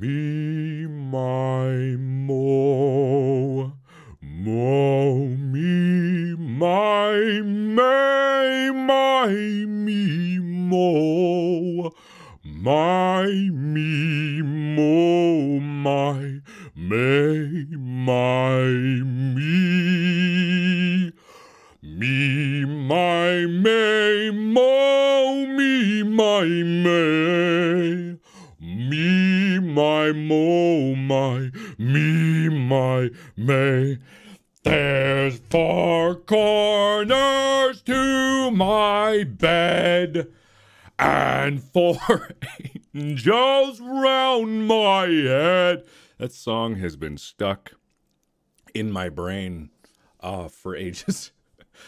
Me, my, mo. Mo, me, my, may, my, me, mo. My, me, mo, my, may, my, me. Me, my, may, mo, me, my, may. Me, my, mo, my, me, my, may. There's 4 corners to my bed, and 4 angels round my head. That song has been stuck in my brain for ages.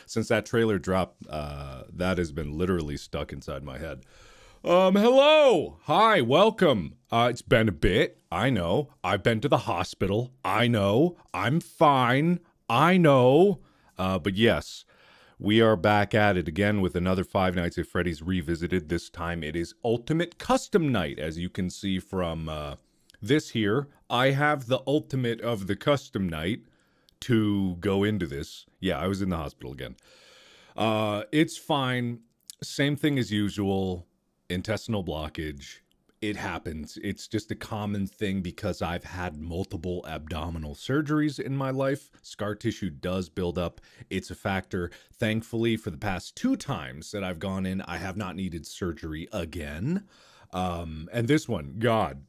Since that trailer dropped, that has been literally stuck inside my head. Hello! Hi, welcome. It's been a bit. I know. I've been to the hospital. I know. I'm fine. I know. But yes, we are back at it again with another Five Nights at Freddy's Revisited. This time it is Ultimate Custom Night. As you can see from this here, I have the ultimate of the custom night to go into this. Yeah, I was in the hospital again. It's fine. Same thing as usual. Intestinal blockage. It happens. It's just a common thing because I've had multiple abdominal surgeries in my life. Scar tissue does build up. It's a factor. Thankfully, for the past 2 times that I've gone in, I have not needed surgery again. And this one, God.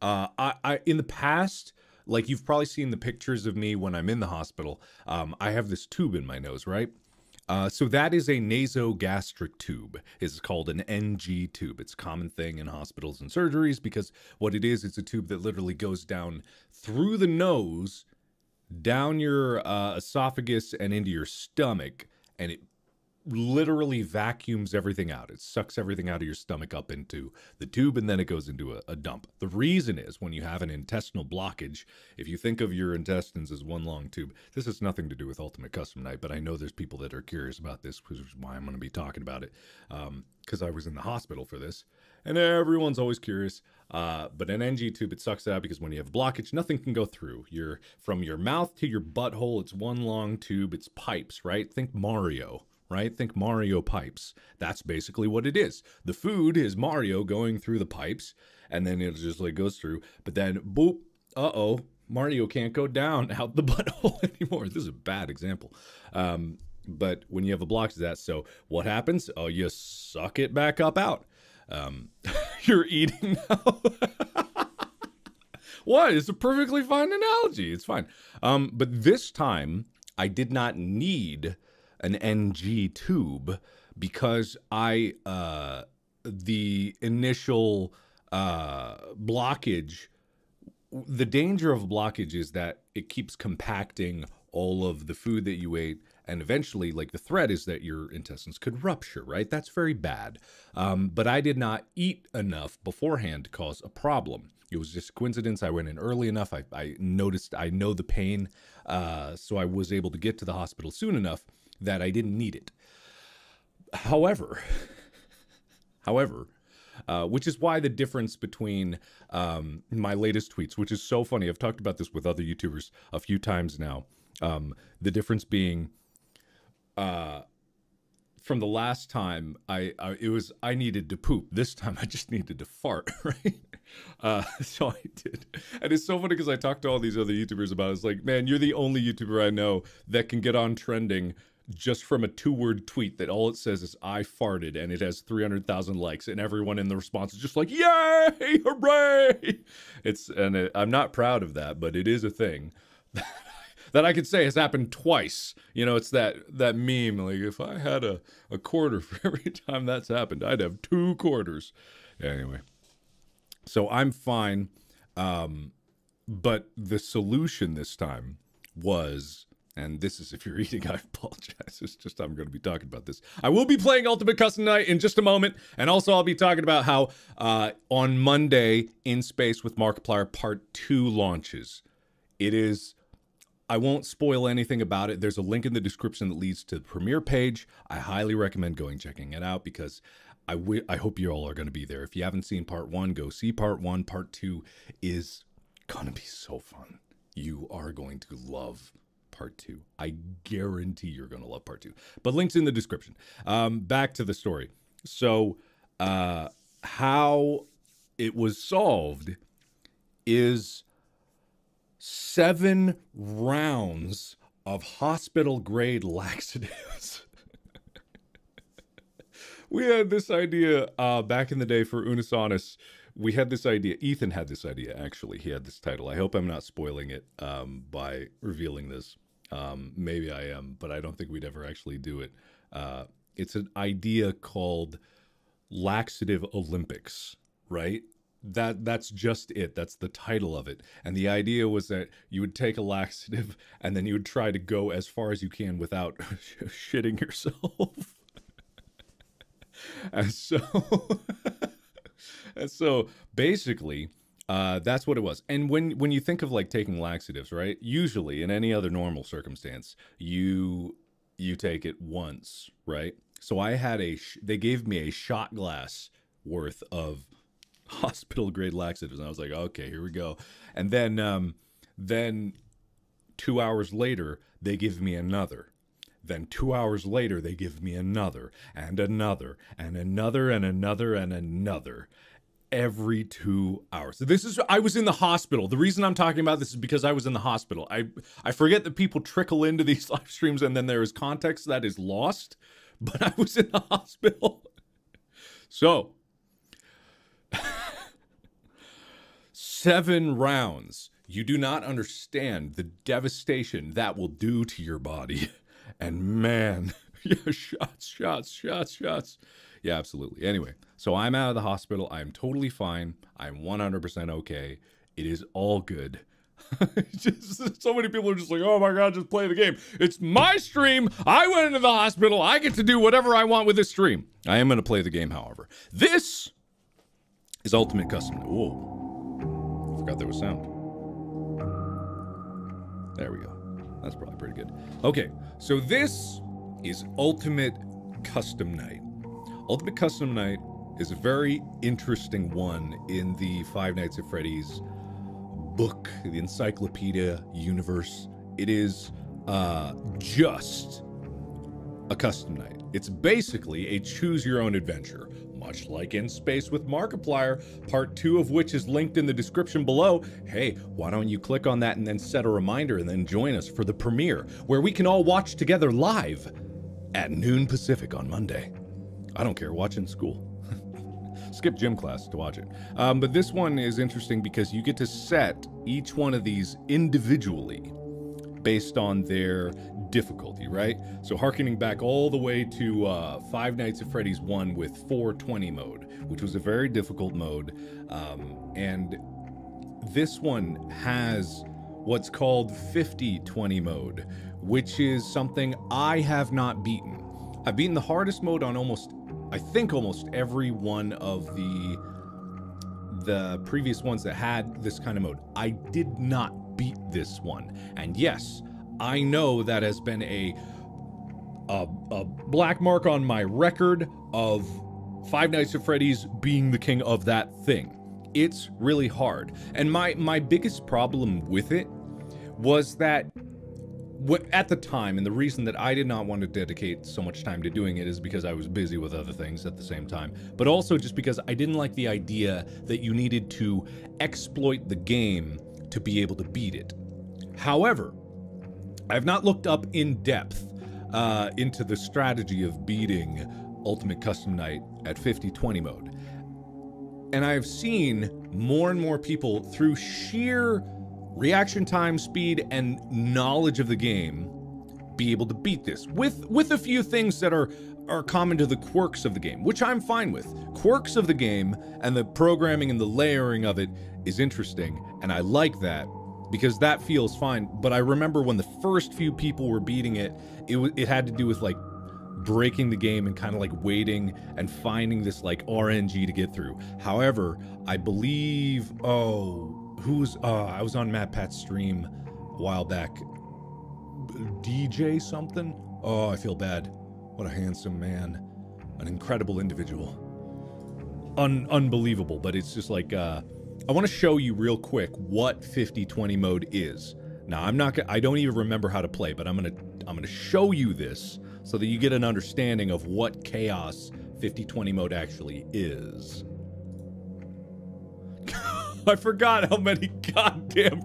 I in the past, like you've probably seen the pictures of me when I'm in the hospital, I have this tube in my nose, right? So that is a nasogastric tube. It's called an NG tube. It's a common thing in hospitals and surgeries because what it is, it's a tube that literally goes down through the nose, down your esophagus and into your stomach, and it literally vacuums everything out. It sucks everything out of your stomach up into the tube, and then it goes into a dump. The reason is when you have an intestinal blockage, if you think of your intestines as one long tube, this has nothing to do with Ultimate Custom Night, but I know there's people that are curious about this, which is why I'm going to be talking about it, because I was in the hospital for this, and everyone's always curious. But an NG tube, it sucks it out because when you have blockage, nothing can go through. From your mouth to your butthole, it's one long tube. It's pipes, right? Think Mario. Right? Think Mario pipes. That's basically what it is. The food is Mario going through the pipes, and then it just like goes through, but then boop, Mario can't go down out the butthole anymore. This is a bad example. But when you have a block to that, so what happens? Oh, you suck it back up out. You're eating now. What? It's a perfectly fine analogy. It's fine. But this time, I did not need an NG tube because the initial blockage, the danger of blockage is that it keeps compacting all of the food that you ate, and eventually, like, the threat is that your intestines could rupture, right? That's very bad. But I did not eat enough beforehand to cause a problem. It was just a coincidence. I went in early enough. I noticed, I know the pain, so I was able to get to the hospital soon enough that I didn't need it. However, which is why the difference between my latest tweets, which is so funny, I've talked about this with other YouTubers a few times now, the difference being from the last time I needed to poop. This time I just needed to fart, right? So I did. And it's so funny because I talked to all these other YouTubers about it. It's like, man, you're the only YouTuber I know that can get on trending just from a 2-word tweet that all it says is I farted, and it has 300,000 likes, and everyone in the response is just like, yay, hooray. I'm not proud of that, but it is a thing that I could say has happened twice. You know, it's that meme, like if I had a quarter for every time that's happened, I'd have 2 quarters. Anyway, so I'm fine. But the solution this time was, and this is if you're eating, I apologize. It's just I'm going to be talking about this. I will be playing Ultimate Custom Night in just a moment. And also I'll be talking about how on Monday, In Space with Markiplier Part 2 launches. It is, I won't spoil anything about it. There's a link in the description that leads to the premiere page. I highly recommend checking it out because I hope you all are going to be there. If you haven't seen part 1, go see part 1. Part 2 is going to be so fun. You are going to love part 2. I guarantee you're going to love part 2. But links in the description. Back to the story. So how it was solved is 7 rounds of hospital-grade laxatives. We had this idea back in the day for Unisonis. We had this idea. Ethan had this idea, actually. He had this title. I hope I'm not spoiling it by revealing this. Maybe I am, but I don't think we'd ever actually do it. It's an idea called Laxative Olympics, right? That's just it. That's the title of it. And the idea was that you would take a laxative and then you would try to go as far as you can without shitting yourself. And so basically, that's what it was. And when you think of like taking laxatives, right? Usually in any other normal circumstance, you take it once, right? So I had they gave me a shot glass worth of hospital grade laxatives, and I was like, okay, here we go. And then 2 hours later, they give me another. Then 2 hours later, they give me another, and another, and another, and another, and another. Every 2 hours. So I was in the hospital. The reason I'm talking about this is because I was in the hospital. I forget that people trickle into these live streams and then there is context that is lost, but I was in the hospital. So, 7 rounds. You do not understand the devastation that will do to your body. And man, yeah, shots. Yeah, absolutely. Anyway, so I'm out of the hospital. I'm totally fine. I'm 100% okay. It is all good. Just so many people are just like, oh my God, just play the game. It's my stream. I went into the hospital. I get to do whatever I want with this stream. I am going to play the game, however. This is Ultimate Custom. Whoa. Forgot there was sound. There we go. That's probably pretty good. Okay, so this is Ultimate Custom Night. Ultimate Custom Night is a very interesting one in the Five Nights at Freddy's book, the Encyclopedia universe. It is just a custom night. It's basically a choose-your-own-adventure, much like In Space with Markiplier, part 2 of which is linked in the description below. Hey, why don't you click on that and then set a reminder and then join us for the premiere, where we can all watch together live at noon Pacific on Monday. I don't care, watch in school. Skip gym class to watch it. But this one is interesting because you get to set each one of these individually based on their difficulty, right? So harkening back all the way to Five Nights at Freddy's 1 with 420 mode, which was a very difficult mode. And this one has what's called 50-20 mode, which is something I have not beaten. I've beaten the hardest mode on almost every one of the previous ones that had this kind of mode. I did not beat this one. And yes, I know that has been a black mark on my record of Five Nights at Freddy's being the king of that thing. It's really hard. And my biggest problem with it was that at the time, and the reason that I did not want to dedicate so much time to doing it is because I was busy with other things at the same time, but also just because I didn't like the idea that you needed to exploit the game to be able to beat it. However, I've not looked up in depth into the strategy of beating Ultimate Custom Night at 50-20 mode. And I've seen more and more people through sheer reaction time, speed, and knowledge of the game be able to beat this with a few things that are common to the quirks of the game, which I'm fine with. Quirks of the game and the programming and the layering of it is interesting, and I like that because that feels fine. But I remember when the first few people were beating it, it had to do with like breaking the game and kind of like waiting and finding this like RNG to get through. However, I believe, I was on Matt Pat's stream a while back. DJ something? Oh, I feel bad. What a handsome man. An incredible individual. unbelievable, but it's just like, I want to show you real quick what 50-20 mode is. Now, I don't even remember how to play, but I'm gonna show you this so that you get an understanding of what chaos 50-20 mode actually is. I forgot how many goddamn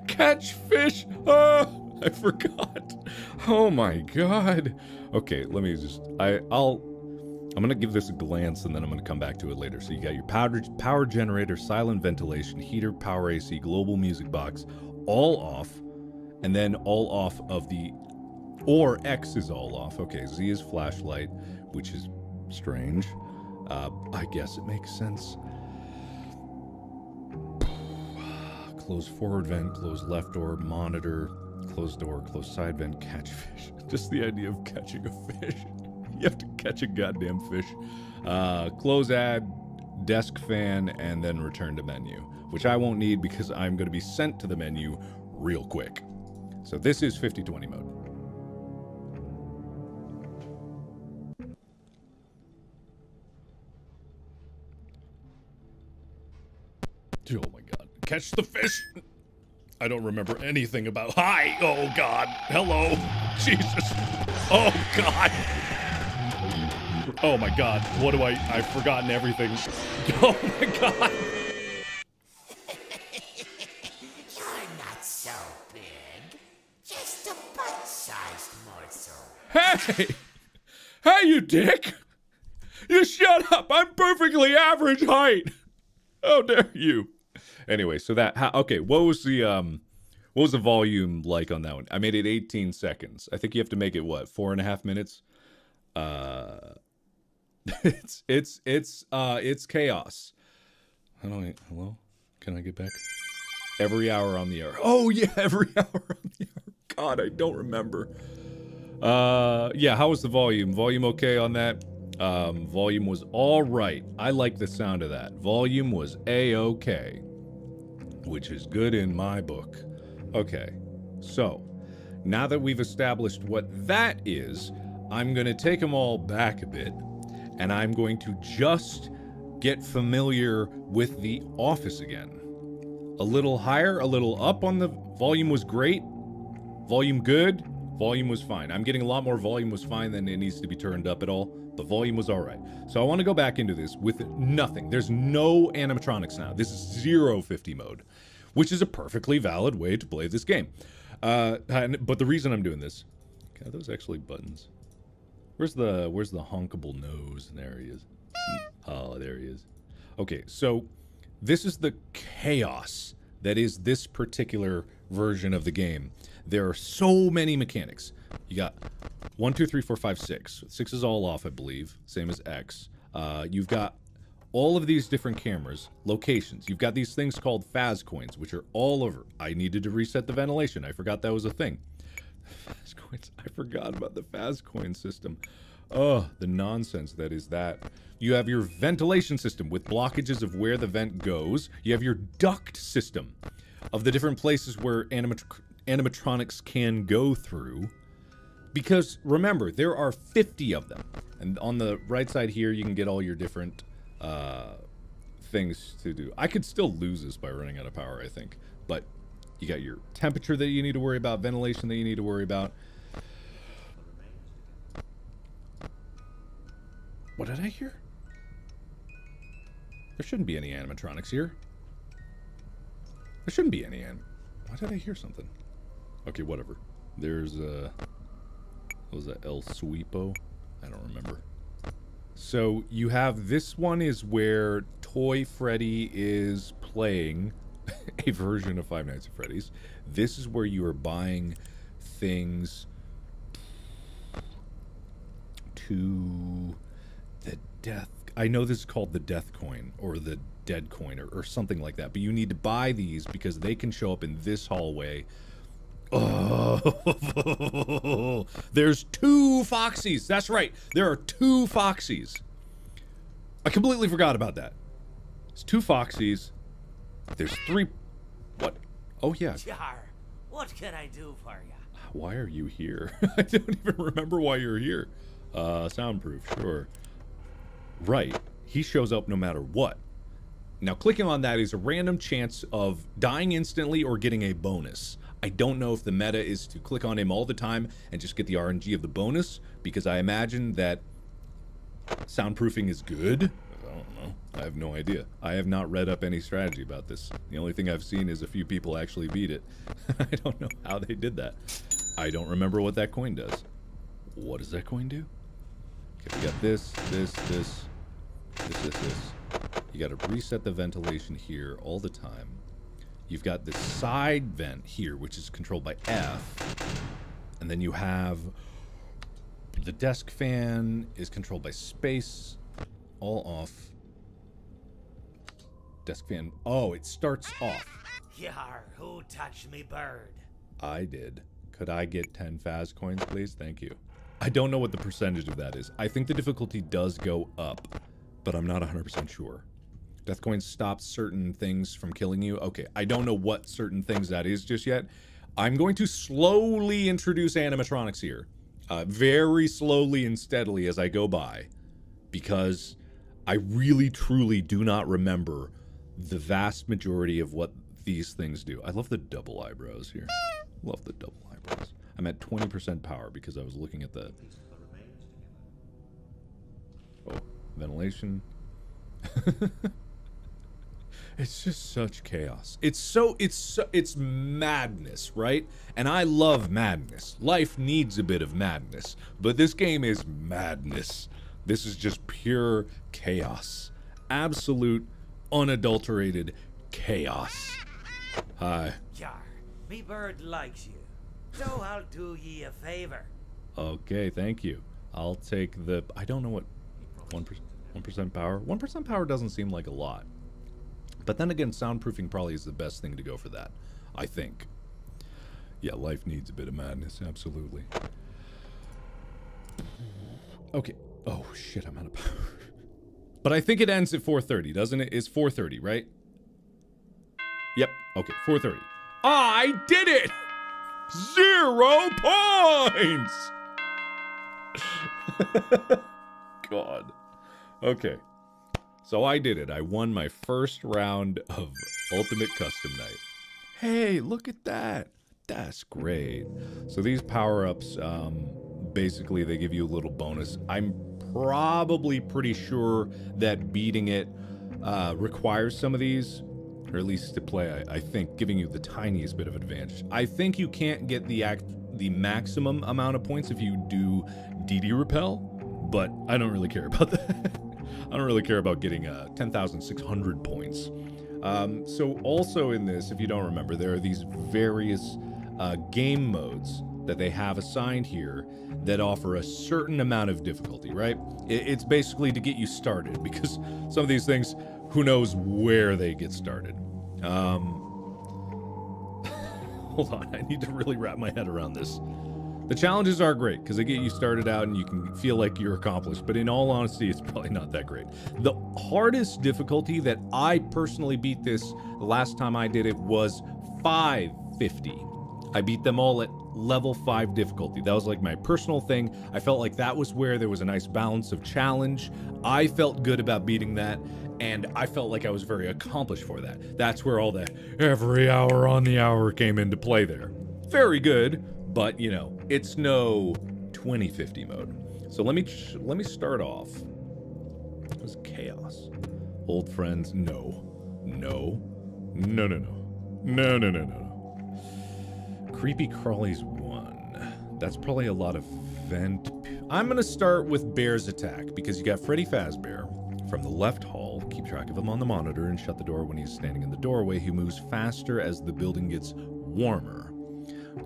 catch fish. Oh, I forgot. Oh my god. Okay, let me just I'm gonna give this a glance and then I'm gonna come back to it later. So you got your power generator, silent ventilation, heater, power AC, global music box, all off, and then all off of the, or X is all off. Okay, Z is flashlight, which is strange. I guess it makes sense. Close forward vent, close left door, monitor, close door, close side vent, catch fish. Just the idea of catching a fish. You have to catch a goddamn fish. Close ad, desk fan, and then return to menu, which I won't need because I'm going to be sent to the menu real quick. So this is 50-20 mode. Oh my god. Catch the fish! I don't remember anything about... Hi! Oh god! Hello! Jesus! Oh god! Oh my god, what do I've forgotten everything. Oh my god! You're not so big. Just a butt-sized morsel. Hey! Hey, you dick! You shut up! I'm perfectly average height! How dare you? Anyway, so that... okay, what was the volume like on that one? I made it 18 seconds. I think you have to make it, what, 4.5 minutes? It's chaos. Hello? Can I get back? Every hour on the hour. Oh yeah, every hour on the hour. God, I don't remember. Yeah, how was the volume? Volume okay on that? Volume was all right. I like the sound of that. Volume was A-okay, which is good in my book. Okay, so now that we've established what that is, I'm gonna take them all back a bit, and I'm going to just get familiar with the office again. A little higher, a little up on the volume was great. Volume good. Volume was fine. I'm getting a lot more volume was fine than it needs to be turned up at all, but volume was all right. So I want to go back into this with nothing. There's no animatronics now. This is 050 mode, which is a perfectly valid way to play this game. But the reason I'm doing this, are those actually buttons? Where's the honkable nose? There he is. Oh, there he is. Okay, so this is the chaos that is this particular version of the game. There are so many mechanics. You got 1, 2, 3, 4, 5, 6. 6 is all off, I believe. Same as X. You've got all of these different cameras, locations. You've got these things called Faz coins, which are all over. I needed to reset the ventilation. I forgot that was a thing. Faz coins. I forgot about the Faz coin system. Oh, the nonsense that is that. You have your ventilation system with blockages of where the vent goes. You have your duct system of the different places where animatronics can go through. Because remember, there are 50 of them. And on the right side here, you can get all your different things to do. I could still lose this by running out of power, I think. But you got your temperature that you need to worry about, ventilation that you need to worry about. What did I hear? There shouldn't be any animatronics here. There shouldn't be any Why did I hear something? Okay, whatever. There's what was that, El Sweepo? I don't remember. So you have, this one is where Toy Freddy is playing a version of Five Nights at Freddy's. This is where you are buying things to the death. I know this is called the death coin or the dead coin or something like that, but you need to buy these because they can show up in this hallway. Oh, there's 2 Foxies. That's right. There are 2 Foxies. I completely forgot about that. There's 2 Foxies. There's 3. What? Oh, yeah. Jar, what can I do for you? Why are you here? I don't even remember why you're here. Soundproof, sure. Right. he shows up no matter what. Now, clicking on that is a random chance of dying instantly or getting a bonus. I don't know if the meta is to click on him all the time and just get the RNG of the bonus, because I imagine that soundproofing is good. I don't know. I have no idea. I have not read up any strategy about this. The only thing I've seen is a few people actually beat it. I don't know how they did that. I don't remember what that coin does. What does that coin do? Okay, we got this. You got to reset the ventilation here all the time. You've got the side vent here, which is controlled by F. And then you have the desk fan is controlled by space. All off. Desk fan. Oh, it starts off. Yar, who touched me bird? I did. Could I get 10 Faz coins, please? Thank you. I don't know what the percentage of that is. I think the difficulty does go up, but I'm not 100% sure. Death coins stop certain things from killing you. Okay, I don't know what certain things that is just yet. I'm going to slowly introduce animatronics here. Very slowly and steadily as I go by. Because I really, truly do not remember the vast majority of what these things do. I love the double eyebrows here. Love the double eyebrows. I'm at 20% power because I was looking at the... Oh, ventilation. It's just such chaos. It's madness, right? And I love madness. Life needs a bit of madness, but this game is madness. This is just pure chaos. Absolute, unadulterated chaos. Hi. Yar, me bird likes you, so I'll do ye a favor. Okay, thank you. I'll take the... I don't know what... 1% power? 1% power doesn't seem like a lot. But then again, soundproofing probably is the best thing to go for that, I think. Yeah, life needs a bit of madness, absolutely. Okay. Oh, shit, I'm out of power. But I think it ends at 4:30, doesn't it? It's 4:30, right? Yep. Okay, 4:30. I did it! 0 points! God. Okay. So I did it. I won my first round of Ultimate Custom Night. Hey, look at that. That's great. So these power-ups, basically they give you a little bonus. I'm probably pretty sure that beating it requires some of these, or at least to play, I think, giving you the tiniest bit of advantage. I think you can't get the maximum amount of points if you do DD Repel, but I don't really care about that. I don't really care about getting 10,600 points. So also in this, if you don't remember, there are these various game modes that they have assigned here that offer a certain amount of difficulty, right? It's basically to get you started, because some of these things, who knows where they get started. Hold on, I need to really wrap my head around this. The challenges are great because they get you started out and you can feel like you're accomplished, but in all honesty, it's probably not that great. The hardest difficulty that I personally beat this the last time I did it was 550. I beat them all at level 5 difficulty. That was like my personal thing. I felt like that was where there was a nice balance of challenge. I felt good about beating that, and I felt like I was very accomplished for that. That's where all the every hour on the hour came into play there. Very good. But, you know, it's no 2050 mode. So let me start off. It was chaos. Old friends, no. No. No, no, no. No, no, no, no. Creepy Crawlies 1. That's probably a lot of vent. I'm going to start with Bear's attack, because you got Freddy Fazbear from the left hall. Keep track of him on the monitor and shut the door when he's standing in the doorway. He moves faster as the building gets warmer.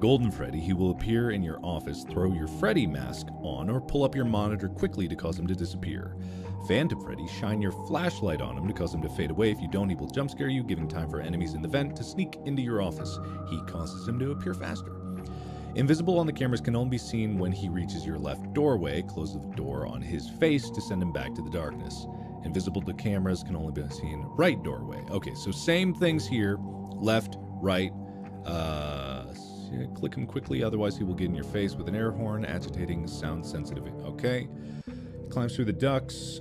Golden Freddy, he will appear in your office, throw your Freddy mask on, or pull up your monitor quickly to cause him to disappear. Phantom Freddy, shine your flashlight on him to cause him to fade away. If you don't, he will jump scare you, giving time for enemies in the vent to sneak into your office. He causes him to appear faster. Invisible on the cameras can only be seen when he reaches your left doorway. Close the door on his face to send him back to the darkness. Invisible to cameras can only be seen right doorway. Okay, so same things here. Left, right, click him quickly, otherwise he will get in your face with an air horn, agitating, sound sensitive. Okay. climbs through the ducts,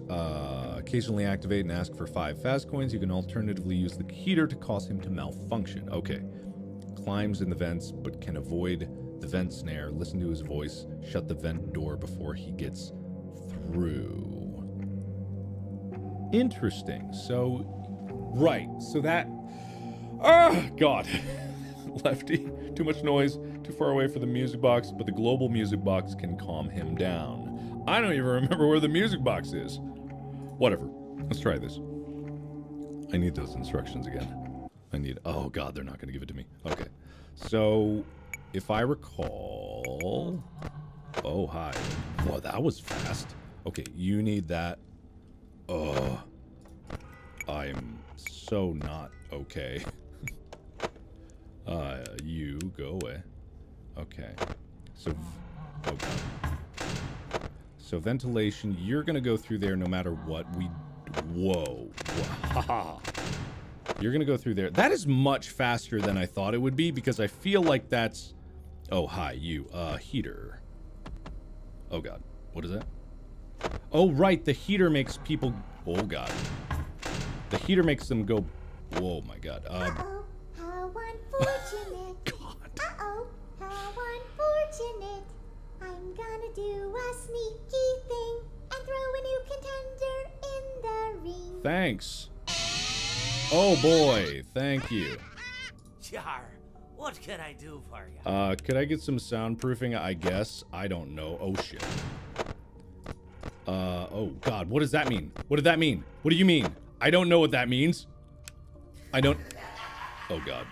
occasionally activate and ask for 5 fast coins. You can alternatively use the heater to cause him to malfunction. Okay. Climbs in the vents, but can avoid the vent snare. Listen to his voice. Shut the vent door before he gets through. Interesting. So, right. So that... Oh, God. Lefty. Too much noise. Too far away for the music box, but the global music box can calm him down. I don't even remember where the music box is. Whatever. Let's try this. I need those instructions again. I need... Oh, God, they're not going to give it to me. Okay. So, if I recall... Oh, hi. Well, that was fast. Okay, you need that. Ugh. I'm so not okay. You go away. Okay. So... Oh, God. So, ventilation, you're going to go through there no matter what we... Whoa. Haha. You're going to go through there. That is much faster than I thought it would be because I feel like that's... Oh, hi, you. Heater. Oh, God. What is that? Oh, right. The heater makes people... Oh, God. The heater makes them go... Whoa, my God. Uh-oh, how unfortunate. God. Uh-oh, how unfortunate. I'm gonna do a sneaky thing and throw a new contender in the ring. Thanks. Oh boy, thank you. Jar, what can I do for you? Could I get some soundproofing? I guess. I don't know. Oh shit. Oh God, what does that mean? What did that mean? What do you mean? I don't know what that means. I don't... Oh God.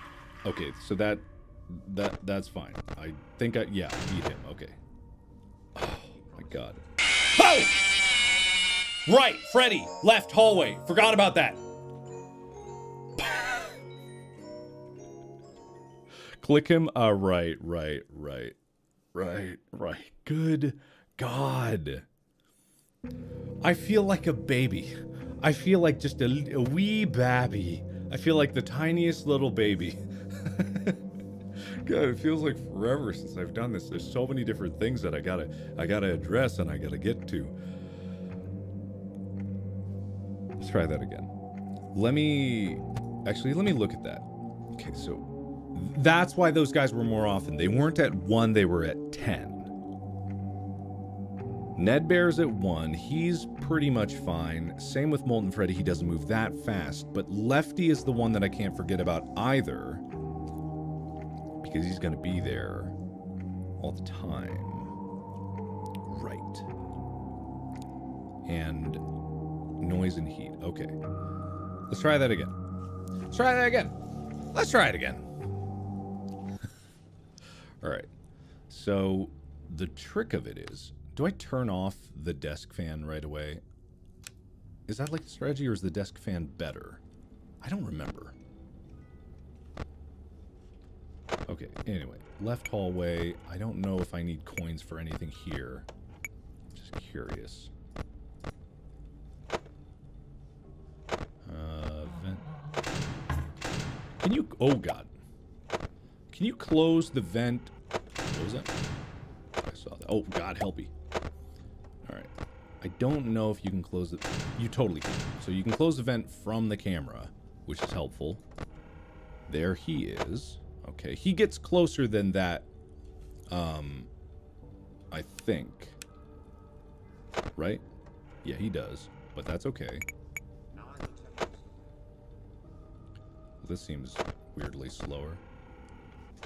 Okay, so that's fine. I think yeah, beat him. Okay. Oh my God. Oh! Right, Freddy, left hallway. Forgot about that. Click him. Right. Good God. I feel like a baby. I feel like just a wee babby. I feel like the tiniest little baby. God, it feels like forever since I've done this. There's so many different things that I gotta address and I gotta get to. Let's try that again. Let me look at that. Okay, so that's why those guys were more often. They weren't at 1, they were at 10. Ned Bear's at 1. He's pretty much fine. Same with Molten Freddy. He doesn't move that fast. But Lefty is the one that I can't forget about either. Because he's going to be there all the time. Right. And noise and heat. Okay. Let's try that again. Let's try that again. Let's try it again. All right. So the trick of it is, do I turn off the desk fan right away? Is that like the strategy, or is the desk fan better? I don't remember. Okay, anyway, left hallway. I don't know if I need coins for anything here. Just curious. Vent. Can you... Oh, God. Can you close the vent? What was that? I saw that. Oh, God, help me. Alright. I don't know if you can close it. You totally can. So you can close the vent from the camera, which is helpful. There he is. Okay, he gets closer than that, I think. Right? Yeah, he does. But that's okay. This seems weirdly slower.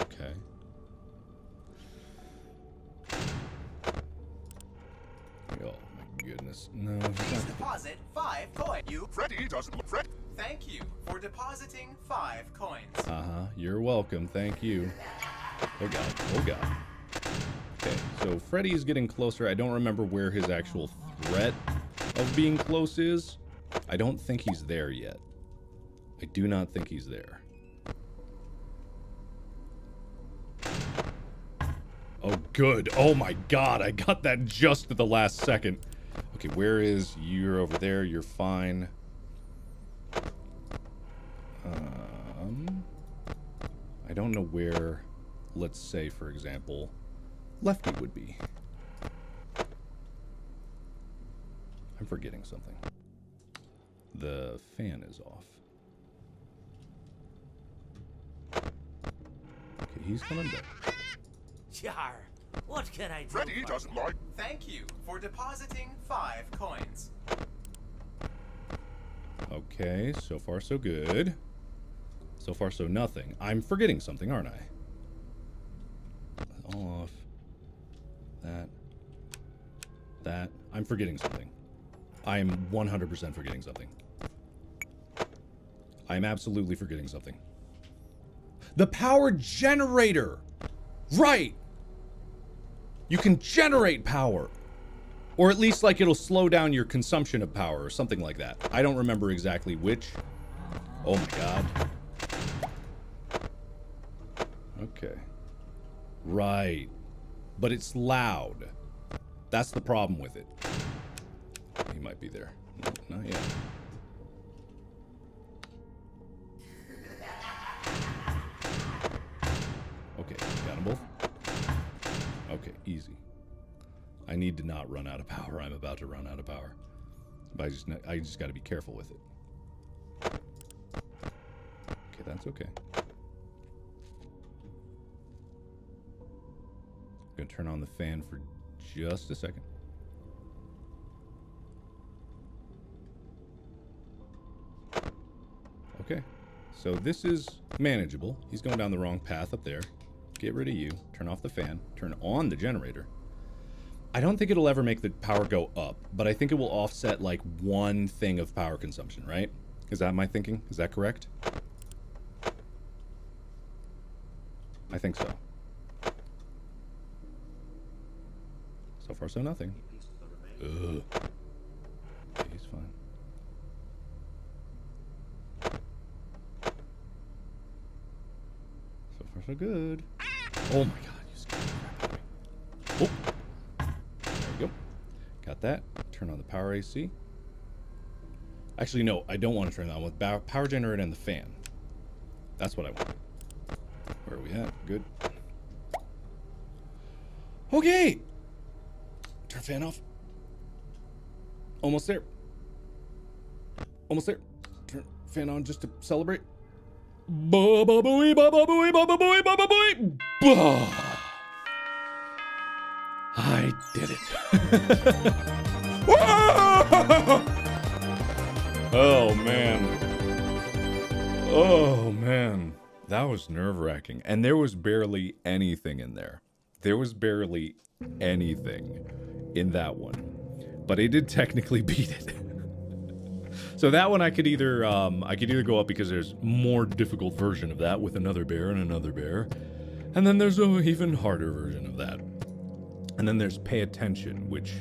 Okay. Oh my goodness. No. Please deposit 5 coins. You, Freddy, doesn't look Fred. Thank you for depositing 5 coins. Uh-huh. You're welcome. Thank you. Oh God. Oh God. Okay, so Freddy is getting closer. I don't remember where his actual threat of being close is. I don't think he's there yet. I do not think he's there. Oh, good. Oh my God, I got that just at the last second. Okay, where is... You're over there. You're fine. I don't know where, let's say, for example, Lefty would be. I'm forgetting something. The fan is off. Okay, he's coming back. Char, what can I do? Freddy doesn't like. Thank you for depositing 5 coins. Okay, so far so good. So far so nothing. I'm forgetting something, aren't I? All off. That. I'm forgetting something. I'm 100% forgetting something. I'm absolutely forgetting something. The power generator! Right! You can generate power! Or at least, like, it'll slow down your consumption of power or something like that. I don't remember exactly which. Oh my god. Okay. Right. But it's loud. That's the problem with it. He might be there. No, not yet. Okay, got them both. Okay, easy. I need to not run out of power. I'm about to run out of power. But I just got to be careful with it. Okay, that's okay. I'm gonna turn on the fan for just a second. Okay, so this is manageable. He's going down the wrong path up there. Get rid of you. Turn off the fan. Turn on the generator. I don't think it'll ever make the power go up, but I think it will offset like one thing of power consumption, right? Is that my thinking? Is that correct? I think so. So far, so nothing. Ugh. Okay, he's fine. So far, so good. Oh my god, you scared the crap out of me. Oh! There we go. Got that. Turn on the power AC. Actually, no, I don't want to turn that on with power generator and the fan. That's what I want. Where are we at? Good. Okay! Turn fan off. Almost there. Almost there. Turn fan on just to celebrate. Ba-ba-booey, ba-ba-booey, ba-ba-booey, ba-ba-booey. Bah! I did it. Oh, man. Oh, man. That was nerve-wracking. And there was barely anything in there. There was barely anything in that one. But I did technically beat it. So that one I could either go up because there's more difficult version of that with another bear and another bear. And then there's an even harder version of that. And then there's pay attention, which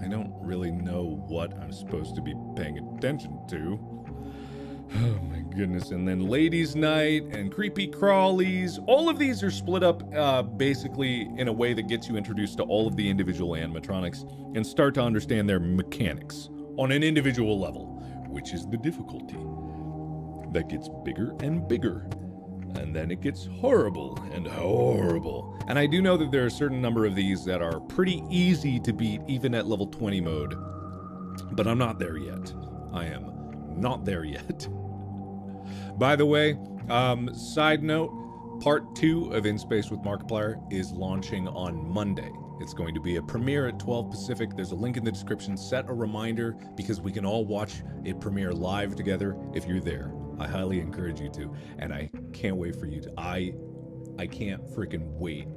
I don't really know what I'm supposed to be paying attention to. Oh my goodness. And then Ladies' Night and Creepy Crawlies. All of these are split up basically in a way that gets you introduced to all of the individual animatronics and start to understand their mechanics on an individual level, which is the difficulty. That gets bigger and bigger. And then it gets horrible and horrible. And I do know that there are a certain number of these that are pretty easy to beat even at level 20 mode. But I'm not there yet. I am not there yet. By the way, side note, part 2 of In Space with Markiplier is launching on Monday. It's going to be a premiere at 12 Pacific. There's a link in the description. Set a reminder because we can all watch it premiere live together if you're there. I highly encourage you to, and I can't wait for you to. I can't freaking wait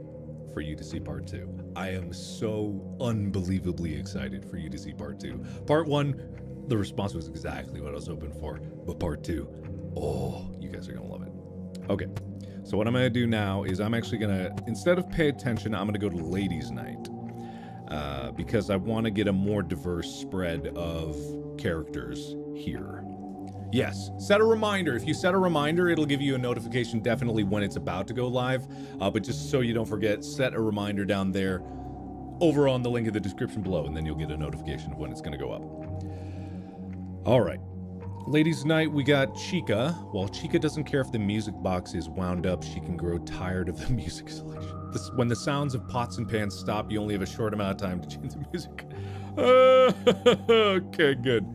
for you to see part 2. I am so unbelievably excited for you to see part 2. Part 1, the response was exactly what I was hoping for, but part 2, oh, you guys are gonna love it. Okay, so what I'm gonna do now is I'm actually gonna, instead of pay attention, I'm gonna go to Ladies' Night. Because I want to get a more diverse spread of characters here. Yes, set a reminder. If you set a reminder, it'll give you a notification definitely when it's about to go live. But just so you don't forget, set a reminder down there over on the link in the description below, and then you'll get a notification of when it's going to go up. All right. Ladies' Night, we got Chica. While Chica doesn't care if the music box is wound up, she can grow tired of the music selection. When the sounds of pots and pans stop, you only have a short amount of time to change the music. Okay, good.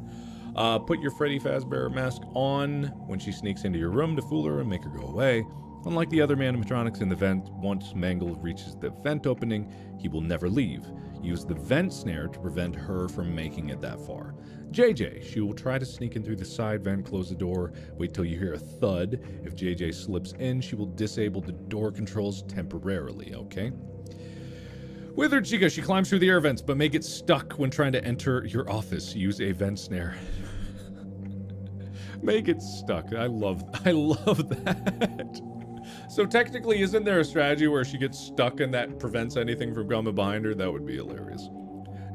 Put your Freddy Fazbear mask on when she sneaks into your room to fool her and make her go away. Unlike the other animatronics in the vent, once Mangle reaches the vent opening, he will never leave. Use the vent snare to prevent her from making it that far. JJ, she will try to sneak in through the side vent, close the door, wait till you hear a thud. If JJ slips in, she will disable the door controls temporarily, okay? Withered Chica, she climbs through the air vents, but may get stuck when trying to enter your office. Use a vent snare. May get stuck. I love that. So technically, isn't there a strategy where she gets stuck and that prevents anything from coming behind her? That would be hilarious.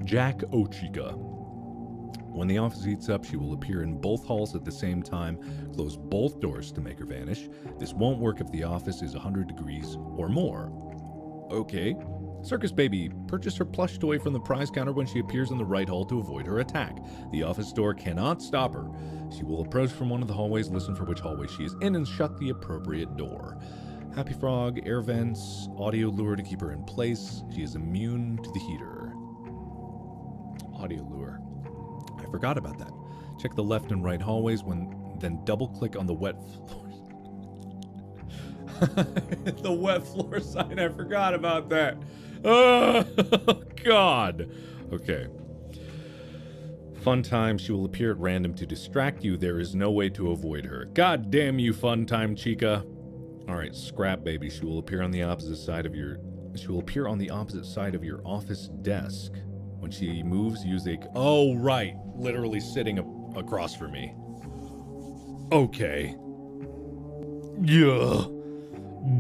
Jack O'Chica. When the office heats up, she will appear in both halls at the same time. Close both doors to make her vanish. This won't work if the office is 100 degrees or more. Okay. Circus Baby. Purchase her plush toy from the prize counter when she appears in the right hall to avoid her attack. The office door cannot stop her. She will approach from one of the hallways, listen for which hallway she is in, and shut the appropriate door. Happy Frog, air vents, audio lure to keep her in place. She is immune to the heater. Audio lure. I forgot about that. Check the left and right hallways, then double click on the wet floor. The wet floor sign, I forgot about that. Oh, God. Okay. Fun Time, she will appear at random to distract you. There is no way to avoid her. God damn you, Fun Time Chica. All right, Scrap Baby, she will appear on the opposite side of your office desk. When she moves, use a... Oh, right. Literally sitting across from me. Okay. Yeah.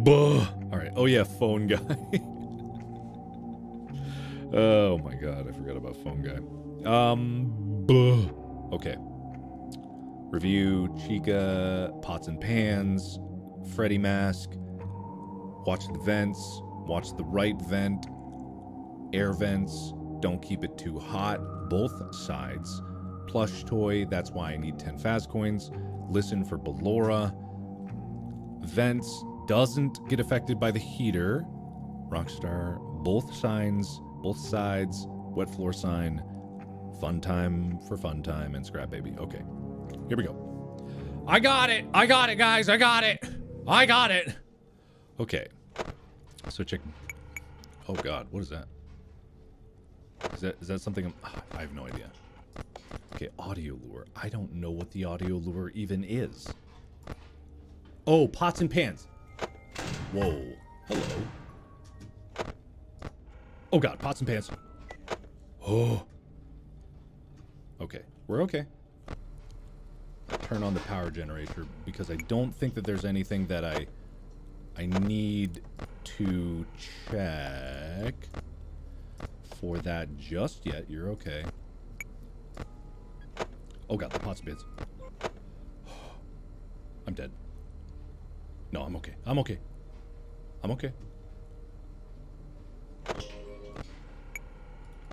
Buh. All right. Oh, yeah, Phone Guy. Oh, my God. I forgot about Phone Guy. Buh. Okay. Review Chica, Pots and Pans, Freddy Mask. Watch the vents. Watch the right vent. Air vents. Don't keep it too hot. Both sides. Plush toy. That's why I need 10 Faz coins. Listen for Ballora. Vents. Doesn't get affected by the heater. Rockstar. Both signs. Both sides. Wet floor sign. Fun Time for Fun Time and Scrap Baby. Okay. Here we go. I got it. I got it, guys. I got it. I got it. Okay. So check. Oh, God. What is that? Is that something I have no idea. Okay, audio lure. I don't know what the audio lure even is. Oh, Pots and Pans. Whoa. Hello. Oh, God. Pots and Pans. Oh. Okay. We're okay. Turn on the power generator because I don't think that there's anything that I need to check for that just yet. You're okay. Oh, God. The Pots and Pans. I'm dead. No, I'm okay. I'm okay. I'm okay.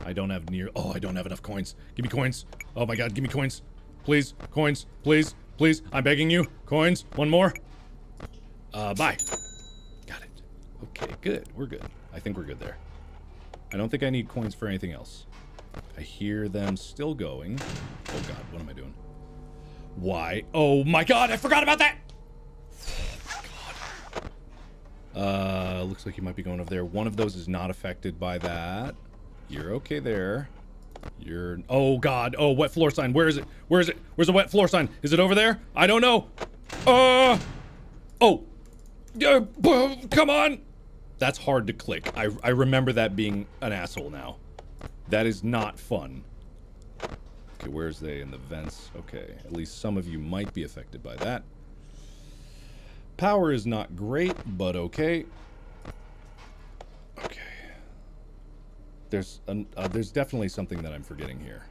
I don't have I don't have enough coins. Give me coins. Oh my God, give me coins. Please, coins, please, please. I'm begging you. Coins, one more. Bye. Got it. Okay, good. We're good. I think we're good there. I don't think I need coins for anything else. I hear them still going. Oh God, what am I doing? Why? Oh my God, I forgot about that! Looks like you might be going over there. One of those is not affected by that. You're okay there. Oh God. Oh, wet floor sign. Where is it? Where is it? Where's the wet floor sign? Is it over there? I don't know. Oh. Come on. That's hard to click. I remember that being an asshole now. That is not fun. Okay, where's they in the vents? Okay, at least some of you might be affected by that. Power is not great, but okay. Okay. There's definitely something that I'm forgetting here.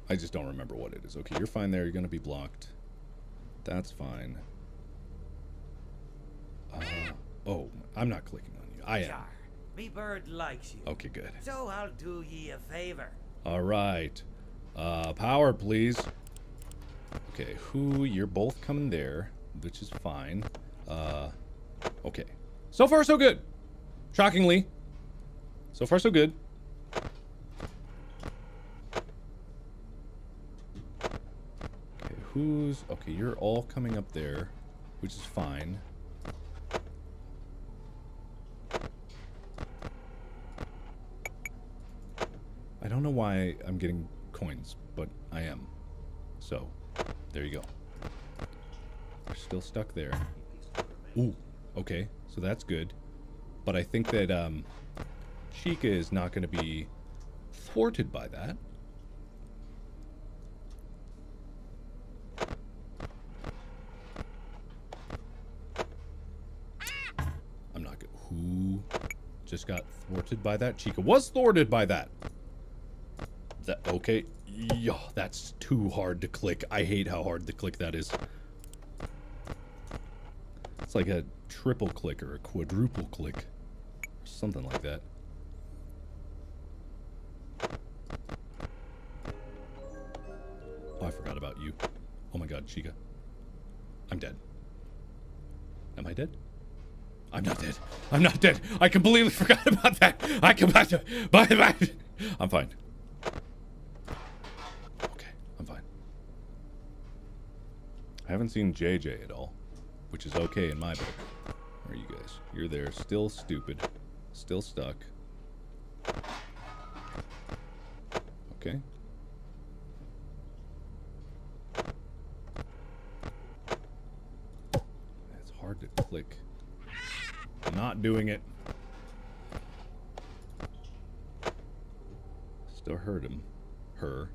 I just don't remember what it is. Okay, you're fine there. You're gonna be blocked. That's fine. Oh, I'm not clicking on you. I am. Me bird likes you. Okay, good. So I'll do ye a favor. All right. Power, please. Okay, you're both coming there, which is fine. Okay. So far, so good. Shockingly. So far, so good. who's... Okay, you're all coming up there, which is fine. I don't know why I'm getting coins, but I am. So, there you go. We're still stuck there. Ooh, okay, so that's good. But I think that Chica is not going to be thwarted by that. I'm not good. Who just got thwarted by that? Chica was thwarted by that. Okay. Yeah, that's too hard to click. I hate how hard to click that is. It's like a triple click or a quadruple click. Something like that. Oh, I forgot about you. Oh my god, Chica. I'm dead. Am I dead? I'm not dead. I'm not dead. I completely forgot about that. I'm fine. Okay, I'm fine. I haven't seen JJ at all, which is okay in my book. Where are you guys? You're there, still stupid, still stuck. Okay. It's hard to click. Not doing it. Still hurt him. Her.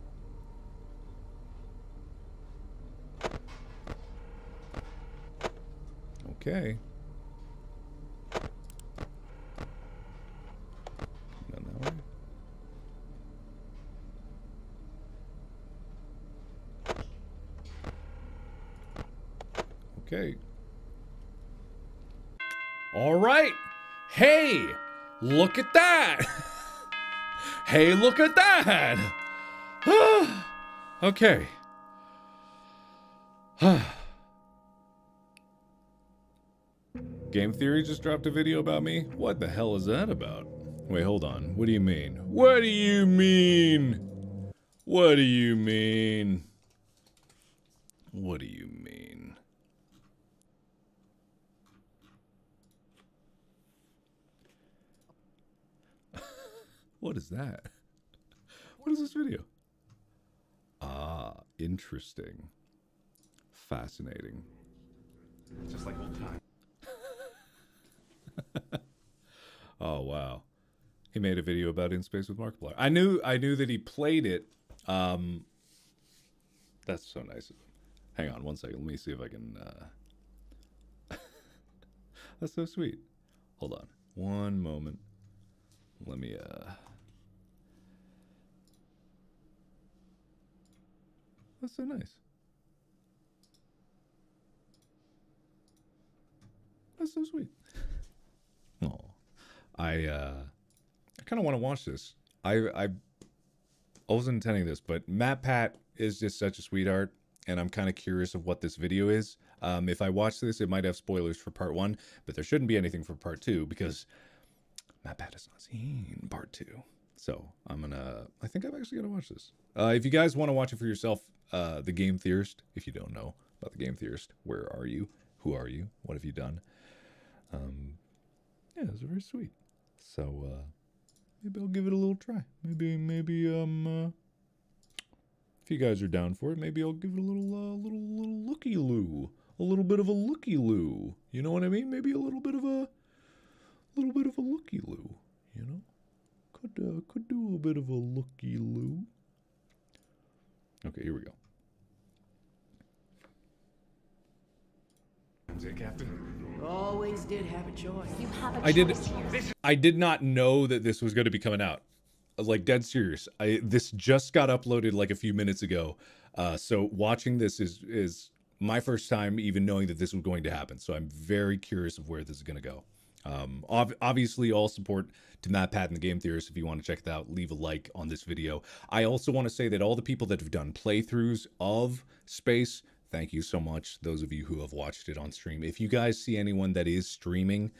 Okay. Down that way. Okay. All right. Hey, look at that. Hey, look at that. Okay. Game Theory just dropped a video about me? What the hell is that about? Wait, hold on. What do you mean? What do you mean? What do you mean? What do you mean? What is that? What is this video? Ah, interesting. Fascinating. Just like old times. Oh wow. He made a video about In Space with Markiplier. I knew that he played it. That's so nice of him. Hang on one second. Let me see if I can That's so sweet. Hold on. One moment. Let me That's so nice. That's so sweet. Oh, I kind of want to watch this. I wasn't intending this, but Matt Pat is just such a sweetheart, and I'm kind of curious of what this video is. If I watch this, it might have spoilers for part 1, but there shouldn't be anything for part 2 because Matt Pat has not seen part 2. So I think I'm actually gonna watch this. If you guys want to watch it for yourself, The Game Theorist, if you don't know about The Game Theorist, where are you? Who are you? What have you done? Yeah, it's very sweet. So maybe I'll give it a little try. Maybe if you guys are down for it, maybe I'll give it a little looky-loo. A little bit of a looky-loo. You know what I mean? Maybe a little bit of a looky-loo, you know? Could do a bit of a looky-loo. Okay, here we go. Always did have a choice. You have a I choice here. I did not know that this was going to be coming out. Like, dead serious. This just got uploaded like a few minutes ago. So watching this is my first time even knowing that this was going to happen. So I'm very curious of where this is going to go. Obviously, all support to Matt Pat and The Game Theorist. If you want to check it out, leave a like on this video. I also want to say that all the people that have done playthroughs of Space, thank you so much. Those of you who have watched it on stream. If you guys see anyone that is streaming,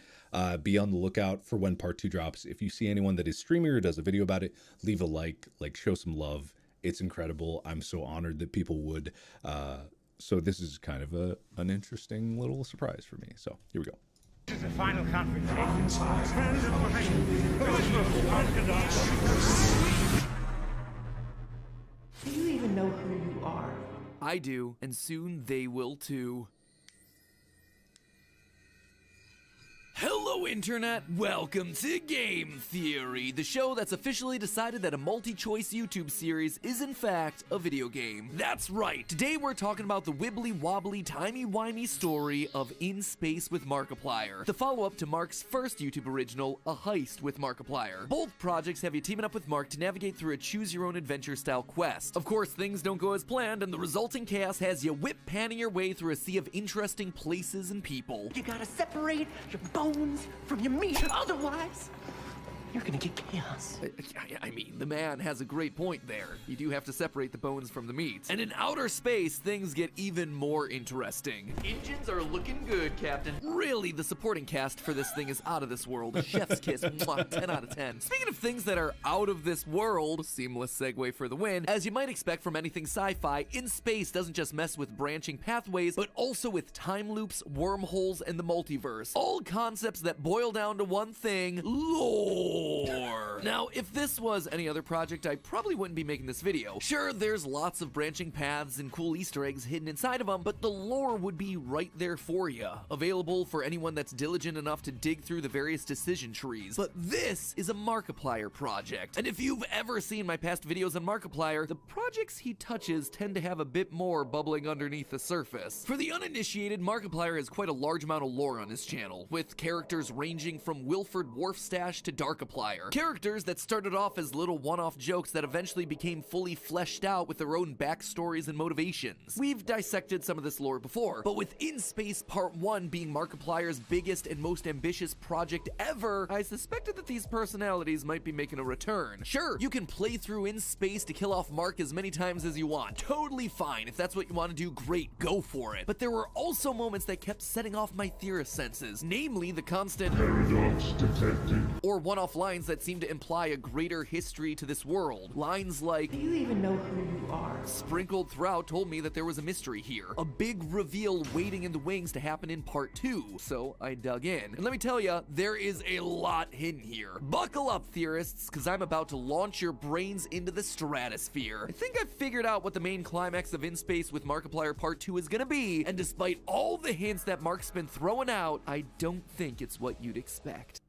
be on the lookout for when part 2 drops. If you see anyone that is streaming or does a video about it, leave a like, show some love. It's incredible. I'm so honored that people would So this is kind of an interesting little surprise for me. So here we go. This is the final confrontation. Do you even know who you are? I do, and soon they will too. Hello, Internet! Welcome to Game Theory, the show that's officially decided that a multi-choice YouTube series is in fact a video game. That's right! Today we're talking about the wibbly-wobbly, timey-wimey story of In Space with Markiplier, the follow-up to Mark's first YouTube original, A Heist with Markiplier. Both projects have you teaming up with Mark to navigate through a choose-your-own-adventure style quest. Of course, things don't go as planned, and the resulting chaos has you whip-panning your way through a sea of interesting places and people. You gotta separate your bones from your meat, otherwise you're gonna get chaos. I mean, the man has a great point there. You do have to separate the bones from the meat. And in outer space, things get even more interesting. Engines are looking good, Captain. Really, the supporting cast for this thing is out of this world. Chef's kiss, mwah, 10 out of 10. Speaking of things that are out of this world, seamless segue for the win, as you might expect from anything sci-fi, In Space doesn't just mess with branching pathways, but also with time loops, wormholes, and the multiverse. All concepts that boil down to one thing: lore. Now, if this was any other project, I probably wouldn't be making this video. Sure, there's lots of branching paths and cool Easter eggs hidden inside of them, but the lore would be right there for you, available for anyone that's diligent enough to dig through the various decision trees. But this is a Markiplier project, and if you've ever seen my past videos on Markiplier, the projects he touches tend to have a bit more bubbling underneath the surface. For the uninitiated, Markiplier has quite a large amount of lore on his channel, with characters ranging from Wilford Wharfstash to Darkiplier. Characters that started off as little one-off jokes that eventually became fully fleshed out with their own backstories and motivations. We've dissected some of this lore before, but with In Space Part 1 being Markiplier's biggest and most ambitious project ever, I suspected that these personalities might be making a return. Sure, you can play through In Space to kill off Mark as many times as you want. Totally fine. If that's what you want to do, great, go for it. But there were also moments that kept setting off my theorist senses, namely the constant Paradox detected. or one-off lines that seem to imply a greater history to this world. Lines like, Do you even know who you are? sprinkled throughout told me that there was a mystery here. A big reveal waiting in the wings to happen in part 2. So I dug in. And let me tell you, there is a lot hidden here. Buckle up, theorists, because I'm about to launch your brains into the stratosphere. I think I've figured out what the main climax of In Space with Markiplier Part 2 is gonna be, and despite all the hints that Mark's been throwing out, I don't think it's what you'd expect.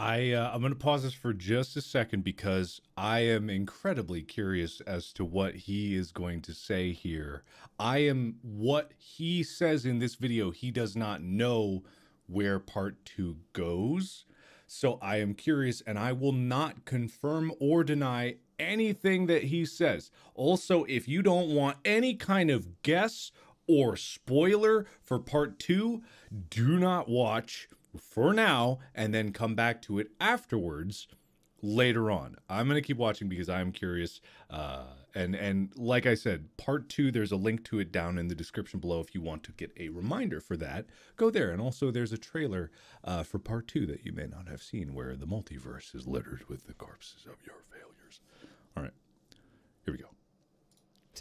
I'm going to pause this for just a second because I am incredibly curious as to what he is going to say here. What he says in this video, he does not know where part 2 goes. So I am curious, and I will not confirm or deny anything that he says. Also, if you don't want any kind of guess or spoiler for part 2, do not watch for now and then come back to it afterwards later on. I'm going to keep watching because I'm curious. And like I said, part 2, there's a link to it down in the description below if you want to get a reminder for that. Go there. And also there's a trailer for part 2 that you may not have seen where the multiverse is littered with the corpses of your failures. All right, here we go.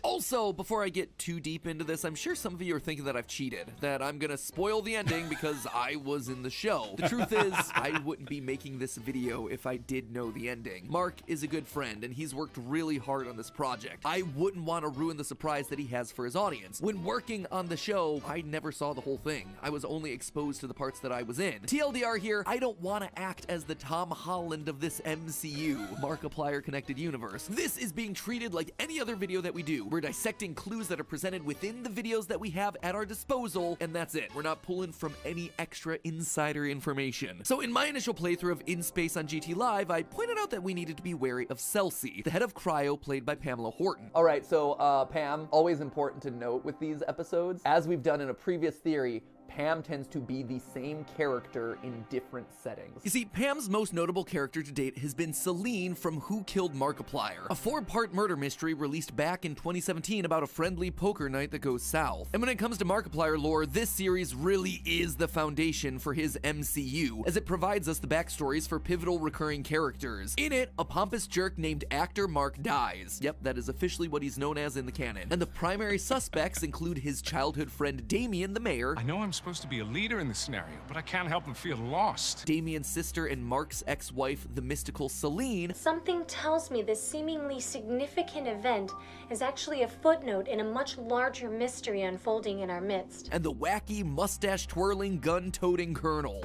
Also, before I get too deep into this, I'm sure some of you are thinking that I've cheated, that I'm gonna spoil the ending because I was in the show. The truth is, I wouldn't be making this video if I did know the ending. Mark is a good friend, and he's worked really hard on this project. I wouldn't want to ruin the surprise that he has for his audience. When working on the show, I never saw the whole thing. I was only exposed to the parts that I was in. TLDR here, I don't want to act as the Tom Holland of this MCU, Markiplier Connected Universe. This is being treated like any other video that we do. We're dissecting clues that are presented within the videos that we have at our disposal, and that's it. We're not pulling from any extra insider information. So in my initial playthrough of In Space on GT Live, I pointed out that we needed to be wary of Celsi, the head of Cryo played by Pamela Horton. Alright, so Pam, always important to note with these episodes, as we've done in a previous theory, Pam tends to be the same character in different settings. You see, Pam's most notable character to date has been Celine from Who Killed Markiplier, a 4-part murder mystery released back in 2017 about a friendly poker night that goes south. And when it comes to Markiplier lore, this series really is the foundation for his MCU, as it provides us the backstories for pivotal recurring characters. In it, a pompous jerk named Actor Mark dies. Yep, that is officially what he's known as in the canon. And the primary suspects include his childhood friend Damien, the mayor. I know I'm supposed to be a leader in this scenario, but I can't help but feel lost. Damien's sister and Mark's ex-wife, the mystical Celine. Something tells me this seemingly significant event is actually a footnote in a much larger mystery unfolding in our midst. And the wacky, mustache-twirling, gun-toting Colonel.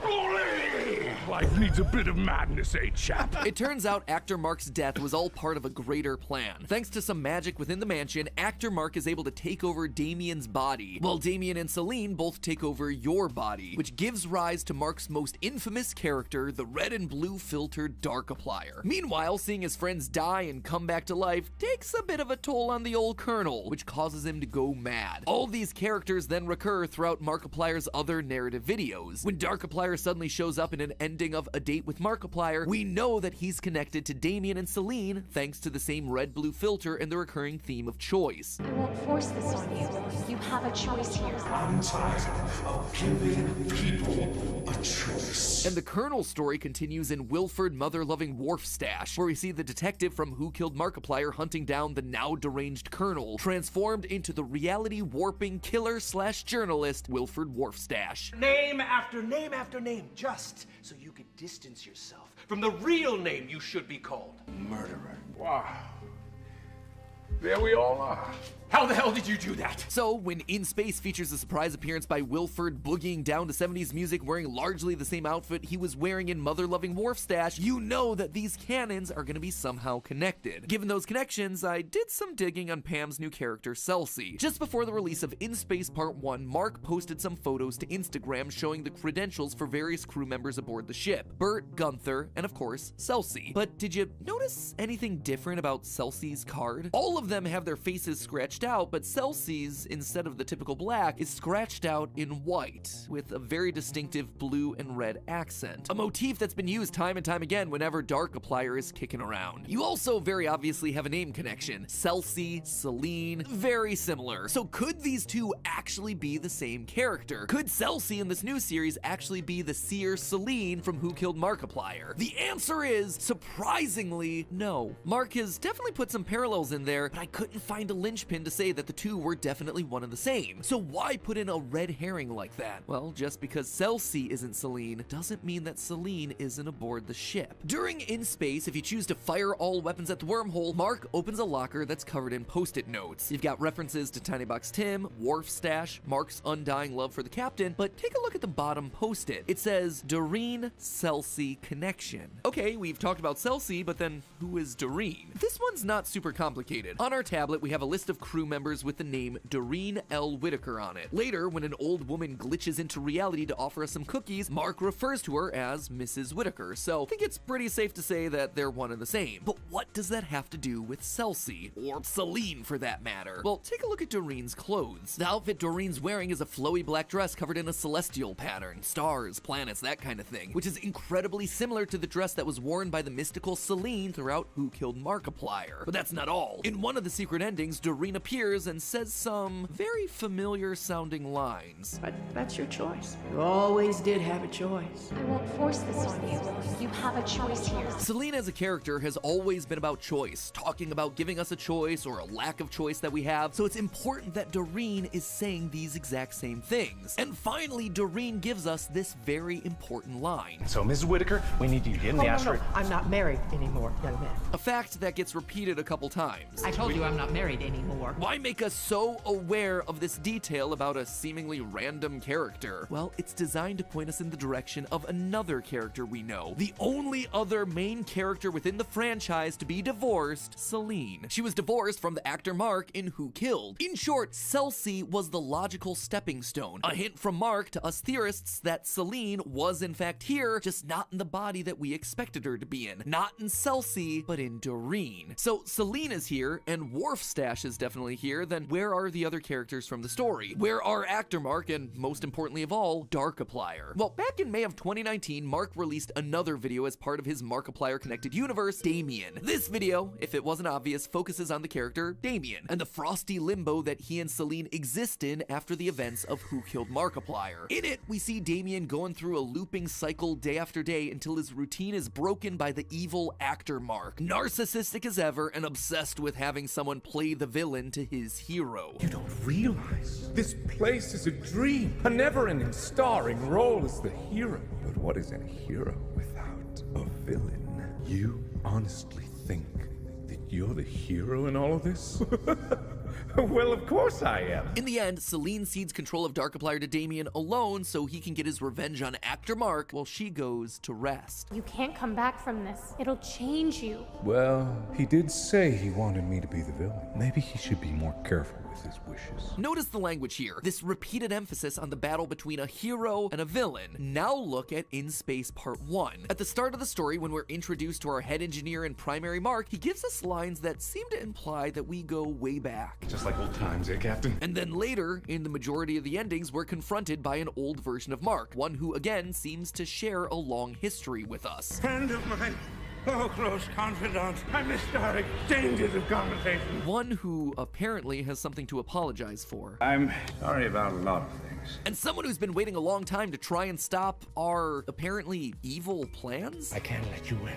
Life needs a bit of madness, eh, chap? It turns out Actor Mark's death was all part of a greater plan. Thanks to some magic within the mansion, Actor Mark is able to take over Damien's body, while Damien and Celine both take over your body, which gives rise to Mark's most infamous character, the red and blue filtered Darkiplier. Meanwhile, seeing his friends die and come back to life takes a bit of a toll on the old Colonel, which causes him to go mad. All these characters then recur throughout Markiplier's other narrative videos. When Darkiplier suddenly shows up in an ending of A Date with Markiplier, we know that he's connected to Damien and Celine thanks to the same red-blue filter and the recurring theme of choice. I won't force this on you. You have a choice here. I'm tired of giving people a choice. And the Colonel's story continues in Wilford mother-loving Wharfstache, where we see the detective from Who Killed Markiplier hunting down the now deranged Colonel, transformed into the reality-warping killer/journalist Wilford Wharfstache. Name after name after name, just so you could distance yourself from the real name you should be called. Murderer. Wow. There we all are. How the hell did you do that? So, when In Space features a surprise appearance by Wilford boogieing down to 70s music wearing largely the same outfit he was wearing in Mother-Loving Wharfstache, you know that these canons are going to be somehow connected. Given those connections, I did some digging on Pam's new character, Celsi. Just before the release of In Space Part 1, Mark posted some photos to Instagram showing the credentials for various crew members aboard the ship. Bert, Gunther, and of course, Celsi. But did you notice anything different about Celsi's card? All of them have their faces scratched out, but Celsi's, instead of the typical black, is scratched out in white, with a very distinctive blue and red accent. A motif that's been used time and time again whenever Darkiplier is kicking around. You also very obviously have a name connection. Celsi, Celine, very similar. So could these two actually be the same character? Could Celsi in this new series actually be the seer Celine from Who Killed Markiplier? The answer is, surprisingly, no. Mark has definitely put some parallels in there, but I couldn't find a linchpin to say that the two were definitely one and the same. So why put in a red herring like that? Well, just because Celsi isn't Celine doesn't mean that Celine isn't aboard the ship. During In Space, if you choose to fire all weapons at the wormhole, Mark opens a locker that's covered in post-it notes. You've got references to Tiny Box Tim, Wharfstache, Mark's undying love for the captain, but take a look at the bottom post-it. It says, Doreen Celsi Connection. Okay, we've talked about Celsi, but then who is Doreen? This one's not super complicated. On our tablet, we have a list of crew members with the name Doreen L. Whitaker on it. Later, when an old woman glitches into reality to offer us some cookies, Mark refers to her as Mrs. Whitaker, so I think it's pretty safe to say that they're one and the same. But what does that have to do with Celsi? Or Celine, for that matter? Well, take a look at Doreen's clothes. The outfit Doreen's wearing is a flowy black dress covered in a celestial pattern, stars, planets, that kind of thing, which is incredibly similar to the dress that was worn by the mystical Celine throughout Who Killed Markiplier. But that's not all. In one of the secret endings, Doreen appears and says some very familiar sounding lines. But that's your choice. You always did have a choice. I won't force this on you. You have a choice here. Celine as a character has always been about choice, talking about giving us a choice or a lack of choice that we have, so it's important that Doreen is saying these exact same things. And finally, Doreen gives us this very important line. So, Mrs. Whitaker, we need you to get in the asteroid. No, I'm not married anymore, young man. A fact that gets repeated a couple times. I told you I'm not married anymore. Why make us so aware of this detail about a seemingly random character? Well, it's designed to point us in the direction of another character we know. The only other main character within the franchise to be divorced, Celine. She was divorced from the actor Mark in Who Killed. In short, Celsi was the logical stepping stone. A hint from Mark to us theorists that Celine was in fact here, just not in the body that we expected her to be in. Not in Celsi, but in Doreen. So Celine is here, and Wharfstache is definitely emotionally here, then where are the other characters from the story? Where are Actor Mark and, most importantly of all, Darkiplier? Well, back in May of 2019, Mark released another video as part of his Markiplier connected universe, Damien. This video, if it wasn't obvious, focuses on the character Damien and the frosty limbo that he and Celine exist in after the events of Who Killed Markiplier. In it, we see Damien going through a looping cycle day after day until his routine is broken by the evil Actor Mark, narcissistic as ever and obsessed with having someone play the villain to his hero. You don't realize this place is a dream, a never-ending starring role as the hero. But what is a hero without a villain? You honestly think that you're the hero in all of this? Well, of course I am. In the end, Celine cedes control of Darkiplier to Damien alone so he can get his revenge on Actor Mark while she goes to rest. You can't come back from this. It'll change you. Well, he did say he wanted me to be the villain. Maybe he should be more careful with his wishes. Notice the language here, this repeated emphasis on the battle between a hero and a villain. Now look at In Space Part 1. At the start of the story, when we're introduced to our head engineer and primary Mark, he gives us lines that seem to imply that we go way back. Just like old times, eh, Captain? And then later, in the majority of the endings, we're confronted by an old version of Mark, one who again seems to share a long history with us. Friend of mine. Oh, close confidant. I'm historic. Dangers of conversation. One who apparently has something to apologize for. I'm sorry about a lot of things. And someone who's been waiting a long time to try and stop our apparently evil plans? I can't let you win.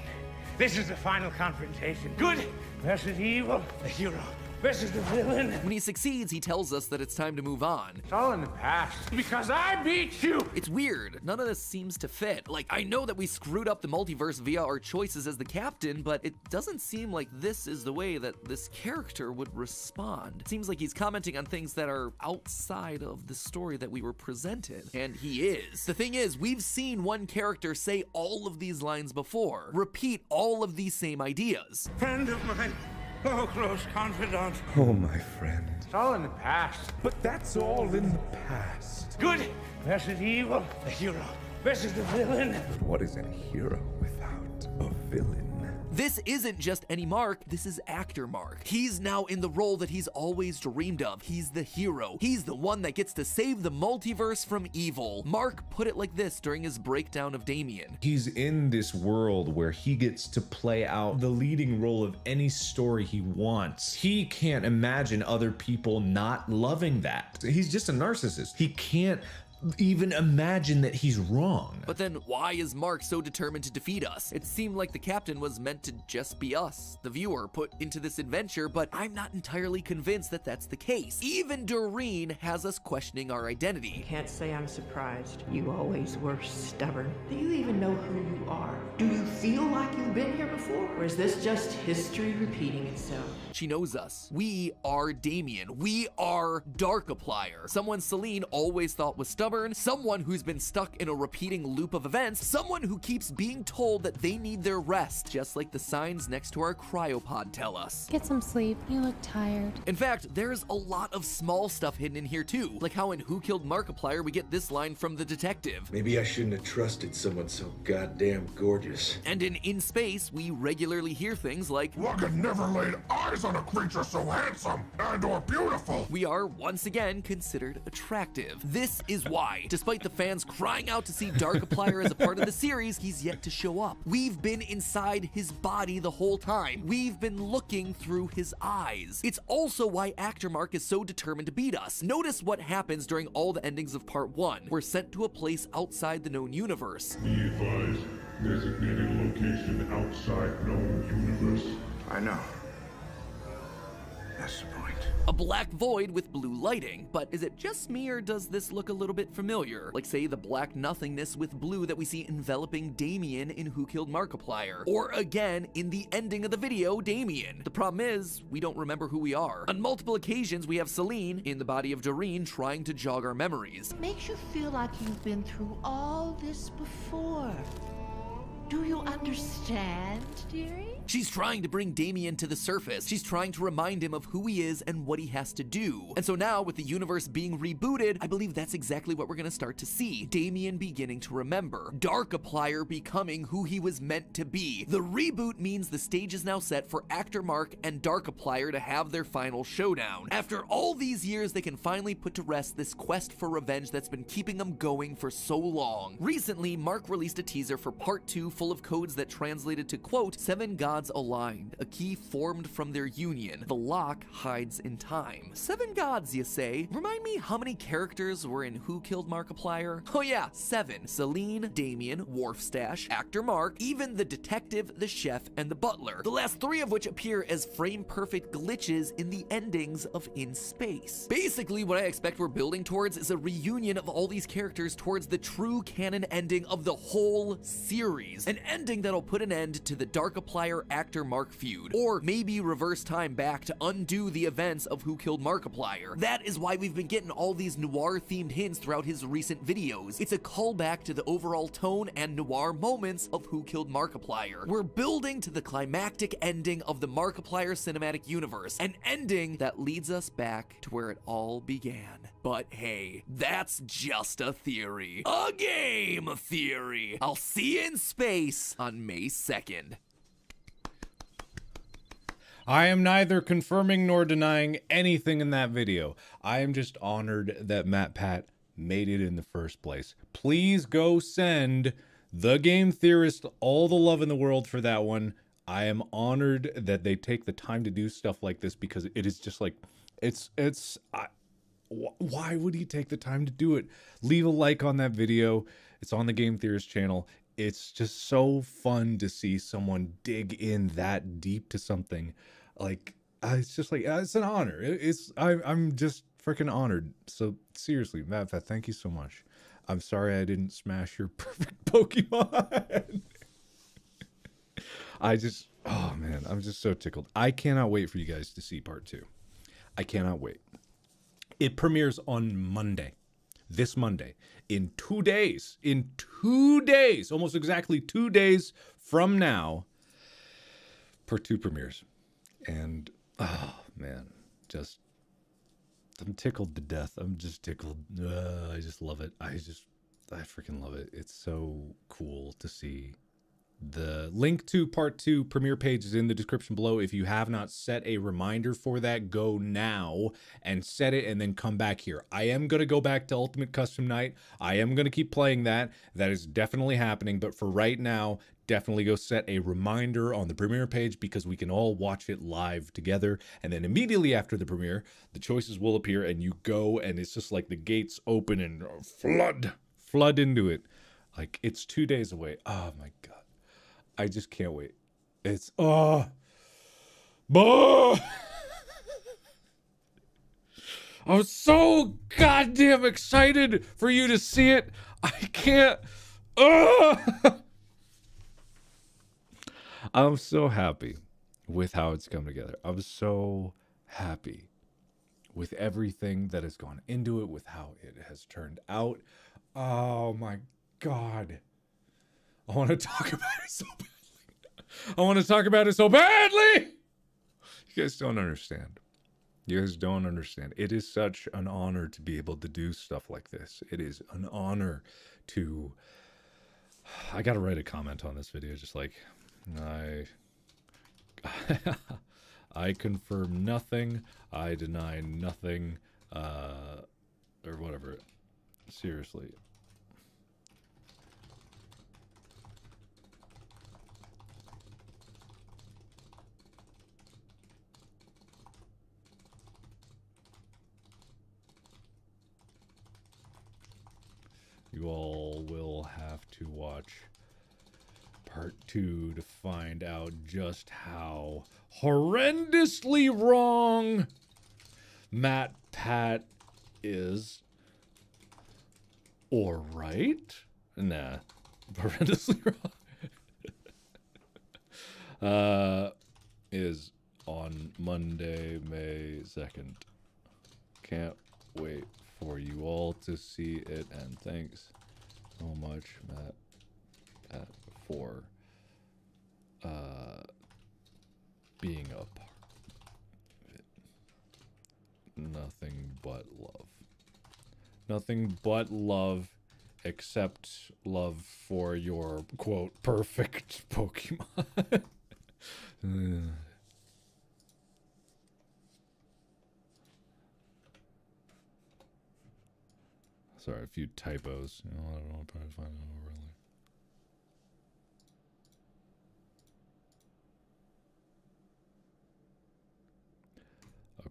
This is the final confrontation. Good versus evil. The hero versus the villain. When he succeeds, he tells us that it's time to move on. It's all in the past because I beat you. It's weird. None of this seems to fit. Like, I know that we screwed up the multiverse via our choices as the captain, but it doesn't seem like this is the way that this character would respond. It seems like he's commenting on things that are outside of the story that we were presented. And he is. The thing is, we've seen one character say all of these lines before, repeat all of these same ideas. Friend of mine. Oh, close confidant. Oh, my friend. It's all in the past. But that's all in the past. Good versus evil. The hero versus the villain. But what is a hero without a villain? This isn't just any Mark, this is Actor Mark. He's now in the role that he's always dreamed of. He's the hero. He's the one that gets to save the multiverse from evil. Mark put it like this during his breakdown of Damien. He's in this world where he gets to play out the leading role of any story he wants. He can't imagine other people not loving that. He's just a narcissist. He can't even imagine that he's wrong. But then why is Mark so determined to defeat us? It seemed like the captain was meant to just be us, the viewer, put into this adventure, but I'm not entirely convinced that that's the case. Even Doreen has us questioning our identity. Can't say I'm surprised. You always were stubborn. Do you even know who you are? Do you feel like you've been here before? Or is this just history repeating itself? She knows us. We are Damien. We are Darkiplier. Someone Celine always thought was stubborn, someone who's been stuck in a repeating loop of events, someone who keeps being told that they need their rest, just like the signs next to our cryopod tell us. Get some sleep. You look tired. In fact, there's a lot of small stuff hidden in here too, like how in Who Killed Markiplier we get this line from the detective. Maybe I shouldn't have trusted someone so goddamn gorgeous. And in Space, we regularly hear things like, "Luck had never laid eyes on a creature so handsome and or beautiful." We are once again considered attractive. This is why, despite the fans crying out to see Darkiplier as a part of the series, he's yet to show up. We've been inside his body the whole time. We've been looking through his eyes. It's also why Actor Mark is so determined to beat us. Notice what happens during all the endings of Part 1. We're sent to a place outside the known universe. Be advised, designated location outside known universe. I know. That's the point. A black void with blue lighting. But is it just me, or does this look a little bit familiar? Like, say, the black nothingness with blue that we see enveloping Damien in Who Killed Markiplier. Or again, in the ending of the video, Damien. The problem is, we don't remember who we are. On multiple occasions, we have Celine, in the body of Doreen, trying to jog our memories. Makes you feel like you've been through all this before. Do you don't understand, dearie? She's trying to bring Damien to the surface. She's trying to remind him of who he is and what he has to do. And so now, with the universe being rebooted, I believe that's exactly what we're gonna start to see. Damien beginning to remember. Darkiplier becoming who he was meant to be. The reboot means the stage is now set for Actor Mark and Darkiplier to have their final showdown. After all these years, they can finally put to rest this quest for revenge that's been keeping them going for so long. Recently, Mark released a teaser for part 2 full of codes that translated to, quote, 7 gods aligned, a key formed from their union. The lock hides in time. 7 gods, you say? Remind me how many characters were in Who Killed Markiplier? Oh yeah, 7. Celine, Damien, Wharfstash, Actor Mark, even the detective, the chef, and the butler. The last 3 of which appear as frame-perfect glitches in the endings of In Space. Basically, what I expect we're building towards is a reunion of all these characters towards the true canon ending of the whole series. An ending that'll put an end to the Darkiplier Actor Mark feud, or maybe reverse time back to undo the events of Who Killed Markiplier. That is why we've been getting all these noir-themed hints throughout his recent videos. It's a callback to the overall tone and noir moments of Who Killed Markiplier. We're building to the climactic ending of the Markiplier cinematic universe, an ending that leads us back to where it all began. But hey, that's just a theory. A game theory. I'll see you in space on May 2nd. I am neither confirming nor denying anything in that video. I am just honored that MatPat made it in the first place. Please go send the Game Theorist all the love in the world for that one. I am honored that they take the time to do stuff like this, because it is just like, why would he take the time to do it? Leave a like on that video. It's on the Game Theorist channel. It's just so fun to see someone dig in that deep to something. Like, it's just like, it's an honor. I'm just freaking honored. So seriously, MatPat, thank you so much. I'm sorry I didn't smash your perfect Pokemon. Oh man, I'm just so tickled. I cannot wait for you guys to see part 2. I cannot wait. It premieres on Monday. This Monday. In 2 days. In 2 days. Almost exactly 2 days from now. Part 2 premieres. And, oh man, I'm tickled to death. I'm just tickled. I just love it. I freaking love it. It's so cool to see. The link to part 2 premiere page is in the description below. If you have not set a reminder for that, go now and set it and then come back here. I am going to go back to Ultimate Custom Night. I am going to keep playing that. That is definitely happening. But for right now, definitely go set a reminder on the premiere page, because we can all watch it live together. And then immediately after the premiere, the choices will appear and you go, and it's just like the gates open and flood into it. Like, it's 2 days away. Oh my God. I just can't wait. It's, I'm so goddamn excited for you to see it. I can't, I'm so happy with how it's come together. I'm so happy with everything that has gone into it, with how it has turned out. Oh my God. I want to talk about it so badly. I want to talk about it so badly. You guys don't understand. You guys don't understand. It is such an honor to be able to do stuff like this. It is an honor to... I got to write a comment on this video, just like, I confirm nothing. I deny nothing. Or whatever. Seriously. You all will have to watch part 2 to find out just how horrendously wrong MatPat is. Or right? Nah. Horrendously wrong. Is on Monday, May 2nd. Can't wait for you all to see it, and thanks so much, Matt, for being a part of it. Nothing but love. Nothing but love, except love for your, quote, perfect Pokemon. Sorry, a few typos. You know, I don't know, I'm trying to find out really.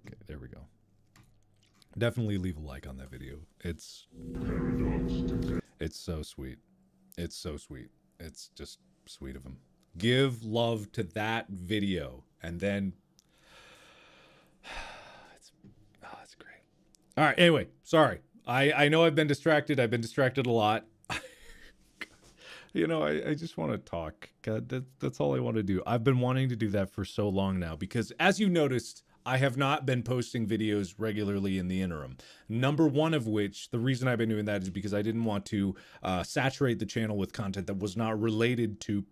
Okay, there we go. Definitely leave a like on that video. It's so sweet. It's so sweet. It's just sweet of him. Give love to that video, and then it's great. All right. Anyway, sorry. I know I've been distracted. I've been distracted a lot. You know, I just want to talk. God, that's all I want to do. I've been wanting to do that for so long now because, as you noticed, I have not been posting videos regularly in the interim. Number one of which, the reason I've been doing that is because I didn't want to saturate the channel with content that was not related to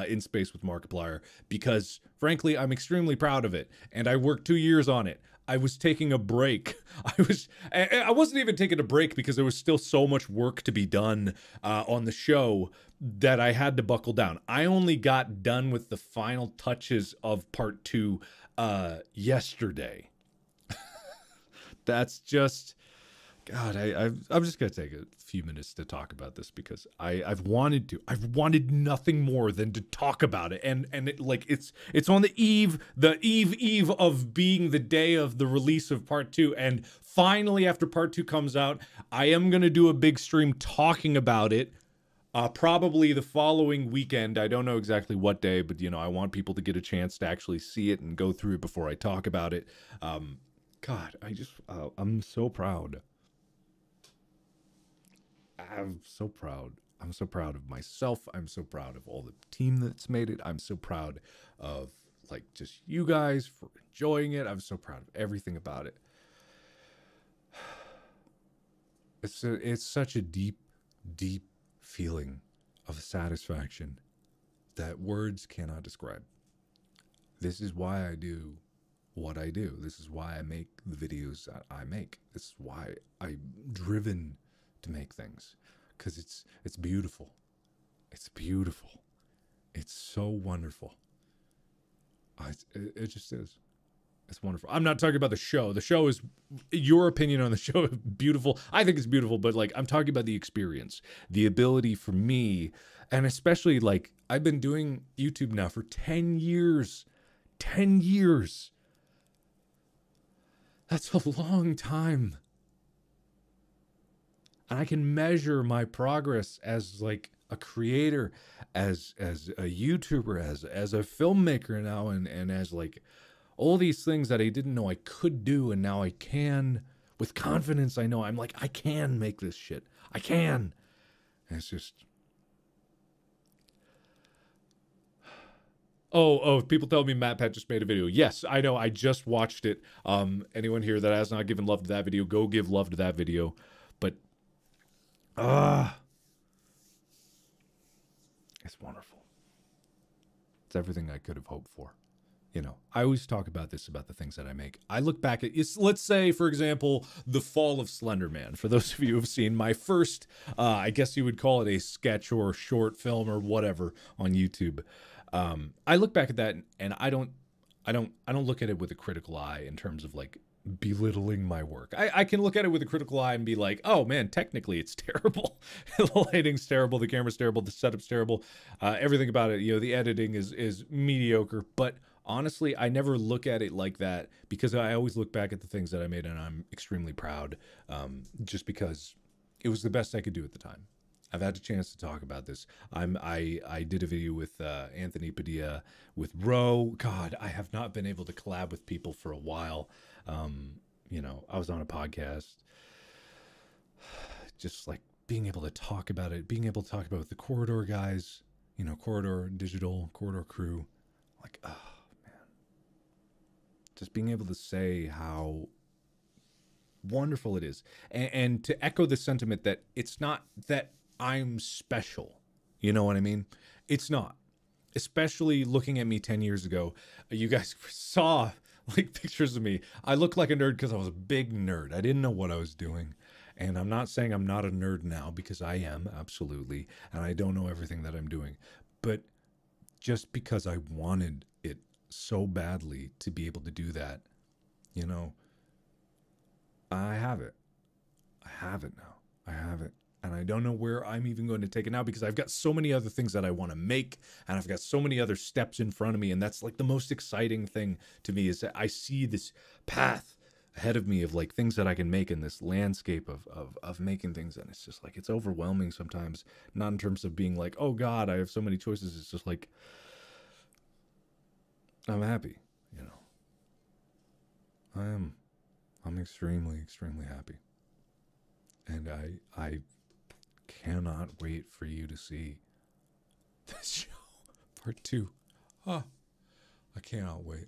In Space with Markiplier, because frankly, I'm extremely proud of it. And I worked 2 years on it. I was taking a break. I wasn't even taking a break because there was still so much work to be done on the show that I had to buckle down. I only got done with the final touches of part 2 yesterday. That's just, God, I'm just gonna take a few minutes to talk about this because I've wanted nothing more than to talk about it, and it's on the eve of being the day of the release of part 2, and finally after part 2 comes out, I am gonna do a big stream talking about it. Probably the following weekend. I don't know exactly what day, but, you know, I want people to get a chance to actually see it and go through it before I talk about it. God, I'm so proud. I'm so proud. I'm so proud of myself. I'm so proud of all the team that's made it. I'm so proud of, like, just you guys for enjoying it. I'm so proud of everything about it. It's such a deep feeling of satisfaction that words cannot describe. This is why I do what I do. This is why I make the videos that I make. This is why I'm driven to make things, because it's beautiful. It's beautiful. It's so wonderful. It just is. It's wonderful. I'm not talking about the show. The show is, your opinion on the show is beautiful. I think it's beautiful, but, like, I'm talking about the experience, the ability for me, and especially, like, I've been doing YouTube now for 10 years. 10 years. That's a long time. And I can measure my progress as, like, a creator, as a YouTuber, as a filmmaker now, and as, like, all these things that I didn't know I could do, and now I can. With confidence, I know I'm like, I can make this shit. I can. And it's just... Oh, people tell me Matt Pat just made a video. Yes, I know. I just watched it. Anyone here that has not given love to that video, go give love to that video. But, it's wonderful. It's everything I could have hoped for. You know, I always talk about this, about the things that I make. I look back at, let's say, for example, The Fall of Slender Man. For those of you who have seen my first, I guess you would call it a sketch or short film or whatever on YouTube. I look back at that, and I don't look at it with a critical eye in terms of, like, belittling my work. I can look at it with a critical eye and be like, oh man, technically it's terrible. The lighting's terrible, the camera's terrible, the setup's terrible, everything about it, you know, the editing is mediocre. But honestly, I never look at it like that, because I always look back at the things that I made and I'm extremely proud, just because it was the best I could do at the time. I've had a chance to talk about this. I did a video with Anthony Padilla, with Ro. God, I have not been able to collab with people for a while. You know, I was on a podcast. Just like being able to talk about it, being able to talk about it with the Corridor guys, you know, Corridor Digital, Corridor crew. Like, oh, man. Just being able to say how wonderful it is. And to echo the sentiment that it's not that I'm special. You know what I mean? It's not. especially looking at me 10 years ago, you guys saw like pictures of me. I looked like a nerd because I was a big nerd. I didn't know what I was doing. And I'm not saying I'm not a nerd now, because I am, absolutely. And I don't know everything that I'm doing. But just because I wanted it so badly to be able to do that, you know, I have it. I have it now. I have it. And I don't know where I'm even going to take it now, because I've got so many other things that I want to make, and I've got so many other steps in front of me. And that's like the most exciting thing to me, is that I see this path ahead of me of like things that I can make in this landscape of making things. And it's just like, it's overwhelming sometimes, not in terms of being like, oh God, I have so many choices. It's just like, I'm happy, you know, I'm extremely, extremely happy. And I cannot wait for you to see this show, part 2. Oh, I cannot wait.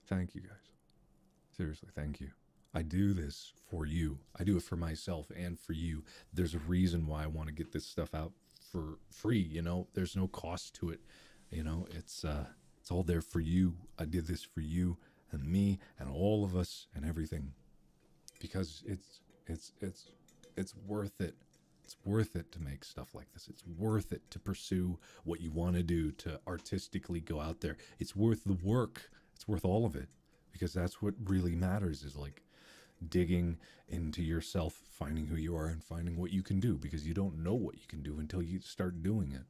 Thank you, guys. Seriously, thank you. I do this for you. I do it for myself and for you. There's a reason why I want to get this stuff out for free, you know? There's no cost to it. You know, it's all there for you. I did this for you and me and all of us and everything, because it's worth it. It's worth it to make stuff like this. It's worth it to pursue what you want to do, to artistically go out there. It's worth the work. It's worth all of it, because that's what really matters, is like digging into yourself, finding who you are and finding what you can do, because you don't know what you can do until you start doing it.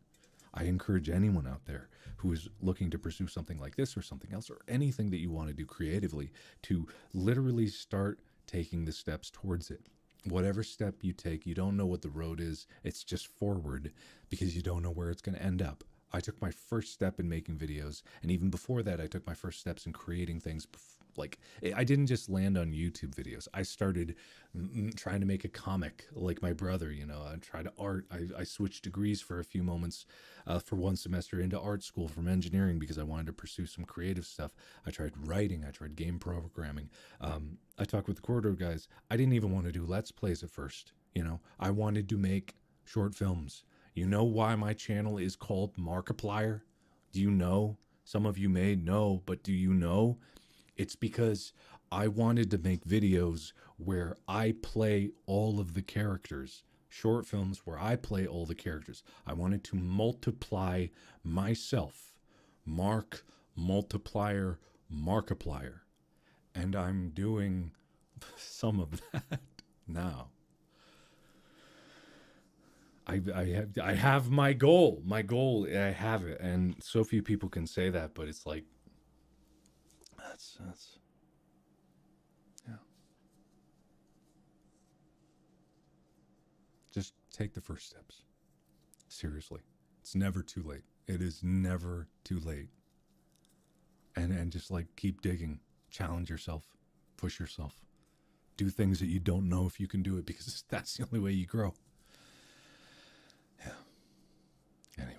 I encourage anyone out there who is looking to pursue something like this or something else, or anything that you want to do creatively, to literally start taking the steps towards it. Whatever step you take, you don't know what the road is. It's just forward, because you don't know where it's going to end up. I took my first step in making videos, and even before that, I took my first steps in creating things. Like, I didn't just land on YouTube videos. I started trying to make a comic like my brother, you know. I tried art. I switched degrees for a few moments for one semester into art school from engineering, because I wanted to pursue some creative stuff. I tried writing. I tried game programming. I talked with the Corridor guys. I didn't even want to do Let's Plays at first, you know. I wanted to make short films. You know why my channel is called Markiplier? Do you know? Some of you may know, but do you know? It's because I wanted to make videos where I play all of the characters. Short films where I play all the characters. I wanted to multiply myself. Mark, multiplier, Markiplier. And I'm doing some of that now. I have my goal. My goal, I have it. And so few people can say that, but it's like, that's yeah. Just take the first steps. Seriously. It's never too late. It is never too late. And just like keep digging. Challenge yourself. Push yourself. Do things that you don't know if you can do it, because that's the only way you grow. Yeah. Anyway.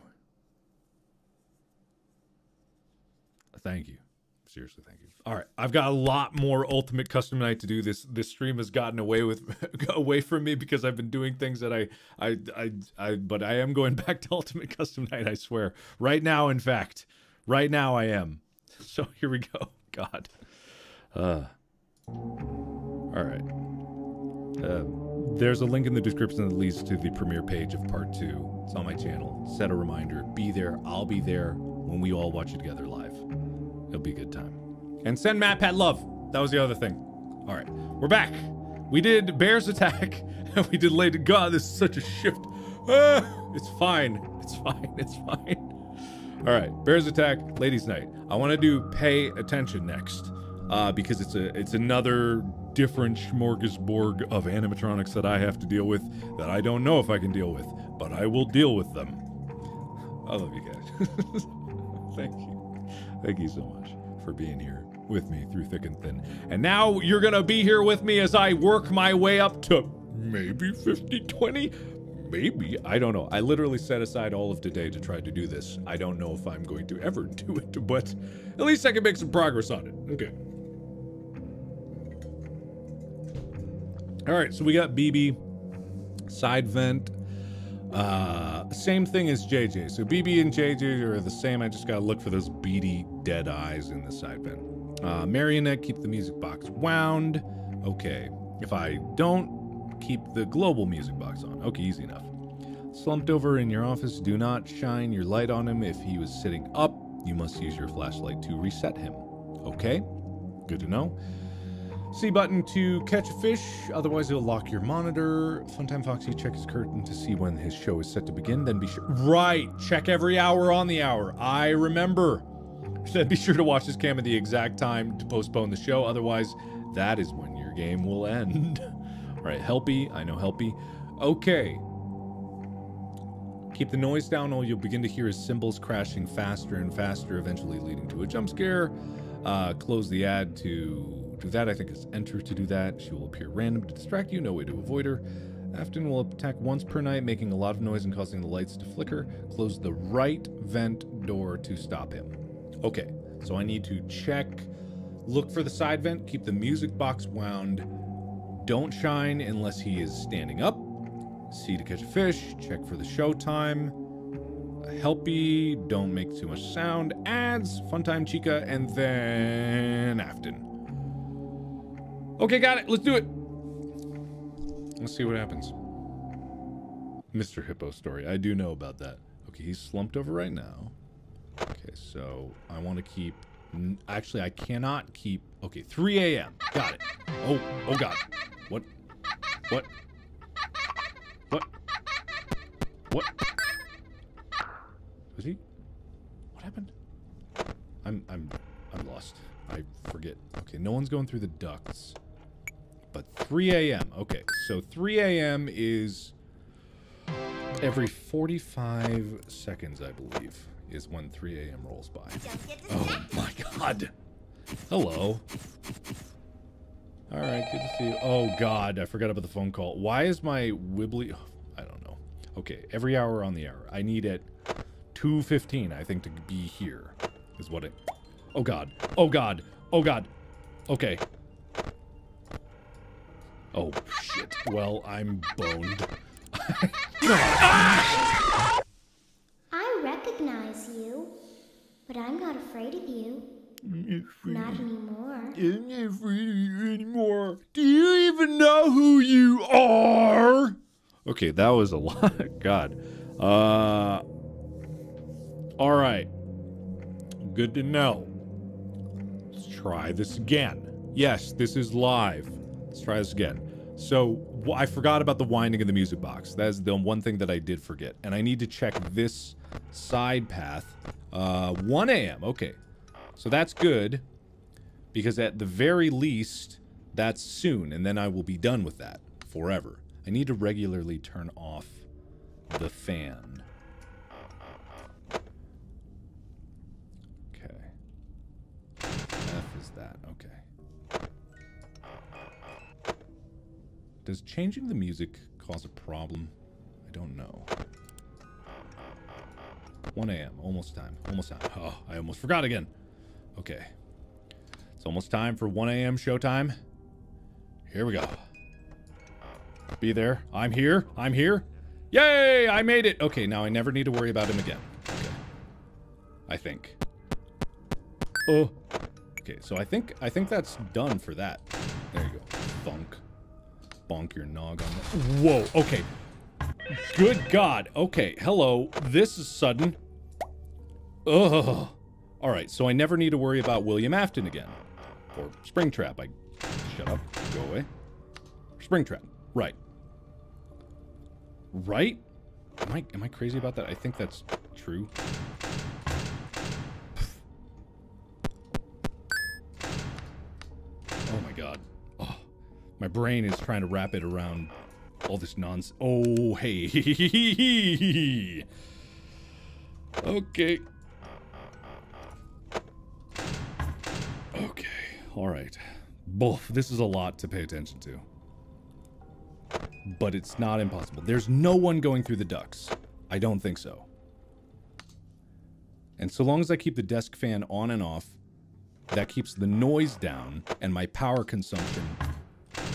Thank you. Seriously, thank you. All right, I've got a lot more Ultimate Custom Night to do. This stream has gotten away from me, because I've been doing things that but I am going back to Ultimate Custom Night, I swear. Right now, in fact. Right now I am. So here we go. God. All right. There's a link in the description that leads to the premiere page of part 2. It's on my channel. Set a reminder. Be there. I'll be there when we all watch it together live. It'll be a good time. And send Matt Pat love. That was the other thing. All right, we're back. We did Bears Attack, and we did Lady. God, this is such a shift. It's fine. It's fine. It's fine. All right, Bears Attack, Ladies Night. I want to do Pay Attention next, because it's another different smorgasbord of animatronics that I have to deal with that I don't know if I can deal with, but I will deal with them. I love you guys. Thank you. Thank you so much for being here with me through thick and thin. And now you're going to be here with me as I work my way up to maybe 50, 20, maybe. I don't know. I literally set aside all of today to try to do this. I don't know if I'm going to ever do it, but at least I can make some progress on it. Okay. All right, so we got BB, Side Vent, Same thing as JJ. So BB and JJ are the same. I just gotta look for those beady dead eyes in the side vent. Marionette, keep the music box wound. Okay. If I don't, keep the global music box on. Okay, easy enough. Slumped over in your office, do not shine your light on him. If he was sitting up, you must use your flashlight to reset him. Okay, good to know. C button to catch a fish, otherwise it'll lock your monitor. Funtime Foxy, check his curtain to see when his show is set to begin, then be sure... Right, check every hour on the hour. I remember. Then be sure to watch his cam at the exact time to postpone the show, otherwise that is when your game will end. All right, Helpy, I know Helpy. Okay. Keep the noise down or you'll begin to hear his cymbals crashing faster and faster, eventually leading to a jump scare. Close the ad to do that. I think it's enter to do that. She will appear random to distract you. No way to avoid her. Afton will attack once per night, making a lot of noise and causing the lights to flicker. Close the right vent door to stop him. Okay, so I need to check, look for the side vent, keep the music box wound. Don't shine unless he is standing up. C to catch a fish, check for the show time. Helpy, don't make too much sound. Ads, Funtime Chica, and then Afton. Okay, got it. Let's do it. Let's see what happens. Mr. Hippo story. I do know about that. Okay, he's slumped over right now. Okay, so I want to keep... Actually, I cannot keep... Okay, 3 a.m. Got it. Oh God. What? What? Was he? What happened? I'm lost. I forget. Okay, no one's going through the ducts. But 3 a.m. Okay, so 3 a.m. is every 45 seconds, I believe, is when 3 a.m. rolls by. Oh my God. Hello. All right, good to see you. Oh God, I forgot about the phone call. Why is my wibbly... I don't know. Okay, every hour on the hour. I need it 2:15, I think, to be here. Is what it... Oh God. Oh God. Oh God. Okay. Oh shit. Well, I'm boned. I recognize you, but I'm not afraid of you. Not anymore. I'm not afraid of you anymore. Do you even know who you are? Okay, that was a lot. God. All right. Good to know. Let's try this again. Yes, this is live. Let's try this again. So, I forgot about the winding of the music box. That is the one thing that I did forget. And I need to check this side path. 1 a.m. Okay. So that's good. Because at the very least, that's soon. And then I will be done with that. Forever. I need to regularly turn off the fan. Okay. F is that. Okay. Does changing the music cause a problem? I don't know. 1 a.m. Almost time. Almost time. Oh, I almost forgot again. Okay. It's almost time for 1 a.m. showtime. Here we go. Be there. I'm here. I'm here. Yay! I made it. Okay, now I never need to worry about him again. Okay. I think. Oh. Okay, so I think that's done for that. There you go. Thunk. Bonk your nog on that. Whoa, okay. Good God. Okay, hello. This is sudden. Ugh. Alright, so I never need to worry about William Afton again. Or Springtrap. Shut up. Go away. Springtrap. Right. Right? Am I crazy about that? I think that's true. Oh my God. Oh, my brain is trying to wrap it around all this nonsense. Oh, hey. Okay. Okay. All right. Both. This is a lot to pay attention to. But it's not impossible. There's no one going through the ducts. I don't think so. And so long as I keep the desk fan on and off, that keeps the noise down and my power consumption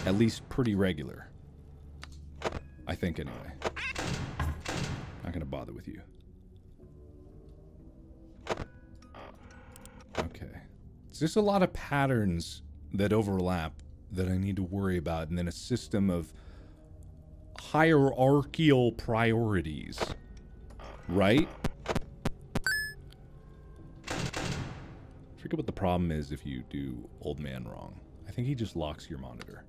at least pretty regular. I think anyway. going to bother with you. Okay. It's just a lot of patterns that overlap that I need to worry about, and then a system of hierarchical priorities. Right? I forget what the problem is if you do old man wrong. I think he just locks your monitor.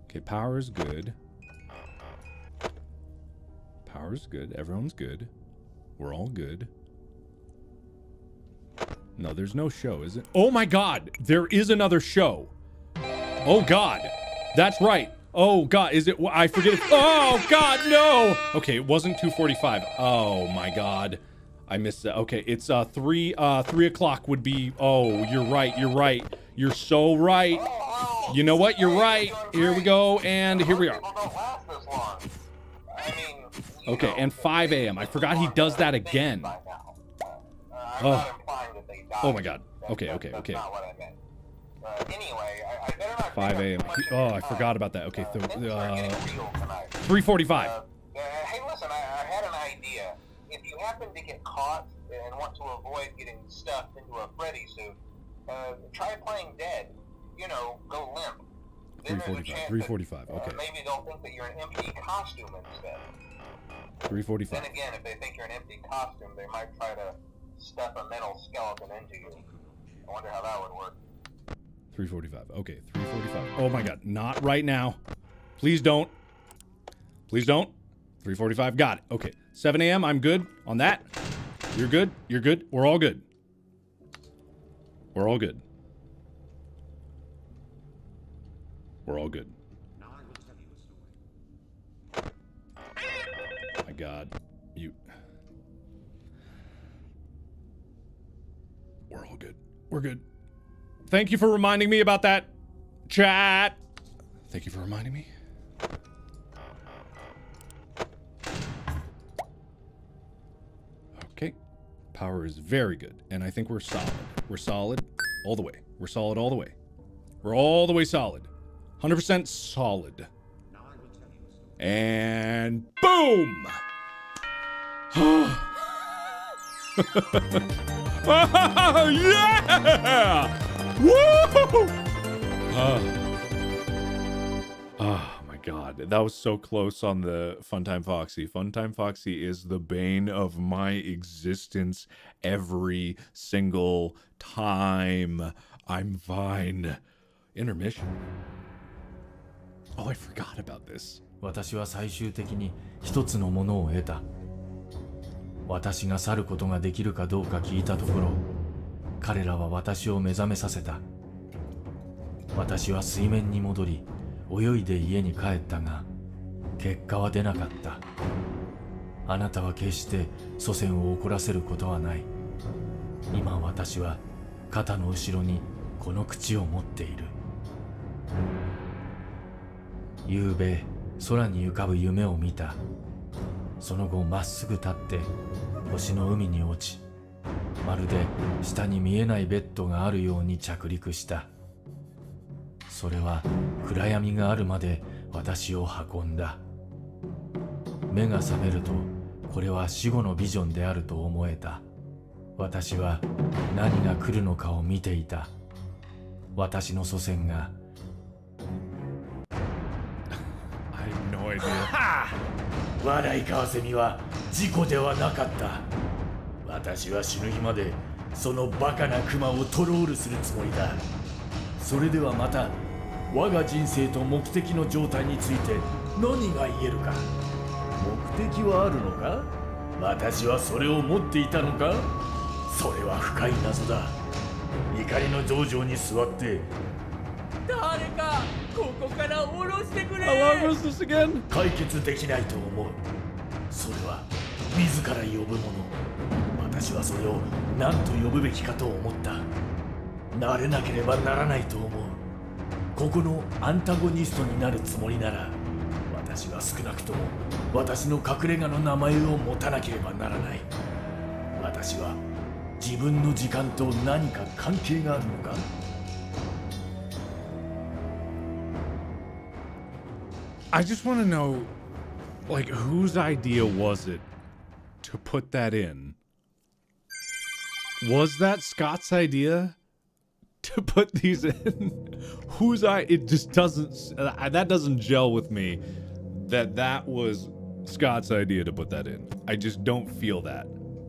Okay, power is good. Power is good. Everyone's good. We're all good. No, there's no show, is it? Oh my god! There is another show! Oh god! That's right! Oh god, is it? I forget it. Oh god, no! Okay, it wasn't 2:45. Oh my god. I missed that. Okay, it's 3 o'clock would be. Oh, you're right, you're right. You're so right. You know what? You're right. Here we go, and here we are. Okay, and 5 a.m. I forgot he does that again. Oh. Oh my god. Okay, okay, okay. 5 a.m. Oh, I forgot about that. Okay, 3:45. Hey, listen, I had an idea. If you happen to get caught and want to avoid getting stuffed into a Freddy suit, try playing dead. You know, go limp. 3:45. Okay. Maybe they'll think that you're an empty costume instead. 3:45. Then again, if they think you're an empty costume, they might try to stuff a metal skeleton into you. I wonder how that would work. 3:45. Okay, 3:45. Oh my god, not right now. Please don't. Please don't. 3:45. Got it. Okay. 7 a.m. I'm good on that. You're good. You're good. We're all good. We're all good. We're all good. My god. You. We're all good. We're good. Thank you for reminding me about that, chat. Thank you for reminding me. Okay. Power is very good. And I think we're solid. We're solid all the way. We're solid all the way. We're all the way solid. 100% solid. And boom! Oh, yeah! Woo! Oh my god, that was so close on the Funtime Foxy. Funtime Foxy is the bane of my existence every single time. I'm fine. Intermission. Oh, I forgot about this. 私は最終的に一つのものを得た。私が去ることができるかどうか聞いたところ、彼らは私を目覚めさせた。私は水面に戻り、泳いで家に帰ったが、結果は出なかった。あなたは決して祖先を怒らせることはない。今私は肩の後ろにこの口を持っている。夕べ、空に浮かぶ夢を見た。その後まっすぐ立って星の海に落ち、まるで下に見えないベッドがあるように着陸した。それは暗闇があるまで私を運んだ。目が覚めるとこれは死後のビジョンであると思えた。私は何が来るのかを見ていた。私の祖先が笑いかわせみは事故ではなかった。私は死ぬ日までそのバカなクマをトロールするつもりだ。それではまた我が人生と目的の状態について何が言えるか。目的はあるのか。私はそれを持っていたのか。それは深い謎だ。怒りの道場に座って誰かここから下ろしてくれ。解決できないと思う。それは自ら呼ぶもの。私はそれを何と呼ぶべきかと思った。慣れなければならないと思う。ここのアンタゴニストになるつもりなら、私は少なくとも私の隠れ家の名前を持たなければならない。私は自分の時間と何か関係があるのか。I just want to know, like, whose idea was it to put that in. Was that Scott's idea to put these in? It just doesn't, that doesn't gel with me that was Scott's idea to put that in. I just don't feel that.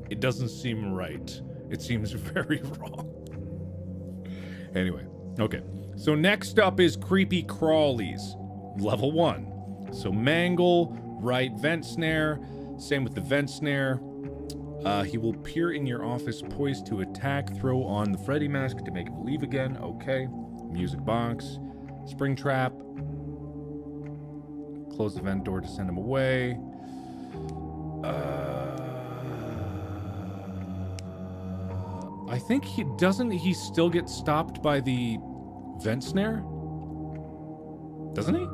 It doesn't seem right. It seems very wrong. Anyway, okay. So next up is Creepy Crawlies, level 1. So Mangle, right vent snare. Same with the vent snare. He will appear in your office poised to attack. Throw on the Freddy mask to make it leave again. Okay. Music box. Spring trap. Close the vent door to send him away. I think he still get stopped by the vent snare? Doesn't he?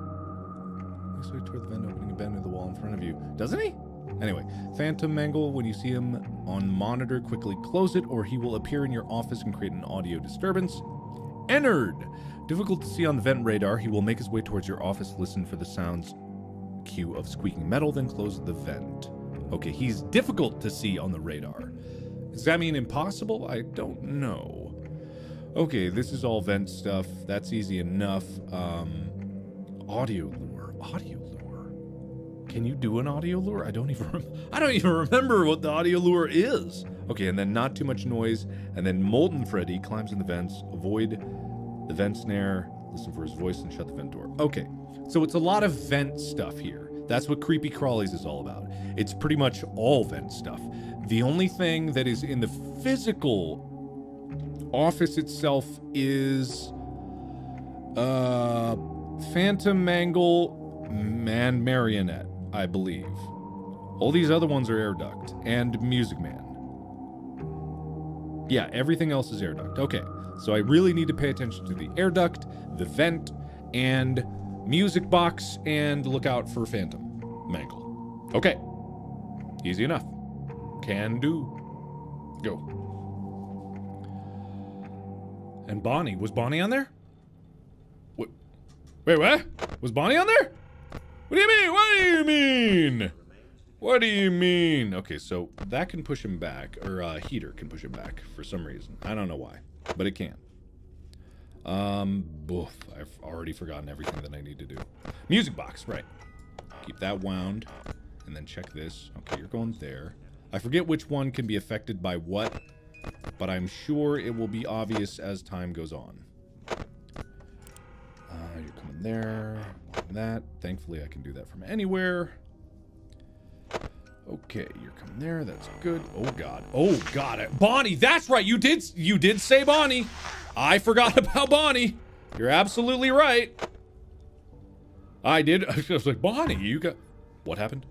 This way toward the vent opening and bend to the wall in front of you. Doesn't he? Anyway, Phantom Mangle, when you see him on monitor, quickly close it or he will appear in your office and create an audio disturbance. Ennard! Difficult to see on the vent radar, he will make his way towards your office, listen for the sounds cue of squeaking metal, then close the vent. Okay, he's difficult to see on the radar. Does that mean impossible? I don't know. Okay, this is all vent stuff. That's easy enough. Audio lure. Audio lure. Can you do an audio lure? I don't even remember what the audio lure is. Okay, and then not too much noise. And then Molten Freddy climbs in the vents. Avoid the vent snare. Listen for his voice and shut the vent door. Okay, so it's a lot of vent stuff here. That's what Creepy Crawlies is all about. It's pretty much all vent stuff. The only thing that is in the physical office itself is Phantom Mangle and Marionette, I believe. All these other ones are Air Duct and Music Man. Yeah, everything else is Air Duct. Okay, so I really need to pay attention to the Air Duct, the vent, and Music Box, and look out for Phantom Mangle. Okay, easy enough. Can do. Go. And Bonnie. Was Bonnie on there? What? Wait, what? Was Bonnie on there? What do you mean? What do you mean? What do you mean? Okay, so that can push him back, or Heater can push him back for some reason. I don't know why, but it can. I've already forgotten everything that I need to do. Music box, right. Keep that wound, and then check this. Okay, you're going there. I forget which one can be affected by what, but I'm sure it will be obvious as time goes on. You're coming there, that. Thankfully, I can do that from anywhere. Okay, you're coming there. That's good. Oh God. Oh God. Bonnie. That's right. You did say Bonnie. I forgot about Bonnie. You're absolutely right. I did. I was like, Bonnie, you got. What happened?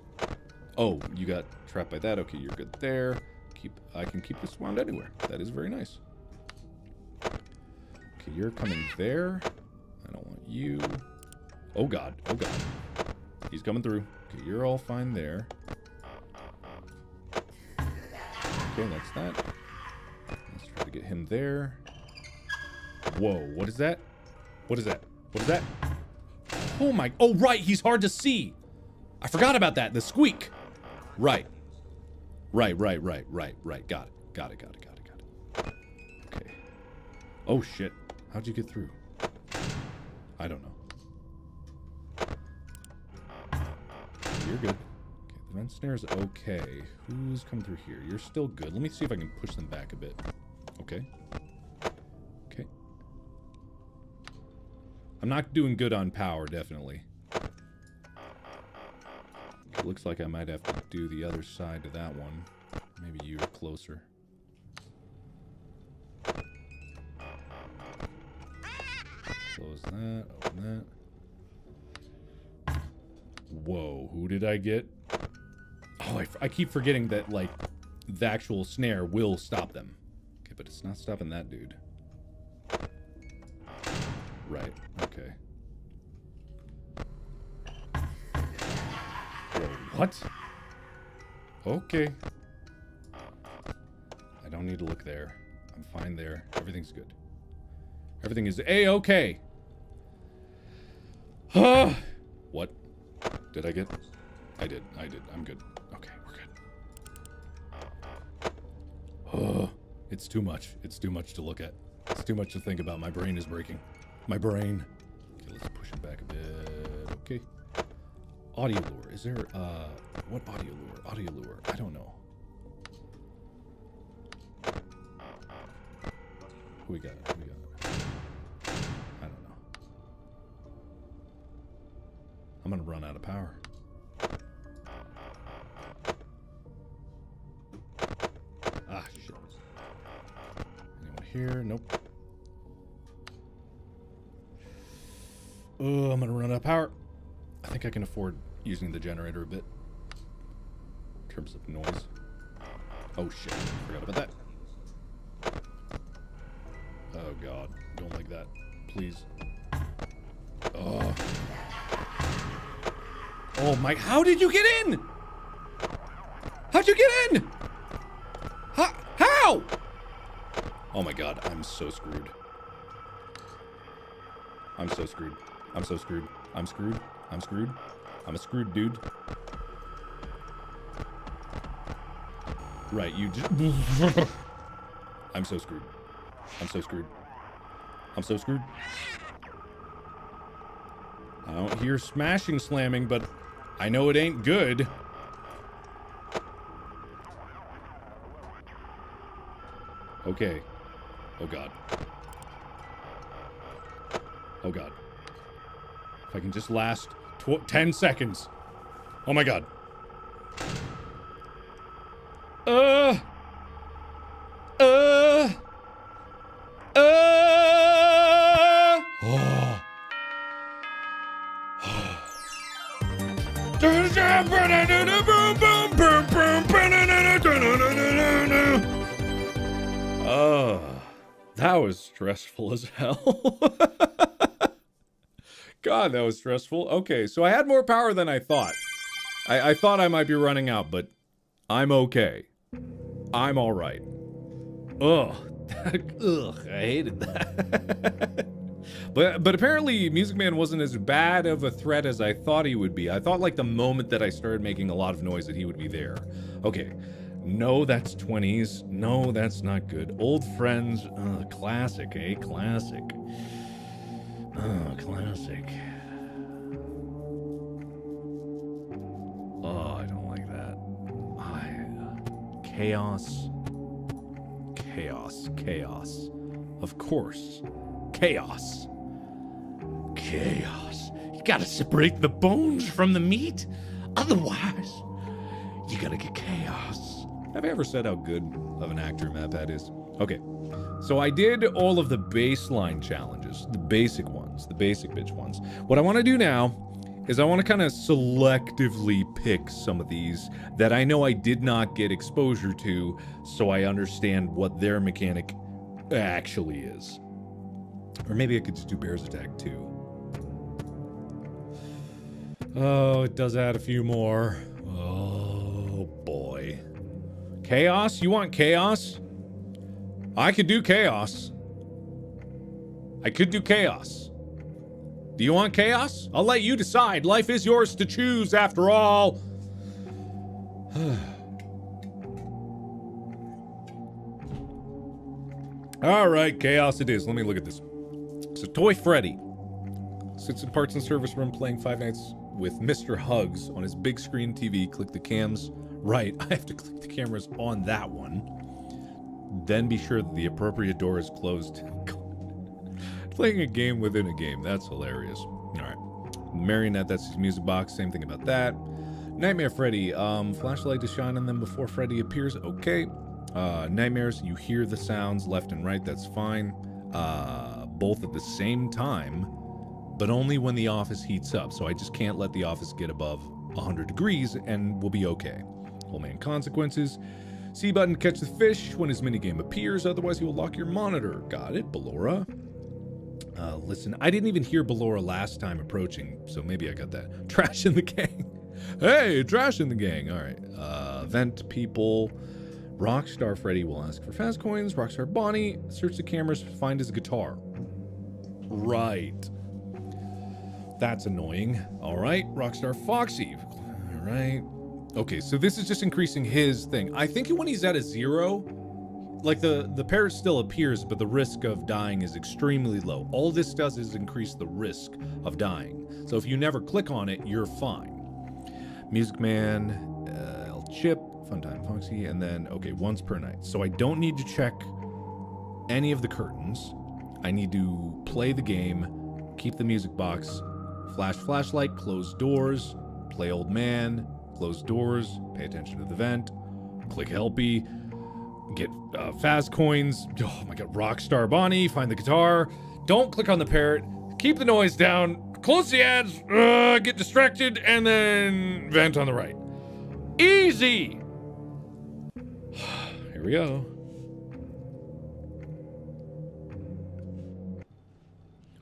Oh, you got trapped by that. Okay, you're good there. I can keep this wound anywhere. That is very nice. Okay, you're coming there. I don't want you. Oh God. Oh God. He's coming through. Okay, you're all fine there. Okay, that's that. Let's try to get him there. Whoa, what is that? What is that? What is that? Oh my, oh right, he's hard to see. I forgot about that, the squeak. Right. Right. Got it. Got it. Okay. Oh shit, how'd you get through? I don't know. You're good. The vent snare's okay. Who's coming through here? You're still good. Let me see if I can push them back a bit. Okay. Okay. I'm not doing good on power, definitely. It looks like I might have to do the other side to that one. Maybe you're closer. Close that. Open that. Whoa, who did I get? Oh, I keep forgetting that, like, the actual snare will stop them. Okay, but it's not stopping that dude. Right, okay. Whoa, what? Okay. I don't need to look there. I'm fine there. Everything's good. Everything is A-okay. What? Did I get? I did. I'm good. Okay, we're good. It's too much. It's too much to look at. It's too much to think about. My brain is breaking. My brain. Okay, let's push it back a bit. Okay. Audio lure. Is there, what audio lure? Audio lure. I don't know. Who we got? Who we got? I don't know. I'm gonna run out of power. Ah, shit. Anyone here? Nope. Oh, I'm gonna run out of power. I think I can afford using the generator a bit. In terms of noise. Oh shit, forgot about that. Oh god, don't like that. Please. Oh. Oh my, how did you get in? How'd you get in? How? Oh my god, I'm so screwed. I'm so screwed. I'm so screwed. I'm screwed. I'm screwed. I'm a screwed dude. Right, you just... I'm so screwed. I'm so screwed. I'm so screwed. I don't hear smashing slamming, but I know it ain't good. Okay. Oh god. Oh god. If I can just last 10 seconds. Oh my god. Oh, that was stressful as hell. God, that was stressful. Okay, so I had more power than I thought. I thought I might be running out, but I'm okay. I'm all right. Ugh. Ugh, I hated that. But apparently Music Man wasn't as bad of a threat as I thought he would be. I thought like the moment that I started making a lot of noise that he would be there. Okay. No, that's 20s. No, that's not good. Old friends. Classic, eh? Classic. Oh, classic. Oh, I don't like that. Chaos. Chaos. Chaos. Of course. Chaos. Chaos. You gotta separate the bones from the meat. Otherwise, you gotta get chaos. Have I ever said how good of an actor MadPat is? Okay. So I did all of the baseline challenges, the basic ones, the basic bitch ones. What I want to do now is I want to kind of selectively pick some of these that I know I did not get exposure to, so I understand what their mechanic actually is. Or maybe I could just do Bear's Attack too. Oh, it does add a few more. Oh boy. Chaos? You want chaos? I could do chaos. I could do chaos. Do you want chaos? I'll let you decide. Life is yours to choose, after all. All right, chaos it is. Let me look at this. So, Toy Freddy sits in parts and service room playing Five Nights with Mr. Hugs on his big screen TV. Click the cams. Right, I have to click the cameras on that one. Then be sure that the appropriate door is closed. Playing a game within a game. That's hilarious. All right. Marionette, that's his music box. Same thing about that. Nightmare Freddy. Flashlight to shine on them before Freddy appears. Okay. Nightmares, you hear the sounds left and right. That's fine. Both at the same time, but only when the office heats up. So I just can't let the office get above 100 degrees and we'll be okay. Old Man Consequences. C button, catch the fish when his minigame appears, otherwise he will lock your monitor. Got it, Ballora. Listen, I didn't even hear Ballora last time approaching, so maybe I got that. Trash in the gang. Hey, trash in the gang. All right. Vent people. Rockstar Freddy will ask for fast coins. Rockstar Bonnie, search the cameras, find his guitar. Right. That's annoying. All right. Rockstar Foxy. All right. Okay, so this is just increasing his thing. I think when he's at a 0, like the parrot still appears, but the risk of dying is extremely low. All this does is increase the risk of dying. So if you never click on it, you're fine. Music Man, El Chip, Funtime Foxy, and then, okay, once per night. So I don't need to check any of the curtains. I need to play the game, keep the music box, flash flashlight, close doors, play old man, close doors, pay attention to the vent, click helpy, get fast coins, oh my god, Rockstar Bonnie, find the guitar, don't click on the parrot, keep the noise down, close the ads, get distracted, and then vent on the right. Easy! Here we go.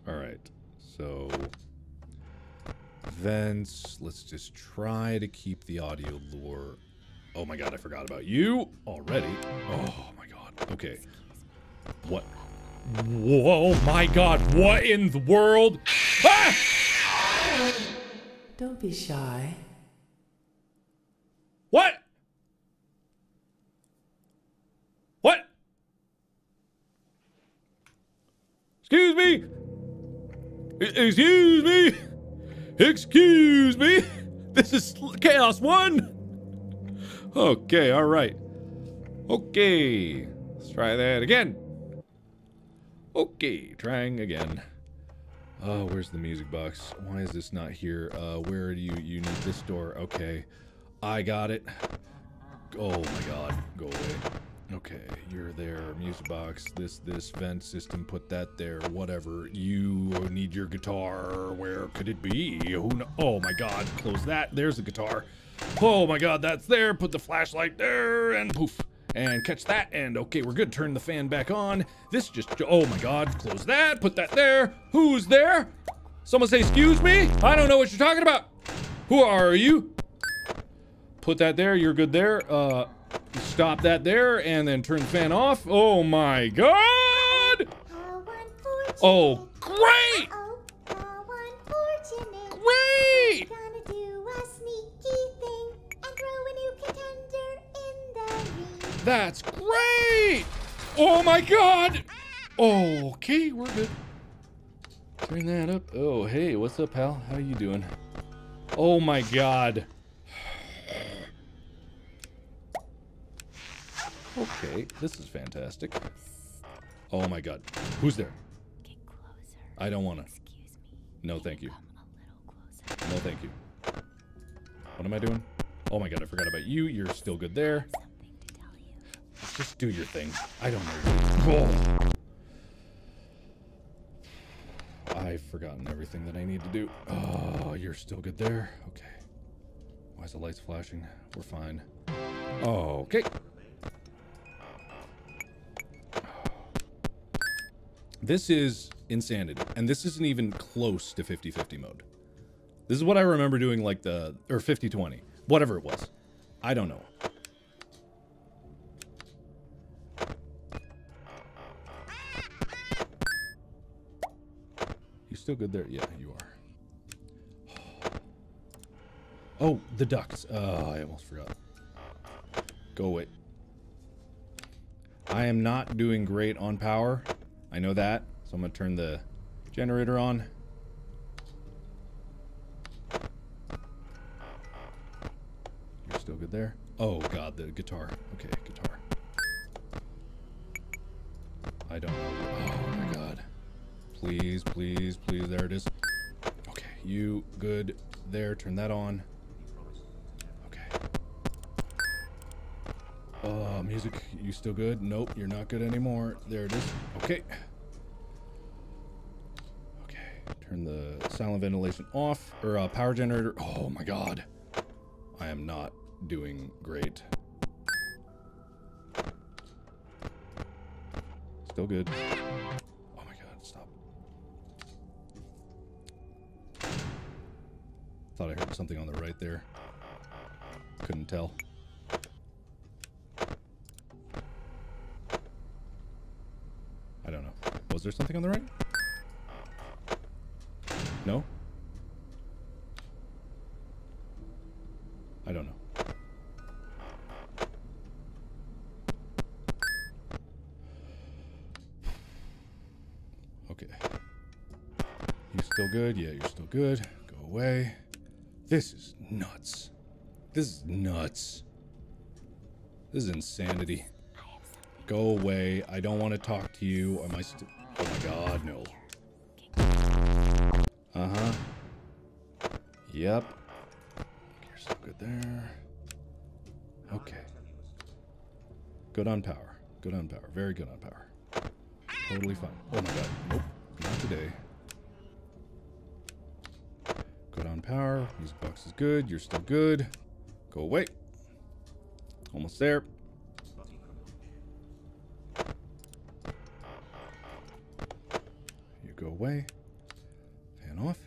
Alright, so vents, let's just try to keep the audio lure. Oh my god, I forgot about you already. Oh my god, okay. What? Whoa, my god, what in the world? Ah! Don't be shy. What? What? Excuse me? Excuse me? Excuse me? This is Chaos 1? Okay, alright. Okay, let's try that again. Okay, trying again. Oh, where's the music box? Why is this not here? Where do you need this door? Okay, I got it. Oh my god, go away. Okay, you're there, music box, this vent system, put that there, whatever. You need your guitar, where could it be? Who know? Oh my god, close that, there's the guitar. Oh my god, that's there, put the flashlight there, and poof. And catch that, and okay, we're good, turn the fan back on. This just, oh my god, close that, put that there. Who's there? Someone say, excuse me? I don't know what you're talking about. Who are you? Put that there, you're good there. Stop that there, and then turn the fan off. Oh my god! Oh, great! Great! Gonna do a sneaky thing and throw a new contender in the ring. That's great! Oh my god! Okay, we're good. Turn that up. Oh, hey, what's up, pal? How you doing? Oh my god. Okay, this is fantastic. Oh my god. Who's there? Get closer. I don't wanna. Excuse me. No, thank you. Come a little closer. No, thank you. What am I doing? Oh my god, I forgot about you. You're still good there. Something to tell you. Just do your thing. I don't know. Oh. I've forgotten everything that I need to do. Oh, you're still good there. Okay. Why is the lights flashing? We're fine. Oh, okay. This is insanity, and this isn't even close to 50-50 mode. This is what I remember doing, like or 50-20, whatever it was. I don't know. You still good there? Yeah, you are. Oh, the ducks. I almost forgot. Go away. I am not doing great on power. I know that, so I'm gonna turn the generator on. You're still good there? Oh god, the guitar. Okay, guitar. I don't know. Oh my god. Please, please, please, there it is. Okay, you good there, turn that on. Okay. Music, you still good? Nope, you're not good anymore. There it is. Okay. Okay, turn the silent ventilation off, or power generator. Oh my god. I am not doing great. Still good. Oh my god, stop. Thought I heard something on the right there. Couldn't tell. I don't know. Was there something on the right? No? I don't know. Okay. You still good? Yeah, you're still good. Go away. This is nuts. This is nuts. This is insanity. Go away. I don't want to talk to you. Am I still... Oh my god, no. Uh-huh. Yep. You're still good there. Okay. Good on power. Good on power. Very good on power. Totally fine. Oh my god. Nope. Not today. Good on power. Music box is good. You're still good. Go away. Almost there. You go away. Fan off.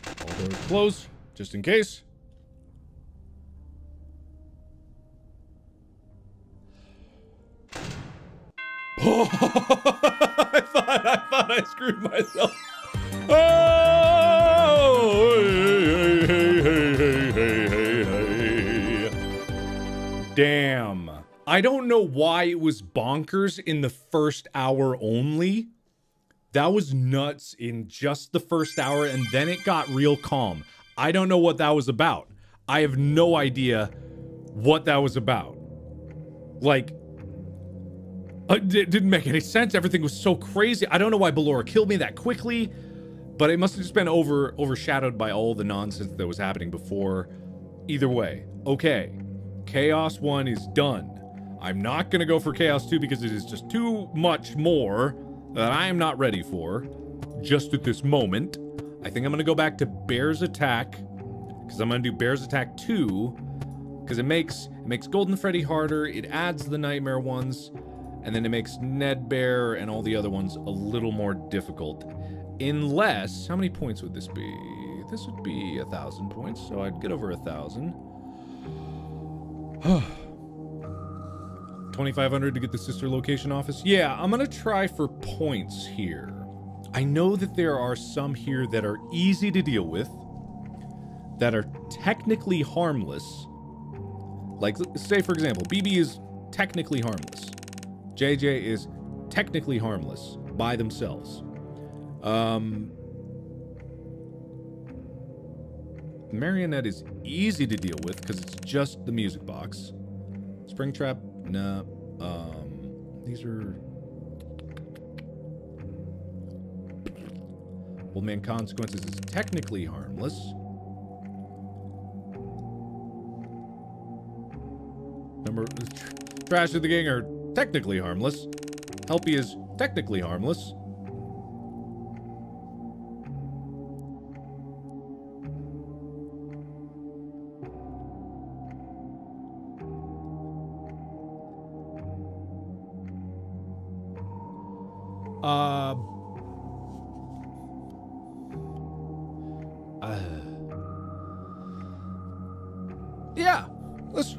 All doors closed, just in case. Oh, I thought I screwed myself. Oh, hey. Damn. I don't know why it was bonkers in the first hour only. That was nuts in just the first hour, and then it got real calm. I don't know what that was about. I have no idea what that was about. Like, it didn't make any sense. Everything was so crazy. I don't know why Ballora killed me that quickly, but it must have just been overshadowed by all the nonsense that was happening before. Either way, okay. Chaos 1 is done. I'm not going to go for Chaos 2 because it is just too much more that I am not ready for just at this moment. I think I'm going to go back to Bear's Attack because I'm going to do Bear's Attack 2 because it makes Golden Freddy harder. It adds the Nightmare ones. And then it makes Ned Bear and all the other ones a little more difficult. Unless, how many points would this be? This would be 1,000 points, so I'd get over 1,000. 2,500 to get the sister location office. Yeah, I'm gonna try for points here. I know that there are some here that are easy to deal with, that are technically harmless. Like, say for example, BB is technically harmless. JJ is technically harmless by themselves. Marionette is easy to deal with because it's just the music box. Springtrap, nah. These are... Old Man Consequences is technically harmless. Trash of the Gang are technically harmless. Helpy is technically harmless. Yeah. Let's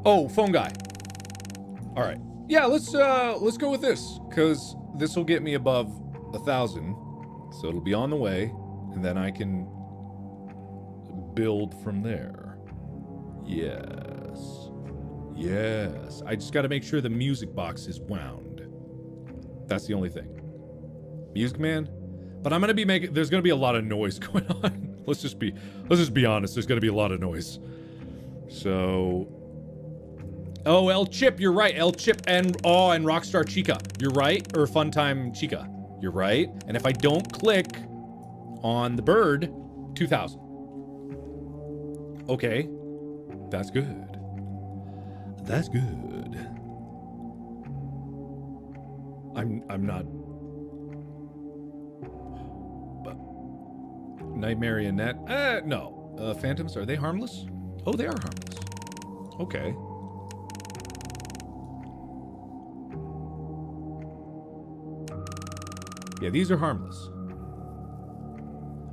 oh, phone guy. All right. Yeah, let's go with this, because this will get me above 1,000, so it'll be on the way, and then I can build from there. Yes. Yes. I just got to make sure the music box is wound. That's the only thing. Music Man? But I'm going to be making... There's going to be a lot of noise going on. Let's just be honest. There's going to be a lot of noise. So... Oh, El Chip, you're right. El Chip and Rockstar Chica. You're right. Or Funtime Chica. You're right. And if I don't click on the bird, 2,000. Okay. That's good. That's good. I'm not... Nightmarionette? No. Phantoms, are they harmless? Oh, they are harmless. Okay. Yeah, these are harmless.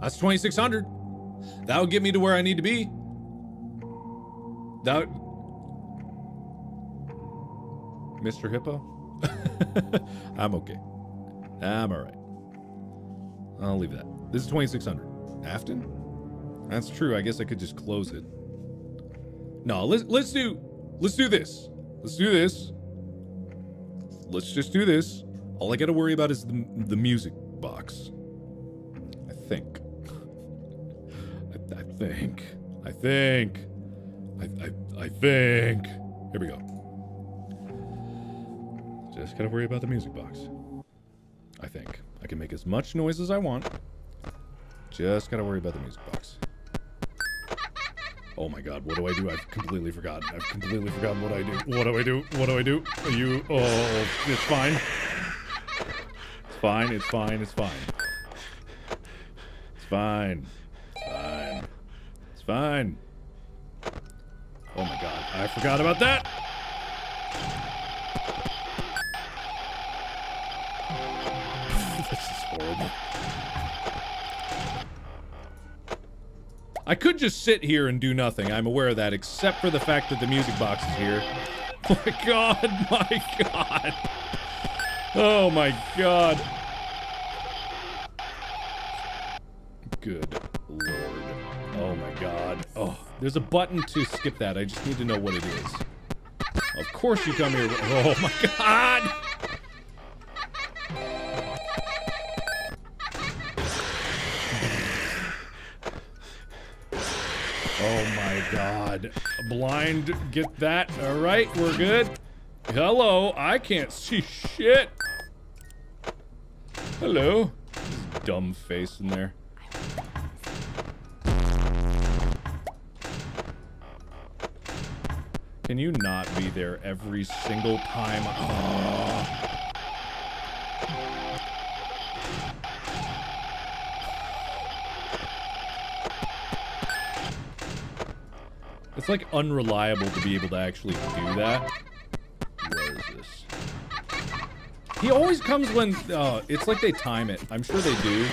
That's 2,600. That would get me to where I need to be. That would... Mr. Hippo? I'm okay. I'm all right. I'll leave that. This is 2,600. Afton? That's true. I guess I could just close it. No, let's do this. Let's do this. Let's just do this. All I gotta worry about is the music box. I think. I think. Here we go. Just gotta worry about the music box. I think. I can make as much noise as I want. Just gotta worry about the music box. Oh my god, what do I do? I've completely forgotten. I've completely forgotten what I do. What do I do? What do I do? You... Oh, it's fine. It's fine, it's fine, it's fine. It's fine. It's fine. It's fine. Oh my god, I forgot about that! This is horrible. I could just sit here and do nothing, I'm aware of that, except for the fact that the music box is here. Oh my god, my god! Oh my god. Good lord. Oh my god. Oh, there's a button to skip that, I just need to know what it is. Of course you come here. Oh my god! Oh my god. Blind, get that. Alright, we're good. Hello, I can't see shit. Hello. Dumb face in there. Can you not be there every single time? Oh. It's like unreliable to be able to actually do that. Where is this? He always comes when, it's like they time it. I'm sure they do.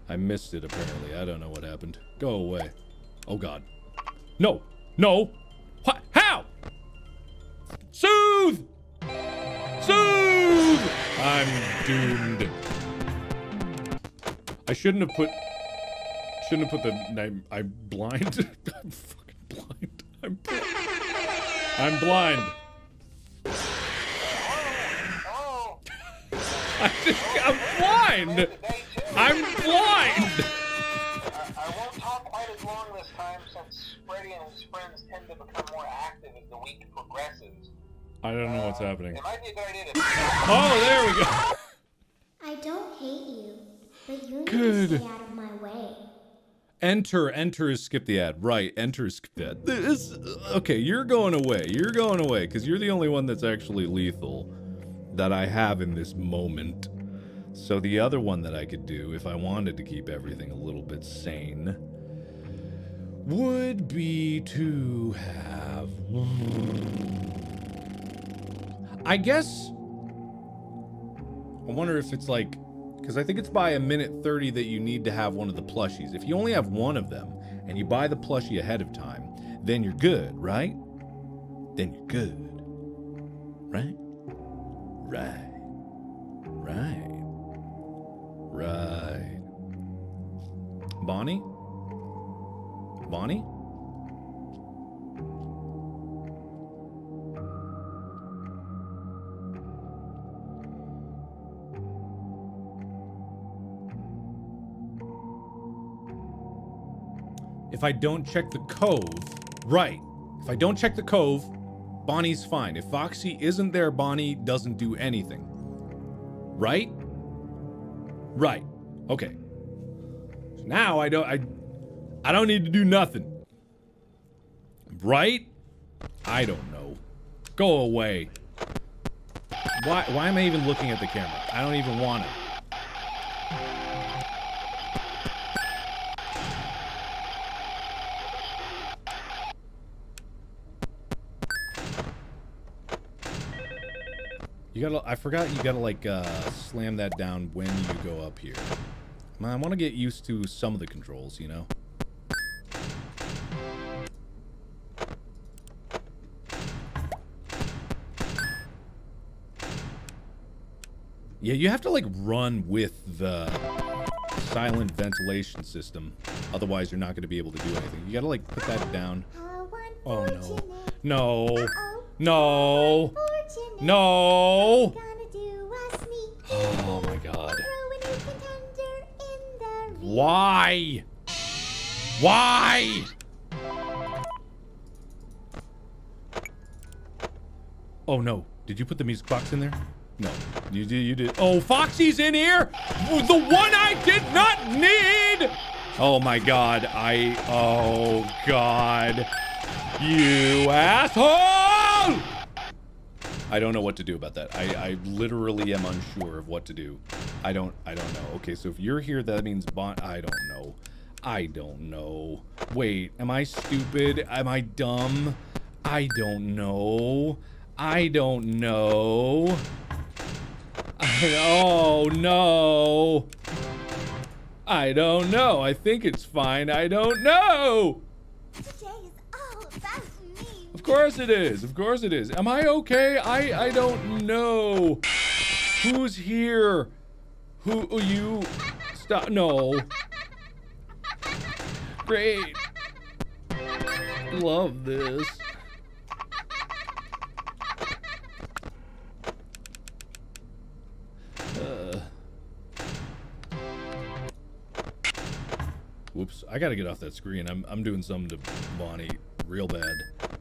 I missed it apparently. I don't know what happened. Go away. Oh god. No! No! What? How? Soothe! Soothe! I'm doomed. I shouldn't have put the... I'm blind. I'm fucking blind. I'm blind. I'm blind! I'm blind! I won't talk quite as long this time since Freddy and his friends tend to become more active as the week progresses. I don't know what's happening. It might be a good idea to... Oh, there we go! I don't hate you, but you need Good. to stay out of my way. Enter is skip the ad. Right, enter is skip the ad. This, okay, you're going away. You're going away, because you're the only one that's actually lethal that I have in this moment. So the other one that I could do, if I wanted to keep everything a little bit sane, would be to have... I guess... I wonder if it's like... Because I think it's by 1:30 that you need to have one of the plushies. If you only have one of them, and you buy the plushie ahead of time, then you're good, right? Then you're good. Right? Right. Right. Right. Bonnie? Bonnie? If I don't check the cove, right. If I don't check the cove, Bonnie's fine. If Foxy isn't there, Bonnie doesn't do anything. Right? Right. Okay. So now I don't need to do nothing. Right? I don't know. Go away. Why am I even looking at the camera? I don't even want it. You gotta, I forgot you gotta like slam that down when you go up here. I want to get used to some of the controls, you know? Yeah, you have to like run with the silent ventilation system. Otherwise, you're not going to be able to do anything. You gotta like put that down. Oh no. No. No. No! Gonna do a sneaky Oh my god. throw a new contender in the ring. Why? Why? Oh no. Did you put the music box in there? No. You did. Oh, Foxy's in here? The one I did not need! Oh my god. Oh god. You asshole! I don't know what to do about that. I literally am unsure of what to do. I don't know. Okay, so if you're here, that means I don't know. I don't know. Wait, am I stupid? Am I dumb? I don't know. I don't know. Oh no. I don't know. I think it's fine. I don't know. Today is all about me. Of course it is. Of course it is. Am I okay? I don't know. Who's here? Who you? Stop. No. Great. Love this. Whoops, I gotta get off that screen. I'm doing something to Bonnie real bad.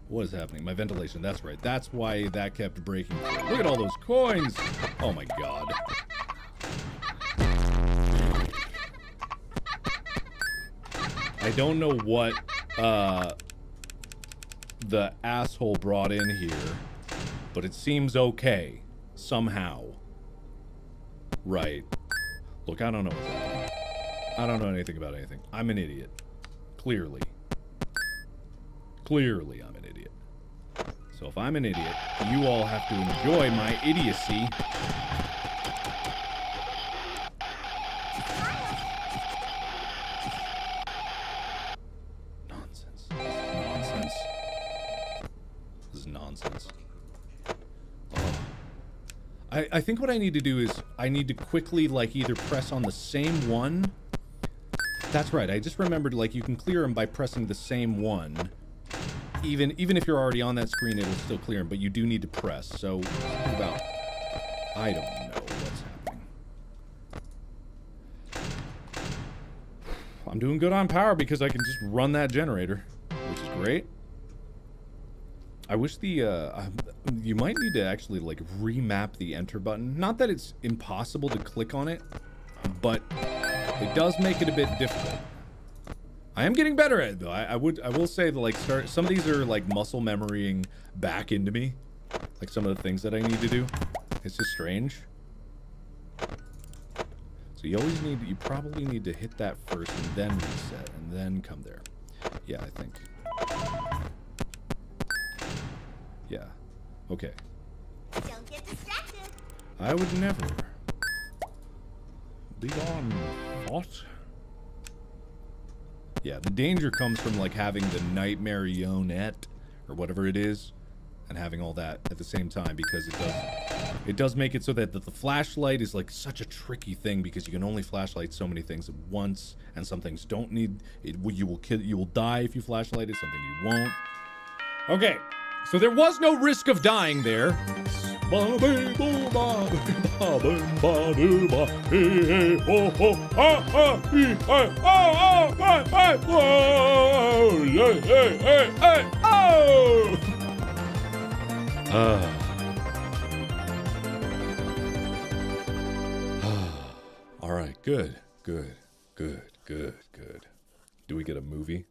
What is happening? My ventilation, that's right. That's why that kept breaking. Look at all those coins! Oh my god. I don't know what the asshole brought in here, but it seems okay. Somehow. Right. Look, I don't know what's happening. I don't know anything about anything. I'm an idiot. Clearly. Clearly, I'm an idiot. So if I'm an idiot, you all have to enjoy my idiocy. Nonsense. Nonsense. This is nonsense. Oh. I think what I need to do is I need to quickly, like, either press on the same one. That's right, I just remembered, like, you can clear them by pressing the same one. Even if you're already on that screen, it'll still clear them, but you do need to press. So, think about... I don't know what's happening. I'm doing good on power because I can just run that generator, which is great. I wish the, you might need to actually, like, remap the enter button. Not that it's impossible to click on it, but... it does make it a bit difficult. I am getting better at it though. I will say that, like, some of these are like muscle memorying back into me. Like some of the things that I need to do. It's just strange. So you probably need to hit that first and then reset and then come there. Yeah, I think. Yeah. Okay. Don't get distracted. I would never. Be on, thought. Yeah, the danger comes from, like, having the nightmarionette or whatever it is, and having all that at the same time, because it does make it so that the flashlight is, like, such a tricky thing, because you can only flashlight so many things at once, and some things don't need it. You will die if you flashlight it. Something you won't. Okay, so there was no risk of dying there. All right, good. Do we get a movie?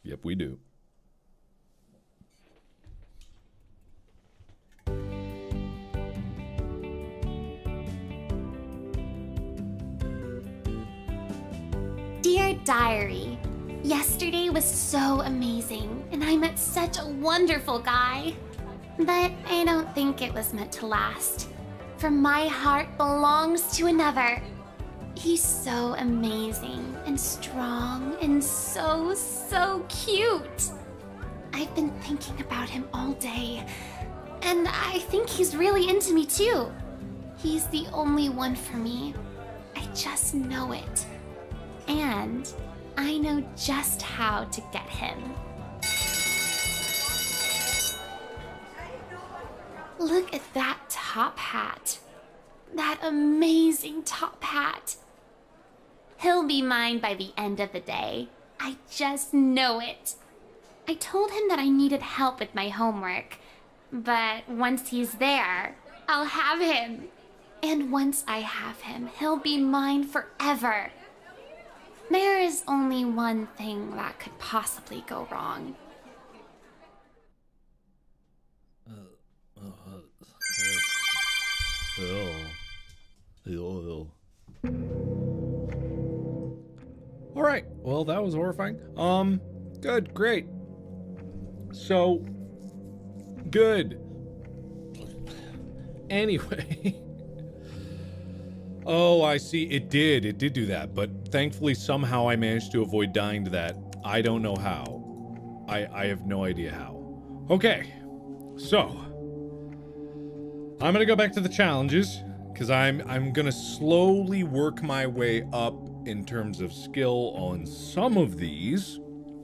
Yep, we do. Dear Diary, yesterday was so amazing, and I met such a wonderful guy. But I don't think it was meant to last, for my heart belongs to another. He's so amazing and strong and so cute. I've been thinking about him all day, and I think he's really into me too. He's the only one for me. I just know it. And I know just how to get him. Look at that top hat. That amazing top hat. He'll be mine by the end of the day. I just know it. I told him that I needed help with my homework, but once he's there, I'll have him. And once I have him, he'll be mine forever. There is only one thing that could possibly go wrong. All right. Well, that was horrifying. Good, great. So, good. Anyway. Oh, I see. It did do that, but thankfully somehow I managed to avoid dying to that. I don't know how. I have no idea how. Okay. So, I'm gonna go back to the challenges, because I'm gonna slowly work my way up in terms of skill on some of these.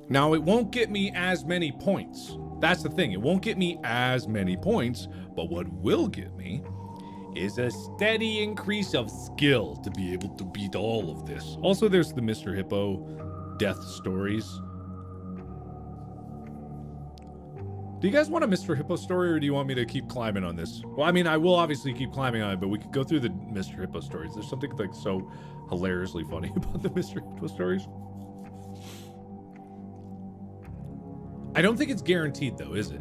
Now, it won't get me as many points. That's the thing. It won't get me as many points, but what will get me is a steady increase of skill to be able to beat all of this. Also, there's the Mr. Hippo death stories. Do you guys want a Mr. Hippo story, or do you want me to keep climbing on this? Well, I mean, I will obviously keep climbing on it, but we could go through the Mr. Hippo stories. There's something like so hilariously funny about the Mr. Hippo stories. I don't think it's guaranteed, though, is it?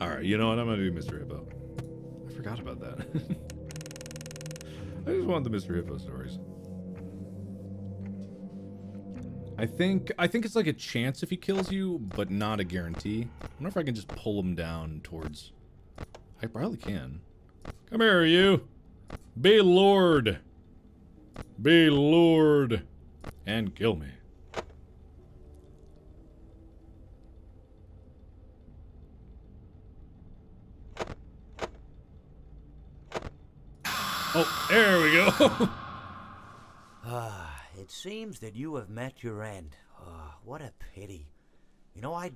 All right, you know what? I'm gonna do Mr. Hippo. I forgot about that. I just want the Mr. Hippo stories. I think it's like a chance if he kills you, but not a guarantee. I wonder if I can just pull him down towards... I probably can. Come here, you. Be lured. Be lured. And kill me. Oh, there we go. It seems that you have met your end. What a pity. You know, I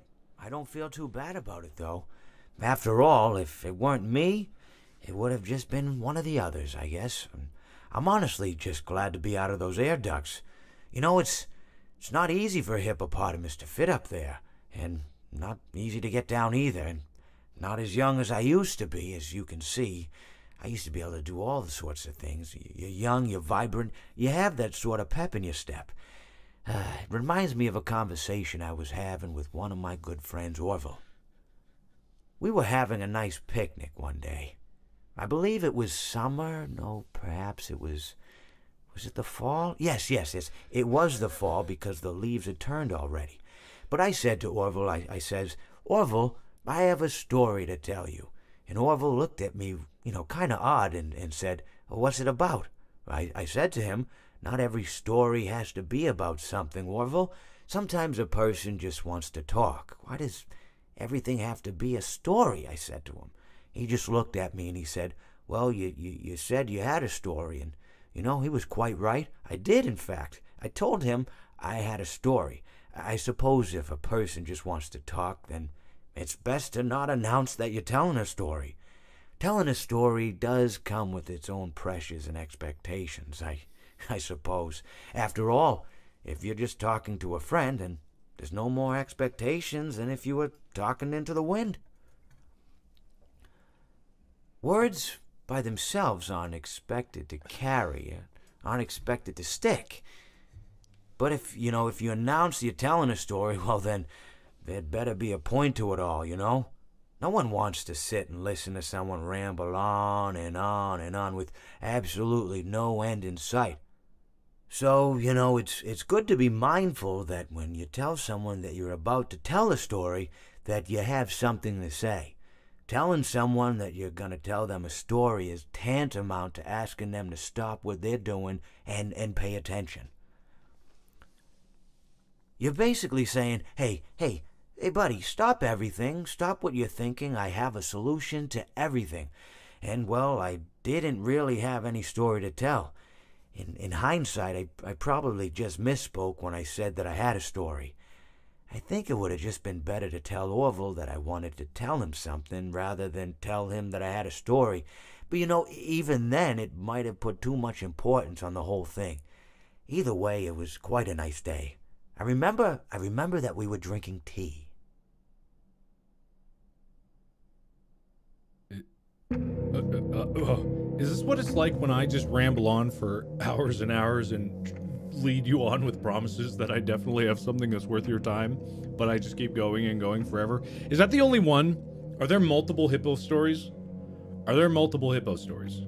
don't feel too bad about it, though. After all, if it weren't me, it would have just been one of the others, I guess. I'm honestly just glad to be out of those air ducts. You know, it's not easy for a hippopotamus to fit up there, and not easy to get down either, and not as young as I used to be, as you can see. I used to be able to do all the sorts of things. You're young, you're vibrant, you have that sort of pep in your step. It reminds me of a conversation I was having with one of my good friends, Orville. We were having a nice picnic one day. I believe it was summer. No, perhaps it was... Was it the fall? Yes. It was the fall because the leaves had turned already. But I said to Orville, I says, Orville, I have a story to tell you. And Orville looked at me, kind of odd and said, well, what's it about? I said to him, not every story has to be about something, Orville. Sometimes a person just wants to talk. Why does everything have to be a story? I said to him. He just looked at me and he said, well, you said you had a story. And, he was quite right. I did, in fact. I told him I had a story. I suppose if a person just wants to talk, then it's best to not announce that you're telling a story. Telling a story does come with its own pressures and expectations, I suppose. After all, if you're just talking to a friend, then there's no more expectations than if you were talking into the wind. Words by themselves aren't expected to carry, aren't expected to stick. But if you announce you're telling a story, well then, there'd better be a point to it all, No one wants to sit and listen to someone ramble on and on and on with absolutely no end in sight. So, it's good to be mindful that when you tell someone that you're about to tell a story, that you have something to say. Telling someone that you're going to tell them a story is tantamount to asking them to stop what they're doing and pay attention. You're basically saying, hey, buddy, stop everything. Stop what you're thinking. I have a solution to everything. And, well, I didn't really have any story to tell. In hindsight, I probably just misspoke when I said that I had a story. I think it would have just been better to tell Orville that I wanted to tell him something rather than tell him that I had a story. But you know, even then, it might have put too much importance on the whole thing. Either way, it was quite a nice day. I remember that we were drinking tea. Is this what it's like when I just ramble on for hours and hours and lead you on with promises that I definitely have something that's worth your time, but I just keep going and going forever? Is that the only one? Are there multiple hippo stories? Are there multiple hippo stories?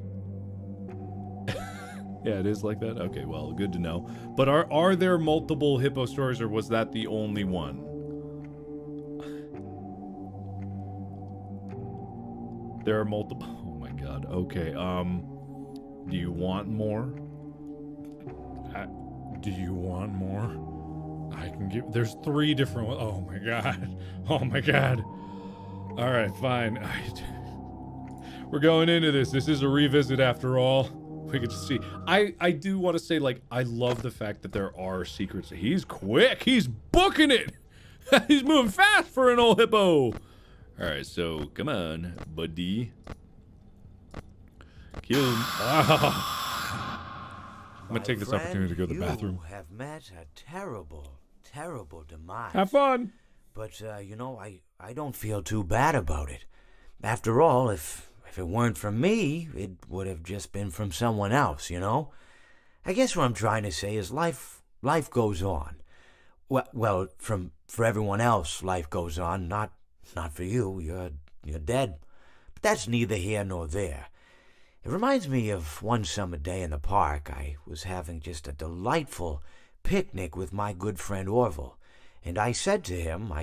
Yeah, it is like that? Okay, well, good to know. But are there multiple hippo stories, or was that the only one? There are multiple... Oh my god. Okay, do you want more? Do you want more? I can give... There's 3 different ones. Oh my god. Oh my god. Alright, fine. We're going into this. This is a revisit after all. We could just see. I do want to say, like, I love the fact that there are secrets. He's quick. He's booking it. He's moving fast for an old hippo. Alright, so, come on, buddy. Kill him. I'm gonna take this opportunity to go to the bathroom. You have met a terrible, terrible demise. Have fun. But, you know, I don't feel too bad about it. After all, if it weren't from me, it would have just been from someone else, you know? I guess what I'm trying to say is life goes on. Well, for everyone else, life goes on, not for you. You're dead. But that's neither here nor there. It reminds me of one summer day in the park. I was having just a delightful picnic with my good friend Orville. And I said to him,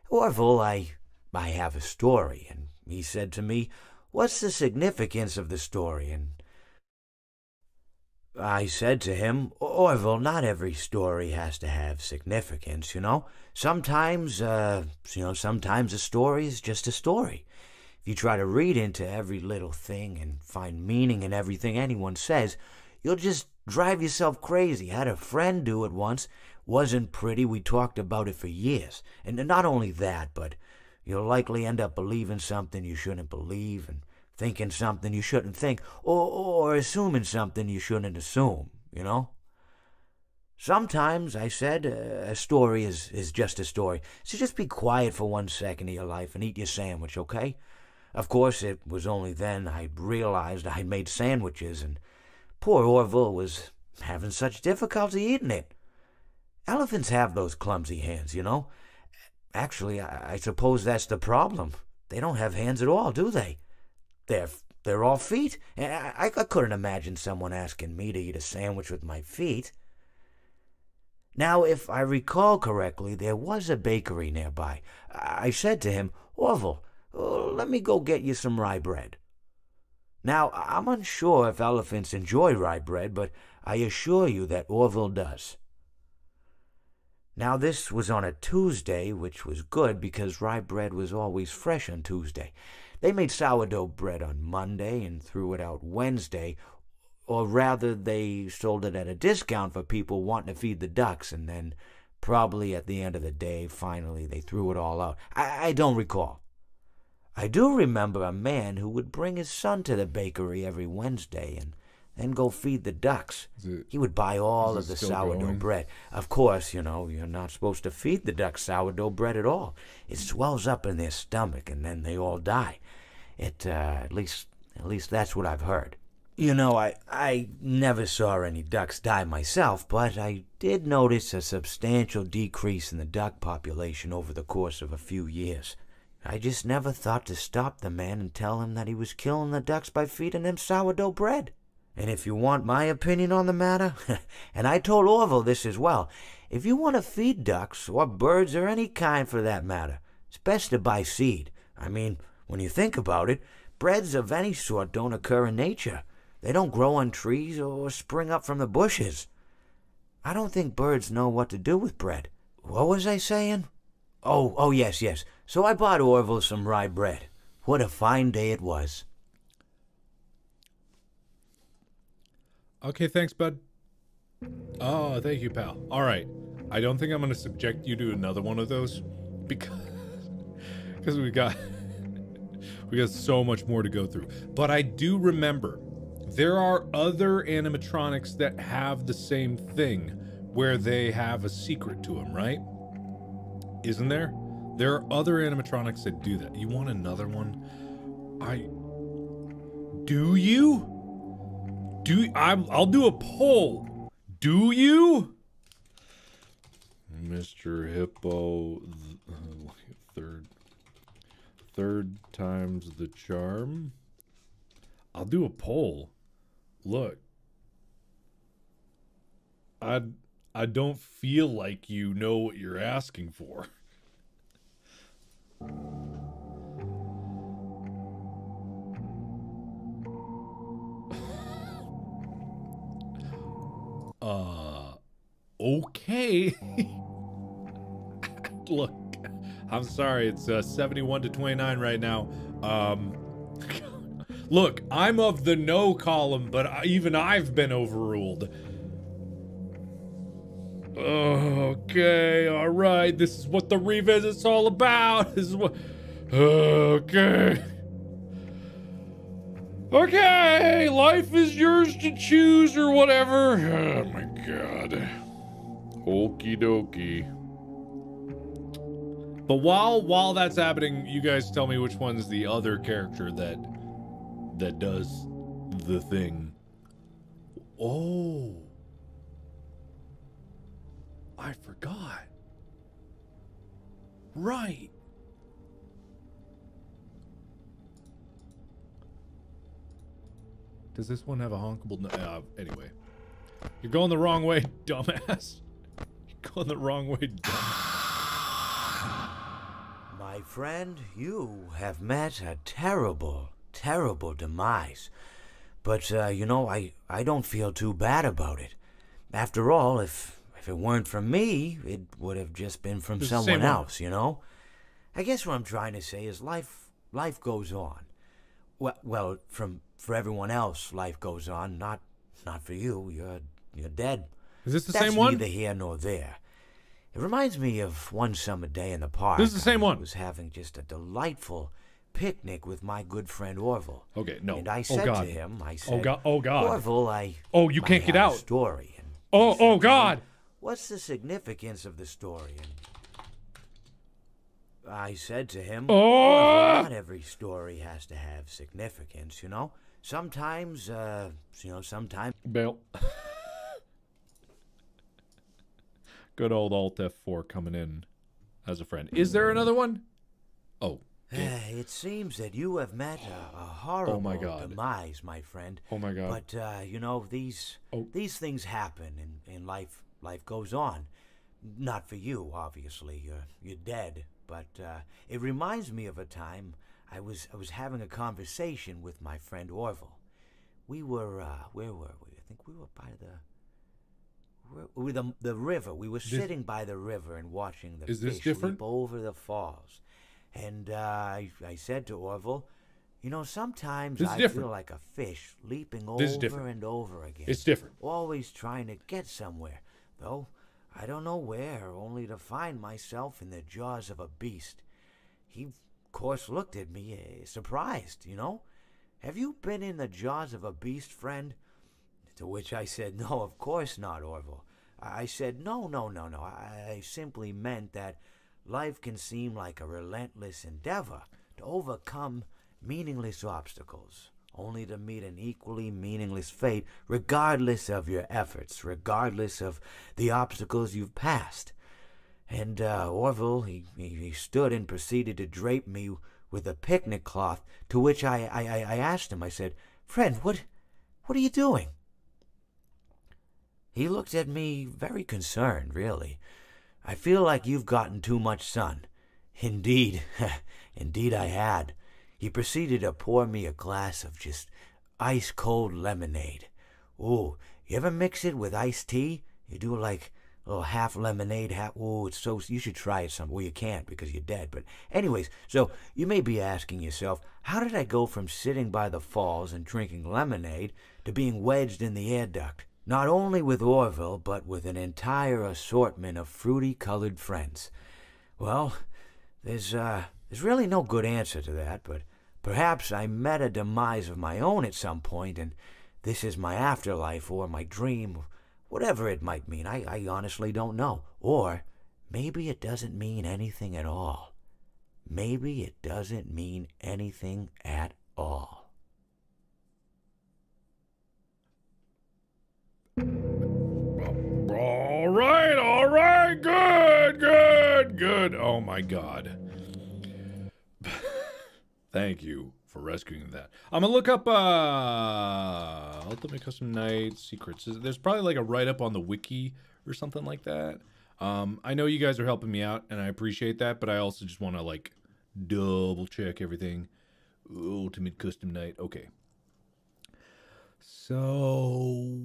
Orville, I have a story. And he said to me, what's the significance of the story? And I said to him, Orville, not every story has to have significance, you know? Sometimes a story is just a story. If you try to read into every little thing and find meaning in everything anyone says, you'll just drive yourself crazy. I had a friend do it once. Wasn't pretty. We talked about it for years. And not only that, but you'll likely end up believing something you shouldn't believe and thinking something you shouldn't think, or assuming something you shouldn't assume, you know? Sometimes, I said, a story is just a story. So just be quiet for 1 second of your life and eat your sandwich, okay? Of course, it was only then I realized I made sandwiches, and poor Orville was having such difficulty eating it. Elephants have those clumsy hands, you know? Actually, I suppose that's the problem. They don't have hands at all, do they? They're all feet. I couldn't imagine someone asking me to eat a sandwich with my feet. Now, if I recall correctly, there was a bakery nearby. I said to him, Orville, let me go get you some rye bread. Now, I'm unsure if elephants enjoy rye bread, but I assure you that Orville does. Now, this was on a Tuesday, which was good because rye bread was always fresh on Tuesday. They made sourdough bread on Monday and threw it out Wednesday, or rather they sold it at a discount for people wanting to feed the ducks, and then probably at the end of the day, finally, they threw it all out. I don't recall. I do remember a man who would bring his son to the bakery every Wednesday and then go feed the ducks. He would buy all of the sourdough bread. Of course, you know, you're not supposed to feed the ducks sourdough bread at all. It swells up in their stomach and then they all die. At least that's what I've heard. You know, I never saw any ducks die myself, but I did notice a substantial decrease in the duck population over the course of a few years. I just never thought to stop the man and tell him that he was killing the ducks by feeding them sourdough bread. And if you want my opinion on the matter, and I told Orville this as well, if you want to feed ducks, or birds, or any kind for that matter, it's best to buy seed. I mean, when you think about it, breads of any sort don't occur in nature. They don't grow on trees or spring up from the bushes. I don't think birds know what to do with bread. What was I saying? Oh, yes. So I bought Orville some rye bread. What a fine day it was. Okay, thanks, bud. Oh, thank you, pal. All right. I don't think I'm going to subject you to another one of those because we got so much more to go through. But I do remember there are other animatronics that have the same thing where they have a secret to them, right? Isn't there? There are other animatronics that do that. You want another one? Do you? I'll do a poll. Do you? Mr. Hippo, third time's the charm. I'll do a poll. Look, I don't feel like you know what you're asking for. Okay. Look, I'm sorry, it's 71-29 right now. Look, I'm of the no column, but even I've been overruled. Okay, all right, this is what the revisit's all about. This is what... Okay. Okay, life is yours to choose or whatever. Oh my god. Okie dokie. But while that's happening, you guys tell me which one's the other character that does the thing. Oh. I forgot. Right. Does this one have a honkable? Anyway. You're going the wrong way, dumbass. You're going the wrong way, dumbass. My friend, you have met a terrible, terrible demise. But, you know, I don't feel too bad about it. After all, if it weren't from me, it would have just been from someone else, you know? I guess what I'm trying to say is life goes on. Well, for everyone else, life goes on. Not for you. You're dead. Is this the same one? That's neither here nor there. It reminds me of one summer day in the park. This is the same one. I was having just a delightful picnic with my good friend Orville. Okay, no. And I said to him, oh god. Orville, you can't get out. Story. And oh god. What's the significance of the story? And I said to him, not every story has to have significance, you know? Sometimes, sometimes... Bail. Good old Alt F4 coming in as a friend. Is there another one? Oh. It seems that you have met a horrible demise, my friend. Oh my god. But, you know, these things happen in life. Life goes on. Not for you, obviously. You're dead. But it reminds me of a time I was having a conversation with my friend Orville. We were where were we? I think we were by the river. We were sitting by the river and watching the fish leap over the falls. And I said to Orville, you know, sometimes I feel like a fish leaping over and over again. It's different. Always trying to get somewhere, though I don't know where, only to find myself in the jaws of a beast. He, of course, looked at me, surprised, you know. Have you been in the jaws of a beast, friend? To which I said, no, of course not, Orville. I said, no. I simply meant that life can seem like a relentless endeavor to overcome meaningless obstacles, only to meet an equally meaningless fate, regardless of your efforts, regardless of the obstacles you've passed. And Orville, he stood and proceeded to drape me with a picnic cloth, to which I asked him, I said, friend, what are you doing? He looked at me very concerned, really. I feel like you've gotten too much sun. Indeed, indeed I had. He proceeded to pour me a glass of just ice-cold lemonade. Ooh, you ever mix it with iced tea? You do like a little half lemonade, half... Ooh, it's so... You should try it some... Well, you can't because you're dead. But anyways, so you may be asking yourself, how did I go from sitting by the falls and drinking lemonade to being wedged in the air duct? Not only with Orville, but with an entire assortment of fruity-colored friends. Well, there's really no good answer to that, but perhaps I met a demise of my own at some point, and this is my afterlife or my dream, whatever it might mean. I honestly don't know. Or maybe it doesn't mean anything at all. Maybe it doesn't mean anything at all. All right, good. Oh my god. Thank you for rescuing that. I'm gonna look up Ultimate Custom Night Secrets. There's probably like a write-up on the wiki or something like that. I know you guys are helping me out and I appreciate that, but I also just want to like double check everything. Ultimate Custom Night. Okay. So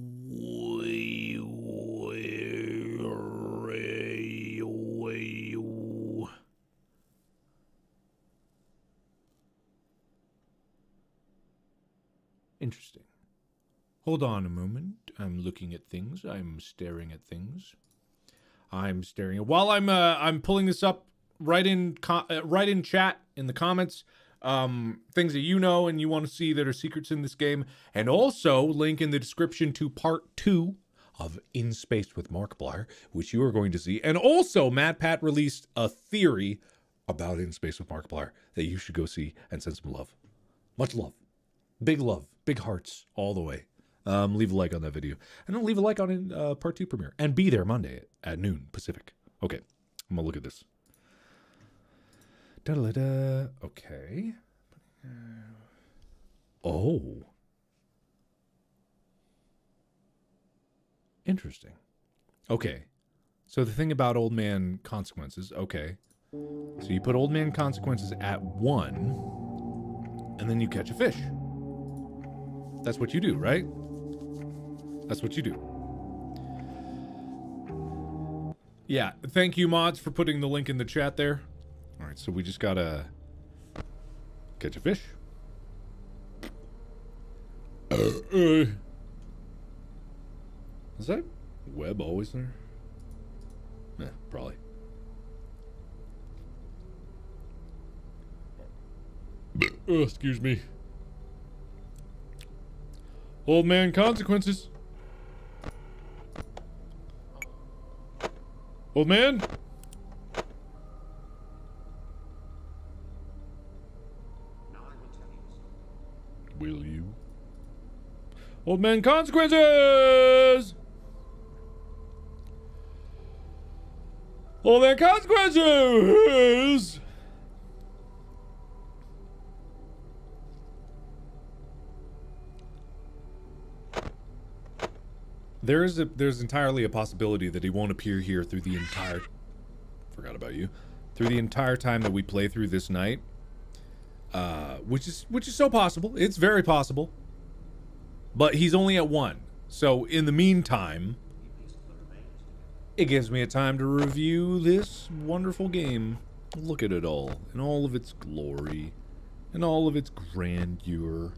interesting. Hold on a moment. I'm looking at things. I'm staring at things. I'm staring at. While I'm pulling this up, write in chat in the comments things that you know and you want to see that are secrets in this game, and also link in the description to part 2 of In Space with Markiplier, which you are going to see. And also, Matt Pat released a theory about In Space with Markiplier that you should go see and send some love. Much love. Big hearts all the way. Leave a like on that video. And then leave a like on part 2 premiere. And be there Monday at noon Pacific. Okay, I'm gonna look at this. Da-da-da. Okay. Oh. Interesting. Okay. So the thing about Old Man Consequences, okay. So you put Old Man Consequences at 1, and then you catch a fish. That's what you do, right? That's what you do. Yeah, thank you, mods, for putting the link in the chat there. All right, so we just gotta catch a fish. Is that web always there? Yeah, probably. Excuse me. Old Man Consequences. Old man? Will you? Old Man Consequences! Old Man Consequences! There's entirely a possibility that he won't appear here through the entire... Forgot about you. Through the entire time that we play through this night. Which is so possible. It's very possible. But he's only at 1. So in the meantime, it gives me a time to review this wonderful game. Look at it all. In all of its glory. In all of its grandeur.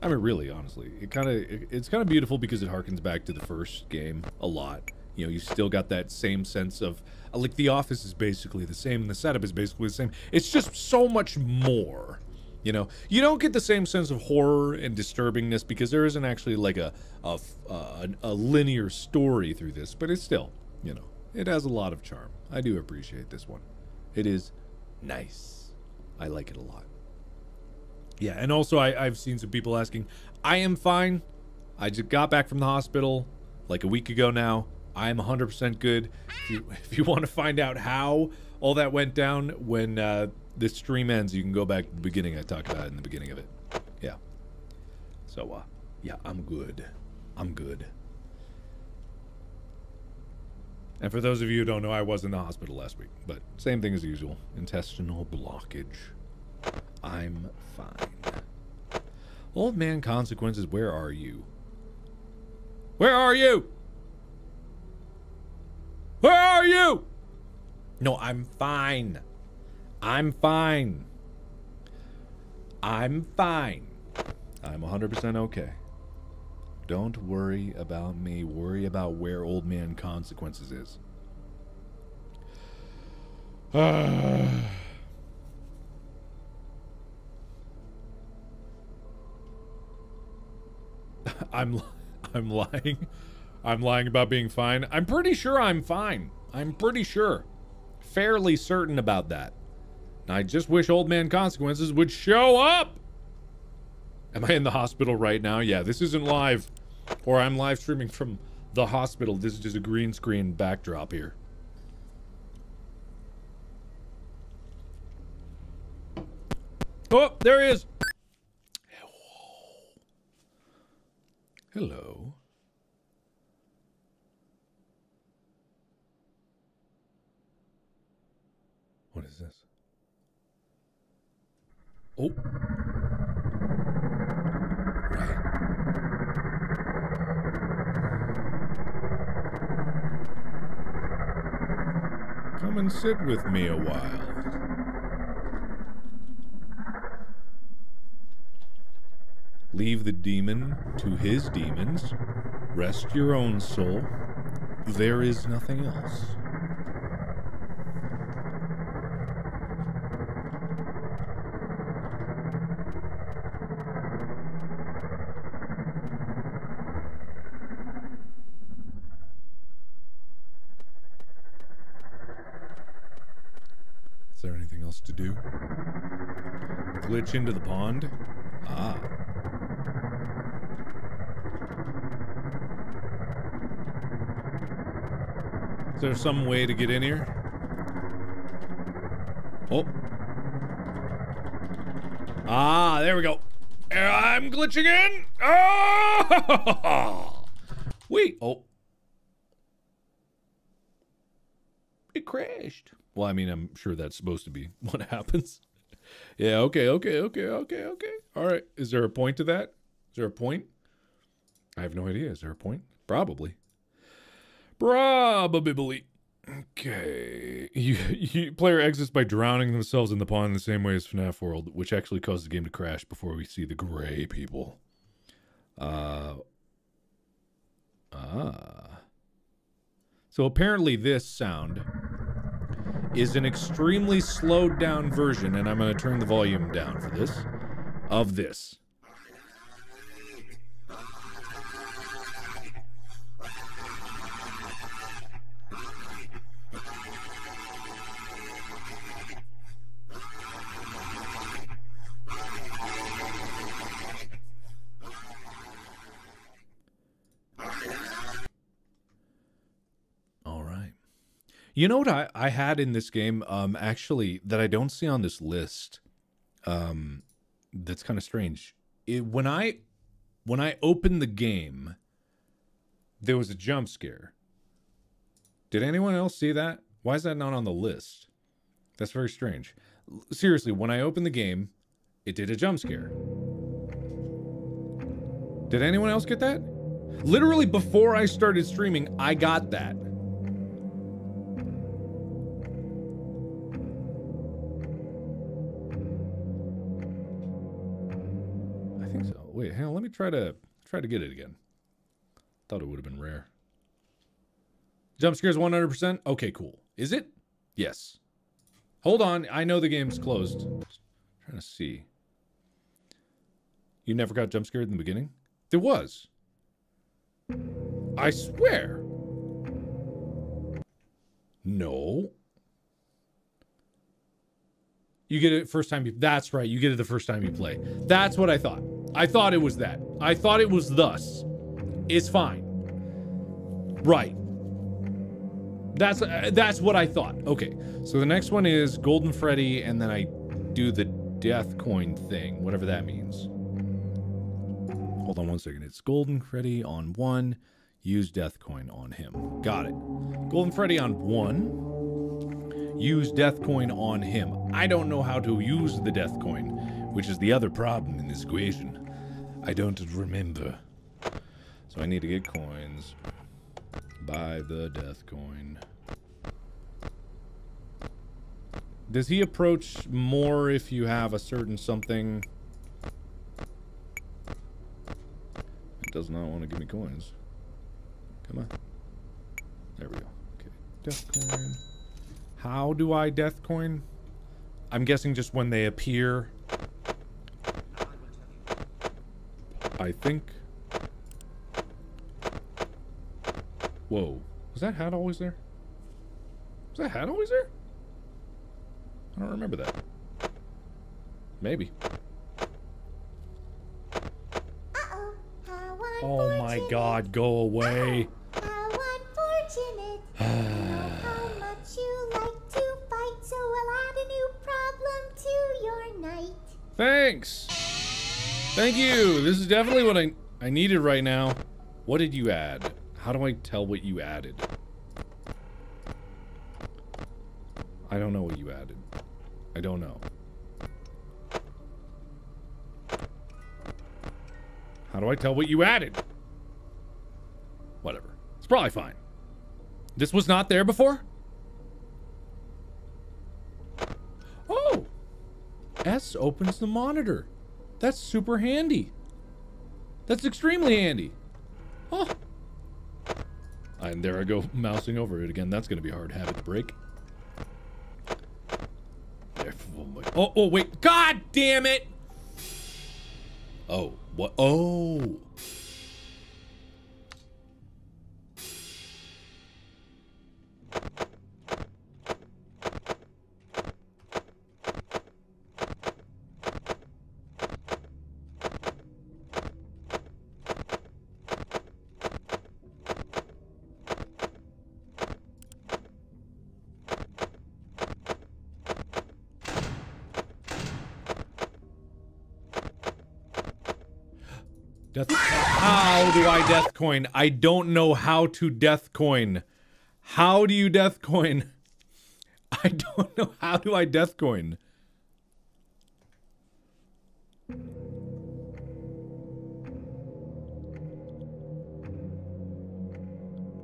I mean, really, honestly, it's kind of beautiful because it harkens back to the first game a lot. You know, you still got that same sense of, like, The Office is basically the same, and the setup is basically the same. It's just so much more, you know? You don't get the same sense of horror and disturbingness because there isn't actually, like, a linear story through this, but it's still, you know, it has a lot of charm. I do appreciate this one. It is nice. I like it a lot. Yeah, and also I've seen some people asking. I am fine. I just got back from the hospital like a week ago now. I am 100% good. If you want to find out how all that went down when this stream ends, you can go back to the beginning. I talked about it in the beginning of it. Yeah. So, yeah, I'm good. I'm good. And for those of you who don't know, I was in the hospital last week. But same thing as usual. Intestinal blockage. I'm fine. Old Man Consequences, where are you? Where are you? Where are you? No, I'm fine. I'm fine. I'm fine. I'm 100% okay. Don't worry about me. Worry about where Old Man Consequences is. I'm lying. I'm lying about being fine. I'm pretty sure I'm fine. I'm pretty sure. Fairly certain about that. I just wish Old Man Consequences would show up. Am I in the hospital right now? Yeah, this isn't live. Or I'm live streaming from the hospital. This is just a green screen backdrop here. Oh, there he is. Hello. What is this? Oh. Right. Come and sit with me a while. Leave the demon to his demons. Rest your own soul. There is nothing else. Is there anything else to do? Glitch into the pond? Ah. Is there some way to get in here? Oh. Ah, there we go. I'm glitching in. Oh! Wait. Oh. It crashed. Well, I mean, I'm sure that's supposed to be what happens. Yeah, okay. All right. Is there a point to that? Is there a point? I have no idea. Is there a point? Probably. Probably. Okay. Player exits by drowning themselves in the pond in the same way as FNAF World, which actually caused the game to crash before we see the gray people. So apparently this sound is an extremely slowed down version, and I'm going to turn the volume down for this, of this. You know what I had in this game, actually, that I don't see on this list, that's kind of strange. When I opened the game, there was a jump scare. Did anyone else see that? Why is that not on the list? That's very strange. Seriously, when I opened the game, it did a jump scare. Did anyone else get that? Literally before I started streaming, I got that. Wait, hang on, let me try to get it again. Thought it would have been rare. Jump scares 100%? Okay, cool. Is it? Yes. Hold on, I know the game's closed. Just trying to see. You never got jump scared in the beginning? There was. I swear. No. You get it first time you... That's right, you get it the first time you play. That's what I thought. I thought it was that. I thought it was thus. It's fine. Right. That's what I thought. Okay, so the next one is Golden Freddy, and then I do the death coin thing, whatever that means. Hold on one second. It's Golden Freddy on 1. Use death coin on him. Got it. Golden Freddy on 1. Use death coin on him. I don't know how to use the death coin, which is the other problem in this equation. I don't remember. So I need to get coins. Buy the death coin. Does he approach more if you have a certain something? It does not want to give me coins. Come on. There we go. Okay. Death coin. How do I death coin? I'm guessing just when they appear. I think. Whoa. Was that hat always there? Was that hat always there? I don't remember that. Maybe. Uh-oh, how Oh my god, go away. How unfortunate. I know how much you like to fight, so I'll add a new problem to your night. Thanks. Thank you. This is definitely what I needed right now. What did you add? How do I tell what you added? I don't know what you added. I don't know. How do I tell what you added? Whatever. It's probably fine. This was not there before? Oh! S opens the monitor. That's super handy. That's extremely handy. Oh! And there I go, mousing over it again. That's going to be a hard habit to break. Oh, wait. God damn it! Oh, what? Oh! How do I death coin? I don't know how to death coin. How do you death coin? I don't know. How do I death coin?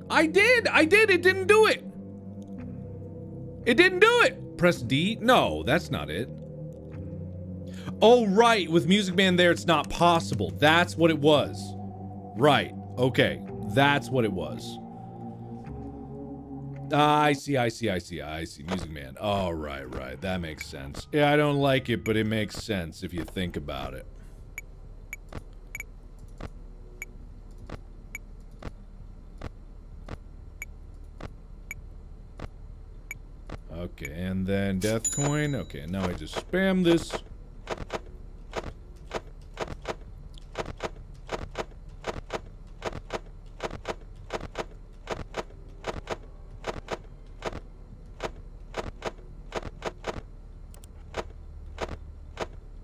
I did! It didn't do it! It didn't do it! Press D? No, that's not it. Oh, right. With Music Man there, it's not possible. That's what it was. Right. Okay. That's what it was. I see. Music Man. Oh, right. That makes sense. Yeah, I don't like it, but it makes sense if you think about it. Okay, and then Death Coin. Okay, now I just spam this.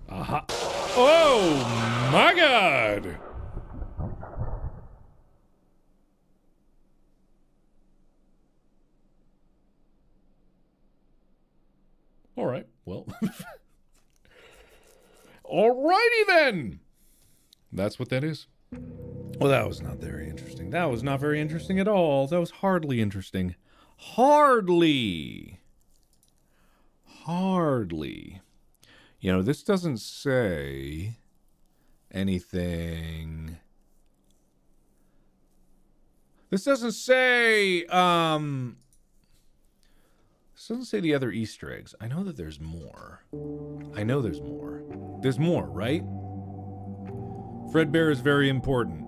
Aha. Oh my god! Alright, well. Alrighty then! That's what that is. Well, that was not very interesting. That was not very interesting at all. That was hardly interesting. Hardly. You know, this doesn't say anything. This doesn't say, this doesn't say the other Easter eggs. I know that there's more. I know there's more. There's more, right? Fredbear is very important.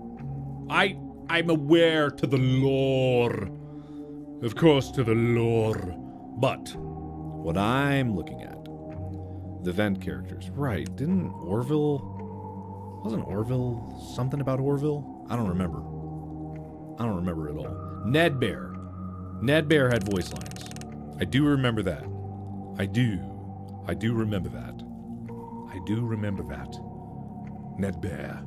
I'm aware to the lore. Of course, to the lore. But what I'm looking at, the vent characters. Right, didn't Orville... Wasn't Orville something about Orville? I don't remember. I don't remember at all. Ned Bear. Ned Bear had voice lines. I do remember that. I do remember that. I do remember that. Ned Bear.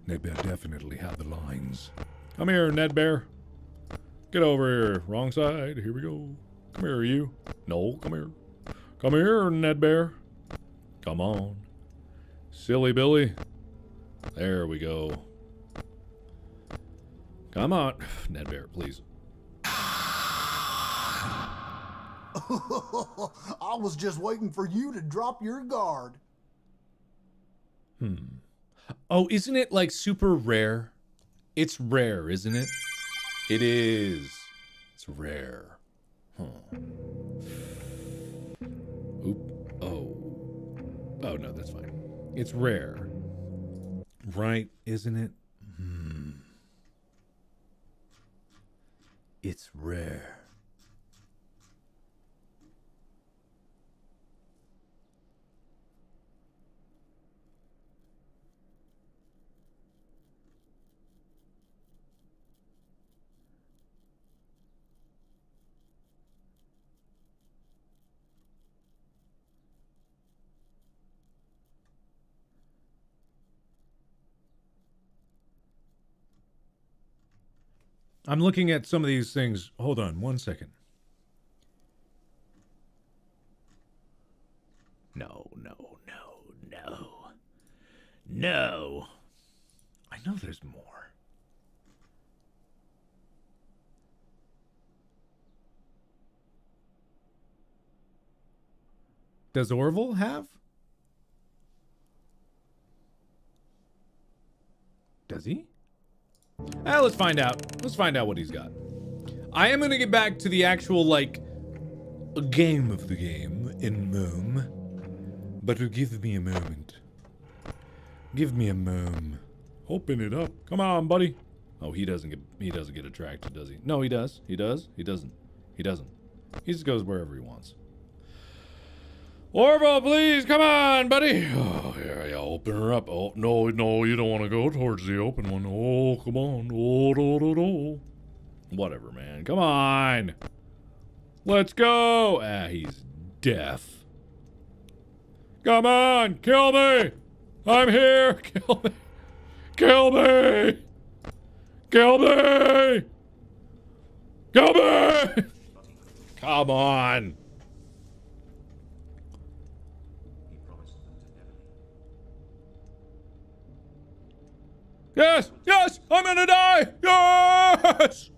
Ned Bear definitely had the lines. Come here, Ned Bear. Get over here. Wrong side. Here we go. Come here, you. No, come here. Come here, Ned Bear. Come on. Silly Billy. There we go. Come on. Ned Bear, please. I was just waiting for you to drop your guard. Oh, isn't it like super rare? It's rare, isn't it? It is. It's rare. Huh. Oop. Oh. Oh, no, that's fine. It's rare. Right, isn't it? It's rare. I'm looking at some of these things. Hold on one second. No. I know there's more. Does Orville have? Does he? Let's find out. Let's find out what he's got. I am going to get back to the actual, like, game of the game in Moom. But give me a moment. Give me a moment. Open it up. Come on, buddy. Oh, he doesn't get attracted, does he? No, he does. He does. He doesn't. He doesn't. He just goes wherever he wants. Orville, please, come on, buddy. Oh, yeah, open her up. Oh, no, you don't want to go towards the open one. Oh, come on. Oh, no. Whatever, man. Come on. Let's go. Ah, he's deaf. Come on, kill me. I'm here. Kill me. Kill me. Kill me. Kill me. Come on. Yes! Yes! I'm gonna die! Yes!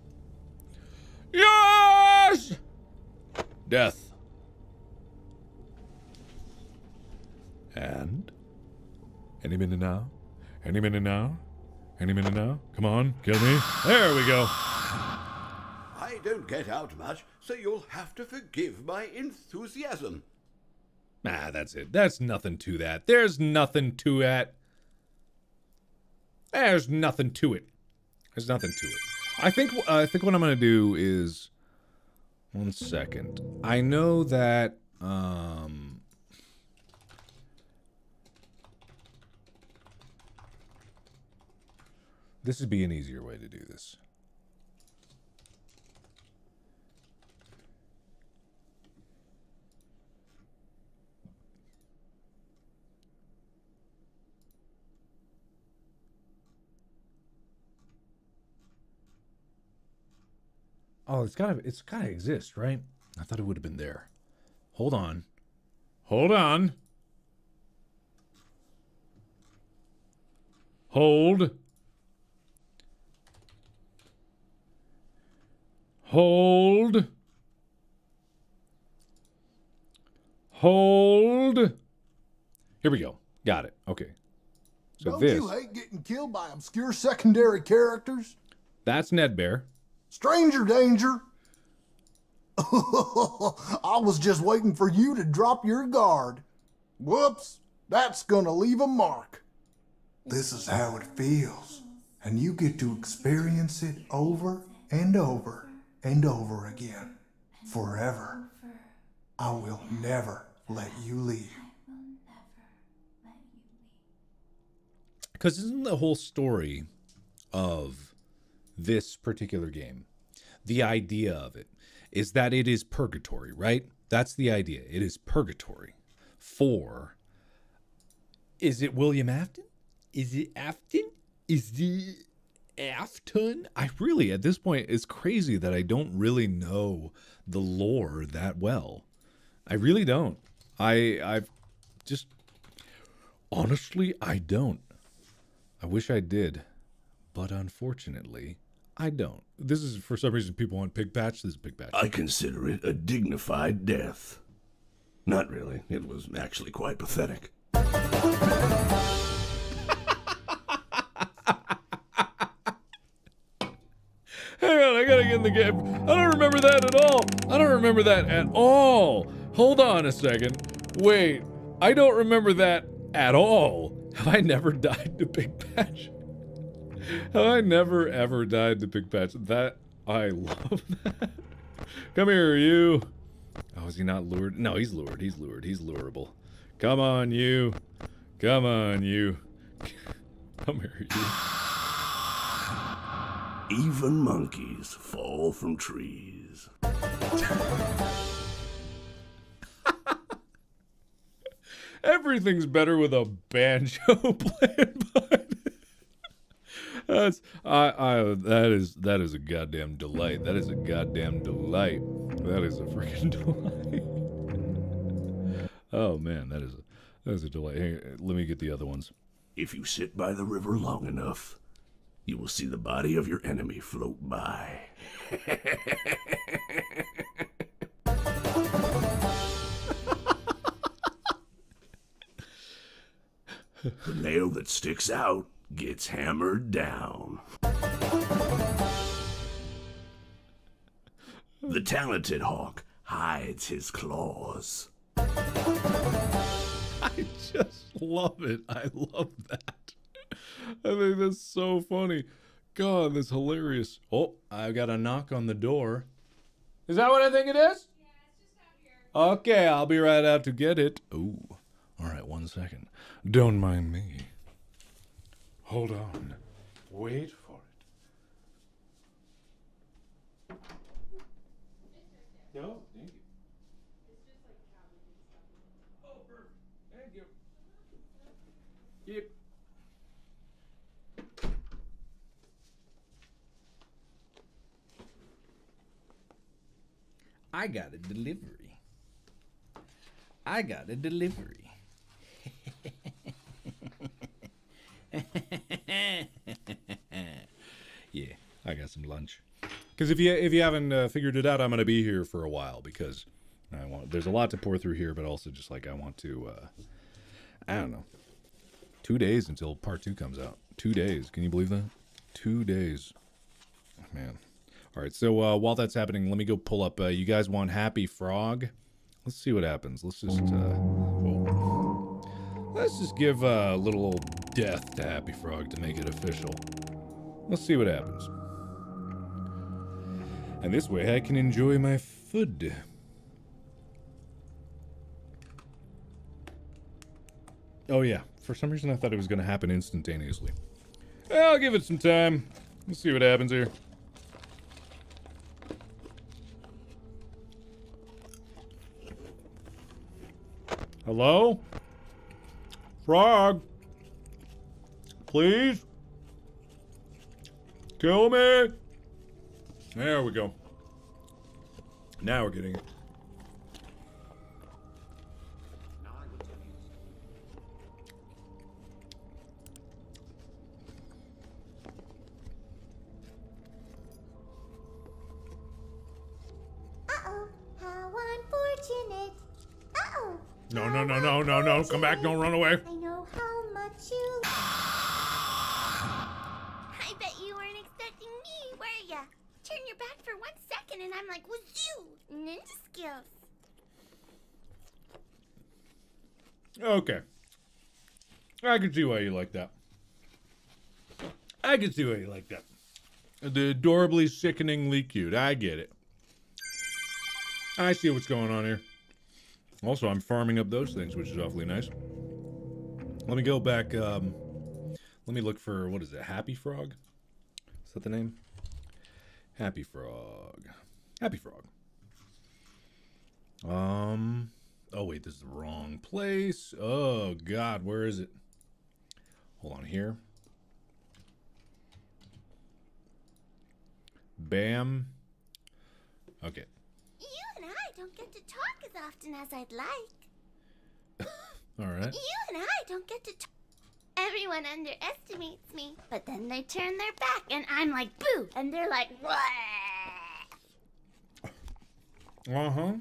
Yes! Death. And? Any minute now? Any minute now? Any minute now? Come on, kill me. There we go. I don't get out much, so you'll have to forgive my enthusiasm. Ah, that's it. That's nothing to that. There's nothing to that. There's nothing to it. There's nothing to it. I think what I'm gonna do is, one second. I know that this would be an easier way to do this. Oh, it's gotta exist, right? I thought it would have been there. Hold on. Hold on. Hold. Hold. Hold. Here we go. Got it. Okay. So Don't this. you hate getting killed by obscure secondary characters? That's Ned Bear. Stranger danger. I was just waiting for you to drop your guard. Whoops, that's gonna leave a mark. This is how it feels, and you get to experience it over and over and over again, forever. I will never let you leave. Because isn't the whole story of this particular game, the idea of it is that it is purgatory, right? That's the idea. It is purgatory for, is it William Afton? Is it Afton? Is the Afton? I really, at this point, it's crazy that I don't really know the lore that well. I really don't. I've just, honestly, I don't. I wish I did, but unfortunately, I don't. This is, for some reason, people want Pig Patch. This is Pig Patch. I consider it a dignified death. Not really. It was actually quite pathetic. happening in the game. I don't remember that at all. I don't remember that at all. Hold on a second. Wait, I don't remember that at all. Have I never died to Big Patch? Have I never ever died to Big Patch? That, I love that. Come here, you. Oh, is he not lured? No, he's lured. He's lured. He's lurable. Come on, you. Come on, you. Come here, you. Even monkeys fall from trees. Everything's better with a banjo playing behind it. That is a goddamn delight. That is a goddamn delight. That is a freaking delight. Oh man, that is a delight. Hey, let me get the other ones. If you sit by the river long enough, you will see the body of your enemy float by. The nail that sticks out gets hammered down. The talented hawk hides his claws. I just love it. I love that. I think that's so funny. God, that's hilarious. Oh, I got a knock on the door. Is that what I think it is? Yeah, it's just out here. Okay, I'll be right out to get it. Ooh. All right, 1 second. Don't mind me. Hold on. Wait for it. No, thank you. Oh, perfect. Thank you. Yep. I got a delivery. I got a delivery. Yeah, I got some lunch. Because if you haven't figured it out, I'm gonna be here for a while because there's a lot to pour through here, but also just like I want to I don't know. 2 days until part 2 comes out. 2 days. Can you believe that? 2 days. Man. All right. So while that's happening, let me go pull up. You guys want Happy Frog? Let's see what happens. Let's just let's just give a little old death to Happy Frog to make it official. Let's see what happens. And this way I can enjoy my food. Oh yeah, for some reason I thought it was going to happen instantaneously. I'll give it some time. Let's see what happens here. Hello? Frog? Please? Kill me? There we go. Now we're getting it. Uh-oh, how unfortunate. Uh-oh. No, no, no, no, no, no. Come back, don't run away. I know how much you... I bet you weren't expecting me, were ya? Turn your back for 1 second and I'm like, wazoo! Ninja skills. Okay. I can see why you like that. I can see why you like that. The adorably sickeningly cute. I get it. I see what's going on here. Also, I'm farming up those things, which is awfully nice. Let me go back, let me look for, what is it, Happy Frog? Is that the name? Happy Frog. Happy Frog. Oh wait, this is the wrong place. Oh God, where is it? Hold on here. Bam. Okay. You and I don't get to talk as often as I'd like. All right. You and I don't get to talk. Everyone underestimates me, but then they turn their back and I'm like, boo! And they're like, what? Uh-huh.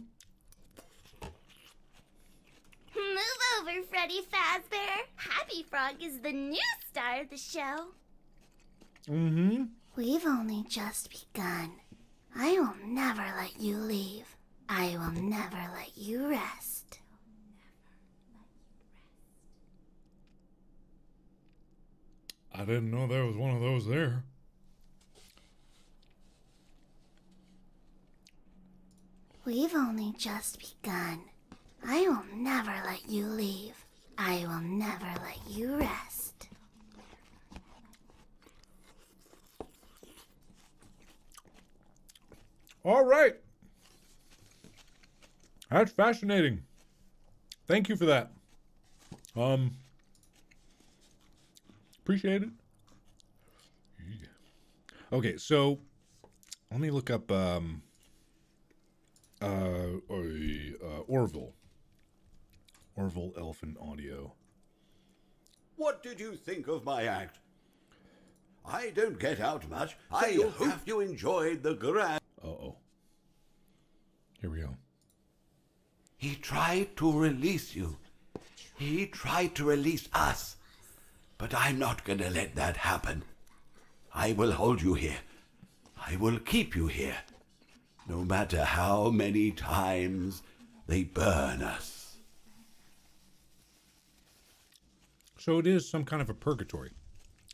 Move over, Freddy Fazbear. Happy Frog is the new star of the show. Mm-hmm. We've only just begun. I will never let you leave. I will never let you rest. I didn't know there was one of those there. We've only just begun. I will never let you leave. I will never let you rest. All right. That's fascinating. Thank you for that. Appreciate it. Yeah. Okay, so let me look up Orville. Orville Elephant Audio. What did you think of my act? I don't get out much. I hope you enjoyed the grand... Uh-oh. Here we go. He tried to release you. He tried to release us. But I'm not gonna let that happen. I will hold you here. I will keep you here. No matter how many times they burn us. So it is some kind of a purgatory.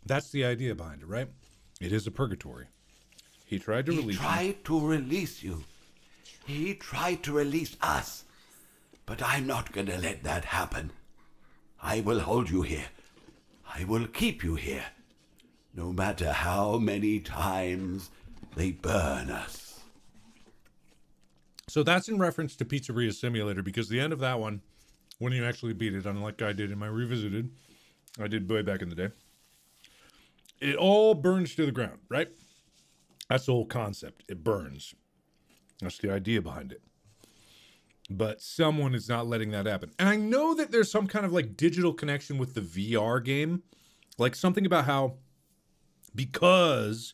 That's the idea behind it, right? It is a purgatory. He tried to release you. He tried to release you. He tried to release us. But I'm not gonna let that happen. I will hold you here. I will keep you here. No matter how many times they burn us. So that's in reference to Pizzeria Simulator, because the end of that one, when you actually beat it, unlike I did in my Revisited, I did way back in the day, it all burns to the ground, right? That's the whole concept. It burns. That's the idea behind it. But someone is not letting that happen. And I know that there's some kind of like digital connection with the VR game. Like something about how, because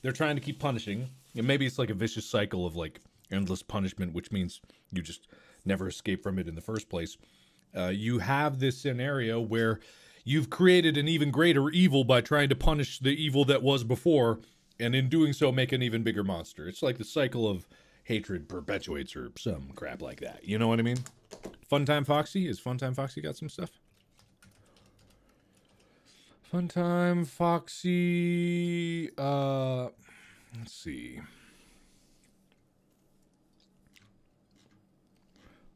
they're trying to keep punishing, and maybe it's like a vicious cycle of like endless punishment, which means you just never escape from it in the first place. You have this scenario where you've created an even greater evil by trying to punish the evil that was before, and in doing so make an even bigger monster. It's like the cycle of hatred perpetuates or some crap like that. You know what I mean? Funtime Foxy? Is Funtime Foxy got some stuff? Funtime Foxy, let's see.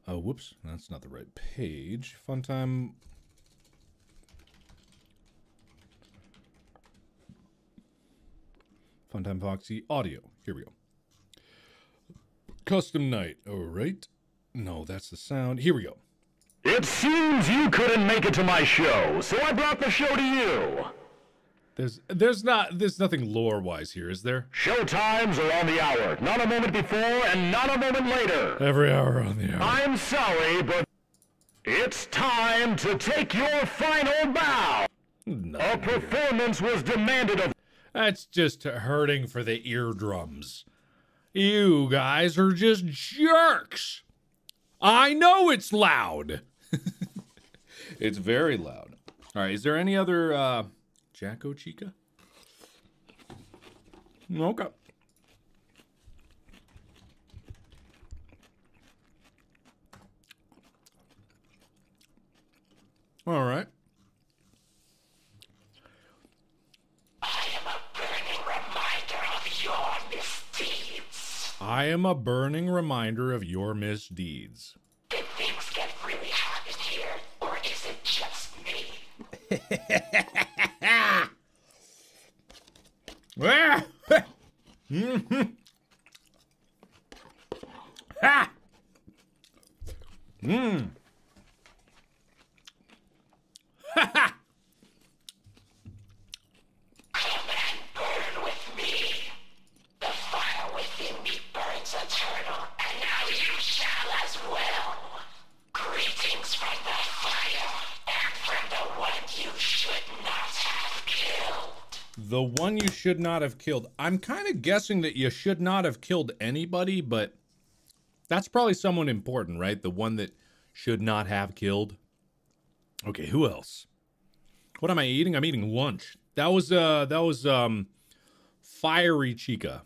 Oh, whoops, that's not the right page. Funtime Foxy audio. Here we go. Custom night. All right. No, that's the sound. Here we go. It seems you couldn't make it to my show, so I brought the show to you. There's nothing lore-wise here, is there? Show times are on the hour. Not a moment before and not a moment later. Every hour on the hour. I'm sorry, but it's time to take your final bow. A performance was demanded of... That's just hurting for the eardrums. You guys are just jerks. I know it's loud. It's very loud. All right, is there any other Jacko Chica? Okay. All right. I am a burning reminder of your misdeeds. Did things get really hot in here, or is it just me? Ha! Mmm. Ha ha! Come and burn with me. The fire within me burns eternal, and now you shall as well. Greetings from the fire, and from the one you should not have killed. The one you should not have killed. I'm kind of guessing that you should not have killed anybody, but that's probably someone important, right? The one that should not have killed. Okay, who else? What am I eating? I'm eating lunch. That was Fiery Chica.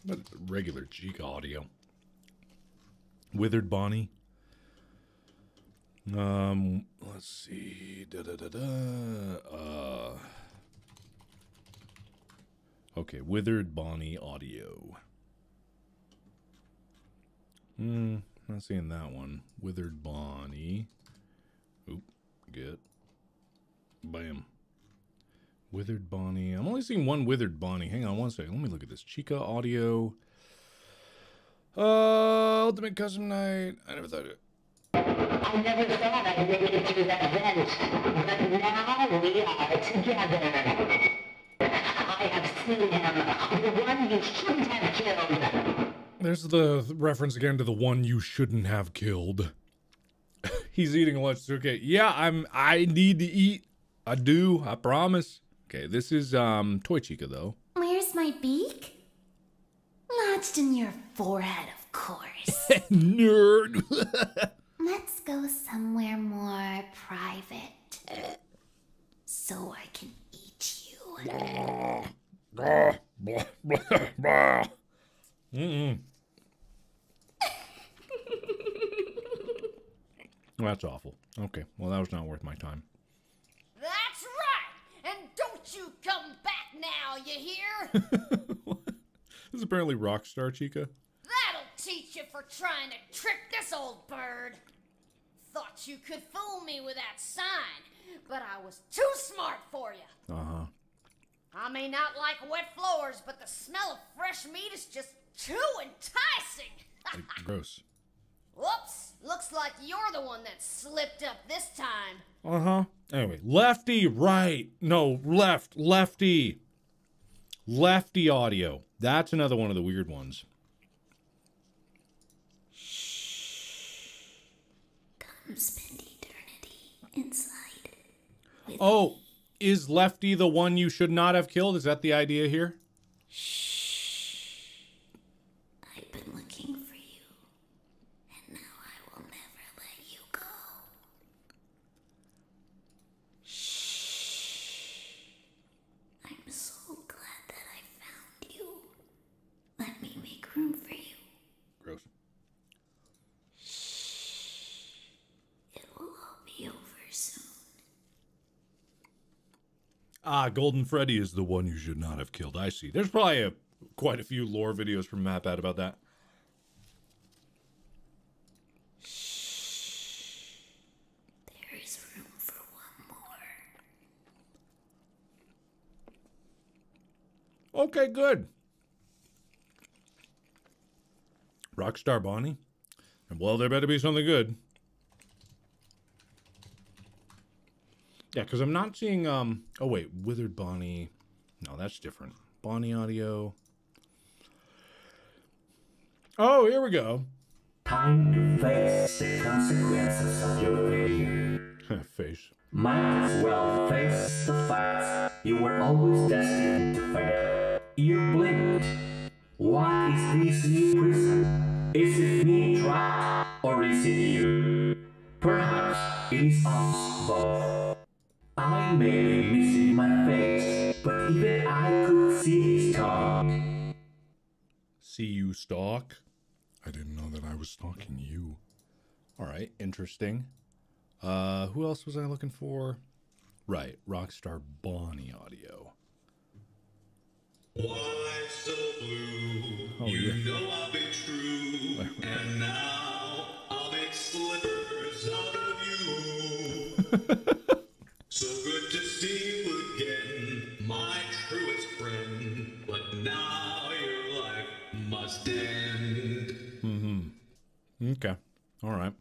But regular Chica audio. Withered Bonnie. Let's see. Okay, Withered Bonnie audio. Not seeing that one. Withered Bonnie. Oop, get. Bam. Withered Bonnie. I'm only seeing one Withered Bonnie. Hang on one second. Let me look at this. Chica audio. Ultimate Custom Night. I never thought it. I never thought I'd make it through that vent, but now we are together. I have seen him, the one you shouldn't have killed. There's the reference again to the one you shouldn't have killed. He's eating lunch. Okay, yeah, I need to eat. I do. I promise. Okay, this is Toy Chica though. Where's my beak? Lodged in your forehead, of course. Nerd. Let's go somewhere more private. So I can eat you. That's awful. Okay, well that was not worth my time. That's right! And don't you come back now, you hear? This is apparently Rockstar Chica. That'll teach you for trying to trick this old bird. Thought you could fool me with that sign, but I was too smart for you. Uh-huh. I may not like wet floors, but the smell of fresh meat is just too enticing. Gross. Whoops, looks like you're the one that slipped up this time. Uh-huh. Anyway, lefty, right. No, left, lefty. Lefty audio. That's another one of the weird ones. Come spend eternity inside. Oh, is Lefty the one you should not have killed? Is that the idea here? I've been looking for you, and now I will never let you go. I'm so glad that I found you. Let me make room for you. Gross. It will all be over soon. Ah, Golden Freddy is the one you should not have killed. I see. There's probably quite a few lore videos from MapAd about that. There is room for one more. Okay, good. Rockstar Bonnie? Well, there better be something good. Yeah, because I'm not seeing, oh wait, Withered Bonnie. No, that's different. Bonnie audio. Oh, here we go. Time to face the consequences of your failure. Face. Might as well face the facts. You were always destined to fail. You blinked. What is this new prison? Is it me trapped, or is it you? Perhaps it is us both. I may be missing my face, but even I could see his talk. See you stalk? I didn't know that I was stalking you. Alright, interesting. Who else was I looking for? Right, Rockstar Bonnie audio. Why so blue? Oh, you yeah. know I'll be true, and now I'll make slippers out of you. So good to see you again, my truest friend. But now your life must end. Mm-hmm. Okay. All right.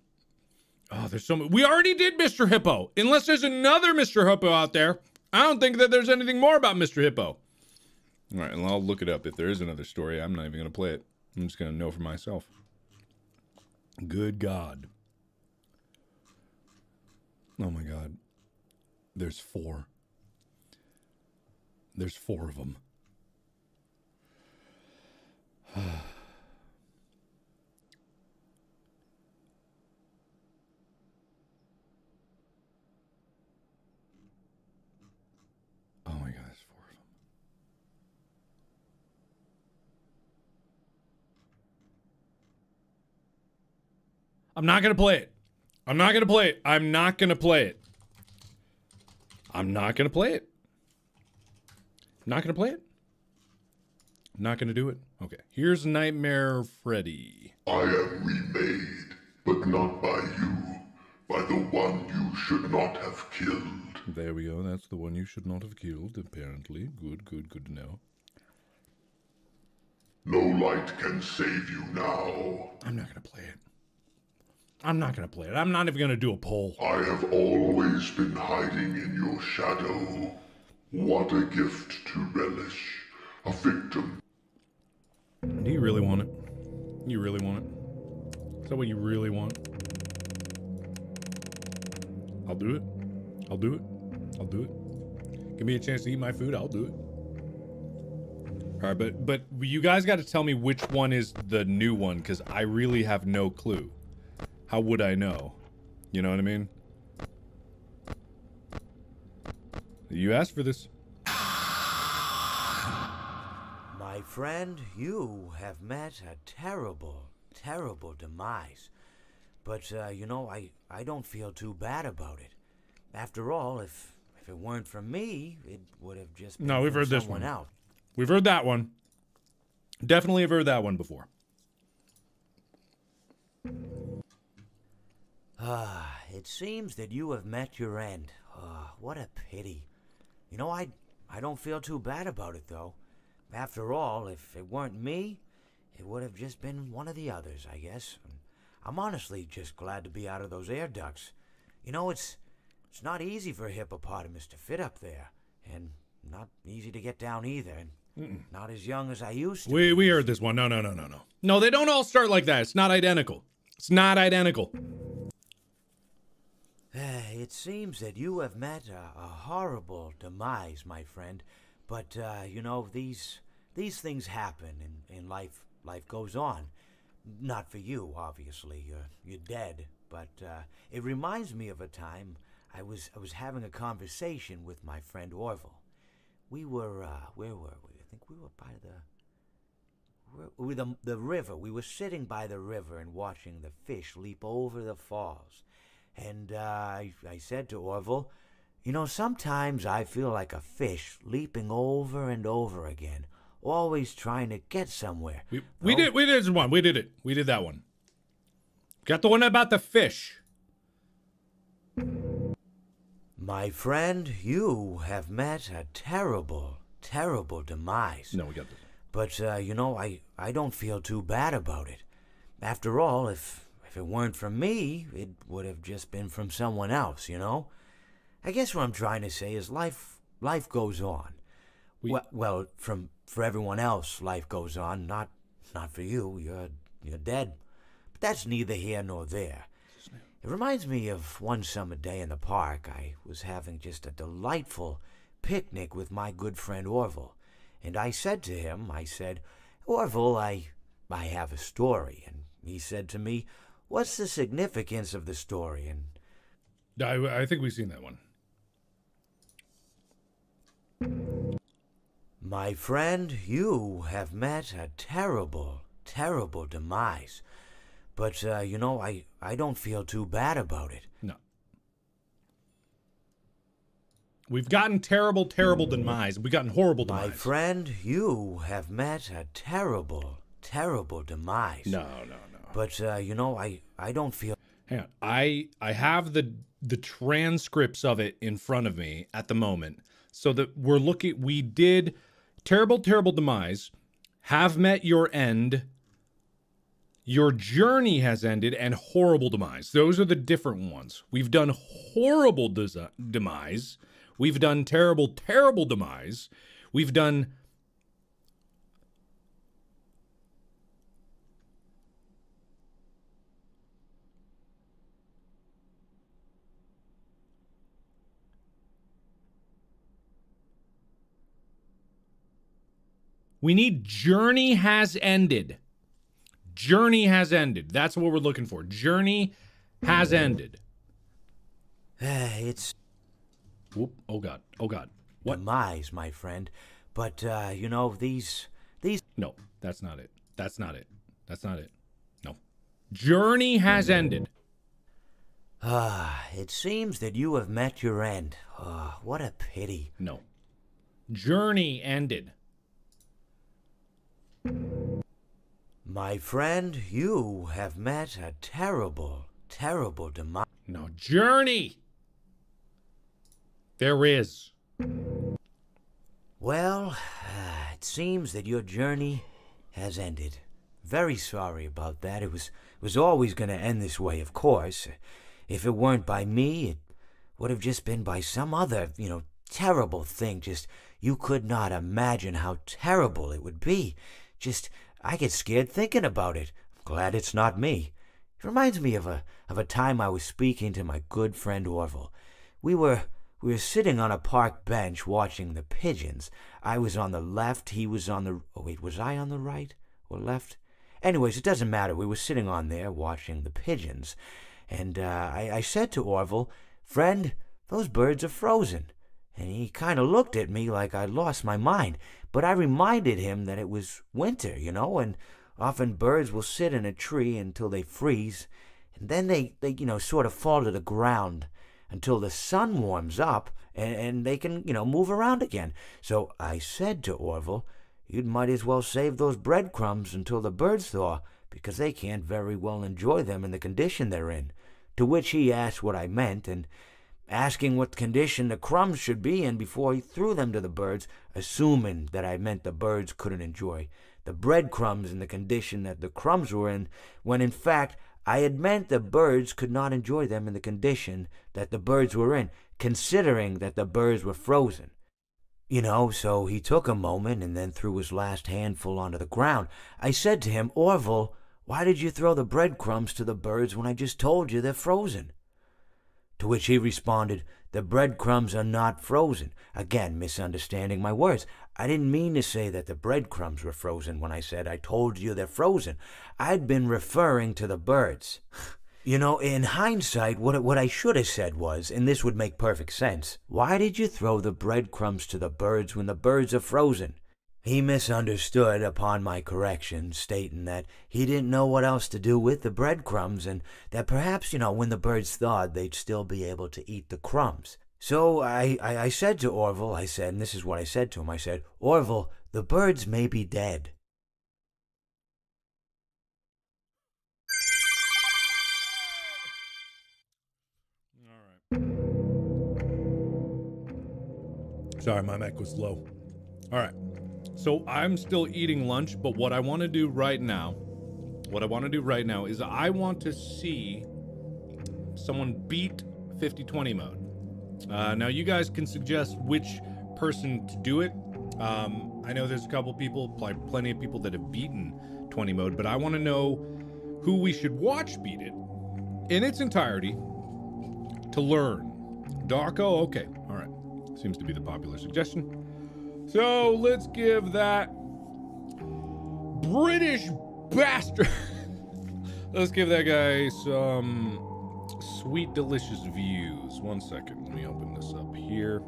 Oh, there's so many. We already did Mr. Hippo. Unless there's another Mr. Hippo out there, I don't think that there's anything more about Mr. Hippo. All right, and I'll look it up. If there is another story, I'm not even going to play it. I'm just going to know for myself. Good God. Oh, my God. There's 4. There's 4 of them. Oh my God, there's 4 of them. I'm not gonna play it. I'm not gonna play it. I'm not gonna play it. I'm not gonna play it. Not gonna play it. Not gonna do it. Okay. Here's Nightmare Freddy. I am remade, but not by you. By the one you should not have killed. There we go. That's the one you should not have killed, apparently. Good to know. No light can save you now. I'm not gonna play it. I'm not gonna play it. I'm not even gonna do a poll. I have always been hiding in your shadow. What a gift to relish. A victim. Do you really want it? You really want it? Is that what you really want? I'll do it. I'll do it. I'll do it. Give me a chance to eat my food, I'll do it. All right, but you guys got to tell me which one is the new one, because I really have no clue. How would I know? You know what I mean? You asked for this. My friend, you have met a terrible, terrible demise. But, you know, I don't feel too bad about it. After all, if it weren't for me, it would have just been No, we've heard this someone one. else. We've heard that one. Definitely have heard that one before. It seems that you have met your end. What a pity. You know, I don't feel too bad about it, though. After all, if it weren't me, it would have just been one of the others, I guess. I'm honestly just glad to be out of those air ducts. You know, it's not easy for a hippopotamus to fit up there, and not easy to get down either, and not as young as I used to. We heard this one. No. No, they don't all start like that. It's not identical. It's not identical. It seems that you have met a horrible demise, my friend. But, you know, these things happen in life. Life goes on. Not for you, obviously. You're dead. But it reminds me of a time I was having a conversation with my friend Orville. We were, where were we? I think we were by the river. We were sitting by the river and watching the fish leap over the falls. And I said to Orville, you know, sometimes I feel like a fish leaping over and over again, always trying to get somewhere. We did this one. We did it. We did that one. Got the one about the fish. My friend, you have met a terrible, terrible demise. No, we got this. But, you know, I don't feel too bad about it. After all, if it weren't for me, it would have just been from someone else, you know? I guess what I'm trying to say is life goes on. Well, for everyone else, life goes on. Not for you. You're dead. But that's neither here nor there. It reminds me of one summer day in the park. I was having just a delightful picnic with my good friend Orville. And I said to him, Orville, I have a story. And he said to me, what's the significance of the story? And I think we've seen that one. My friend, you have met a terrible, terrible demise. But, you know, I don't feel too bad about it. No. We've gotten terrible, terrible demise. We've gotten horrible demise. My friend, you have met a terrible, terrible demise. No. But, you know, I don't feel... Hang on. I have the transcripts of it in front of me at the moment. So that we did terrible, terrible demise, have met your end, your journey has ended, and horrible demise. Those are the different ones. We've done horrible demise. We've done terrible, terrible demise. We've done... We need journey has ended. Journey has ended. That's what we're looking for. Journey has ended. It's... Whoop. Oh, God. Oh, God. What? Demise, my friend. But, you know, these... No, that's not it. That's not it. That's not it. No. Journey has ended. It seems that you have met your end. What a pity. No. Journey ended. My friend, you have met a terrible, terrible demise. No, journey! There is. Well, it seems that your journey has ended. Very sorry about that. It was always going to end this way, of course. If it weren't by me, it would have just been by some other, terrible thing. Just, you could not imagine how terrible it would be. Just, I get scared thinking about it. I'm glad it's not me. It reminds me of a time I was speaking to my good friend Orville. We were sitting on a park bench watching the pigeons. I was on the left, he was on the... Oh, wait, was I on the right or left? Anyways, it doesn't matter. We were sitting on there watching the pigeons. And I said to Orville, "Friend, those birds are frozen." And he kind of looked at me like I'd lost my mind. But I reminded him that it was winter, and often birds will sit in a tree until they freeze. And then they sort of fall to the ground until the sun warms up and they can, move around again. So I said to Orville, "You might as well save those breadcrumbs until the birds thaw, because they can't very well enjoy them in the condition they're in." To which he asked what I meant, and asking what condition the crumbs should be in before he threw them to the birds, assuming that I meant the birds couldn't enjoy the breadcrumbs in the condition that the crumbs were in, when in fact I had meant the birds could not enjoy them in the condition that the birds were in, considering that the birds were frozen. So he took a moment and then threw his last handful onto the ground. I said to him, "Orville, why did you throw the breadcrumbs to the birds when I just told you they're frozen?" To which he responded, "The breadcrumbs are not frozen." Again, misunderstanding my words. I didn't mean to say that the breadcrumbs were frozen when I said I told you they're frozen. I'd been referring to the birds. In hindsight, what I should have said was, and this would make perfect sense, "Why did you throw the breadcrumbs to the birds when the birds are frozen?" He misunderstood upon my correction, stating that he didn't know what else to do with the breadcrumbs, and that perhaps, when the birds thawed, they'd still be able to eat the crumbs. So I said to Orville, and this is what I said to him, I said, "Orville, the birds may be dead." Sorry, my mic was low. All right. So I'm still eating lunch, but what I want to do right now is I want to see someone beat 50-20 mode. Now you guys can suggest which person to do it. I know there's a couple people, plenty of people that have beaten 20 mode, but I want to know who we should watch beat it in its entirety to learn. Darko, okay, all right. Seems to be the popular suggestion. So let's give that British bastard. Let's give that guy some sweet, delicious views. 1 second. Let me open this up here,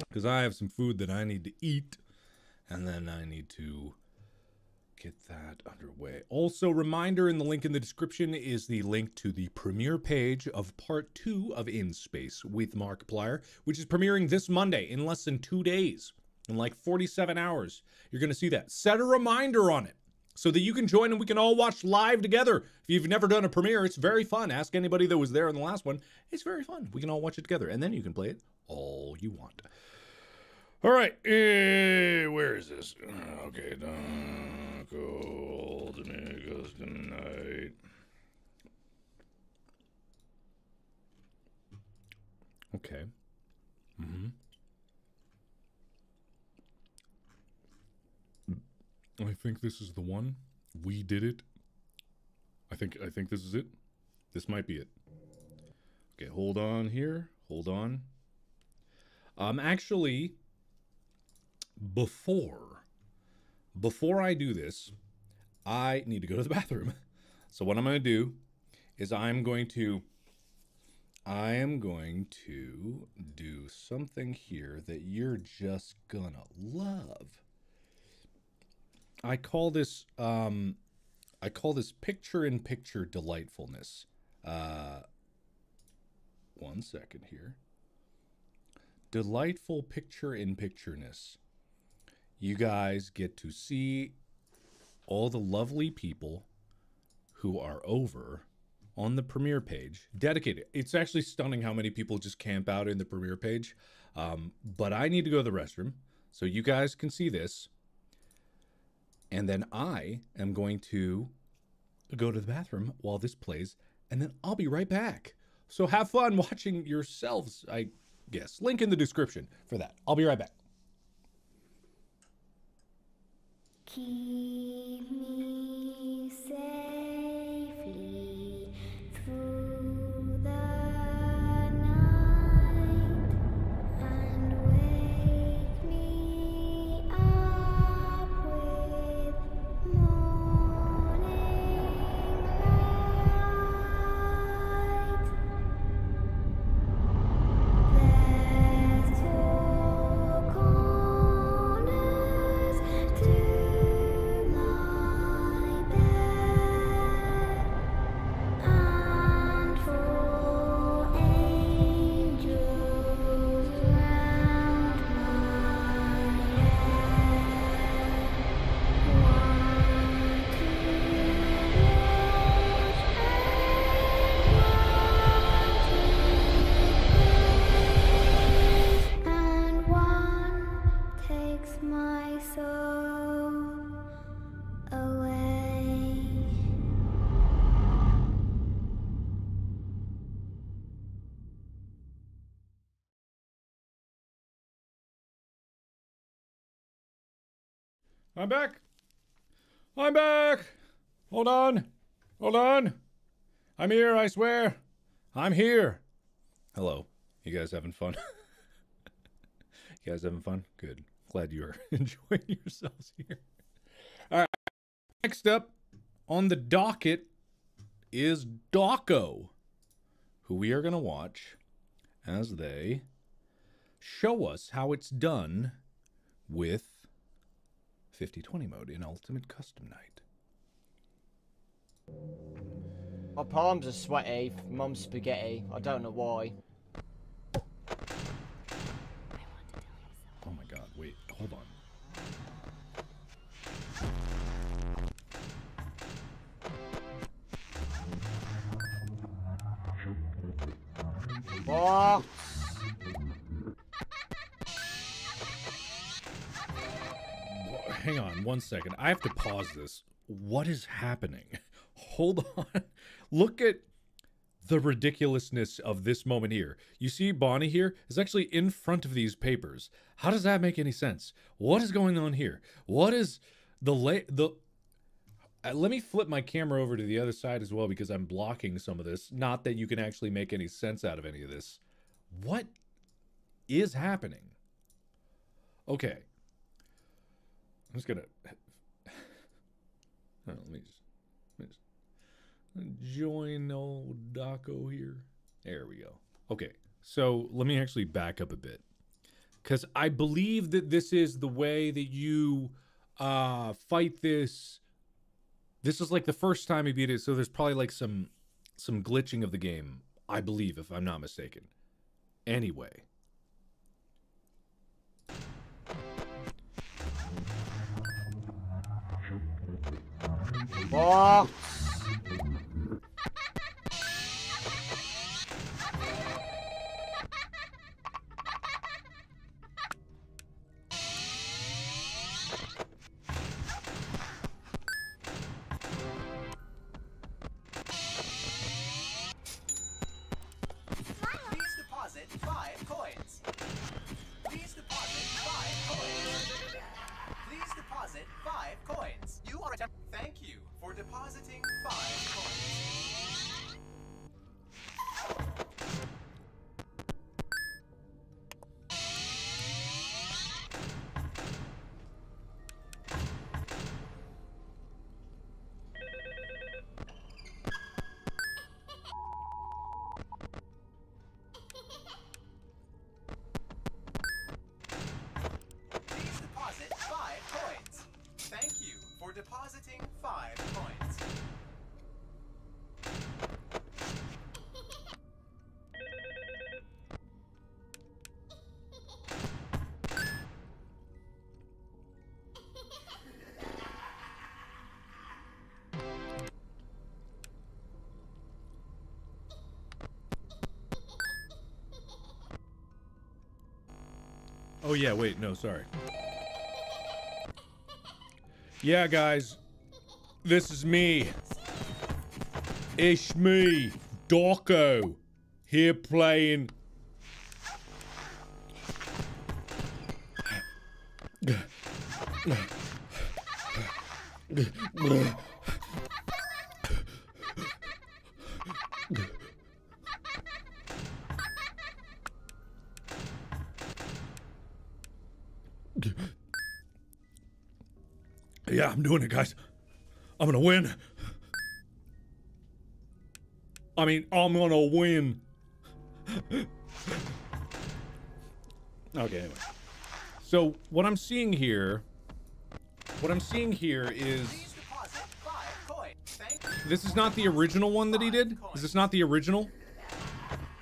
because I have some food that I need to eat, and then I need to get that underway. Also, reminder, in the link in the description is the link to the premiere page of part 2 of In Space with Markiplier, which is premiering this Monday in less than 2 days. In like 47 hours, you're going to see that. Set a reminder on it so that you can join and we can all watch live together. If you've never done a premiere, it's very fun. Ask anybody that was there in the last one. It's very fun. We can all watch it together, and then you can play it all you want. All right, where is this? Okay, cold niggas tonight. Okay. I think this is the one. We did it. I think this is it. This might be it. Okay, hold on here. Hold on. Actually, before I do this, I need to go to the bathroom. So what I'm going to do is I am going to do something here that you're just gonna love. I call this I call this picture-in-picture delightfulness. 1 second here. Delightful picture-in-pictureness. You guys get to see all the lovely people who are over on the premiere page. Dedicated. It's actually stunning how many people just camp out in the premiere page. But I need to go to the restroom, so you guys can see this. And then I am going to go to the bathroom while this plays, and then I'll be right back. So have fun watching yourselves, I guess. Link in the description for that. I'll be right back. Keep me safely through the night and wake me up with morning light. There's 4 corners to my bed and 4 angels round my and one takes my soul away. I'm back. I'm back. Hold on. Hold on. I'm here, I swear. I'm here. Hello. You guys having fun? You guys having fun? Good. Glad you are enjoying yourselves here. All right. Next up on the docket is Dawko, who we are going to watch as they show us how it's done with 50/20 mode in Ultimate Custom Night. My palms are sweaty from Mum's spaghetti. I don't know why. Oh my god, wait, hold on. What? Hang on 1 second. I have to pause this. What is happening? Hold on. Look at the ridiculousness of this moment here. You see Bonnie here is actually in front of these papers. How does that make any sense? What is going on here? What is let me flip my camera over to the other side as well because I'm blocking some of this. Not that you can actually make any sense out of any of this. What is happening? Okay. I'm just gonna let me just join old Dawko here. There we go. Okay, so let me actually back up a bit, because I believe that this is the way that you fight this. This is like the first time he beat it, so there's probably like some glitching of the game, I believe, if I'm not mistaken. Anyway. What? Please deposit 5 coins. Please deposit 5 coins. Please deposit 5 coins. You are Thank you for depositing Oh yeah, wait, no, sorry. Yeah, guys. This is me. It's me, Dorko. Here playing... Yeah, I'm doing it, guys. I'm gonna win. I mean, I'm gonna win. Okay, anyway. So, what I'm seeing here is... This is not the original one that he did? Is this not the original?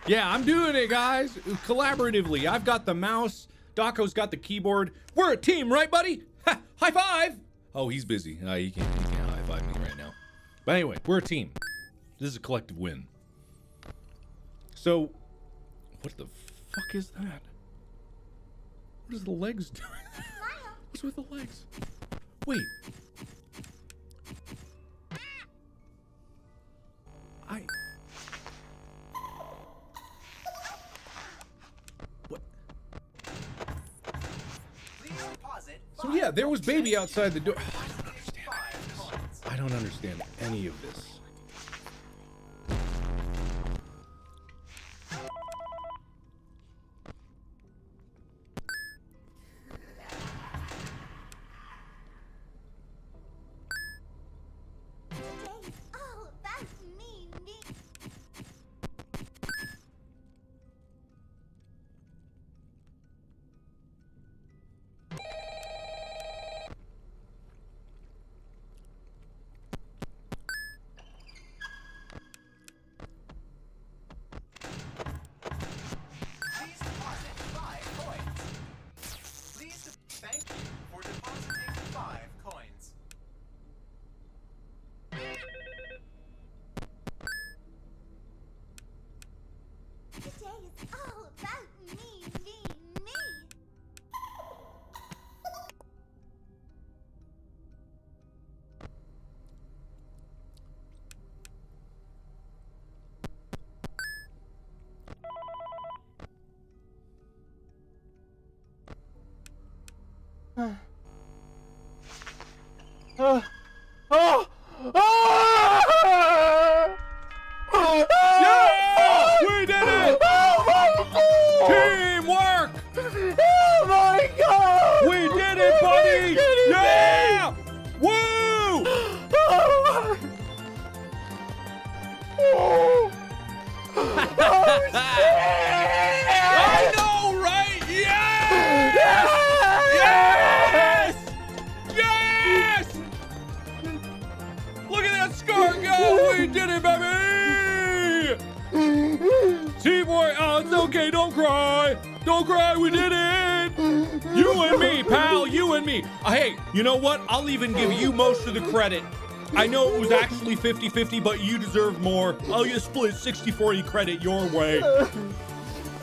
Yeah, I'm doing it, guys. Collaboratively. I've got the mouse. Daco's got the keyboard. We're a team, right, buddy? Ha, high five! Oh, he's busy. He can't high five me right now. But anyway, we're a team. This is a collective win. So, what the fuck is that? What is the legs doing? What's with the legs? Wait. What? So yeah, there was baby outside the door. I don't understand any of this. Yeah! We did it! Oh my God! Teamwork! Oh my God! We did it, buddy! Yeah! Woo! I know, right? Yes! Yes! Yes! Look at that scar go! We did it, baby! Teamwork! Oh, it's okay. Don't cry. Don't cry. We did it. You and me, pal. You and me. Hey, you know what? I'll even give you most of the credit. I know it was actually 50-50, but you deserve more. I'll just split 60-40 credit your way.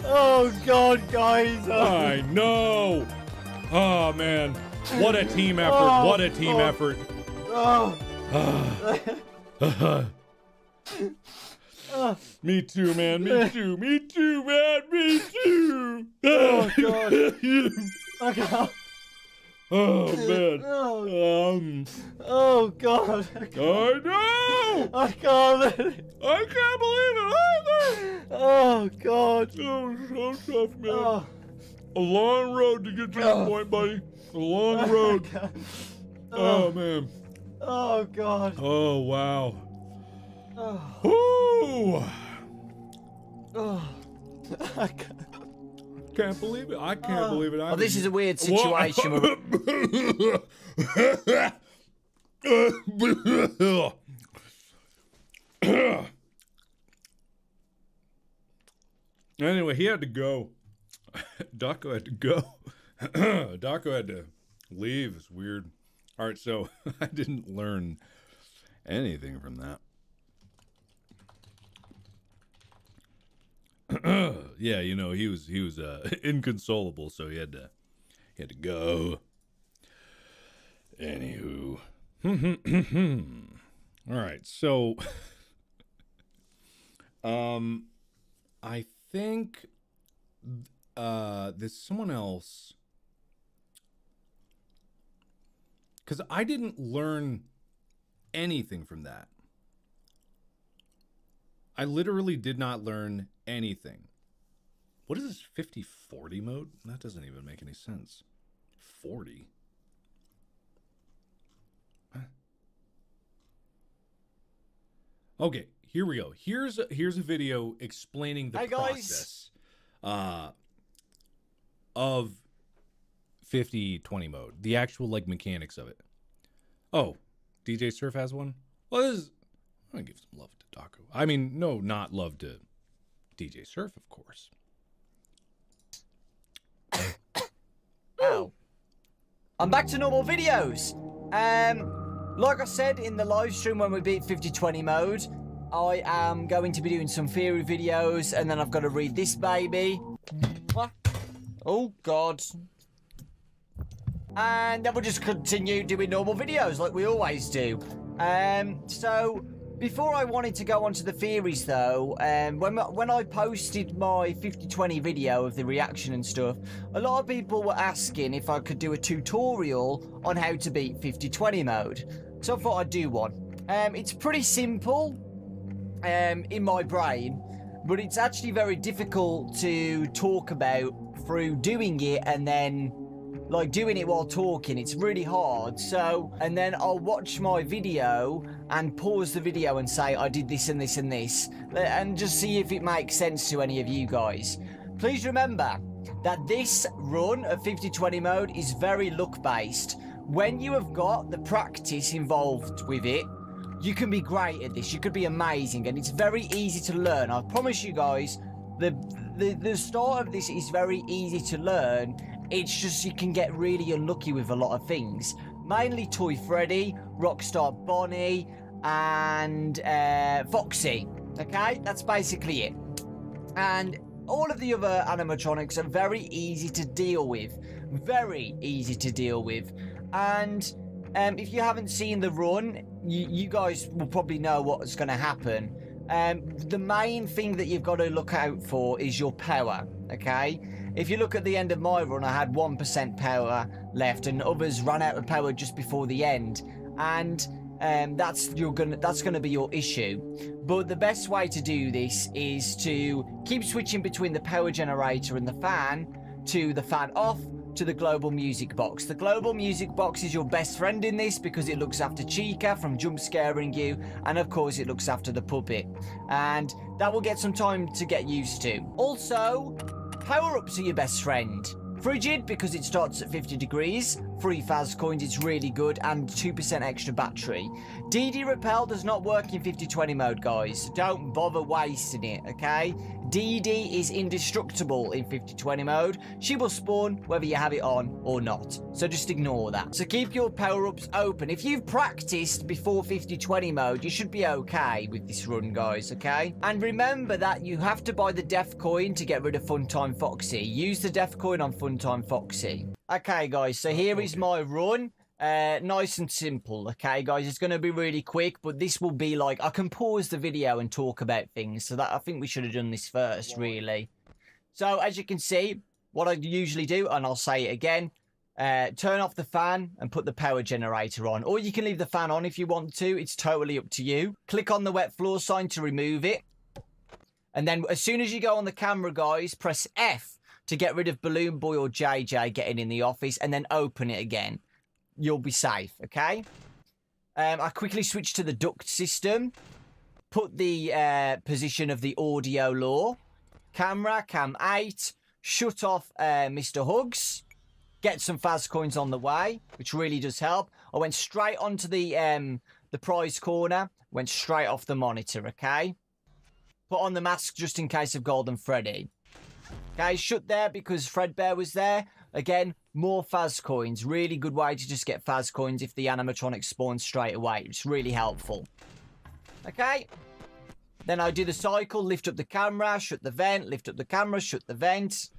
Oh, God, guys. I know. Oh, man. What a team effort. What a team effort. Me too, man. Me too. Me too, man. Me too. Oh, God. Okay. Oh, man. Oh, God. I know. I can't believe it. I can't believe it either. Oh, God. Oh, so tough, man. A long road to get to this point, buddy. A long road. Oh, man. Oh, God. Oh, wow. Oh. Ooh. I can't believe it. I can't believe it. Oh, this is a weird situation. Anyway, he had to go. Daco had to go. Daco had to leave. It's weird. All right, so I didn't learn anything from that. Yeah, you know, he was inconsolable, so he had to He had to go. Anywho. All right, so I think there's someone else, because I didn't learn anything from that. I literally did not learn anything. What is this 50-40 mode? That doesn't even make any sense. 40. Huh? Okay, here we go. Here's a video explaining the process of 50-20 mode. The actual like mechanics of it. Oh, DJ Surf has one? Well, I'm gonna give some love to Taco. I mean, no, not love to DJ Surf, of course. Ow. I'm back to normal videos. Like I said in the live stream when we beat 50-20 mode, I am going to be doing some theory videos, and then I've got to read this baby. What? Oh, God. And then we'll just continue doing normal videos like we always do. So, before I wanted to go on to the theories, though, when I posted my 50-20 video of the reaction and stuff, a lot of people were asking if I could do a tutorial on how to beat 50-20 mode. So I thought I'd do one. It's pretty simple in my brain, but it's actually very difficult to talk about through doing it and then like doing it while talking. It's really hard. So, and then I'll watch my video and pause the video and say I did this and this and this, and just see if it makes sense to any of you guys. Please remember that this run of 50-20 mode is very luck based. When you have got the practice involved with it, you can be great at this. You could be amazing, and it's very easy to learn. I promise you guys, the start of this is very easy to learn. It's just you can get really unlucky with a lot of things. Mainly Toy Freddy, Rockstar Bonnie, and Foxy. Okay, that's basically it. And all of the other animatronics are very easy to deal with. Very easy to deal with. And if you haven't seen the run, you guys will probably know what's going to happen. The main thing that you've got to look out for is your power, okay? If you look at the end of my run, I had 1% power left, and others ran out of power just before the end, and that's gonna be your issue. But the best way to do this is to keep switching between the power generator and the fan, to the fan off, to the global music box. The global music box is your best friend in this because it looks after Chica from jump scaring you, and of course it looks after the puppet, and that will get some time to get used to. Also, power-ups are your best friend. Frigid, because it starts at 50 degrees, 3 Faz coins, it's really good, and 2% extra battery. DD Repel does not work in 50-20 mode, guys. Don't bother wasting it, okay? DD is indestructible in 50-20 mode. She will spawn whether you have it on or not. So just ignore that. So keep your power-ups open. If you've practiced before 50-20 mode, you should be okay with this run, guys, okay? And remember that you have to buy the Death Coin to get rid of Funtime Foxy. Use the Death Coin on Funtime Foxy. Okay, guys, so here is my run. Nice and simple, okay, guys? It's going to be really quick, but this will be like, I can pause the video and talk about things, so that I think we should have done this first, really. So, as you can see, what I usually do, and I'll say it again, turn off the fan and put the power generator on, or you can leave the fan on if you want to. It's totally up to you. Click on the wet floor sign to remove it, and then as soon as you go on the camera, guys, press F to get rid of Balloon Boy or JJ getting in the office, and then open it again. You'll be safe, okay? I quickly switch to the duct system. Put the position of the audio law. Camera, cam 8. Shut off Mr. Hugs. Get some Faz coins on the way, which really does help. I went straight onto the prize corner. Went straight off the monitor, okay? Put on the mask just in case of Golden Freddy. Okay, shut there because Fredbear was there. Again, more Faz coins. Really good way to just get Faz coins if the animatronic spawns straight away. It's really helpful. Okay. Then I do the cycle. Lift up the camera, shut the vent. Lift up the camera, shut the vent.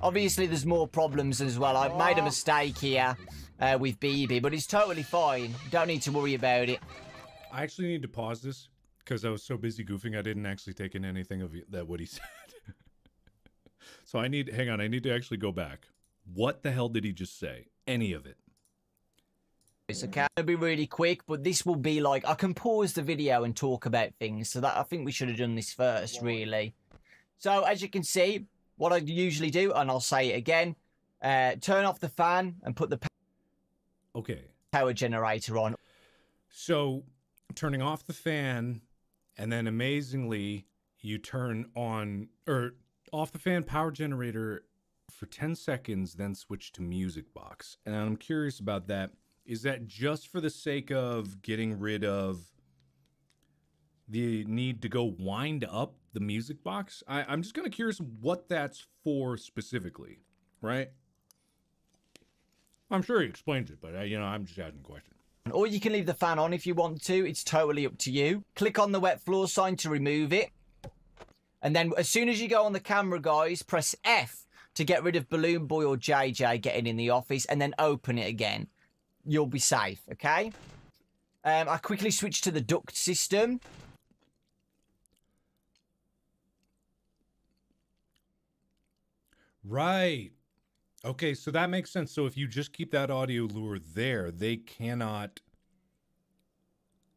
Obviously, there's more problems as well. I've made a mistake here with BB, but it's totally fine. Don't need to worry about it. I actually need to pause this because I was so busy goofing I didn't actually take in anything of that what he said. So I need, hang on, I need to actually go back. What the hell did he just say? Any of it? It's okay. It'll be really quick, but this will be like, I can pause the video and talk about things. So that I think we should have done this first, really. So as you can see, what I usually do, and I'll say it again, turn off the fan and put the power generator on. So turning off the fan, and then amazingly, you turn on, or off the fan power generator for 10 seconds, then switch to music box. And I'm curious about that. Is that just for the sake of getting rid of the need to go wind up the music box? I'm just kind of curious what that's for specifically, right? I'm sure he explains it, but I'm just asking a question. Or you can leave the fan on if you want to. It's totally up to you. Click on the wet floor sign to remove it. And then as soon as you go on the camera, guys, press F to get rid of Balloon Boy or JJ getting in the office, and then open it again. You'll be safe, okay? I quickly switched to the duct system. Right. Okay, so that makes sense. So if you just keep that audio lure there, they cannot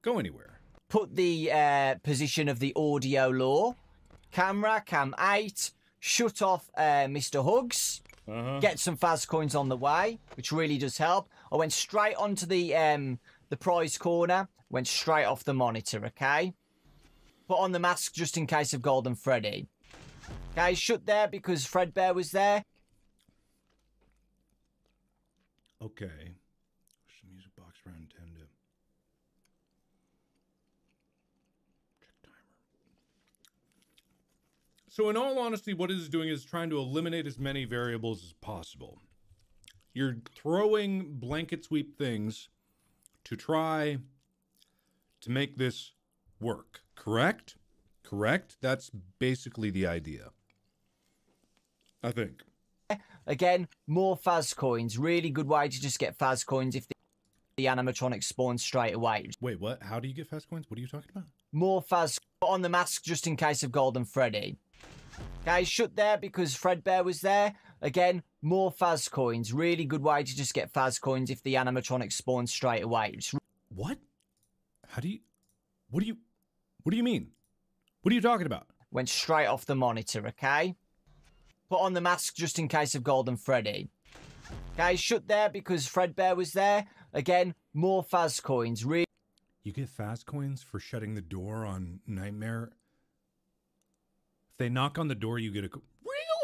go anywhere. Put the position of the audio lure. Camera, cam 8. Shut off Mr. Hugs. Get some fast coins on the way, which really does help. I went straight onto the prize corner. Went straight off the monitor, okay? Put on the mask just in case of Golden Freddy. Okay, shut there because Fredbear was there. Okay. Music box round 10 to check timer. So in all honesty, what it is doing is trying to eliminate as many variables as possible. You're throwing blanket sweep things to try to make this work, correct? Correct? That's basically the idea, I think. Again, more Faz coins. Really good way to just get Faz coins if the animatronic spawns straight away. Wait, what? How do you get Faz coins? What are you talking about? More Faz. Put on the mask just in case of Golden Freddy. Okay, shut there because Fredbear was there. Again, more Faz coins. Really good way to just get Faz coins if the animatronic spawns straight away. What? How do you... What do you mean? What are you talking about? Went straight off the monitor, okay? Put on the mask just in case of Golden Freddy. Okay, shut there because Fredbear was there. Again, more Faz coins. You get Faz coins for shutting the door on Nightmare? If they knock on the door, you get a...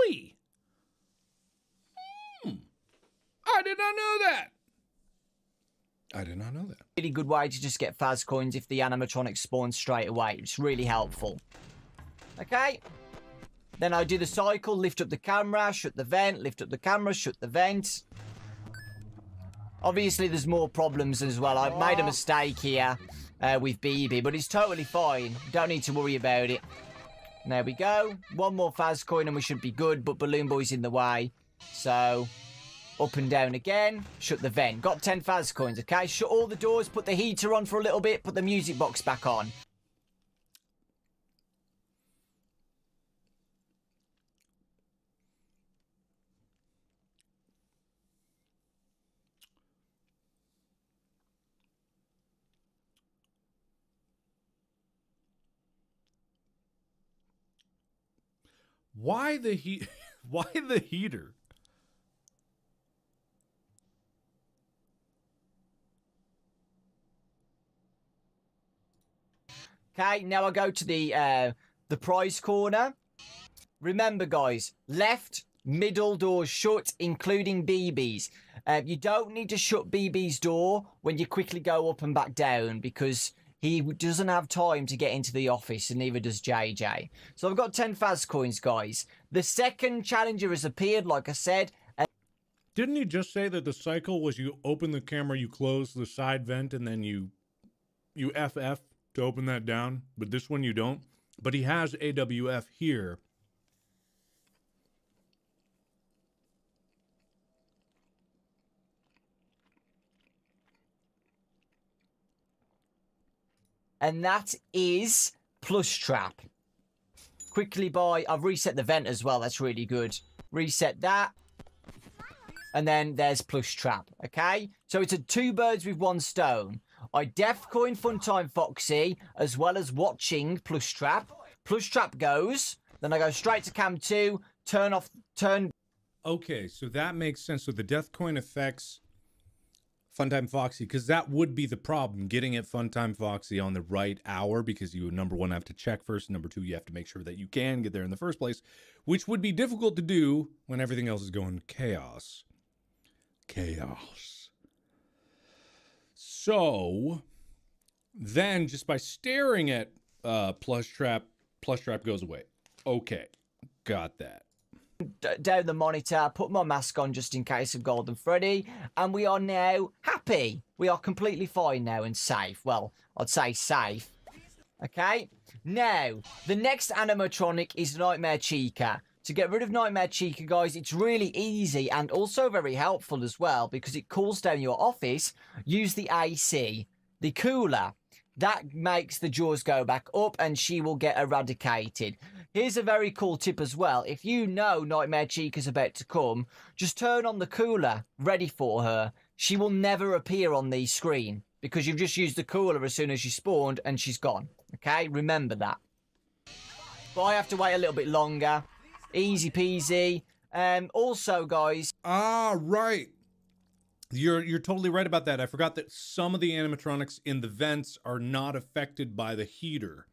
Really? I did not know that. I did not know that. Really good way to just get Faz coins if the animatronic spawns straight away. It's really helpful. Okay. Then I do the cycle, lift up the camera, shut the vent, lift up the camera, shut the vent. Obviously, there's more problems as well. I've made a mistake here with BB, but it's totally fine. Don't need to worry about it. There we go. One more Faz coin and we should be good, but Balloon Boy's in the way. So, up and down again. Shut the vent. Got 10 Faz coins, okay? Shut all the doors, put the heater on for a little bit, put the music box back on. Why the Why the heater? Okay, now I go to the prize corner. Remember, guys, left, middle doors shut, including BB's. You don't need to shut BB's door when you quickly go up and back down because he doesn't have time to get into the office, and neither does JJ. So I've got 10 Faz coins, guys. The second challenger has appeared, like I said. Didn't he just say that the cycle was you open the camera, you close the side vent, and then you FF to open that down? But this one you don't. But he has AWF here. and that is Plush Trap. Quickly buy. I've reset the vent as well. That's really good. Reset that. And then there's Plush Trap, okay? So it's a 2 birds with 1 stone. I def coin Funtime Foxy, as well as watching Plush Trap. Plush Trap goes, then I go straight to cam 2, turn... Okay, so that makes sense. So the death coin affects Funtime Foxy, because that would be the problem, getting at Funtime Foxy on the right hour, because you, number 1, have to check first, number 2, you have to make sure that you can get there in the first place, which would be difficult to do when everything else is going chaos. Chaos. So then just by staring at Plush Trap goes away. Okay, got that. Down the monitor, put my mask on just in case of Golden Freddy, and we are now happy. We are completely fine now and safe. Well, I'd say safe. Okay, now the next animatronic is Nightmare Chica. To get rid of Nightmare Chica, guys, it's really easy and also very helpful as well, because it cools down your office. Use the AC, the cooler. That makes the jaws go back up and she will get eradicated. Here's a very cool tip as well. If you know Nightmare Chica's about to come, just turn on the cooler, ready for her. She will never appear on the screen because you've just used the cooler as soon as she spawned and she's gone. Okay, remember that. But I have to wait a little bit longer. Easy peasy. Also, guys. Right. You're totally right about that. I forgot that some of the animatronics in the vents are not affected by the heater.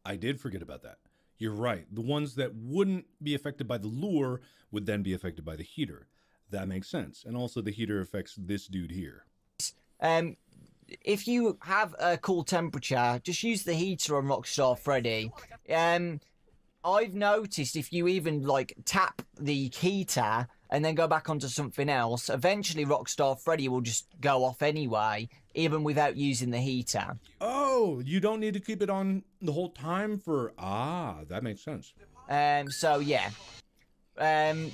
I did forget about that. You're right. The ones that wouldn't be affected by the lure would then be affected by the heater. That makes sense. And also the heater affects this dude here. If you have a cool temperature, just use the heater on Rockstar Freddy. I've noticed if you even like tap the heater and then go back onto something else, eventually Rockstar Freddy will just go off anyway, even without using the heater. Oh, you don't need to keep it on the whole time for... that makes sense. So yeah.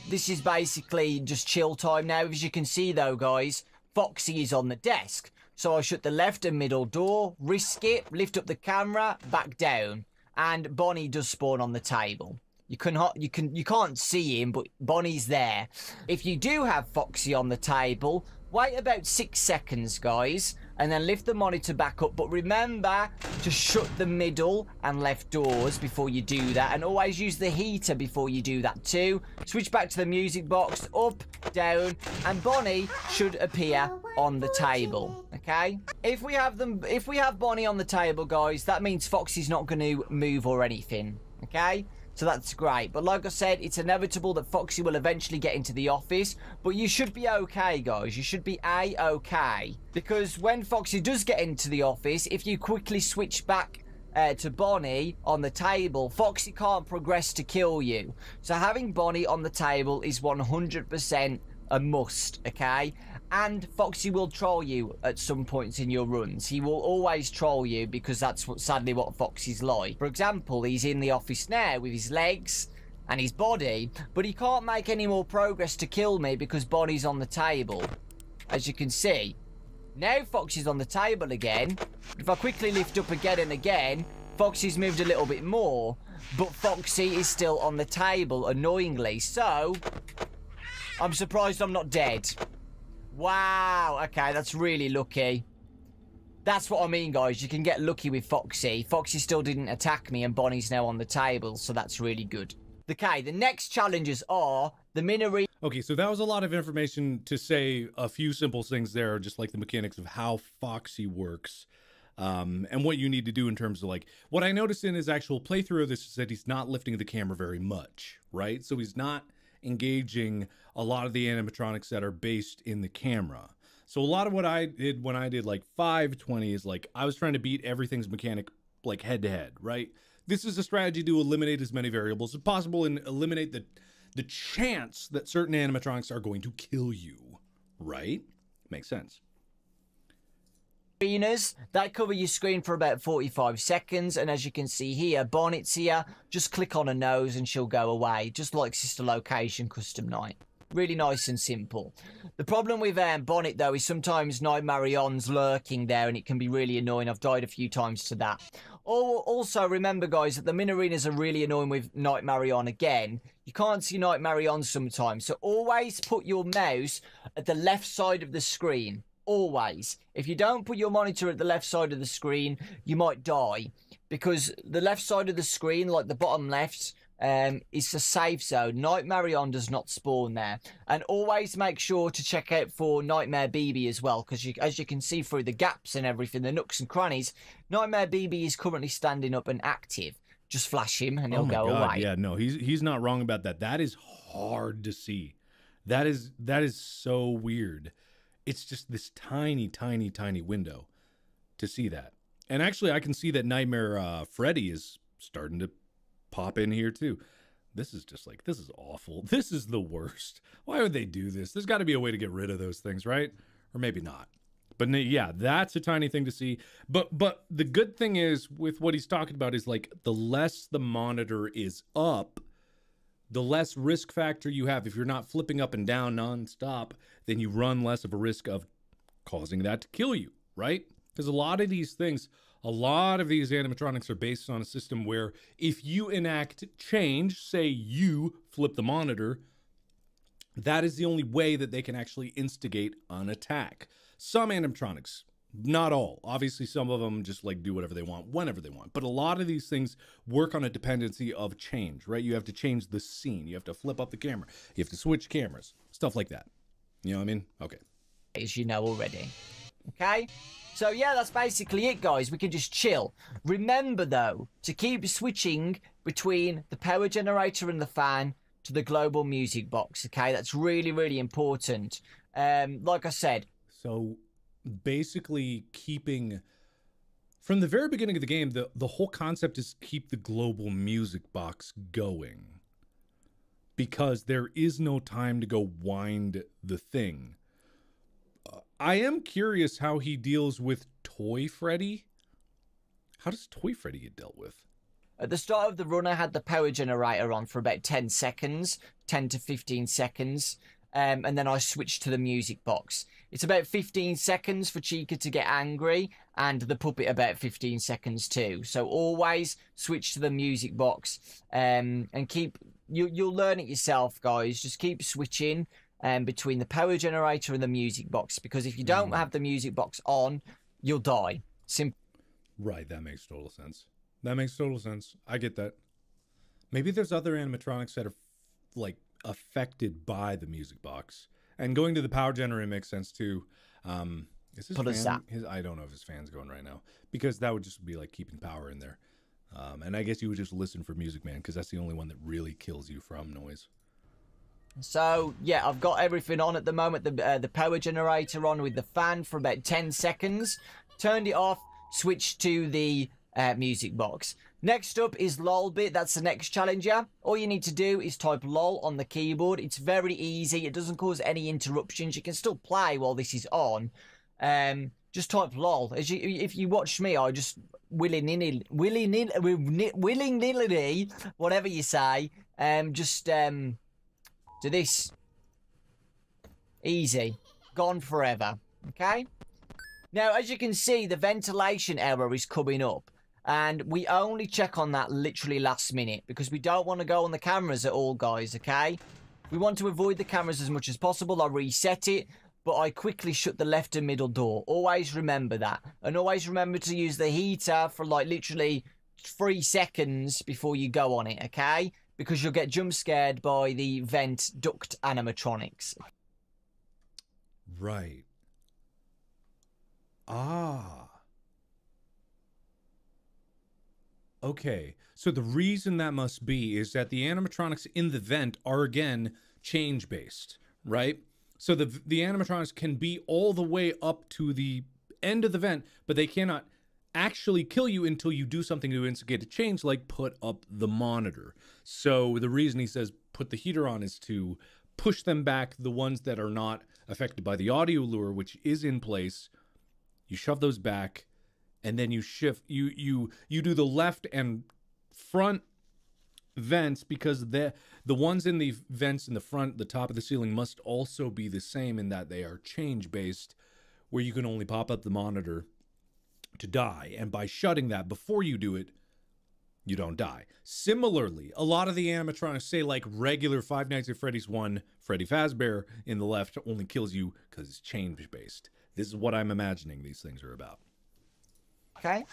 This is basically just chill time now. As you can see though, guys, Foxy is on the desk. So I shut the left and middle door, risk it, lift up the camera, back down. And Bonnie does spawn on the table. You can't see him, but Bonnie's there. If you do have Foxy on the table, wait about 6 seconds, guys, and then lift the monitor back up. But remember to shut the middle and left doors before you do that, and always use the heater before you do that too. Switch back to the music box, up, down, and Bonnie should appear on the table. Okay? If we have Bonnie on the table, guys, that means Foxy's not going to move or anything. Okay? So that's great. But like I said, it's inevitable that Foxy will eventually get into the office. But you should be okay, guys. You should be A-okay. Because when Foxy does get into the office, if you quickly switch back to Bonnie on the table, Foxy can't progress to kill you. So having Bonnie on the table is 100% a must, okay? And Foxy will troll you at some points in your runs. He will always troll you because that's sadly what Foxy's like. For example, he's in the office now with his legs and his body, but he can't make any more progress to kill me because Bonnie's on the table. As you can see. Now Foxy's on the table again. If I quickly lift up again and again, Foxy's moved a little bit more, but Foxy is still on the table, annoyingly. So, I'm surprised I'm not dead. Wow, okay, that's really lucky. That's what I mean, guys. You can get lucky with Foxy. Foxy still didn't attack me, and Bonnie's now on the table, so that's really good. Okay, the next challenges are the Minari. Okay, so that was a lot of information to say a few simple things there, just like the mechanics of how Foxy works. And what you need to do in terms of like, what I noticed in his actual playthrough of this is that he's not lifting the camera very much, right? So he's not engaging a lot of the animatronics that are based in the camera. So a lot of what I did when I did like 520 is like, I was trying to beat everything's mechanic like head to head, right? This is a strategy to eliminate as many variables as possible and eliminate the chance that certain animatronics are going to kill you, right? Makes sense. Arenas that cover your screen for about 45 seconds, and as you can see here, Bonnet's here. Just click on her nose and she'll go away, just like Sister Location Custom Night. Really nice and simple. The problem with Bonnet, though, is sometimes Nightmare On's lurking there, and it can be really annoying. I've died a few times to that. Also, remember, guys, that the min-arenas are really annoying with Nightmare On again. You can't see Nightmare On sometimes, so always put your mouse at the left side of the screen. Always. If you don't put your monitor at the left side of the screen, you might die. Because the left side of the screen, like the bottom left, is a safe zone. Nightmare On does not spawn there. And always make sure to check out for Nightmare BB as well, because as you can see through the gaps and everything, the nooks and crannies, Nightmare BB is currently standing up and active. Just flash him and he'll go away. Yeah, no, he's not wrong about that. That is hard to see. That is so weird. It's just this tiny, tiny, tiny window to see that. And actually, I can see that Nightmare Freddy is starting to pop in here too. This is just like, this is awful. This is the worst. Why would they do this? There's got to be a way to get rid of those things, right? Or maybe not. But yeah, that's a tiny thing to see. But the good thing is with what he's talking about is like the less the monitor is up, the less risk factor you have. If you're not flipping up and down nonstop, then you run less of a risk of causing that to kill you, right? Because a lot of these things, a lot of these animatronics are based on a system where if you enact change, say you flip the monitor, that is the only way that they can actually instigate an attack. Some animatronics, not all. Obviously, some of them just like do whatever they want, whenever they want. But a lot of these things work on a dependency of change, right? You have to change the scene. You have to flip up the camera. You have to switch cameras, stuff like that. You know what I mean? Okay. As you know already. Okay? So yeah, that's basically it, guys. We can just chill. Remember, though, to keep switching between the power generator and the fan to the global music box, okay? That's really, really important. Like I said. So basically keeping, from the very beginning of the game, the whole concept is keep the global music box going. Because there is no time to go wind the thing. I am curious how he deals with Toy Freddy. How does Toy Freddy get dealt with? At the start of the run, I had the power generator on for about 10 seconds, 10 to 15 seconds, and then I switched to the music box. It's about 15 seconds for Chica to get angry, and the puppet about 15 seconds too. So always switch to the music box, and keep... You'll learn it yourself, guys. Just keep switching between the power generator and the music box, because if you don't have the music box on, you'll die. Right, that makes total sense. That makes total sense. I get that. Maybe there's other animatronics that are like affected by the music box. And going to the power generator makes sense too. Is his fan, I don't know if his fan's going right now, because that would just be like keeping power in there. And I guess you would just listen for Music Man, because that's the only one that really kills you from noise. So, yeah, I've got everything on at the moment. The power generator on with the fan for about 10 seconds. Turned it off, switched to the music box. Next up is Lolbit. That's the next challenger. All you need to do is type LOL on the keyboard. It's very easy. It doesn't cause any interruptions. You can still play while this is on. Just type LOL. If you watch me, I just willy-nilly, whatever you say, just do this. Easy. Gone forever. Okay? Now, as you can see, the ventilation error is coming up. And we only check on that literally last minute, because we don't want to go on the cameras at all, guys, okay? We want to avoid the cameras as much as possible. I reset it, but I quickly shut the left and middle door. Always remember that. And always remember to use the heater for like literally 3 seconds before you go on it, okay? Because you'll get jump scared by the vent duct animatronics. Right. Ah. Okay. So the reason that must be is that the animatronics in the vent are, again, change-based, right? So the animatronics can be all the way up to the end of the vent, but they cannot actually kill you until you do something to instigate a change, like put up the monitor. So the reason he says put the heater on is to push them back, the ones that are not affected by the audio lure, which is in place. You shove those back, and then you shift. You do the left and front vents because the ones in the vents in the front, the top of the ceiling must also be the same in that they are change-based, where you can only pop up the monitor to die. And by shutting that before you do it, you don't die. Similarly, a lot of the animatronics say like regular Five Nights at Freddy's 1, Freddy Fazbear in the left only kills you because it's change-based. This is what I'm imagining these things are about. Okay.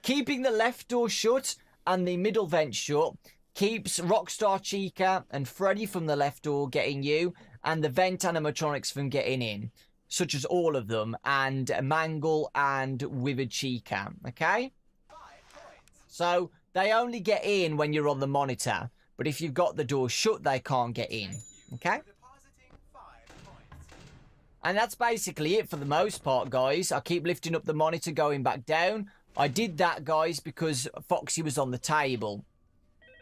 Keeping the left door shut and the middle vent shut keeps Rockstar Chica and Freddy from the left door getting you, and the vent animatronics from getting in, such as all of them, and Mangle and Withered Chica. Okay? So they only get in when you're on the monitor, but if you've got the door shut, they can't get in. Okay? And that's basically it for the most part, guys. I keep lifting up the monitor, going back down. I did that, guys, because Foxy was on the table.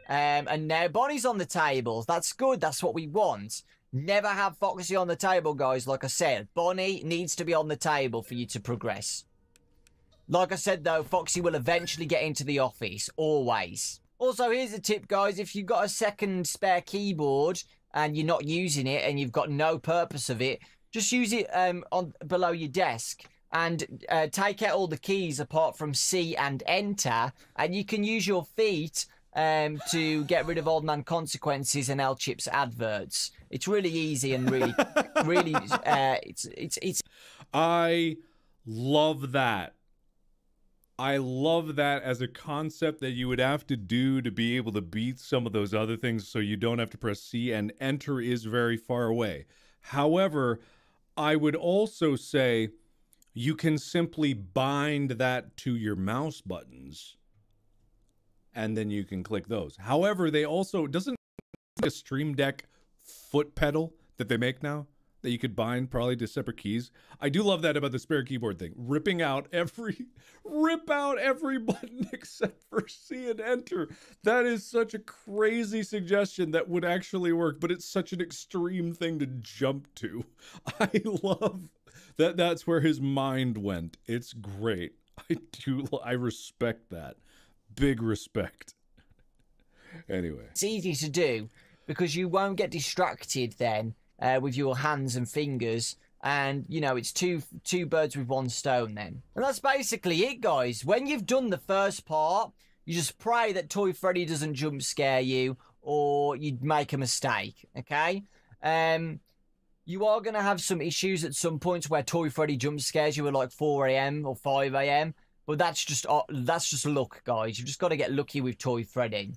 And now Bonnie's on the table. That's good. That's what we want. Never have Foxy on the table, guys. Like I said, Bonnie needs to be on the table for you to progress. Like I said, though, Foxy will eventually get into the office. Always. Also, here's a tip, guys. If you've got a second spare keyboard and you're not using it and you've got no purpose of it, just use it on below your desk and take out all the keys apart from C and Enter, and you can use your feet to get rid of Old Man Consequences and L-Chip's adverts. It's really easy and really, really, it's. I love that. I love that as a concept that you would have to do to be able to beat some of those other things, so you don't have to press C, and Enter is very far away. However, I would also say you can simply bind that to your mouse buttons, and then you can click those. However, they also, doesn't a Stream Deck foot pedal that they make now that you could bind probably to separate keys? I do love that about the spare keyboard thing. Rip out every button except for C and Enter. That is such a crazy suggestion that would actually work, but it's such an extreme thing to jump to. I love that that's where his mind went. It's great. I respect that. Big respect. Anyway. It's easy to do because you won't get distracted then with your hands and fingers. And, you know, it's two birds with one stone then. And that's basically it, guys. When you've done the first part, you just pray that Toy Freddy doesn't jump scare you or you'd make a mistake, okay? You are going to have some issues at some points where Toy Freddy jump scares you at like 4 AM or 5 AM. But that's just luck, guys. You've just got to get lucky with Toy Freddy.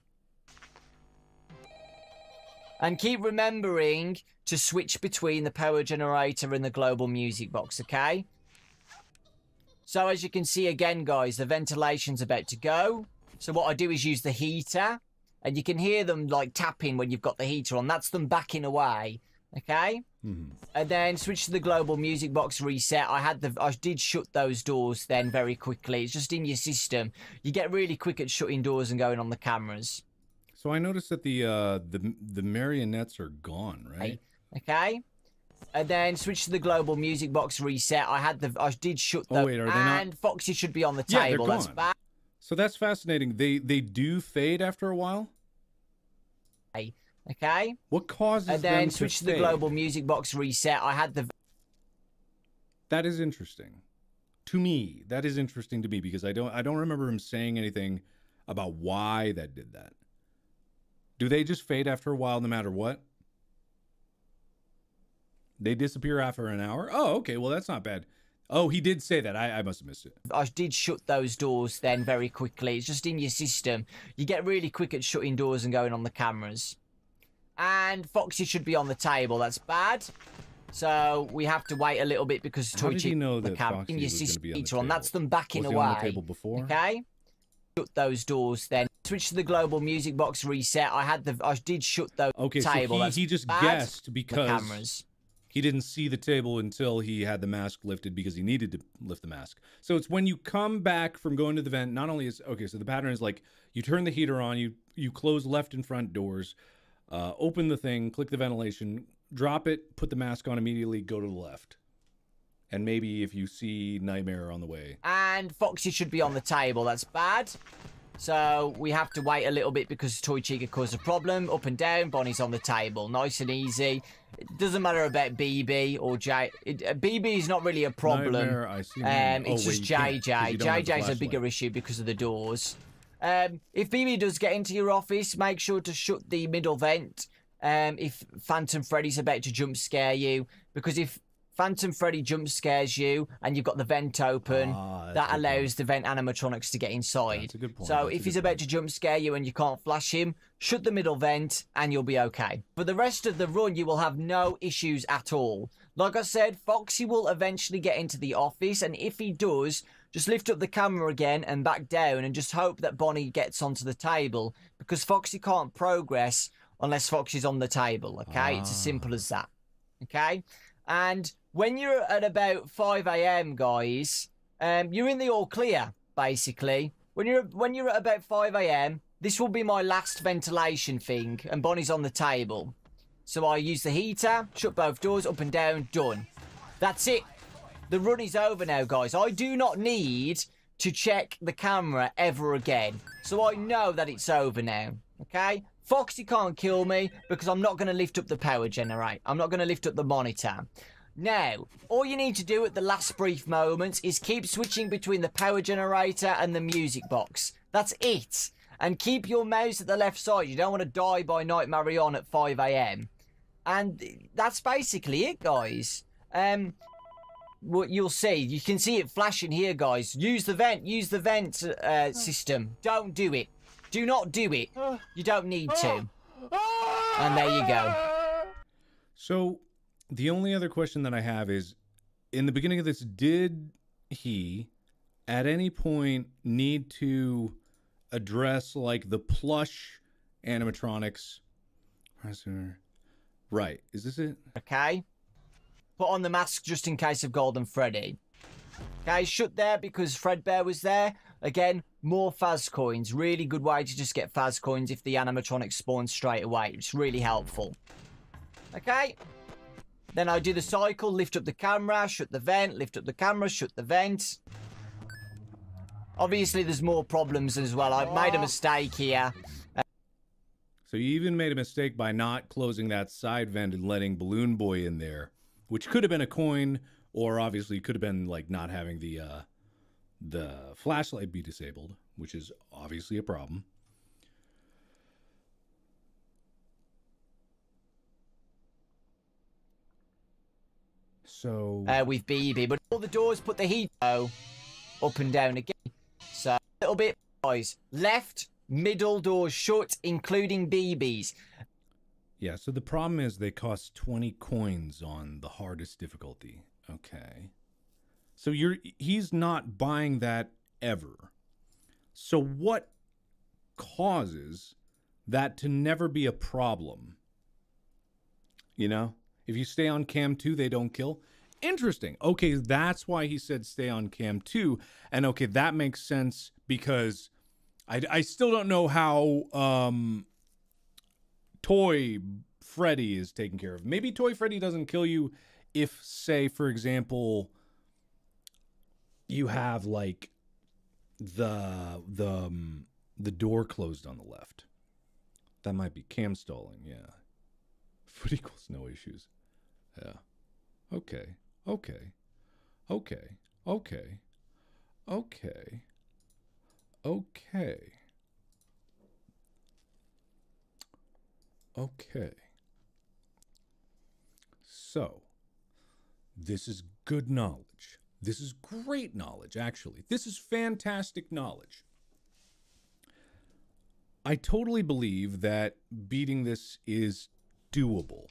And keep remembering to switch between the power generator and the global music box, okay? So as you can see again, guys, the ventilation's about to go. So what I do is use the heater. And you can hear them like tapping when you've got the heater on. That's them backing away, okay? And then switch to the global music box reset. I did shut those doors then very quickly. It's just in your system. You get really quick at shutting doors and going on the cameras. So I noticed that the marionettes are gone, right? Okay. And then switch to the global music box reset. I did shut those. Oh wait, are they not? And Foxy should be on the table. Yeah, That's bad. So that's fascinating. They do fade after a while? Okay. What causes them to fade? And then switch to the global music box reset. That is interesting. To me, that is interesting to me because I don't remember him saying anything about why that did that. Do they just fade after a while no matter what? They disappear after an hour? Oh, okay. Well, that's not bad. Oh, he did say that. I must have missed it. I did shut those doors then very quickly. It's just in your system. You get really quick at shutting doors and going on the cameras. And Foxy should be on the table. That's bad. So we have to wait a little bit because How did he know that Foxy in your was going to be on the system. table? That's them backing Was he away. on the table before? Okay. Shut those doors then. Switch to the global music box reset. I did shut those table. So he just guessed because he didn't see the table until he had the mask lifted because he needed to lift the mask. So it's when you come back from going to the vent, not only is, okay, so the pattern is like you turn the heater on, you close left and front doors, open the thing, click the ventilation, drop it, put the mask on immediately, go to the left. And maybe if you see Nightmare on the way. And Foxy should be on the table. That's bad. So we have to wait a little bit because Toy Chica caused a problem. Up and down, Bonnie's on the table. Nice and easy. It doesn't matter about BB or J. BB is not really a problem. Nightmare, I see nightmare. It's just JJ. JJ's a bigger issue because of the doors. If BB does get into your office, make sure to shut the middle vent. If Phantom Freddy's about to jump scare you, because if Phantom Freddy jump scares you and you've got the vent open, that allows the vent animatronics to get inside. That's a good point. So if he's about to jump scare you and you can't flash him, shut the middle vent and you'll be okay. For the rest of the run, you will have no issues at all. Like I said, Foxy will eventually get into the office, and if he does, just lift up the camera again and back down and just hope that Bonnie gets onto the table, because Foxy can't progress unless Foxy's on the table, okay? It's as simple as that, okay? And when you're at about 5 AM, guys, you're in the all clear, basically. When you're at about 5 AM, this will be my last ventilation thing, and Bonnie's on the table. So I use the heater, shut both doors, up and down, done. That's it. The run is over now, guys. I do not need to check the camera ever again. So I know that it's over now, okay? Foxy can't kill me because I'm not going to lift up the power generator. I'm not going to lift up the monitor. Now, all you need to do at the last brief moments is keep switching between the power generator and the music box. That's it. And keep your mouse at the left side. You don't want to die by Nightmare On at 5 AM. And that's basically it, guys. What you'll see, you can see it flashing here, guys. Use the vent system. Don't do it. Do not do it. You don't need to. And there you go. So, the only other question that I have is, in the beginning of this, did he, at any point, need to address, like, the plush animatronics? Right. Is this it? Okay. Put on the mask just in case of Golden Freddy. Okay, shut there because Fredbear was there. Again, more Faz coins. Really good way to just get Faz coins if the animatronic spawns straight away. It's really helpful. Okay. Then I do the cycle, lift up the camera, shut the vent, lift up the camera, shut the vent. Obviously, there's more problems as well. I've made a mistake here. So you even made a mistake by not closing that side vent and letting Balloon Boy in there, which could have been a coin, or obviously could have been like not having the flashlight be disabled, which is obviously a problem. So with BB, but all the doors put the heat up and down again. So a little bit, guys. Left, middle doors shut, including BBs. Yeah, so the problem is they cost 20 coins on the hardest difficulty. Okay. So he's not buying that ever. So what causes that to never be a problem? You know? If you stay on cam 2, they don't kill. Interesting. Okay, that's why he said stay on cam 2. And okay, that makes sense because I still don't know how Toy Freddy is taken care of. Maybe Toy Freddy doesn't kill you if, say, for example, you have like the door closed on the left. That might be cam stalling, yeah. Foot equals no issues. Yeah. Okay. Okay. Okay. Okay. Okay. Okay. Okay. So, this is good knowledge. This is great knowledge, actually. This is fantastic knowledge. I totally believe that beating this is doable.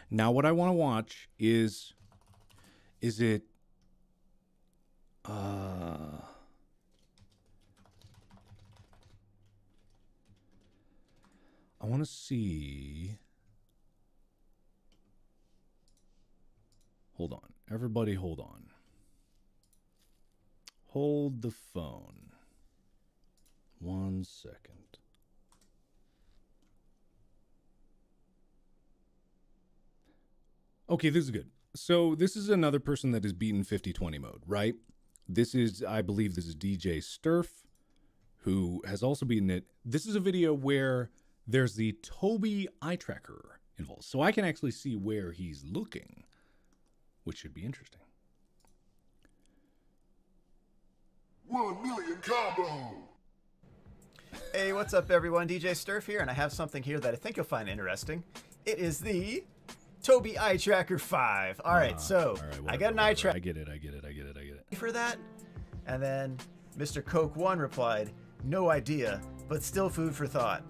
Now, what I want to watch is it, I want to see, hold on, everybody hold on. Hold the phone. 1 second. Okay, this is good. So this is another person that is beaten 50-20 mode, right? This is, I believe this is DJ Sturf, who has also been in it. This is a video where there's the Toby eye tracker involved, so I can actually see where he's looking, which should be interesting. 1 million combo! Hey, what's up everyone? DJ Sturf here, and I have something here that I think you'll find interesting. It is the Toby Eye Tracker 5. Alright, so I got an eye tracker. I get it. For that, and then Mr. Coke 1 replied, no idea, but still food for thought.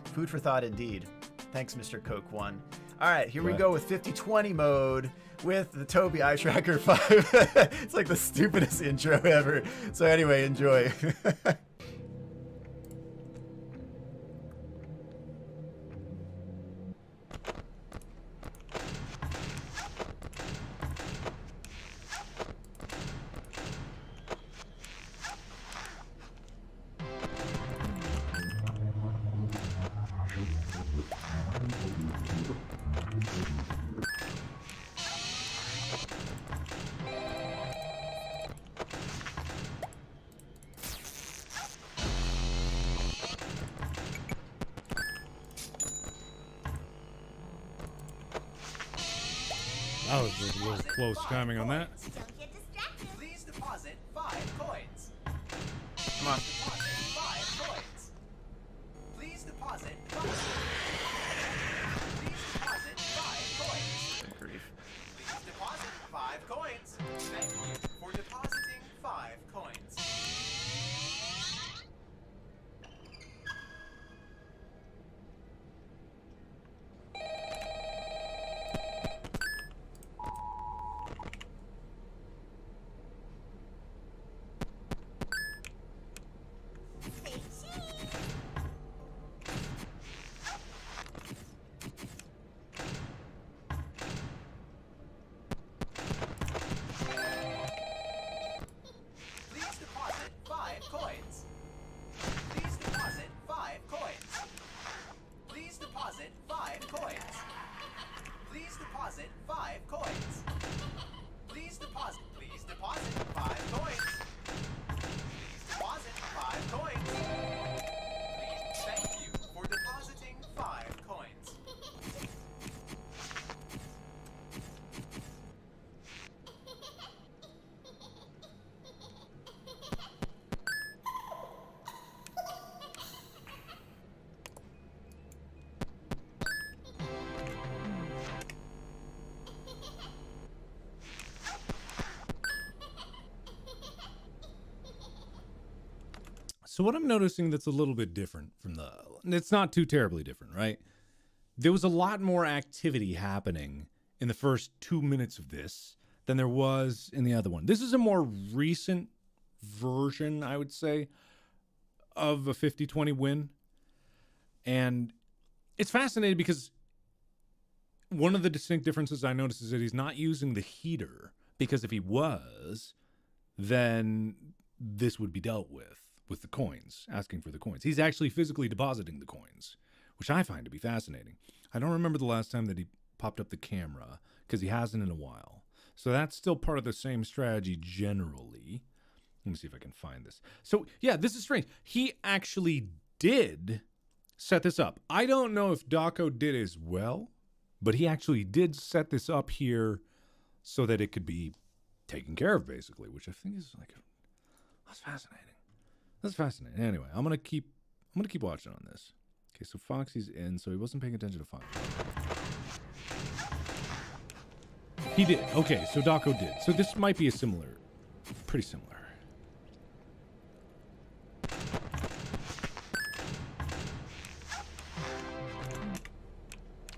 Food for thought indeed. Thanks, Mr. Coke 1. Alright, here we go with 50-20 mode with the Toby Eye Tracker 5. It's like the stupidest intro ever. So anyway, enjoy. That was a little close timing on that. Please deposit 5 coins. Come on. Deposit 5 coins. Please deposit 5 coins. Please deposit 5 coins. Good grief. Please deposit 5 coins. Thank you for depositing 5 coins. Please deposit 5 coins. Please deposit 5 coins. Please deposit 5 coins. Please deposit 5 coins. Please deposit 5 coins. Please deposit 5 coins. Please, thank you for depositing 5 coins. So what I'm noticing that's a little bit different from the... It's not too terribly different, right? There was a lot more activity happening in the first 2 minutes of this than there was in the other one. This is a more recent version, I would say, of a 50-20 win. And it's fascinating because one of the distinct differences I noticed is that he's not using the heater, because if he was, then this would be dealt with the coins, asking for the coins. He's actually physically depositing the coins, which I find to be fascinating. I don't remember the last time that he popped up the camera, because he hasn't in a while. So that's still part of the same strategy generally. Let me see if I can find this. So yeah, this is strange. He actually did set this up. I don't know if Daco did as well, but he actually did set this up here so that it could be taken care of, basically, which I think is like, that's fascinating. That's fascinating. Anyway, I'm gonna keep watching on this. Okay, so Foxy's in, so he wasn't paying attention to Foxy. He did. Okay, so Daco did. So this might be a similar, pretty similar.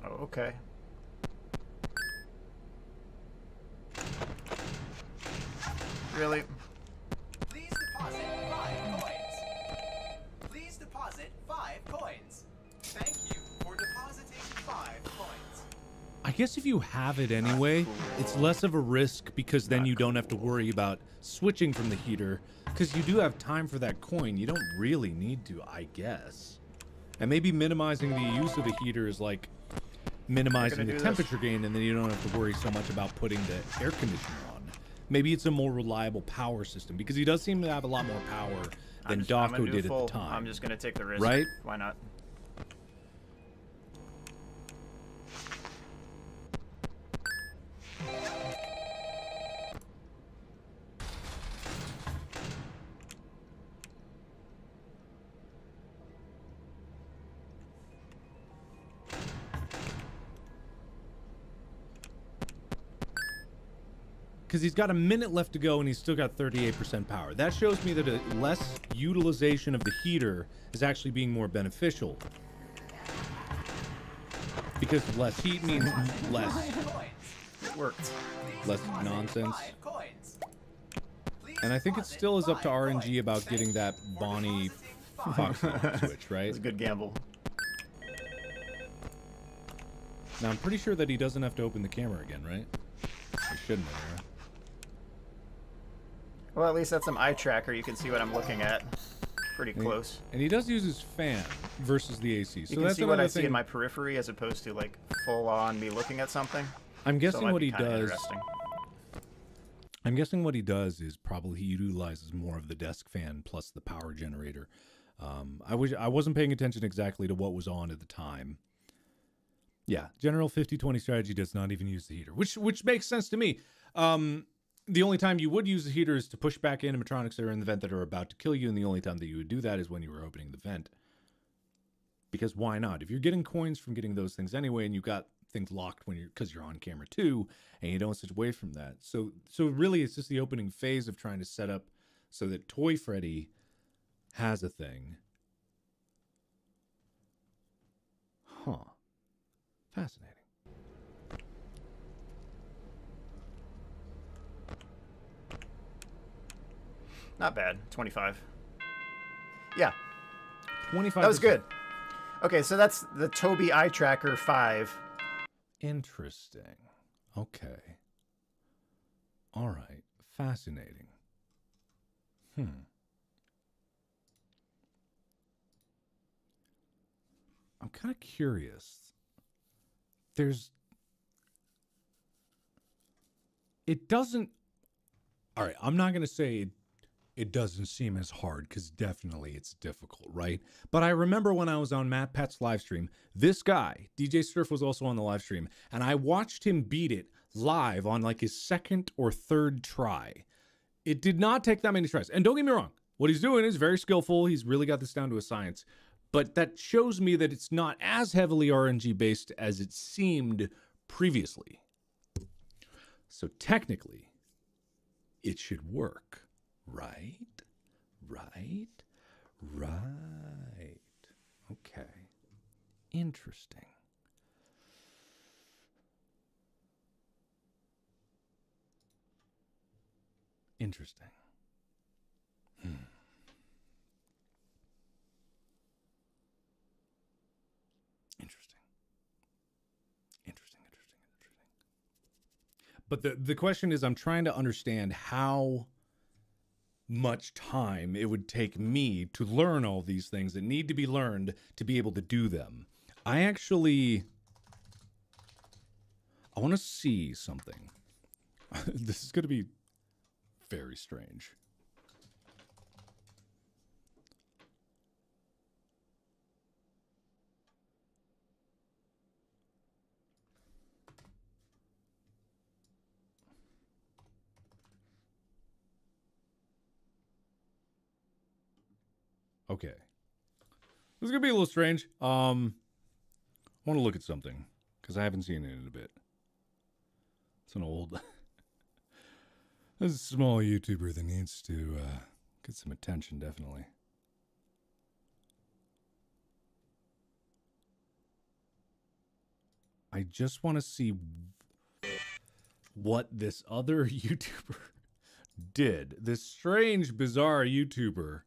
Oh, okay. Really? Please deposit 5 coins. Please deposit 5 coins. Thank you for depositing 5 coins. I guess if you have it anyway, it's less of a risk, because then you don't have to worry about switching from the heater, because you do have time for that coin. You don't really need to, I guess. And maybe minimizing the use of the heater is like minimizing the temperature gain, and then you don't have to worry so much about putting the air conditioner on. Maybe it's a more reliable power system, because he does seem to have a lot more power than Dawko did at the time. I'm just gonna take the risk. Right? Why not? Because he's got a minute left to go and he's still got 38% power. That shows me that a less utilization of the heater is actually being more beneficial. Because less heat means less. It worked. Less nonsense. And I think it still is up to RNG about getting that Bonnie Fox switch, right? It's a good gamble. Now I'm pretty sure that he doesn't have to open the camera again, right? He shouldn't have, right? Well, at least that's some eye tracker. You can see what I'm looking at. Pretty close. And he does use his fan versus the AC. So You can that's see what I thing. see in my periphery as opposed to like full on me looking at something. I'm guessing so it might what be he kinda does. interesting. I'm guessing what he does is probably he utilizes more of the desk fan plus the power generator. I wasn't paying attention exactly to what was on at the time. Yeah, general 50-20 strategy does not even use the heater, which makes sense to me. The only time you would use the heater is to push back animatronics that are in the vent that are about to kill you, and the only time that you would do that is when you were opening the vent. Because why not? If you're getting coins from getting those things anyway, and you got things locked because you're on camera too, and you don't switch away from that. So really, it's just the opening phase of trying to set up so that Toy Freddy has a thing. Huh. Fascinating. Not bad. 25. Yeah. 25. That was good. Okay, so that's the Toby Eye Tracker 5. Interesting. Okay. All right. Fascinating. I'm kind of curious. It doesn't. All right. I'm not going to say it doesn't seem as hard because definitely it's difficult, right? But I remember when I was on Matt Pet's live stream, this guy, DJ Surf, was also on the live stream, and I watched him beat it live on like his second or third try. It did not take that many tries. And don't get me wrong, what he's doing is very skillful. He's really got this down to a science. But that shows me that it's not as heavily RNG based as it seemed previously. So technically, it should work. Right? Okay. Interesting. Interesting. But the question is, I'm trying to understand how much time it would take me to learn all these things that need to be learned to be able to do them. I want to see something. This is going to be very strange. Okay. This is going to be a little strange. I want to look at something because I haven't seen it in a bit. It's an old... This is a small YouTuber that needs to get some attention, definitely. I just want to see what this other YouTuber did. This strange, bizarre YouTuber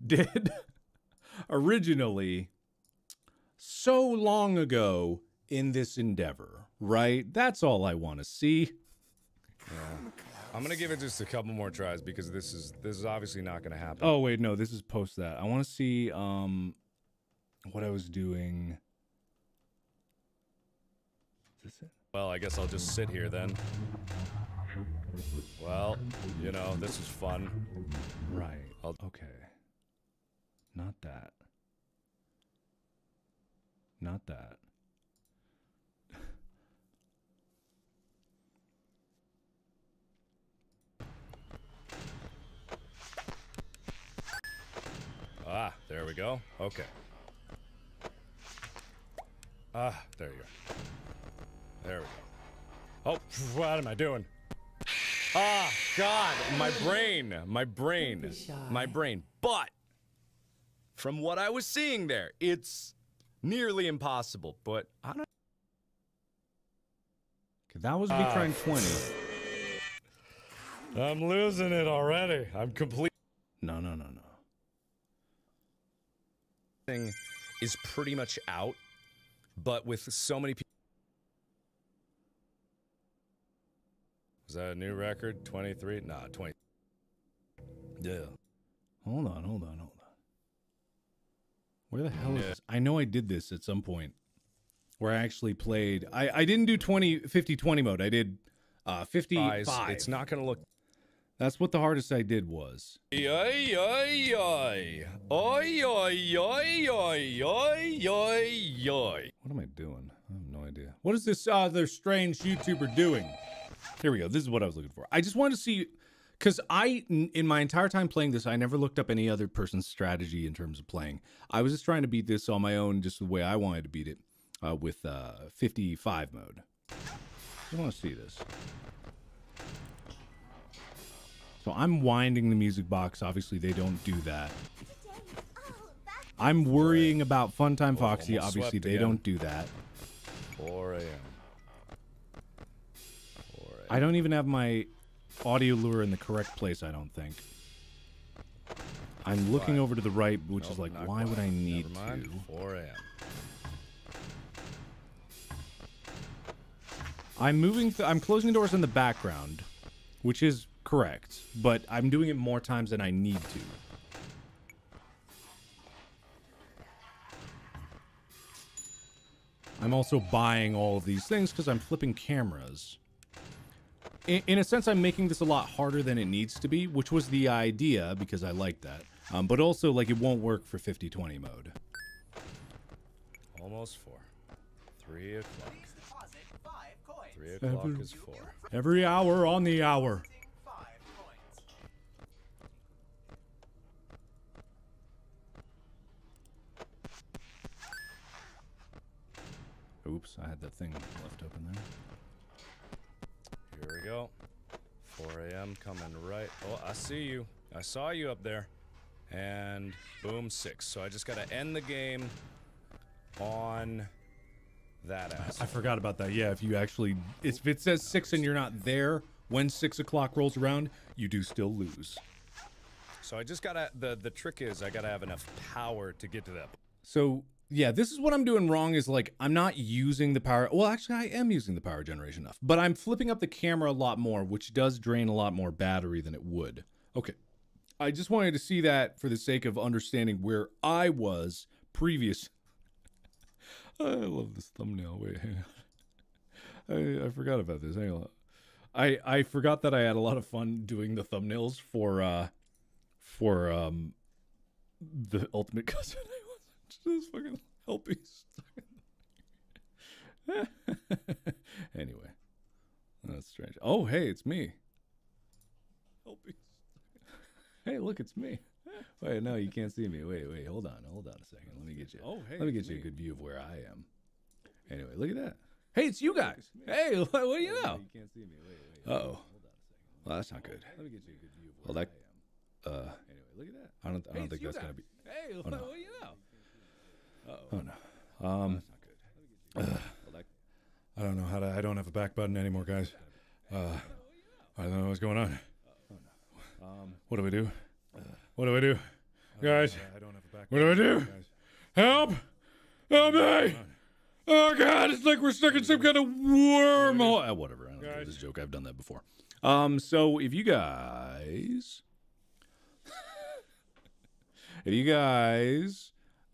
did originally so long ago in this endeavor, right? That's all I want to see. Yeah. I'm gonna give it just a couple more tries because this is obviously not gonna happen. Oh wait, no, this is post that. I want to see what I was doing. Is this it? Well, I guess I'll just sit here then. Well, you know, this is fun. Right. Okay. Not that. Not that. Ah, there we go. Okay. Ah, there you go. There we go. Oh, what am I doing? Ah, God, my brain. But from what I was seeing there, it's nearly impossible, but I don't. That was me trying 20. I'm losing it already. I'm complete. No. Thing is pretty much out, but with so many people. Is that a new record? 23? Nah, 20. Yeah. Hold on. Where the hell is this? I know I did this at some point where I actually played. I didn't do 50-20 mode. I did 55. It's not going to look. That's what the hardest I did was. What am I doing? I have no idea. What is this other strange YouTuber doing? Here we go. This is what I was looking for. I just wanted to see, because in my entire time playing this, I never looked up any other person's strategy in terms of playing. I was just trying to beat this on my own, just the way I wanted to beat it, with 55 mode. I want to see this. So I'm winding the music box. Obviously, they don't do that. I'm worrying about Funtime Foxy. Obviously, they don't do that. 4 a.m. I don't even have my audio lure in the correct place, I don't think. I'm looking over to the right, which is like, why would I need to? 4 a.m. I'm closing doors in the background, which is correct, but I'm doing it more times than I need to. I'm also buying all of these things because I'm flipping cameras. In a sense, I'm making this a lot harder than it needs to be, which was the idea, because I like that. But also, like, it won't work for 50-20 mode. Almost 4. 3 o'clock. 3 Every- o'clock is 4. Every hour on the hour. Oops, I had that thing left open there. Here we go. 4 a.m. coming right. Oh, I see you. I saw you up there. And boom, 6. So I just got to end the game on that ass. I forgot about that. Yeah, if you actually, if it says 6 and you're not there when 6 o'clock rolls around, you do still lose. So I just got to, the trick is I got to have enough power to get to that. So yeah, this is what I'm doing wrong is like, I'm not using the power. Well, actually I am using the power generation enough, but I'm flipping up the camera a lot more, which does drain a lot more battery than it would. Okay. I just wanted to see that for the sake of understanding where I was previous. I love this thumbnail. Wait, hang on. I forgot about this. Hang on. I forgot that I had a lot of fun doing the thumbnails for the Ultimate Cousin. I wasn't just fucking helping stuck in Anyway, that's strange. Oh, hey, it's me. Helping. Hey, look, it's me. Wait, no, you can't see me. Wait, hold on a second. Let me get you. Oh, hey, let me get you a good view of where I am. Anyway, look at that. Hey, it's you guys. Hey, what do you know? You can't see me. Wait. Uh-oh. Well, that's not good. Let me get you a good view of where I am. Anyway, look at that. I don't think that's gonna be. Hey, what do you know? Oh no. That's not good. I don't know how to. I don't have a back button anymore, guys. I don't know what's going on. What do I do? What do I do? Guys, what do I do? Help! Help me! Oh god, it's like we're stuck in some kind of wormhole. Whatever, I don't know this joke. I've done that before. So if you guys...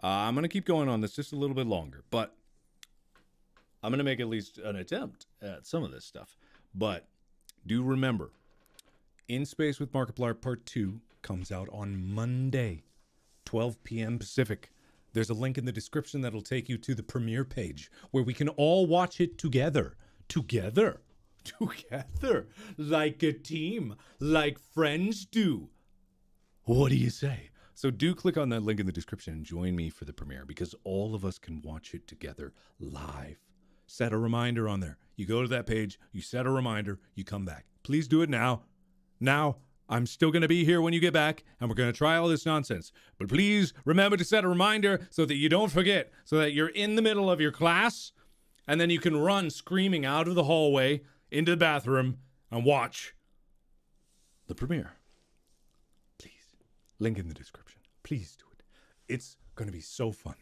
I'm going to keep going on this just a little bit longer, but I'm going to make at least an attempt at some of this stuff. But do remember, In Space with Markiplier Part 2 comes out on Monday, 12 p.m. Pacific. There's a link in the description that'll take you to the premiere page where we can all watch it together. Together. Like a team. Like friends do. What do you say? So do click on that link in the description and join me for the premiere because all of us can watch it together live. Set a reminder on there. You go to that page, you set a reminder, you come back. Please do it now. Now, I'm still going to be here when you get back, and we're going to try all this nonsense. But please remember to set a reminder so that you don't forget, so that you're in the middle of your class, and then you can run screaming out of the hallway into the bathroom and watch the premiere. Link in the description. Please do it. It's going to be so fun.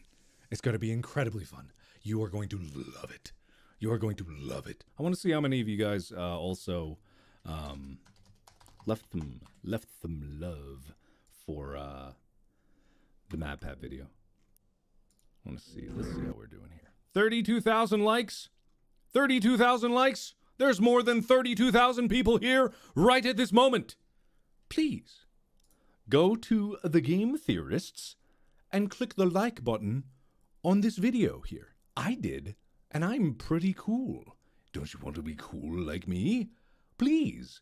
It's going to be incredibly fun. You are going to love it. You are going to love it. I want to see how many of you guys also left them love for the MadPat video. I want to see. Let's see how we're doing here. 32,000 likes. 32,000 likes. There's more than 32,000 people here right at this moment. Please. Go to the Game Theorists and click the like button on this video here. I did, and I'm pretty cool. Don't you want to be cool like me? Please,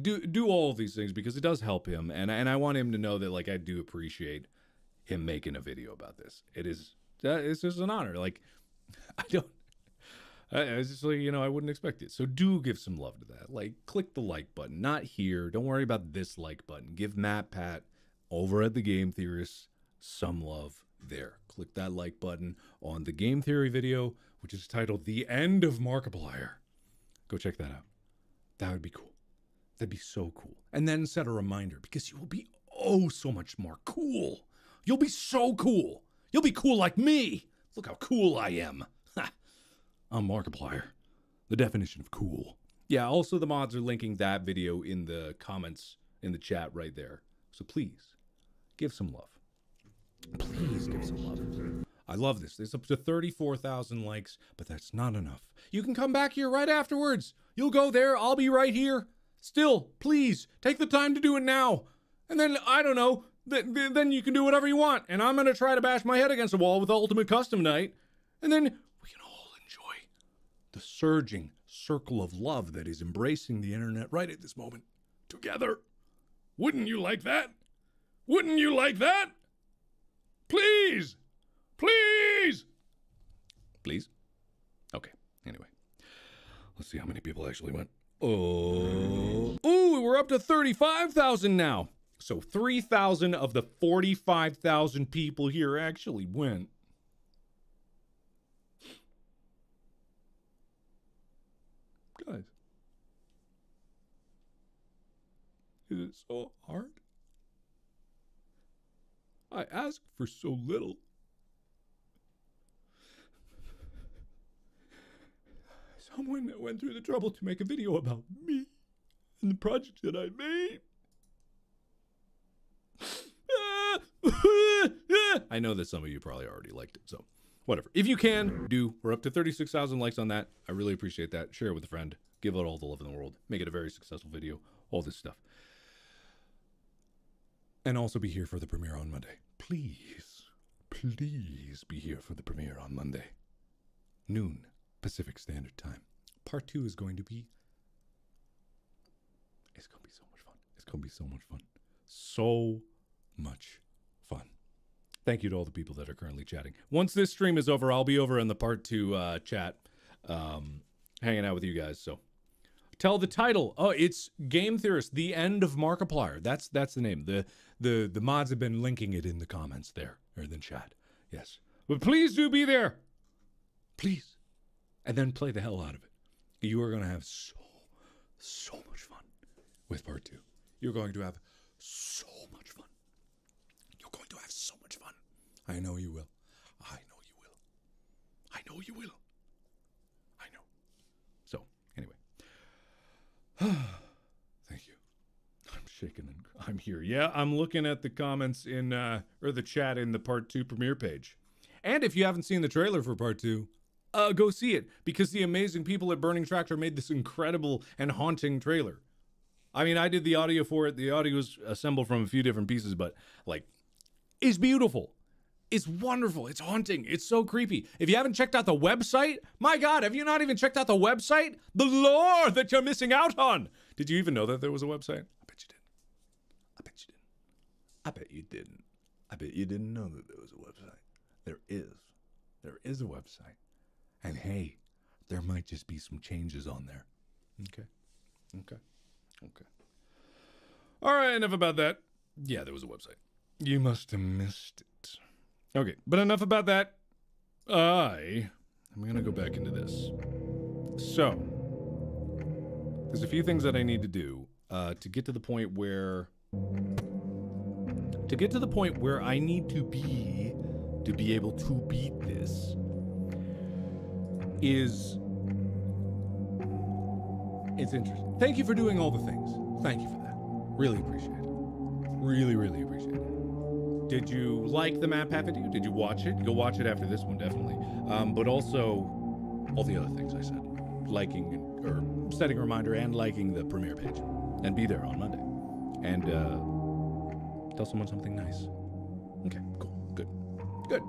do all of these things because it does help him, and I want him to know that, like, I do appreciate him making a video about this. It's just an honor. Like, it's just like, I wouldn't expect it. So do give some love to that. Like, click the like button. Not here. Don't worry about this like button. Give MadPat over at the Game Theorists some love there. Click that like button on the Game Theory video, which is titled The End of Markiplier. Go check that out. That would be cool. That'd be so cool. And then set a reminder because you will be oh so much more cool. You'll be so cool. You'll be cool like me. Look how cool I am. I'm Markiplier. The definition of cool. Yeah, also the mods are linking that video in the comments in the chat right there. So please, give some love. Please give some love. I love this. There's up to 34,000 likes, but that's not enough. You can come back here right afterwards. You'll go there. I'll be right here. Still, please, take the time to do it now. And then, I don't know, then you can do whatever you want. And I'm going to try to bash my head against a wall with Ultimate Custom Night. And then we can all enjoy the surging circle of love that is embracing the internet right at this moment. Together. Wouldn't you like that? Wouldn't you like that? Please! Please! Please? Okay, anyway. Let's see how many people actually went. Oh, ooh, we're up to 35,000 now. So 3,000 of the 45,000 people here actually went. Guys, is it so hard? I asked for so little. Someone that went through the trouble to make a video about me and the project that I made. I know that some of you probably already liked it, so whatever. If you can, do. We're up to 36,000 likes on that. I really appreciate that. Share it with a friend. Give it all the love in the world. Make it a very successful video. All this stuff. And also be here for the premiere on Monday. Please, please be here for the premiere on Monday. Noon Pacific Standard Time. Part 2 is going to be... It's going to be so much fun. It's going to be so much fun. So much fun. Thank you to all the people that are currently chatting. Once this stream is over, I'll be over in the Part 2 chat, hanging out with you guys. So, tell the title. Oh, it's Game Theorist, The End of Markiplier. That's the name. The mods have been linking it in the comments there, or in the chat. Yes. But please do be there. Please. And then play the hell out of it. You are going to have so much fun with Part 2. You're going to have so much fun. You're going to have so much fun. I know you will. I know you will. I know you will. I know. So, anyway. Thank you. I'm shaking and I'm here. Yeah, I'm looking at the comments in, or the chat in the Part 2 premiere page. And if you haven't seen the trailer for Part 2, go see it, because the amazing people at Burning Tractor made this incredible and haunting trailer. I mean, I did the audio for it. The audio was assembled from a few different pieces, but like, it's beautiful. It's wonderful. It's haunting. It's so creepy. If you haven't checked out the website, my God, have you not even checked out the website? The lore that you're missing out on. Did you even know that there was a website? I bet you didn't. I bet you didn't. I bet you didn't. I bet you didn't know that there was a website. There is. There is a website. And hey, there might just be some changes on there. Okay. Okay. Okay. All right, enough about that. Yeah, there was a website. You must have missed it. Okay, but enough about that. I'm going to go back into this. So, there's a few things that I need to do to get to the point where I need to be able to beat this it's interesting. Thank you for doing all the things. Thank you for that. Really appreciate it. Really, really appreciate it. Did you like the map half video? Did you watch it? Go watch it after this one, definitely. But also all the other things I said. Liking or setting a reminder and liking the premiere page. And be there on Monday. And tell someone something nice. Okay, cool. Good. Good.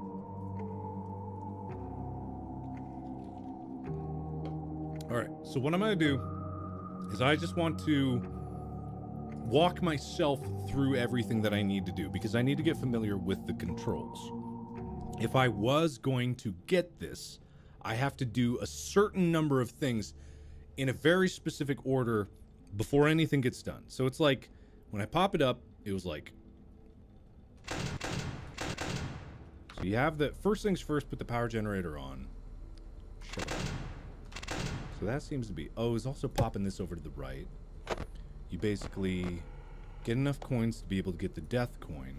All right, so what I'm going to do is I just want to walk myself through everything that I need to do because I need to get familiar with the controls. If I was going to get this, I have to do a certain number of things in a very specific order before anything gets done. So it's like, when I pop it up, it was like... So you have the... First things first, put the power generator on. Shut up. So that seems to be... Oh, it's also popping this over to the right. You basically get enough coins to be able to get the death coin.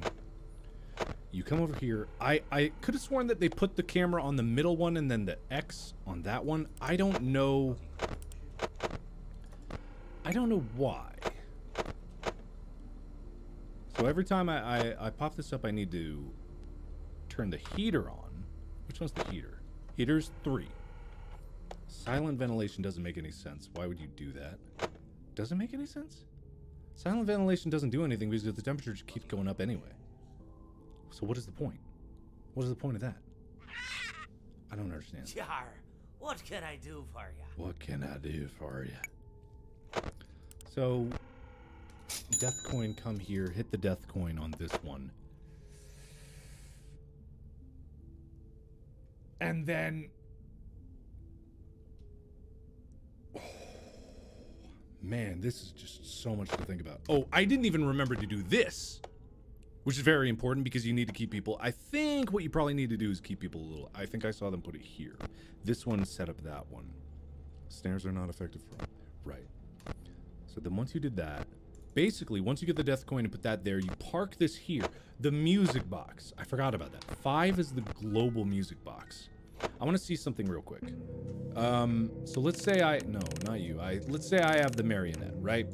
You come over here. I could have sworn that they put the camera on the middle one and then the X on that one. I don't know. I don't know why. So every time I pop this up, I need to turn the heater on. Which one's the heater? Heater's 3. Silent ventilation doesn't make any sense. Why would you do that? Doesn't make any sense? Silent ventilation doesn't do anything because the temperature just keeps going up anyway. So what is the point? What is the point of that? I don't understand. Jar, what can I do for you? What can I do for you? So, death coin, come here. Hit the death coin on this one. And then... Man, this is just so much to think about. Oh, I didn't even remember to do this, which is very important because you need to keep people. I think what you probably need to do is keep people a little. I think I saw them put it here. This one set up that one. Snares are not effective for them. Right. So then once you did that, basically, once you get the death coin and put that there, you park this here. The music box. I forgot about that. 5 is the global music box. I want to see something real quick. So let's say no, not you. Let's say I have the marionette, right?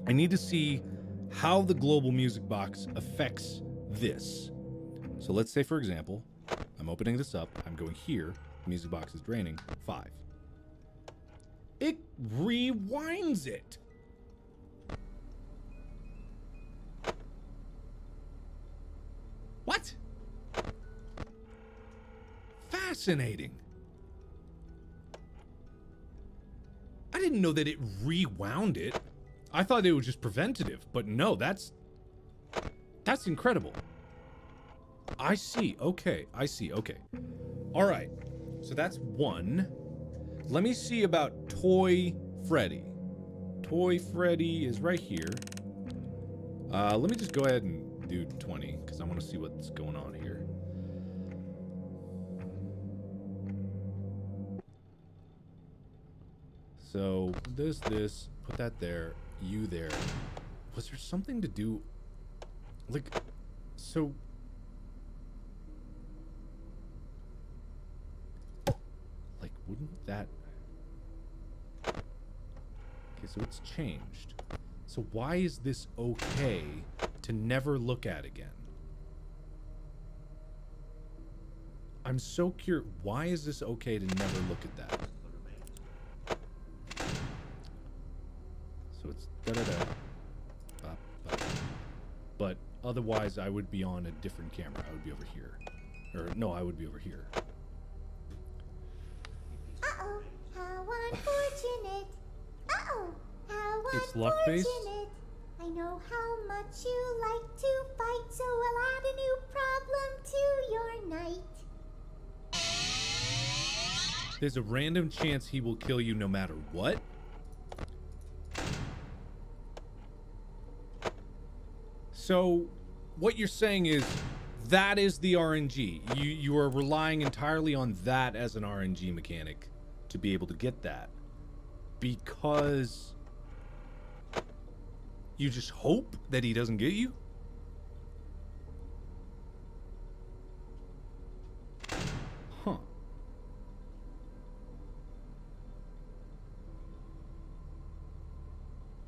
I need to see how the global music box affects this. So let's say, for example, I'm opening this up. I'm going here. The music box is draining. 5. It rewinds it. What? Fascinating. I didn't know that it rewound it. I thought it was just preventative, but no, that's incredible. I see. Okay, I see. Okay. All right. So that's 1. Let me see about Toy Freddy. Toy Freddy is right here. Let me just go ahead and do 20 because I want to see what's going on here. So this, put that there, you there. Was there something to do? Like, so. Like, wouldn't that? Okay, so it's changed. So why is this okay to never look at again? I'm so curious. Why is this okay to never look at that? So it's da-da-da. But otherwise, I would be on a different camera. I would be over here. Or, no, I would be over here. Uh-oh, how unfortunate. Uh-oh, how It's luck-based? unfortunate. I know how much you like to fight, so I'll add a new problem to your night. There's a random chance he will kill you no matter what? So, what you're saying is, that is the RNG. You are relying entirely on that as an RNG mechanic to be able to get that. Because you just hope that he doesn't get you? Huh.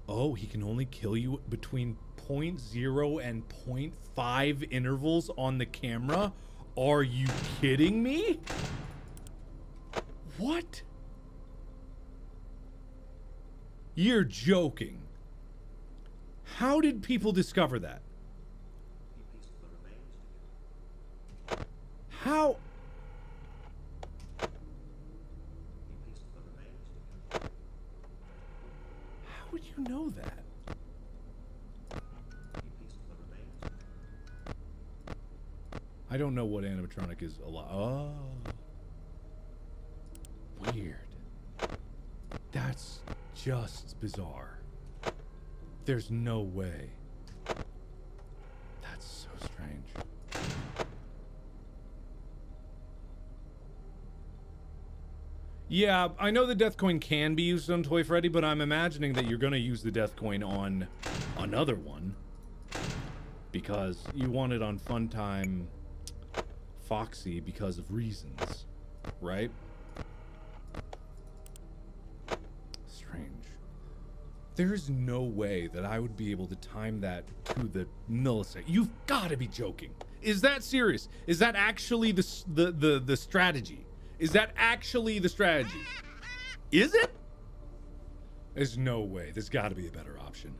Oh, he can only kill you between 0.0 and 0.5 intervals on the camera? Are you kidding me? What? You're joking. How did people discover that? How? How would you know that? I don't know what animatronic is a lot. Oh. Weird. That's just bizarre. There's no way. That's so strange. Yeah, I know the death coin can be used on Toy Freddy, but I'm imagining that you're going to use the death coin on another one. Because you want it on Funtime Foxy because of reasons, right? Strange. There's no way that I would be able to time that to the millisecond. You've got to be joking. Is that serious? Is that actually the strategy? Is that actually the strategy? Is it? There's no way. There's got to be a better option.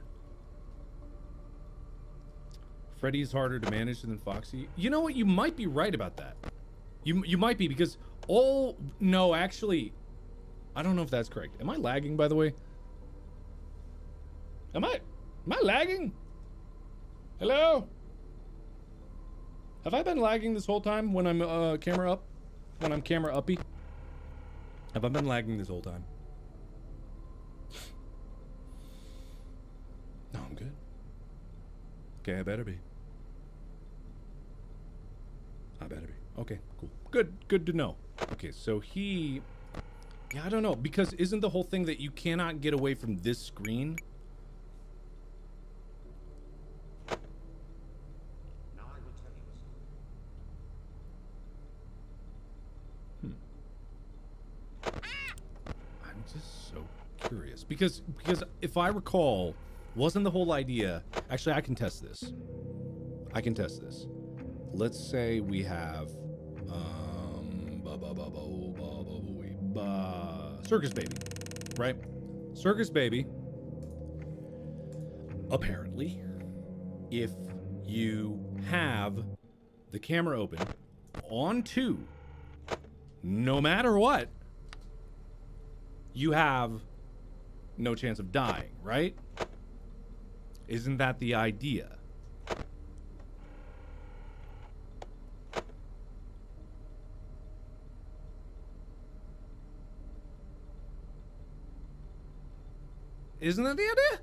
Freddy's harder to manage than Foxy. You know what? You might be right about that. You might be, because no, actually, I don't know if that's correct. Am I lagging, by the way? Am I lagging? Hello? Have I been lagging this whole time when I'm camera up? When I'm camera uppy? Have I been lagging this whole time? No, I'm good. Okay, I better be. I better be. Okay, cool. Good to know. Okay, so he... Yeah, I don't know, because isn't the whole thing that you cannot get away from this screen? Now I will tell you a story. I'm just so curious. Because if I recall, wasn't the whole idea... Actually, I can test this. Let's say we have Circus Baby, right? Circus Baby, apparently, if you have the camera open on 2, no matter what, you have no chance of dying, right? Isn't that the idea? Isn't that the idea?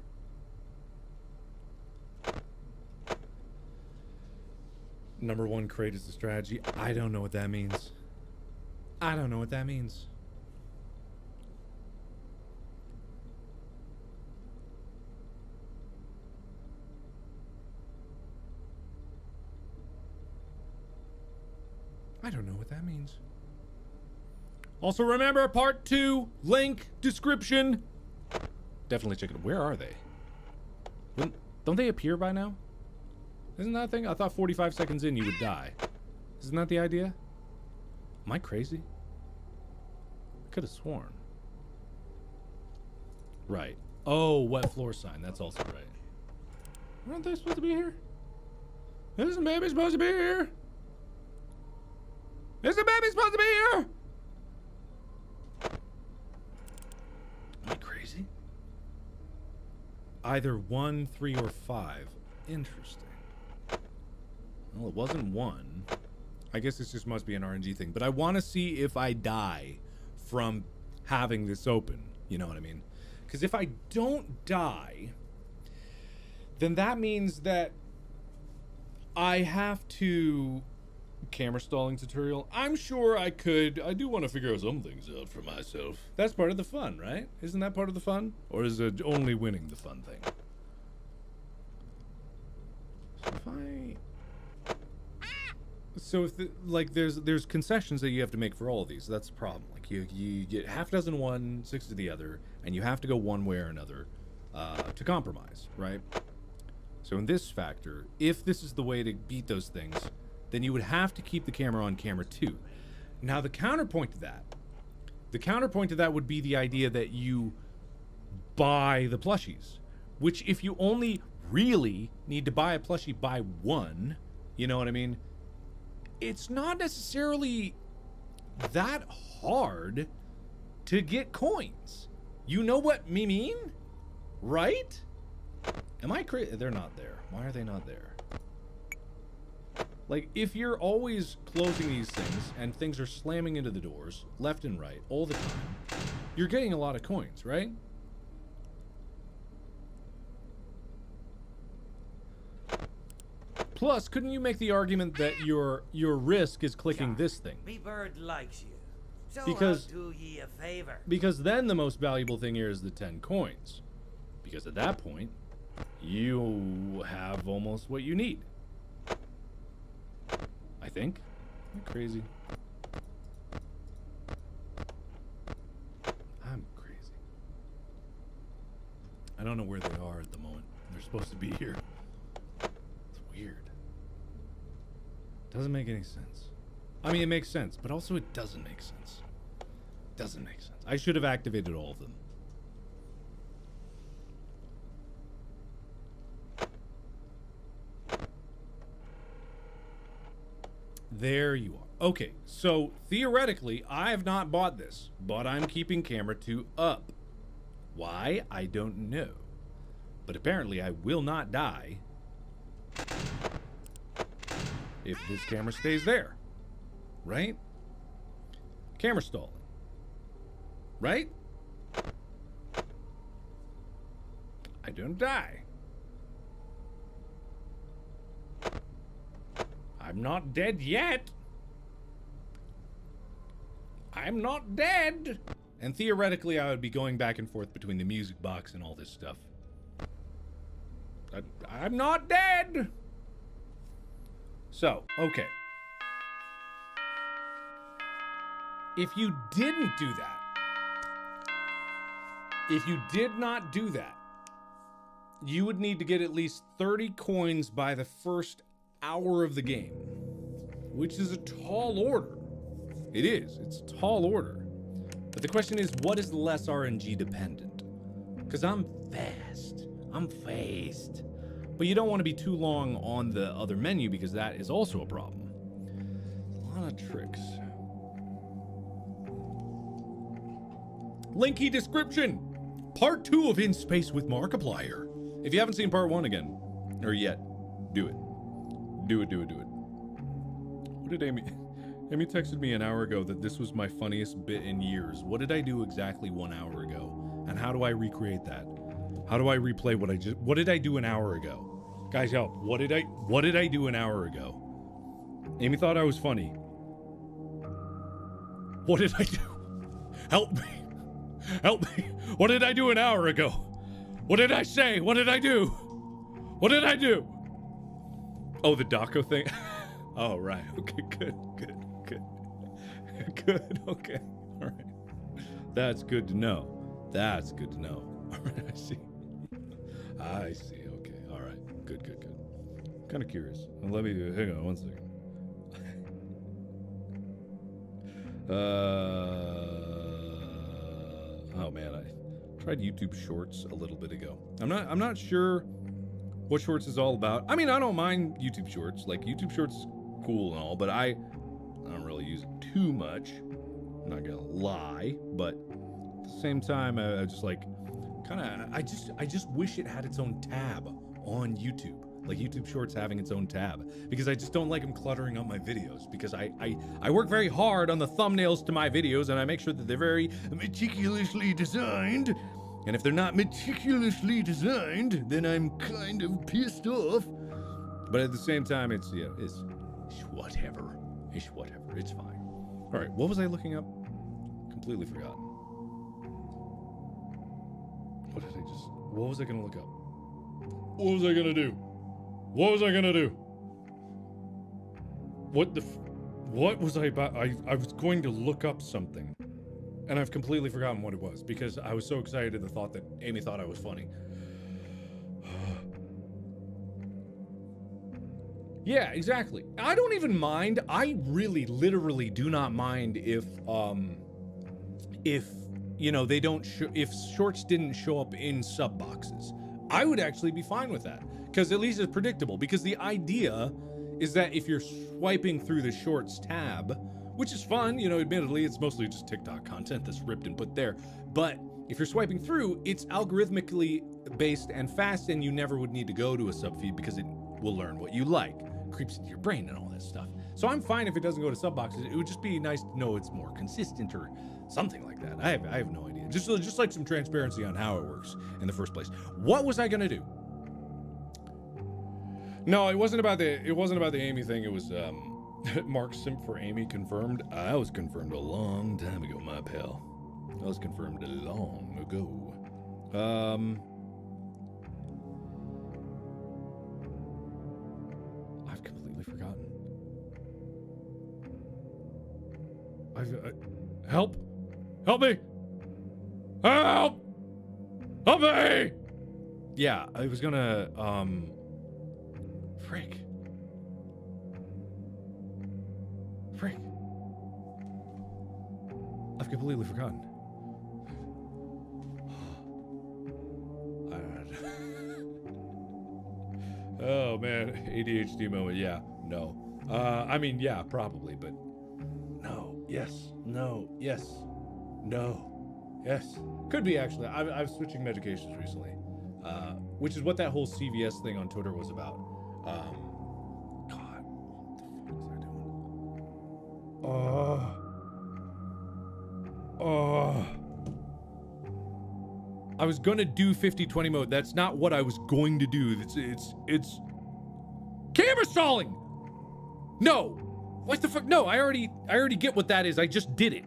Number 1 crate is the strategy. I don't know what that means. I don't know what that means. I don't know what that means. Also remember, part 2, link, description. Definitely check it. Where are they? Don't they appear by now? Isn't that a thing? I thought 45 seconds in you would die. Isn't that the idea? Am I crazy? I could have sworn. Right. Oh, wet floor sign. That's also right. Aren't they supposed to be here? Isn't baby supposed to be here? Isn't baby supposed to be here? Am I crazy? Either 1, 3, or 5. Interesting. Well, it wasn't 1. I guess this just must be an RNG thing. But I want to see if I die from having this open. You know what I mean? Because if I don't die, then that means that I have to... Camera stalling tutorial. I'm sure I could. I do want to figure some things out for myself. That's part of the fun, right? Isn't that part of the fun? Or is it only winning the fun thing? So if like there's concessions that you have to make for all of these. That's the problem. Like you get half a dozen one, 6 to the other, and you have to go one way or another to compromise, right? So in this factor, if this is the way to beat those things, then you would have to keep the camera on camera 2. Now the counterpoint to that would be the idea that you buy the plushies, which if you only really need to buy a plushie by 1, you know what I mean? It's not necessarily that hard to get coins. You know what me mean? Right? Am I crazy? They're not there. Why are they not there? Like, if you're always closing these things and things are slamming into the doors left and right all the time, you're getting a lot of coins, right? Plus, couldn't you make the argument that your risk is clicking this thing? Me bird likes you. So Because- I'll do ye a favor. Because then the most valuable thing here is the 10 coins. Because at that point, you have almost what you need. I think. Am I crazy? I'm crazy. I don't know where they are at the moment. They're supposed to be here. It's weird. Doesn't make any sense. I mean, it makes sense, but also it doesn't make sense. Doesn't make sense. I should have activated all of them. There you are. Okay, so theoretically, I have not bought this, but I'm keeping camera 2 up. Why? I don't know. But apparently I will not die if this camera stays there. Right? Camera stalling. Right? I don't die. I'm not dead yet. I'm not dead. And theoretically, I would be going back and forth between the music box and all this stuff. I'm not dead. So, okay. If you didn't do that, if you did not do that, you would need to get at least 30 coins by the first hour of the game, which is a tall order. It is. It's a tall order. But the question is, what is less RNG dependent? Because I'm fast. I'm fast. But you don't want to be too long on the other menu because that is also a problem. A lot of tricks. Linky description. Part 2 of In Space with Markiplier. If you haven't seen part 1 again, or yet, do it. Do it. What did Amy... Amy texted me an hour ago that this was my funniest bit in years. What did I do exactly 1 hour ago? And how do I recreate that? How do I replay what did I do an hour ago? Guys, help. What did I do an hour ago? Amy thought I was funny. What did I do? Help me. Help me. What did I do an hour ago? What did I say? What did I do? What did I do? Oh, the Daco thing? Oh, right. Okay, good. Good, okay. All right. That's good to know. That's good to know. All right, I see. Okay, all right. Good. Kind of curious. Let me, hang on one second. Oh man, I'm Tried YouTube Shorts a little bit ago. I'm not sure what Shorts is all about. I mean, I don't mind YouTube Shorts. Like, YouTube Shorts is cool and all, but I don't really use it too much. I'm not gonna lie, but at the same time, I just like I just wish it had its own tab on YouTube. Like YouTube Shorts having its own tab, because I just don't like them cluttering up my videos, because I work very hard on the thumbnails to my videos, and I make sure that they're very meticulously designed. And if they're not meticulously designed, then I'm kind of pissed off. But at the same time, it's whatever. It's whatever. It's fine. All right, what was I looking up? Completely forgotten. What was I gonna look up? What was I gonna do? What was I gonna do? What was I about? I was going to look up something, and I've completely forgotten what it was, because I was so excited at the thought that Amy thought I was funny. Yeah, exactly. I don't even mind. I really, literally do not mind if you know, they don't if Shorts didn't show up in sub boxes. I would actually be fine with that, because at least it's predictable. Because the idea is that if you're swiping through the Shorts tab, which is fun, you know, admittedly, it's mostly just TikTok content that's ripped and put there. But if you're swiping through, it's algorithmically based and fast, and you never would need to go to a sub feed, because it will learn what you like, creeps into your brain and all that stuff. So I'm fine if it doesn't go to sub boxes. It would just be nice to know it's more consistent or something like that. I have no idea. Just like some transparency on how it works in the first place. What was I gonna do? No, it wasn't about the Amy thing. It was Mark Simp for Amy confirmed. I was confirmed a long time ago, my pal. I was confirmed a long ago. I've completely forgotten. Help! Help me! Help! Help me! Yeah, I was gonna, Frick. I've completely forgotten. Oh man, ADHD moment. Yeah, no. I mean, yeah, probably, but no, yes, no, yes, no, yes. Could be actually. I'm switching medications recently, which is what that whole CVS thing on Twitter was about. God, what the fuck was I doing? I was gonna do 50-20 mode. That's not what I was going to do. It's camera stalling. No, what the fuck? No, I already get what that is. I just did it.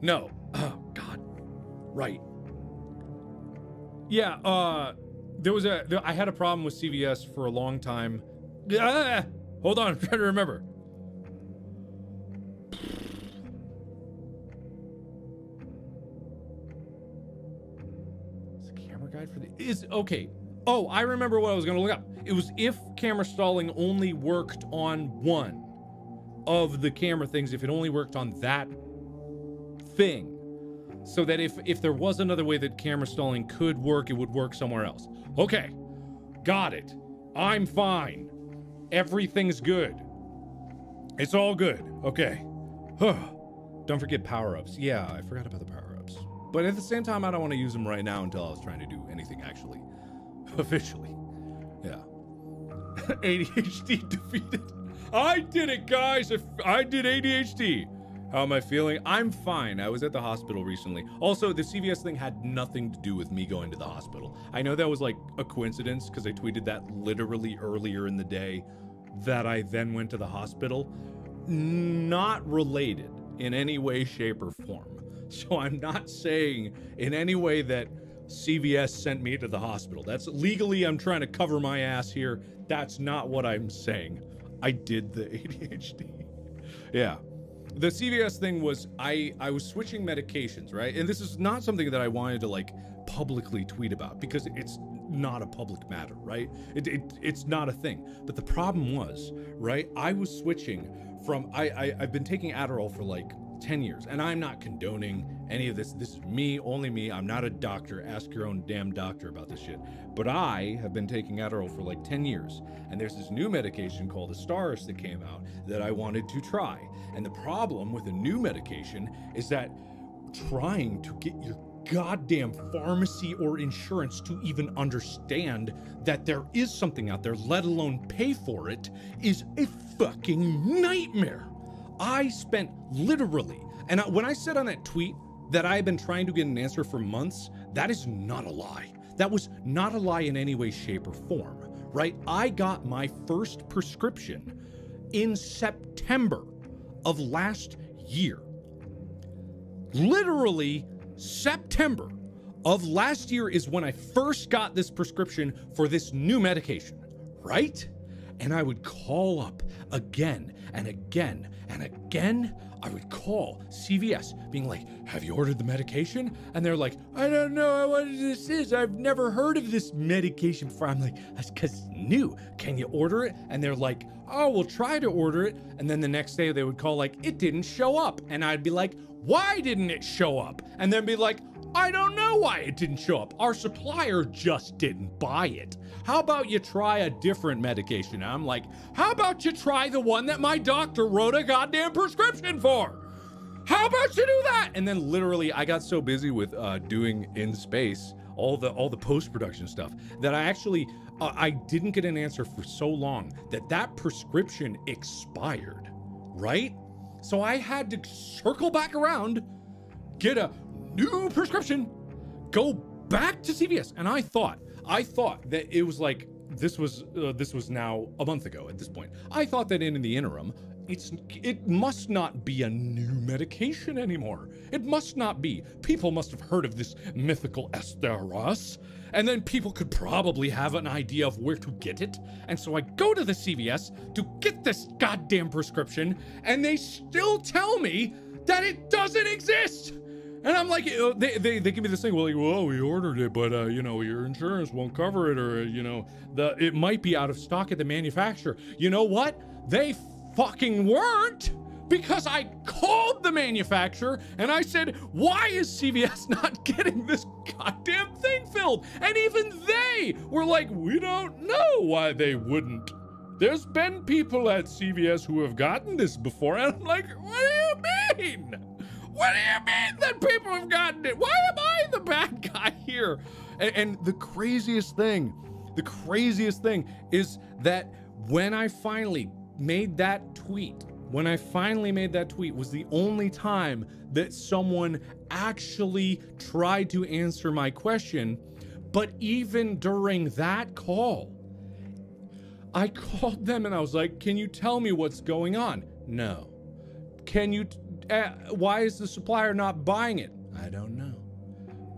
No. Oh God. Right. Yeah. I had a problem with CVS for a long time. Hold on, I'm trying to remember. Guide for the is okay. Oh, I remember what I was gonna look up. It was if camera stalling only worked on one of the camera things, if it only worked on that thing, so that if there was another way that camera stalling could work, it would work somewhere else. Okay, got it. I'm fine. Everything's good. It's all good. Okay. Don't forget power-ups. Yeah, I forgot about the power-ups. But at the same time, I don't want to use them right now until I was trying to do anything actually officially. Yeah. ADHD defeated. I did it, guys. I did ADHD. How am I feeling? I'm fine. I was at the hospital recently. Also, the CVS thing had nothing to do with me going to the hospital. I know that was like a coincidence because I tweeted that literally earlier in the day that I then went to the hospital. Not related in any way, shape, or form. So I'm not saying in any way that CVS sent me to the hospital. That's legally, I'm trying to cover my ass here. That's not what I'm saying. I did the ADHD. Yeah. The CVS thing was, I was switching medications, right? And this is not something that I wanted to like publicly tweet about because it's not a public matter, right? It's not a thing. But the problem was, right? I was switching from, I've been taking Adderall for like 10 years. And I'm not condoning any of this. This is me, only me. I'm not a doctor. Ask your own damn doctor about this shit. But I have been taking Adderall for like 10 years. And there's this new medication called Astaris that came out that I wanted to try. And the problem with a new medication is that trying to get your goddamn pharmacy or insurance to even understand that there is something out there, let alone pay for it, is a fucking nightmare. I spent literally, and when I said on that tweet that I've been trying to get an answer for months, that is not a lie. That was not a lie in any way, shape, or form, right? I got my first prescription in September of last year. Literally, September of last year is when I first got this prescription for this new medication, right? And I would call up again and again and again. I would call CVS being like, have you ordered the medication? And they're like, I don't know what this is. I've never heard of this medication before. I'm like, that's because it's new. Can you order it? And they're like, oh, we'll try to order it. And then the next day they would call like, it didn't show up. And I'd be like, why didn't it show up? And then be like, I don't know why it didn't show up. Our supplier just didn't buy it. How about you try a different medication? And I'm like, how about you try the one that my doctor wrote a goddamn prescription for? How about you do that? And then literally I got so busy with doing in space, all the post-production stuff, that I actually, I didn't get an answer for so long that prescription expired, right? So I had to circle back around, get a new prescription, go back to CVS. And I thought that it was like, this was now a month ago at this point. I thought that in the interim, it must not be a new medication anymore. It must not be. People must have heard of this mythical Astaris, and then people could probably have an idea of where to get it. And so I go to the CVS to get this goddamn prescription, and they still tell me that it doesn't exist. And I'm like, they give me this thing, well, we ordered it, but you know, your insurance won't cover it, or you know, it might be out of stock at the manufacturer. You know what? They fucking weren't, because I called the manufacturer and I said, why is CVS not getting this goddamn thing filled? And even they were like, we don't know why they wouldn't. There's been people at CVS who have gotten this before. And I'm like, what do you mean? What do you mean that people have gotten it? Why am I the bad guy here? And the craziest thing is that when I finally made that tweet, was the only time that someone actually tried to answer my question. But even during that call, I called them and I was like, can you tell me what's going on? No. Can you, why is the supplier not buying it? I don't know.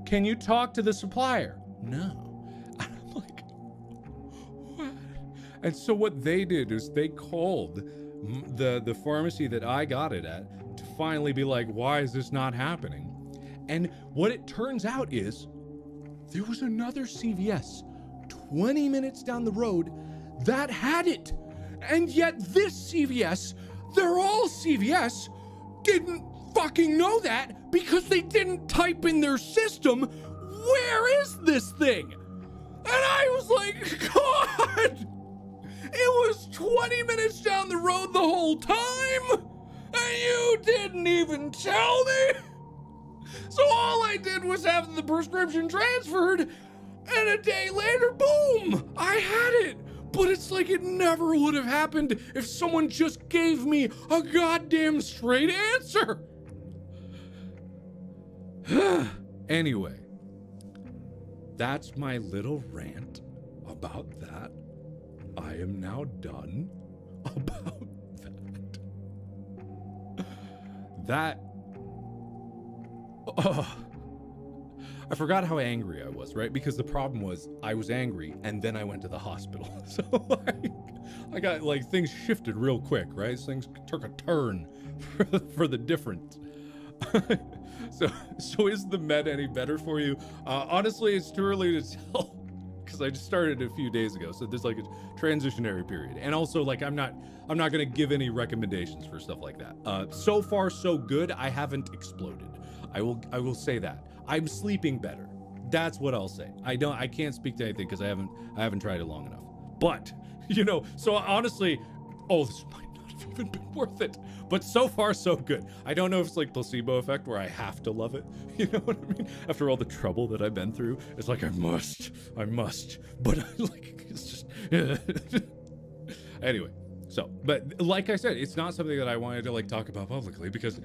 Can you talk to the supplier? No. And I'm like, what? And so what they did is they called the pharmacy that I got it at to finally be like, why is this not happening? And what it turns out is there was another CVS 20 minutes down the road that had it. And yet this CVS, they're all CVS, didn't fucking know that because they didn't type in their system, where is this thing? And I was like, God! It was 20 minutes down the road the whole time, and you didn't even tell me. So all I did was have the prescription transferred, and a day later, boom, I had it. But it's like it never would have happened if someone just gave me a goddamn straight answer. Anyway, that's my little rant about that. I am now done about that. I forgot how angry I was, right? Because the problem was I was angry and then I went to the hospital. So I got like things shifted real quick, right? Things took a turn for the different. So is the med any better for you? Honestly, it's too early to tell. because I just started a few days ago, so there's like a transitionary period. And also, like, I'm not gonna give any recommendations for stuff like that. So far, so good. I haven't exploded. I will say that. I'm sleeping better. That's what I'll say. I can't speak to anything because I haven't tried it long enough. But, you know, so honestly, this might not have even been worth it. But so far, so good. I don't know if it's like placebo effect where I have to love it. You know what I mean? After all the trouble that I've been through, it's like I must. But I like, it's just anyway. So, but like I said, it's not something that I wanted to like talk about publicly because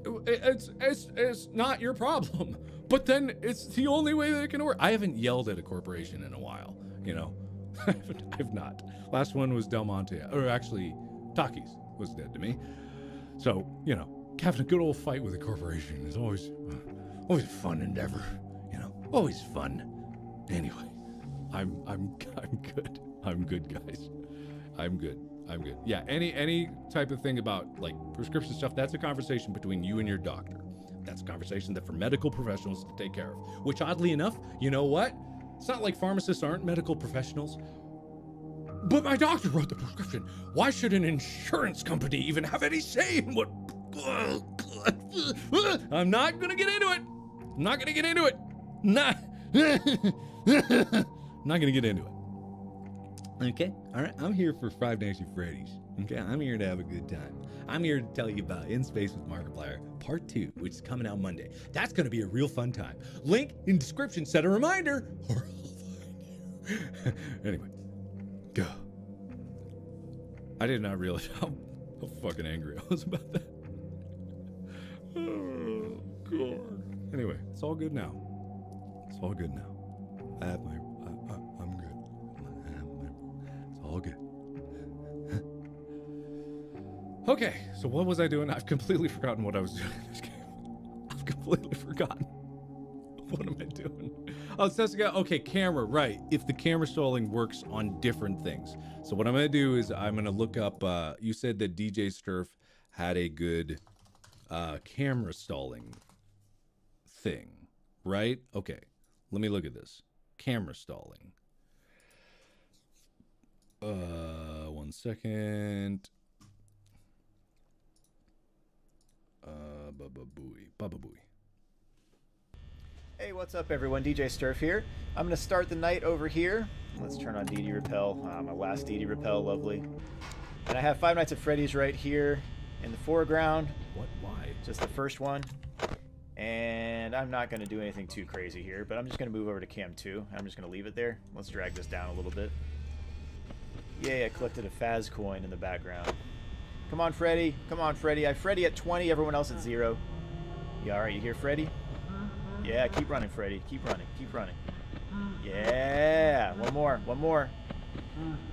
it's not your problem. But then it's the only way that it can work. I haven't yelled at a corporation in a while, you know. I've not. Last one was Del Monte, or actually Takis was dead to me. So, you know, having a good old fight with a corporation is always a fun endeavor, you know. Always fun. Anyway, I'm good. I'm good, guys. I'm good. Yeah, any type of thing about like prescription stuff, that's a conversation between you and your doctor. That's a conversation that for medical professionals to take care of. Which oddly enough, you know what? It's not like pharmacists aren't medical professionals. But my doctor wrote the prescription. Why should an insurance company even have any say in what? I'm not gonna get into it. I'm not gonna get into it. Not gonna get into it. Okay, all right. I'm here for Five Nights at Freddy's. Okay, I'm here to have a good time. I'm here to tell you about In Space with Markiplier Part 2, which is coming out Monday. That's gonna be a real fun time. Link in description. Set a reminder, or I'll find you. Anyway. Go. I did not realize how fucking angry I was about that. Oh, God. Anyway, it's all good now. It's all good now. I'm good. It's all good. Okay, so what was I doing? I've completely forgotten what I was doing in this game. I've completely forgotten. What am I doing? Oh, it's testing out. Okay, camera, right. If the camera stalling works on different things. So what I'm going to do is I'm going to look up, you said that DJ Sturf had a good camera stalling thing, right? Okay, let me look at this. Camera stalling. 1 second. Baba Booey. Hey, what's up everyone? DJ Sturf here. I'm going to start the night over here. Let's turn on DD Repel. My last DD Repel, lovely. And I have Five Nights at Freddy's right here in the foreground. What? Why? Just the first one. And I'm not going to do anything too crazy here, but I'm just going to move over to Cam 2. I'm just going to leave it there. Let's drag this down a little bit. Yay, I collected a Faz coin in the background. Come on, Freddy. Come on, Freddy. I have Freddy at 20, everyone else at 0. You alright? You hear Freddy? Yeah, keep running, Freddy. Keep running. Keep running. Yeah. One more. One more.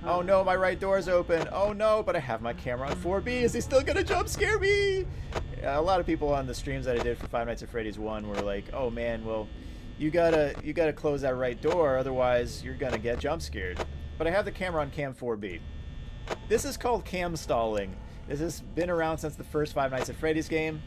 Oh no, my right door's open. Oh no, but I have my camera on 4B. Is he still gonna jump scare me? Yeah, a lot of people on the streams that I did for Five Nights at Freddy's 1 were like, oh man, well, you gotta close that right door, otherwise you're gonna get jump scared. But I have the camera on cam 4B. This is called cam stalling. This has been around since the first Five Nights at Freddy's game.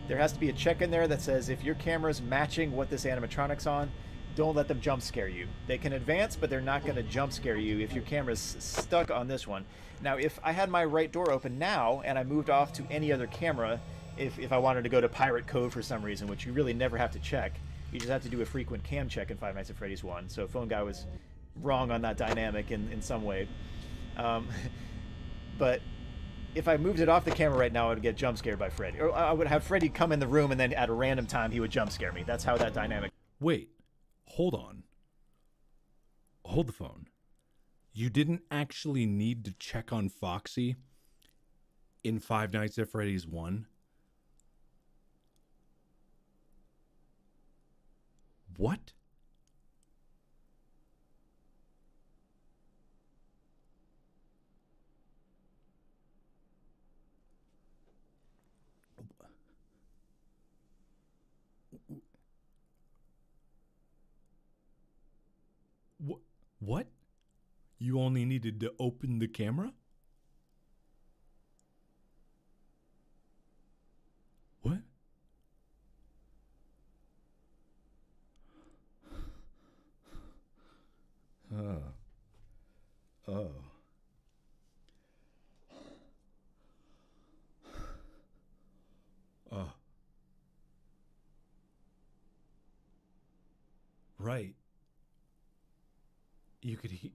There has to be a check in there that says if your camera's matching what this animatronic's on, don't let them jump scare you. They can advance, but they're not going to jump scare you if your camera's stuck on this one. Now, if I had my right door open now and I moved off to any other camera, if I wanted to go to pirate code for some reason, which you really never have to check, you just have to do a frequent cam check in Five Nights at Freddy's 1. So Phone Guy was wrong on that dynamic in some way. But if I moved it off the camera right now, I would get jump scared by Freddy. Or I would have Freddy come in the room and then at a random time he would jump scare me. That's how that dynamic... Wait. Hold on. Hold the phone. You didn't actually need to check on Foxy in Five Nights at Freddy's 1? What? What? You only needed to open the camera? What? Oh. Oh. Right. You could hear.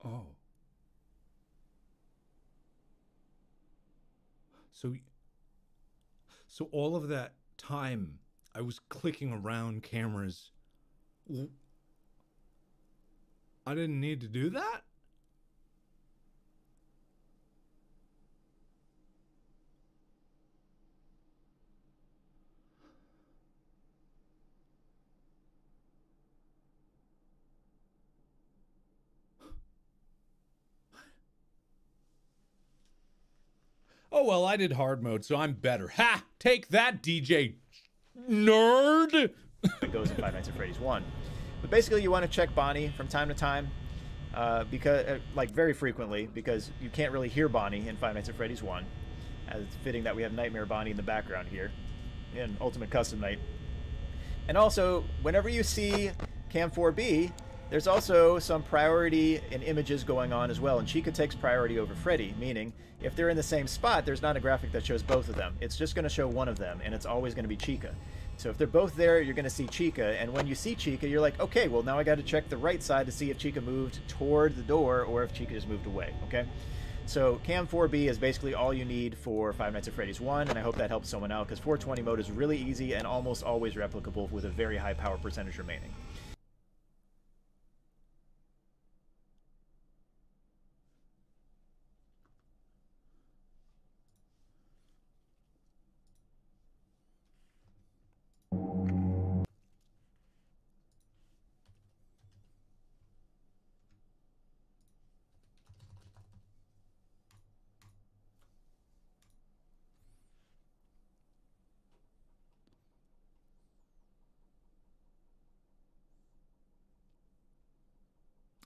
Oh. So all of that time I was clicking around cameras. I didn't need to do that? Oh, well, I did hard mode, so I'm better. Ha! Take that, DJ nerd! It goes in Five Nights at Freddy's 1. But basically, you want to check Bonnie from time to time, because like very frequently, because you can't really hear Bonnie in Five Nights at Freddy's 1. As it's fitting that we have Nightmare Bonnie in the background here in Ultimate Custom Night. And also, whenever you see Cam 4B, there's also some priority in images going on as well, and Chica takes priority over Freddy, meaning if they're in the same spot, there's not a graphic that shows both of them. It's just going to show one of them, and it's always going to be Chica. So if they're both there, you're going to see Chica, and when you see Chica, you're like, okay, well, now I got to check the right side to see if Chica moved toward the door or if Chica just moved away, okay? So Cam 4B is basically all you need for Five Nights at Freddy's 1, and I hope that helps someone out, because 420 mode is really easy and almost always replicable with a very high power percentage remaining.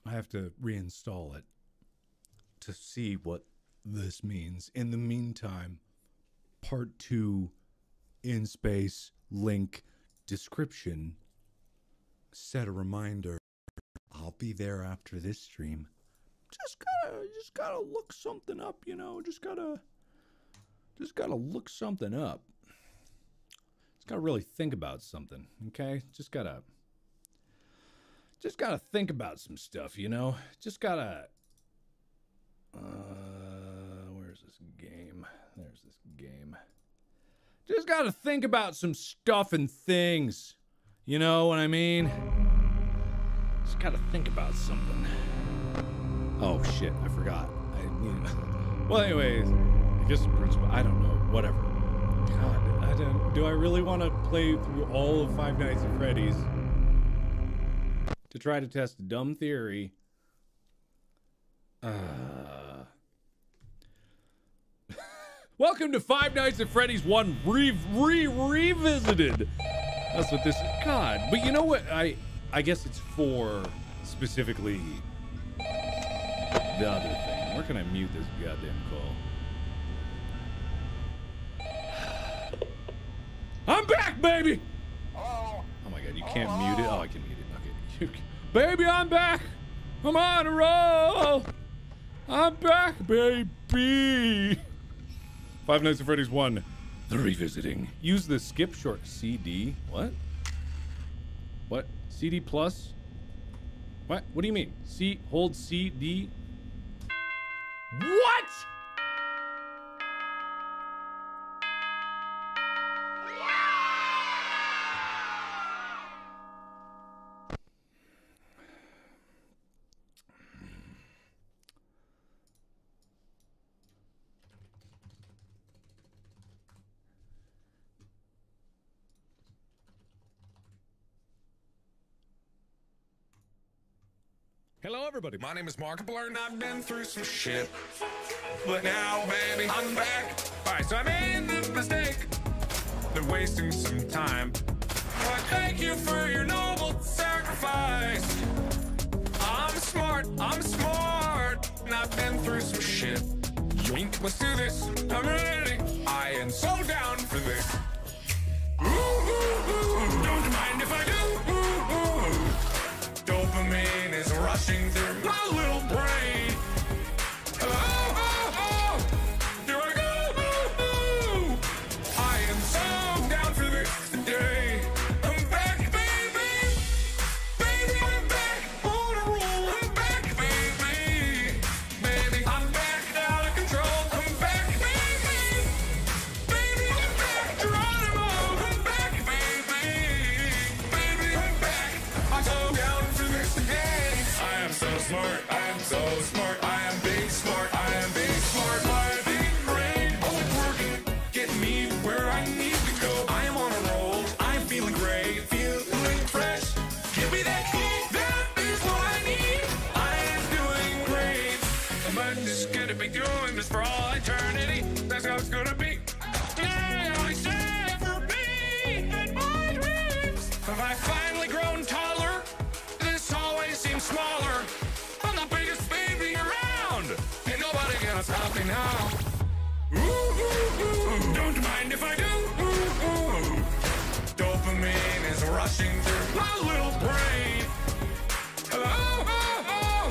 I have to reinstall it to see what this means. In the meantime, part 2 in space link description. Set a reminder. I'll be there after this stream. Just gotta look something up, you know. Just gotta look something up. Just gotta really think about something, okay? Just gotta think about some stuff, you know? Just gotta... where's this game? There's this game. Just gotta think about some stuff and things. You know what I mean? Just gotta think about something. Oh, shit, I forgot. Well, anyways, I guess the principle... I don't know. Whatever. God, do I really want to play through all of Five Nights at Freddy's to try to test a dumb theory? Welcome to Five Nights at Freddy's 1 revisited. That's what this is. God, but you know what? I guess it's for specifically the other thing. Where can I mute this goddamn call? I'm back, baby! Oh my god, you can't mute it? Oh, I can mute it. Okay. Baby, I'm back! I'm on a roll! I'm back, baby! Five Nights at Freddy's 1, the revisiting. Use the skip short CD. What? What? CD plus? What? What do you mean? Hold CD? What? Hello, everybody. My name is Markiplier, and I've been through some shit. But now, baby, I'm back. Alright, so I made the mistake of wasting some time. But thank you for your noble sacrifice. I'm smart, and I've been through some shit. Yoink, let's do this. I'm ready. I am so down for this. Ooh, ooh, ooh. Don't mind if I do. Ooh, ooh. me now. Ooh, ooh, ooh, don't mind if I do. Ooh, ooh. Dopamine is rushing through my little brain. Hello, oh, oh.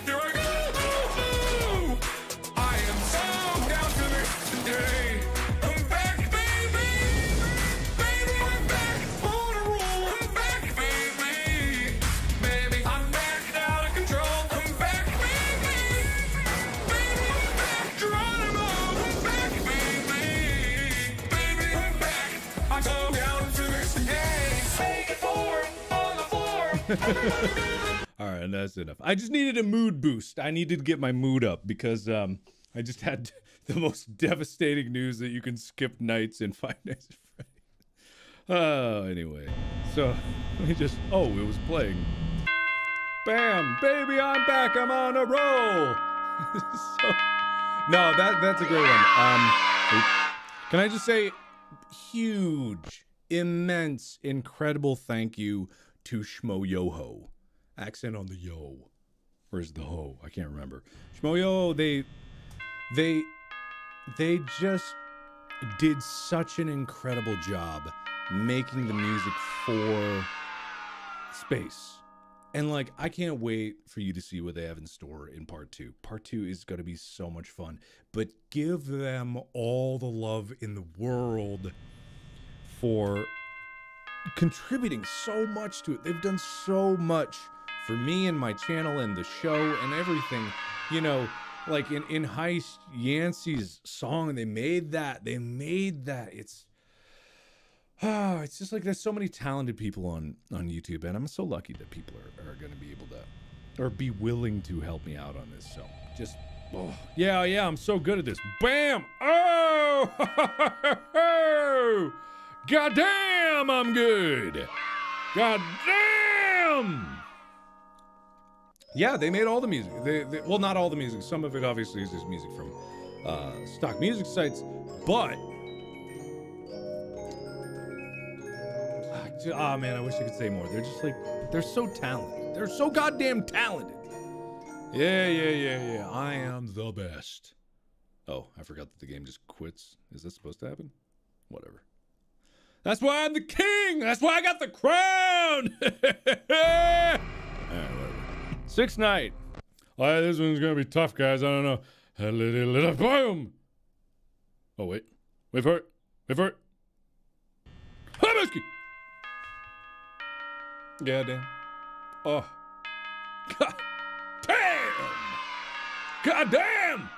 Here I go. Ooh, ooh. I am so down to this today. I'm back, baby. Baby, I'm back on a roll. I'm back, baby. Baby, I'm back out of control. I'm back, baby. Baby, I'm back. Geronimo. I'm back, baby. Baby, I'm back. I'm so down to this today. Make it forward on the floor. All right, that's enough. I just needed a mood boost. I needed to get my mood up because I just had the most devastating news that you can skip nights in Five Nights at Freddy's. Anyway, so let me just. Oh, it was playing. Bam, baby, I'm back. I'm on a roll. So, no, that's a great one. Can I just say, huge, immense, incredible thank you to Shmo Yoho. Accent on the yo. Where's the ho? I can't remember. Shmo Yoho, they just did such an incredible job making the music for Space. And like, I can't wait for you to see what they have in store in part 2. Part 2 is going to be so much fun, but give them all the love in the world for contributing so much to it. They've done so much for me and my channel and the show and everything. You know, like in Heist Yancey's song, they made that. It's just like there's so many talented people on YouTube, and I'm so lucky that people are going to be able to, or be willing to help me out on this. So just, oh, yeah, I'm so good at this. Bam! Oh! Goddamn, I'm good. Goddamn! Yeah, they made all the music. Well, not all the music. Some of it obviously is just music from stock music sites, but oh man, I wish I could say more. They're just like, they're so talented. They're so goddamn talented. Yeah. I am the best. Oh, I forgot that the game just quits. Is that supposed to happen? Whatever. That's why I'm the king. That's why I got the crown. Alright, whatever. 6th night. Oh, this one's gonna be tough, guys. I don't know. A little boom. Oh wait. Wait for it. Habaski! Goddamn. Oh. God damn! Goddamn!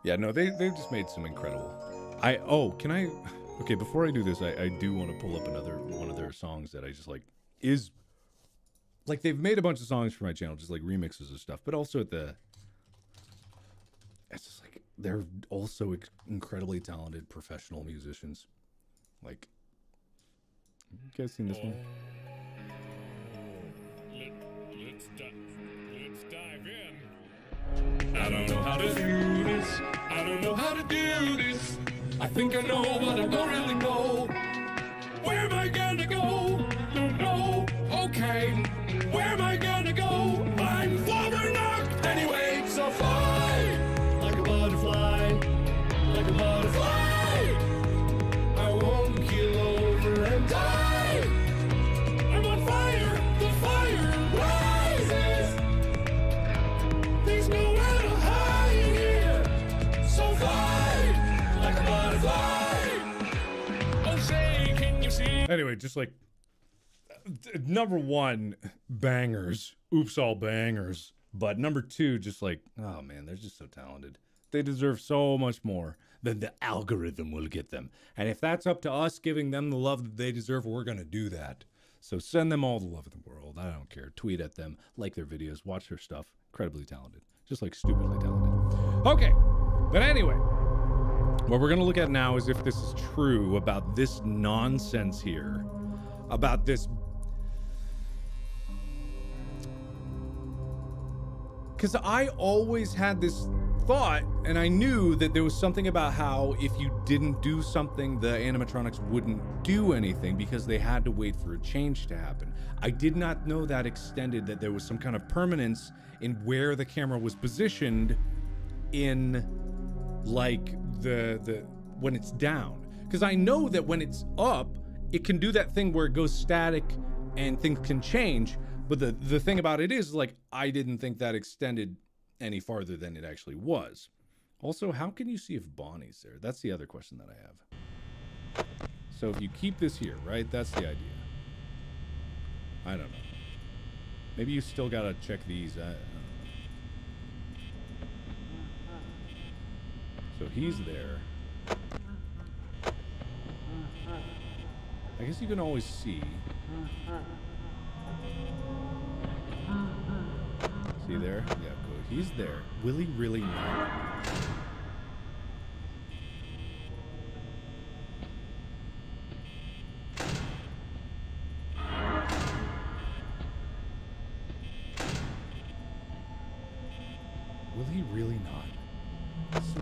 Yeah, no, they've just made some incredible. Can I? Okay, before I do this, I do want to pull up another one of their songs that I just like. Is like they've made a bunch of songs for my channel, just like remixes of stuff, but also it's just like they're also incredibly talented professional musicians. Like, you guys seen this one? Let's dive in. I don't know how to do this. I don't know how to do this. I think I know, but I don't really know. Where am I gonna go? Don't know. Okay. Where am I gonna go? I'm flubberknocked anyway. So fly like a butterfly, like a butterfly. I won't keel over and die. I'm on fire. The fire rises. There's nowhere to hide here. So fly like a butterfly. Oh, say, can you see? Anyway, just like number 1, bangers. Oops, all bangers. But number 2, just like, oh man, they're just so talented. They deserve so much more than the algorithm will get them. And if that's up to us giving them the love that they deserve, we're gonna do that. So send them all the love in the world. I don't care. Tweet at them, like their videos, watch their stuff. Incredibly talented. Just like stupidly talented. Okay, but anyway, what we're gonna look at now is if this is true about this nonsense here. About this. Because I always had this thought, and I knew that there was something about how if you didn't do something, the animatronics wouldn't do anything because they had to wait for a change to happen. I did not know that extended, that there was some kind of permanence in where the camera was positioned in like the when it's down, because I know that when it's up it can do that thing where it goes static and things can change, but the thing about it is, like, I didn't think that extended any farther than it actually was. Also, how can you see if Bonnie's there? That's the other question that I have. So if you keep this here, right, that's the idea. I don't know, maybe you still gotta check these. I don't know. So he's there. I guess you can always see. See there? Yeah, good. He's there. Will he really not? Will he really not? So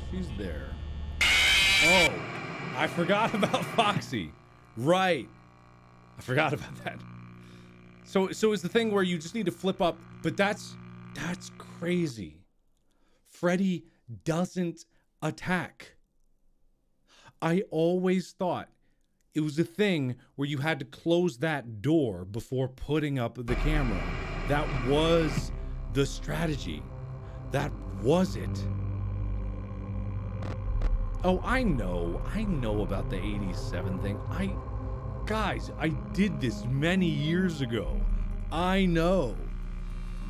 she's there. Oh! I forgot about Foxy. Right. I forgot about that. So it's the thing where you just need to flip up, but that's crazy. Freddy doesn't attack. I always thought it was a thing where you had to close that door before putting up the camera. That was the strategy. That was it. Oh, I know about the 87 thing. Guys, I did this many years ago. I know.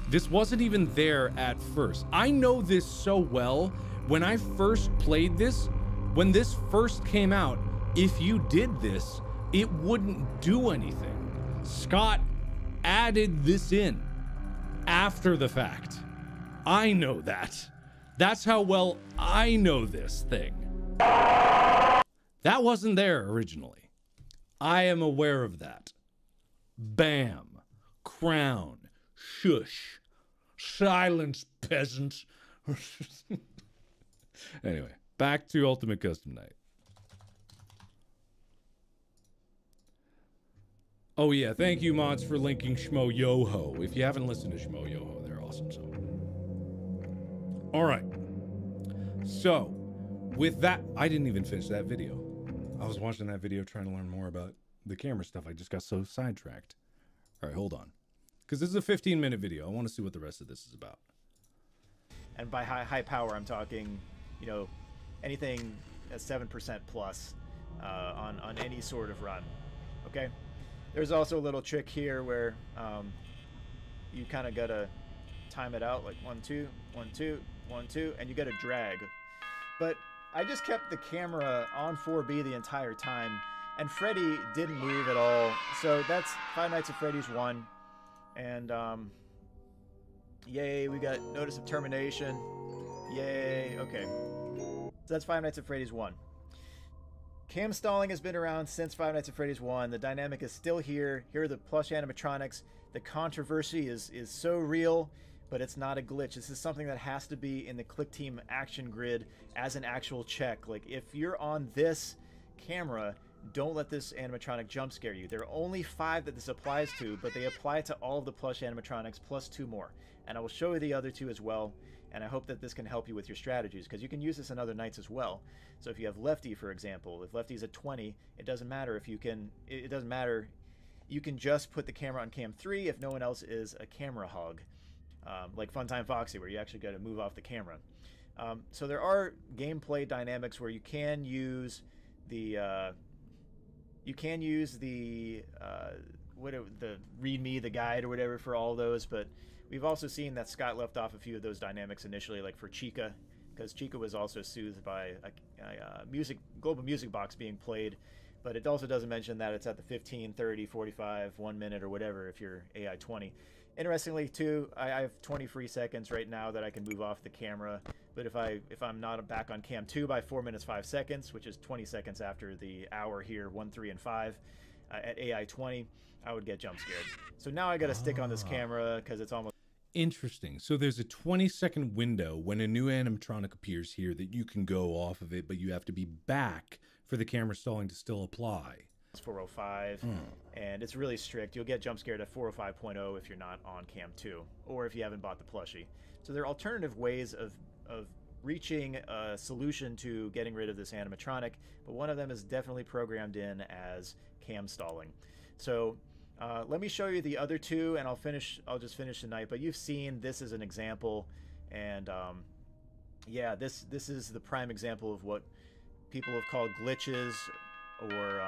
This wasn't even there at first. I know this so well. When I first played this, when this first came out, if you did this, it wouldn't do anything. Scott added this in after the fact. I know that. That's how well I know this thing. That wasn't there originally. I am aware of that. Bam. Crown. Shush. Silence, peasants. Anyway, back to Ultimate Custom Night. Oh yeah, thank you, mods, for linking Shmo Yoho. If you haven't listened to Shmo Yoho, they're awesome. So, all right. So, with that, I didn't even finish that video. I was watching that video trying to learn more about the camera stuff. I just got so sidetracked. All right, hold on. Because this is a 15-minute video. I want to see what the rest of this is about. And by high power, I'm talking, you know, anything at 7% plus on any sort of run. Okay? There's also a little trick here where you kind of got to time it out, like 1, 2, 1, 2, 1, 2, and you got to drag. But I just kept the camera on 4B the entire time, and Freddy didn't move at all. So that's Five Nights at Freddy's 1. And, yay, we got Notice of Termination. Yay, okay. So that's Five Nights at Freddy's 1. Cam stalling has been around since Five Nights at Freddy's 1. The dynamic is still here. Here are the plush animatronics. The controversy is so real, but it's not a glitch. This is something that has to be in the Click Team action grid as an actual check. Like, if you're on this camera, don't let this animatronic jump scare you. There are only 5 that this applies to, but they apply to all of the plush animatronics plus 2 more. And I will show you the other 2 as well, and I hope that this can help you with your strategies, because you can use this in other nights as well. So if you have Lefty, for example, if Lefty's at 20, it doesn't matter if you can, it doesn't matter, you can just put the camera on cam 3 if no one else is a camera hog. Like Funtime Foxy, where you actually got to move off the camera. So there are gameplay dynamics where you can use the the README, the guide or whatever for all those, but we've also seen that Scott left off a few of those dynamics initially, like for Chica, because Chica was also soothed by a global music box being played, but it also doesn't mention that it's at the 15, 30, 45, 1 minute or whatever if you're AI 20. Interestingly, too, I have 20 free seconds right now that I can move off the camera, but if I'm not back on cam 2 by 4 minutes 5 seconds, which is 20 seconds after the hour here, 1, 3, and 5, at AI 20, I would get jump scared. So now I got to stick on this camera because it's almost... Interesting. So there's a 20-second window when a new animatronic appears here that you can go off of it, but you have to be back for the camera stalling to still apply. It's 405, and it's really strict. You'll get jump scared at 405.0 if you're not on Cam 2, or if you haven't bought the plushie. So there are alternative ways of reaching a solution to getting rid of this animatronic, but one of them is definitely programmed in as cam stalling. So let me show you the other two, and I'll just finish tonight. But you've seen this as an example, and yeah, this is the prime example of what people have called glitches or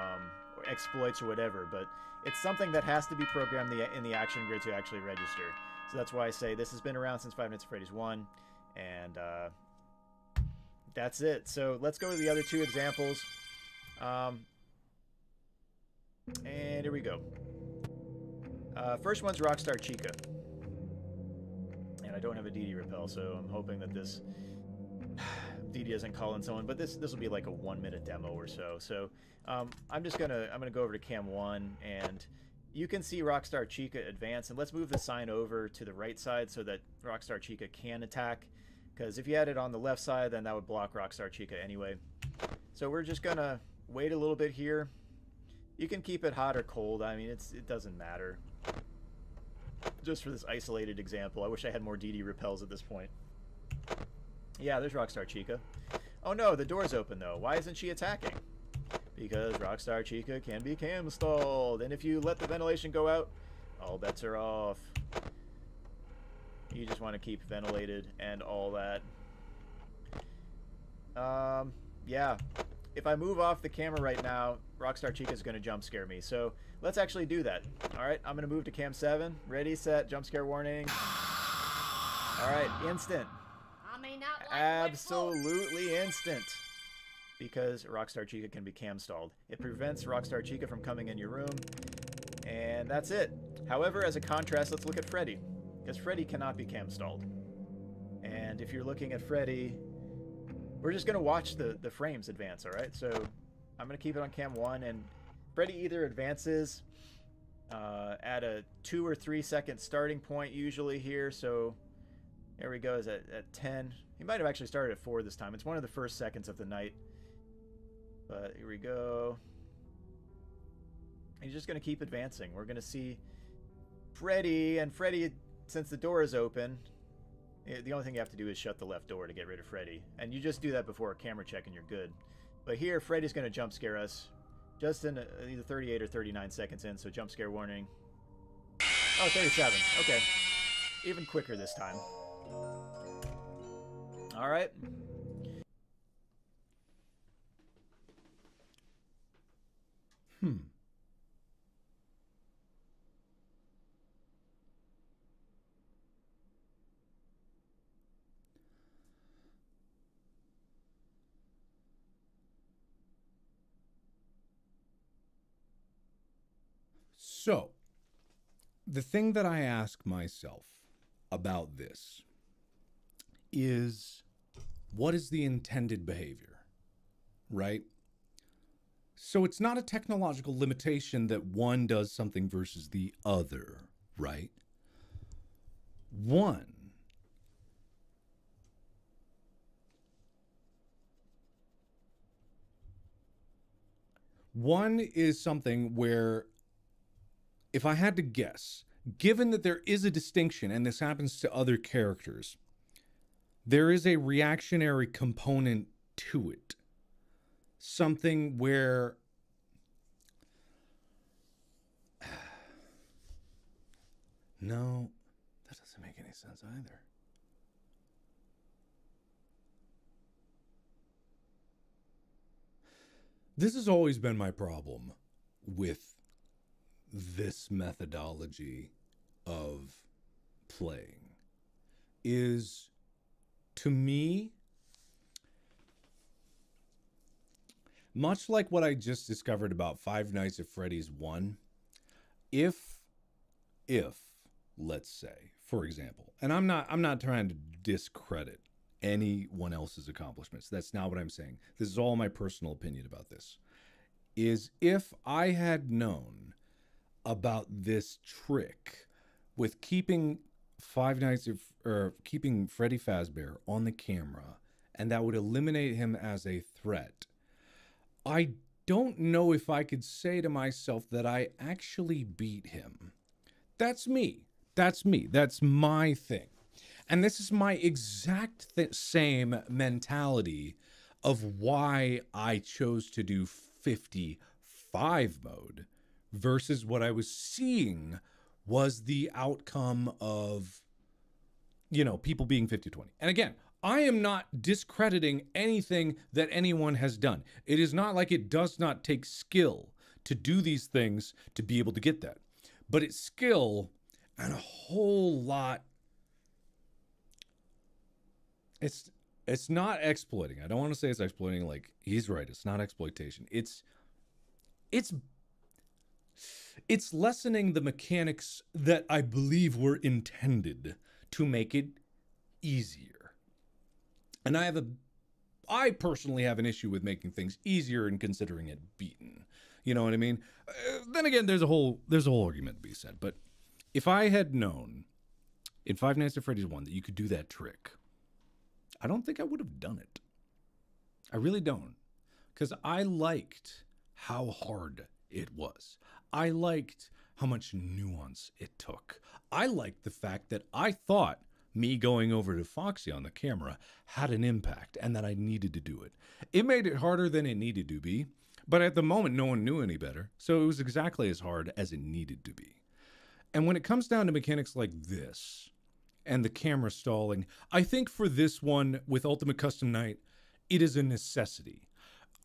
exploits or whatever, but it's something that has to be programmed in the action grid to actually register. So that's why I say this has been around since Five Nights at Freddy's 1, and that's it. So let's go to the other two examples. And here we go. First one's Rockstar Chica. And I don't have a DD repel, so I'm hoping that this DD doesn't call in someone, but this will be like a 1-minute demo or so. So I'm gonna go over to Cam 1, and you can see Rockstar Chica advance, and let's move the sign over to the right side so that Rockstar Chica can attack, because if you had it on the left side, then that would block Rockstar Chica anyway. So we're just gonna wait a little bit here. You can keep it hot or cold. I mean, it doesn't matter. Just for this isolated example, I wish I had more DD repels at this point. Yeah, there's Rockstar Chica. Oh no, the door's open though. Why isn't she attacking? Because Rockstar Chica can be cam stalled, and if you let the ventilation go out, all bets are off. You just want to keep ventilated and all that. Yeah. If I move off the camera right now, Rockstar Chica is going to jump scare me. So let's actually do that. All right, I'm going to move to Cam 7. Ready, set, jump scare warning. All right, instant. I may not like Absolutely instant. Because Rockstar Chica can be cam stalled. It prevents Rockstar Chica from coming in your room. And that's it. However, as a contrast, let's look at Freddy. Because Freddy cannot be cam stalled. And if you're looking at Freddy, we're just going to watch the frames advance, all right? So I'm going to keep it on Cam 1, and Freddy either advances at a 2 or 3 second starting point usually here. So there we go, is at 10. He might have actually started at 4 this time. It's one of the first seconds of the night. But here we go. He's just going to keep advancing. We're going to see Freddy, and Freddy, since the door is open, the only thing you have to do is shut the left door to get rid of Freddy. And you just do that before a camera check and you're good. But here, Freddy's going to jump scare us just in either 38 or 39 seconds in, so jump scare warning. Oh, 37. Okay. Even quicker this time. All right. So, the thing that I ask myself about this is, what is the intended behavior, right? So it's not a technological limitation that one does something versus the other, right? One is something where, if I had to guess, given that there is a distinction, and this happens to other characters, there is a reactionary component to it. Something where no, that doesn't make any sense either. This has always been my problem with this methodology of playing, is, to me, much like what I just discovered about Five Nights at Freddy's 1, if let's say, for example, and I'm not trying to discredit anyone else's accomplishments. That's not what I'm saying. This is all my personal opinion about this. Is if I had known about this trick with keeping keeping Freddy Fazbear on the camera, and that would eliminate him as a threat, I don't know if I could say to myself that I actually beat him. That's me. That's me. That's my thing. And this is my exact same mentality of why I chose to do 55 mode versus what I was seeing was the outcome of, you know, people being 50-20. And again, I am not discrediting anything that anyone has done. It is not like it does not take skill to do these things to be able to get that. But it's skill and a whole lot. It's not exploiting. I don't want to say it's exploiting. Like, he's right. It's not exploitation. It's lessening the mechanics that I believe were intended to make it easier. And I personally have an issue with making things easier and considering it beaten. You know what I mean? Then again, there's a whole argument to be said. But if I had known in Five Nights at Freddy's 1 that you could do that trick, I don't think I would have done it. I really don't. Because I liked how hard it was. I liked how much nuance it took. I liked the fact that I thought me going over to Foxy on the camera had an impact and that I needed to do it. It made it harder than it needed to be, but at the moment, no one knew any better. So it was exactly as hard as it needed to be. And when it comes down to mechanics like this and the camera stalling, I think for this one with Ultimate Custom Night, it is a necessity.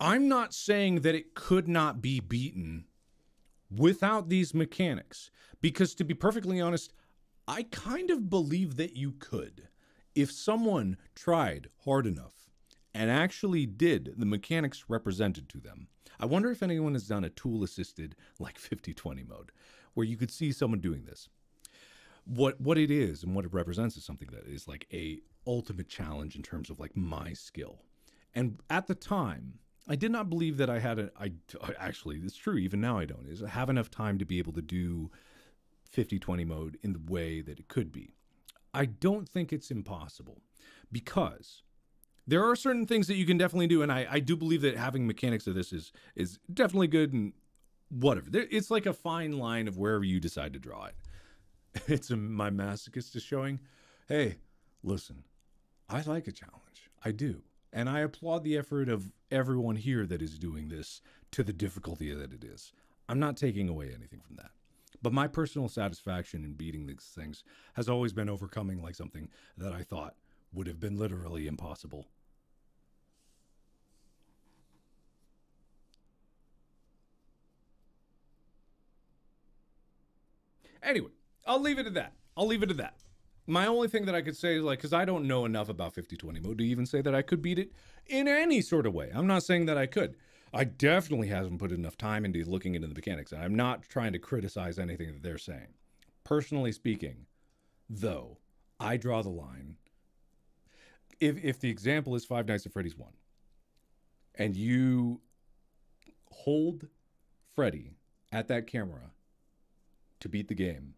I'm not saying that it could not be beaten without these mechanics, because to be perfectly honest, I kind of believe that you could. If someone tried hard enough and actually did the mechanics represented to them. I wonder if anyone has done a tool-assisted, like 50-20 mode, where you could see someone doing this. What it is and what it represents is something that is like a ultimate challenge in terms of like my skill. And at the time, I did not believe that I had actually, it's true, even now I don't, is I have enough time to be able to do 50-20 mode in the way that it could be. I don't think it's impossible, because there are certain things that you can definitely do, and I do believe that having mechanics of this is definitely good and whatever. It's like a fine line of wherever you decide to draw it. It's my masochist is showing, hey, listen, I like a challenge. I do. And I applaud the effort of everyone here that is doing this to the difficulty that it is. I'm not taking away anything from that. But my personal satisfaction in beating these things has always been overcoming like something that I thought would have been literally impossible. Anyway, I'll leave it at that. My only thing that I could say is, like, because I don't know enough about 50-20 mode to even say that I could beat it in any sort of way. I'm not saying that I could. I definitely haven't put enough time into looking into the mechanics, and I'm not trying to criticize anything that they're saying. Personally speaking, though, I draw the line. If the example is Five Nights at Freddy's 1, and you hold Freddy at that camera to beat the game,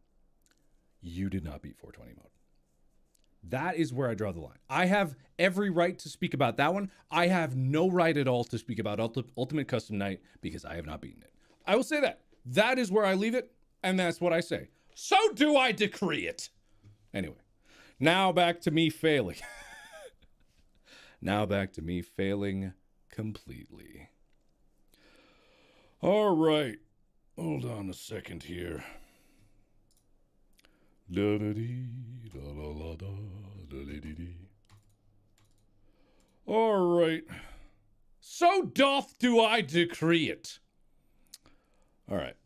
you did not beat 420 mode. That is where I draw the line. I have every right to speak about that one. I have no right at all to speak about Ultimate Custom Night because I have not beaten it. I will say that. That is where I leave it, and that's what I say. So do I decree it. Anyway, now back to me failing. Now back to me failing completely. All right. Hold on a second here. All right. So doth do I decree it. All right.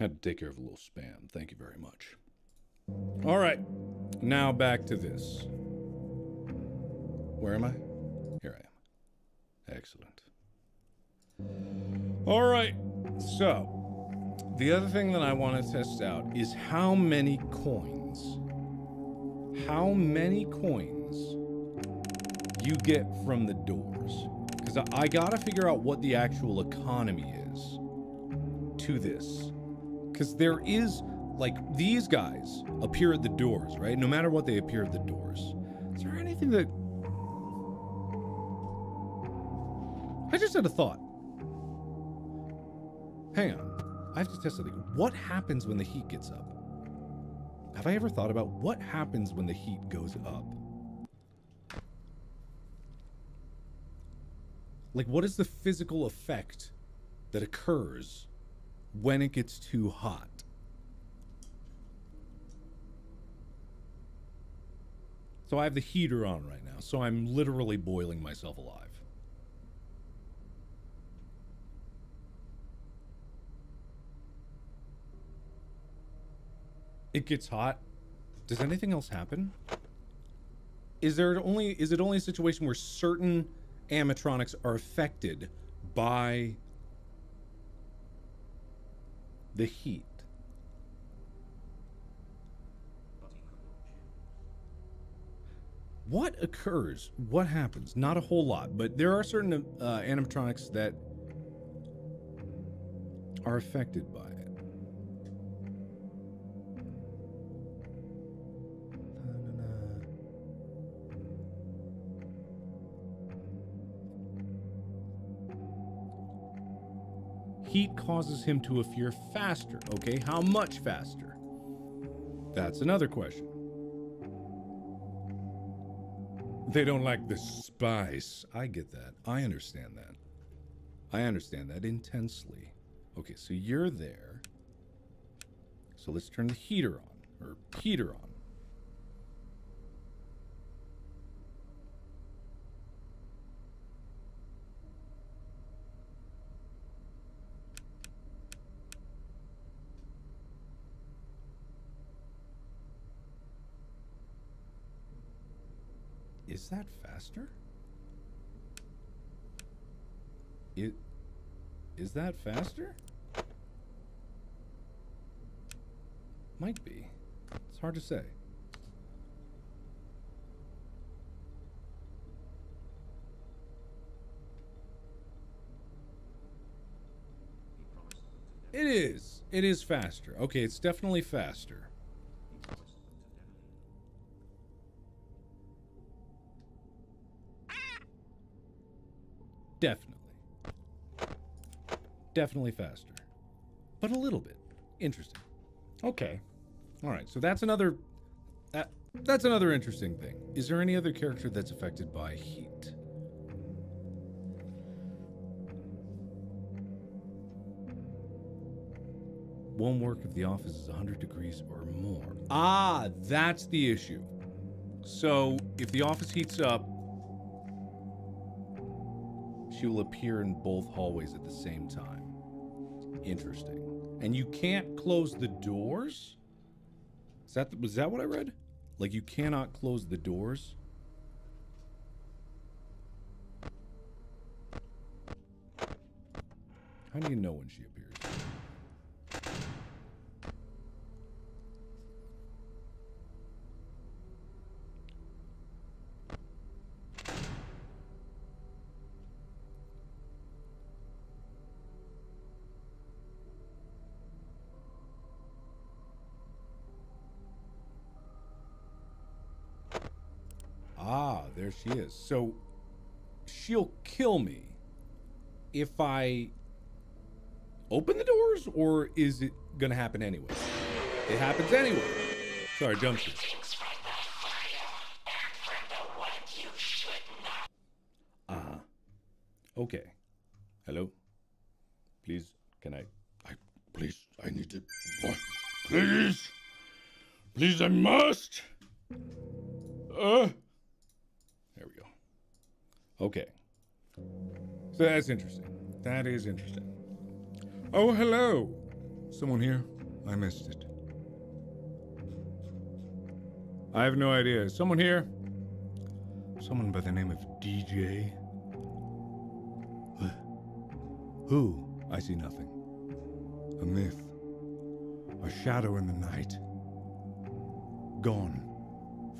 Had to take care of a little spam. Thank you very much. All right. Now back to this. Where am I? Here I am. Excellent. All right. So, the other thing that I want to test out is how many coins you get from the doors. Because I gotta figure out what the actual economy is to this. Because there is, like, these guys appear at the doors, right? No matter what, they appear at the doors. Is there anything that... I just had a thought. Hang on. I have to test something. What happens when the heat gets up? Have I ever thought about what happens when the heat goes up? Like, what is the physical effect that occurs when it gets too hot? So I have the heater on right now, so I'm literally boiling myself alive. It gets hot. Does anything else happen? Is it only a situation where certain animatronics are affected by the heat? What occurs? What happens? Not a whole lot, but there are certain animatronics that are affected by it. Heat causes him to appear faster. Okay, how much faster? That's another question. They don't like the spice. I get that. I understand that. I understand that intensely. Okay, so you're there. So let's turn the heater on, or heater on. Is that faster? Is that faster? Might be. It's hard to say. It is. It is faster. Okay, it's definitely faster. Definitely. Definitely faster. But a little bit. Interesting. Okay. Alright, so that's another interesting thing. Is there any other character that's affected by heat? Won't work if the office is 100 degrees or more. Ah, that's the issue. So, if the office heats up, she will appear in both hallways at the same time. Interesting. And you can't close the doors? Was that what I read? Like, you cannot close the doors? How do you know when she appears? Ah, there she is. So, she'll kill me if I open the doors, or is it gonna happen anyway? It happens anyway. Sorry, jump shot. Uh-huh. Okay. Hello? Please, can I need to... What? Please! Please, I must! There we go. Okay. So that's interesting. That is interesting. Oh, hello. Someone here? I missed it. I have no idea. Someone here? Someone by the name of DJ? Who? I see nothing. A myth. A shadow in the night. Gone.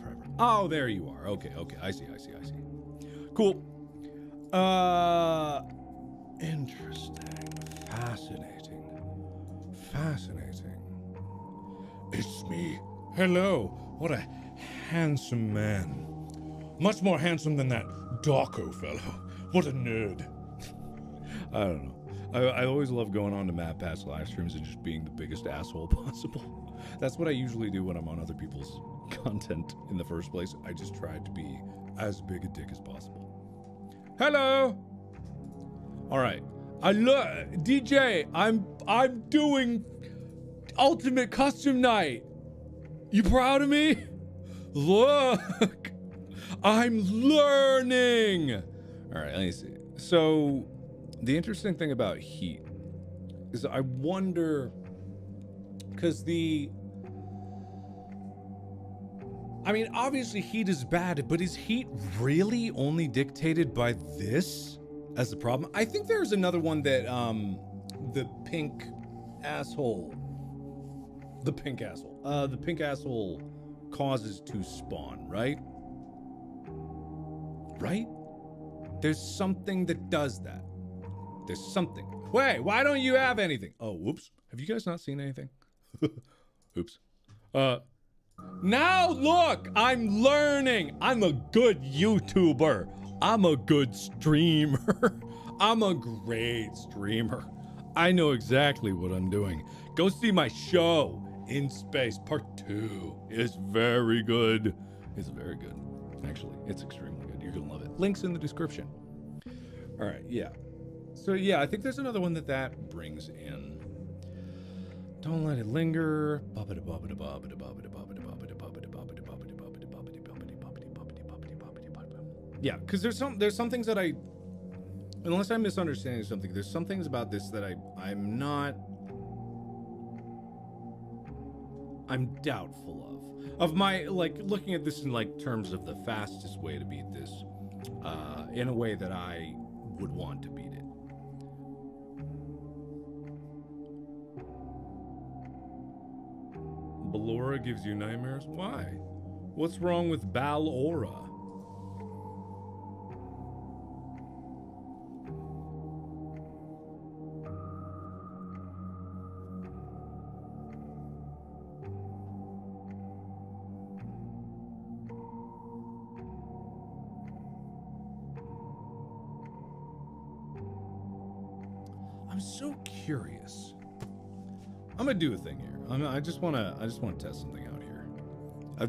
Forever. Oh, there you are. Okay, okay. I see. Cool. Interesting. Fascinating. It's me. Hello. What a handsome man. Much more handsome than that Darko fellow. What a nerd. I don't know. I always love going on to MadPass live streams and just being the biggest asshole possible. That's what I usually do when I'm on other people's content in the first place. I just try to be as big a dick as possible. Hello. All right. I look, DJ. I'm doing Ultimate Custom Night. You proud of me? Look, I'm learning. All right. Let me see. So, the interesting thing about heat is I wonder, because I mean, obviously heat is bad, but is heat really only dictated by this as the problem? I think there's another one that, the pink asshole causes to spawn, right? Right? There's something that does that. There's something. Wait, why don't you have anything? Oh, whoops. Have you guys not seen anything? Oops. Now look, I'm learning. I'm a good YouTuber. I'm a good streamer. I'm a great streamer. I know exactly what I'm doing. Go see my show, In Space Part 2. It's very good. It's very good. Actually, it's extremely good. You're gonna love it. Links in the description. All right, yeah. So yeah, I think there's another one that brings in. Don't let it linger. Yeah, because there's some things that I, unless I'm misunderstanding something, there's some things about this that I'm doubtful of my, like, looking at this in like terms of the fastest way to beat this, in a way that I would want to beat it. Ballora gives you nightmares? Why? What's wrong with Ballora? I'm so curious. I'm gonna do a thing here. I just want to test something out here.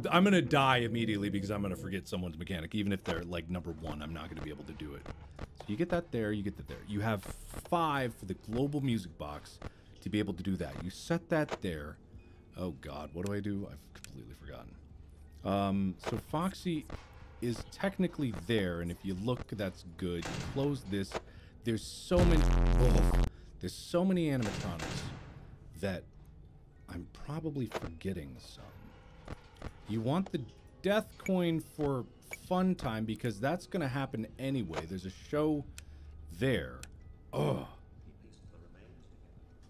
I'm gonna die immediately because I'm gonna forget someone's mechanic, even if they're like number 1. I'm not gonna be able to do it. So you get that there. You get that there. You have 5 for the global music box to be able to do that. You set that there. Oh God, what do I do? I've completely forgotten. So Foxy is technically there, and if you look, that's good. You close this. There's so many. There's so many animatronics that I'm probably forgetting some. You want the death coin for fun time because that's gonna happen anyway. There's a show there. Oh.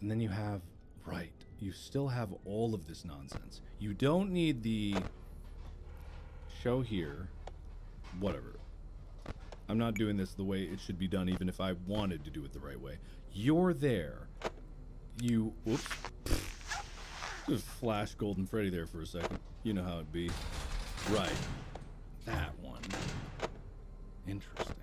And then you have, right, you still have all of this nonsense. You don't need the show here. Whatever. I'm not doing this the way it should be done, even if I wanted to do it the right way. You're there. You, whoops. Just flash Golden Freddy there for a second. You know how it'd be. Right. That one. Interesting.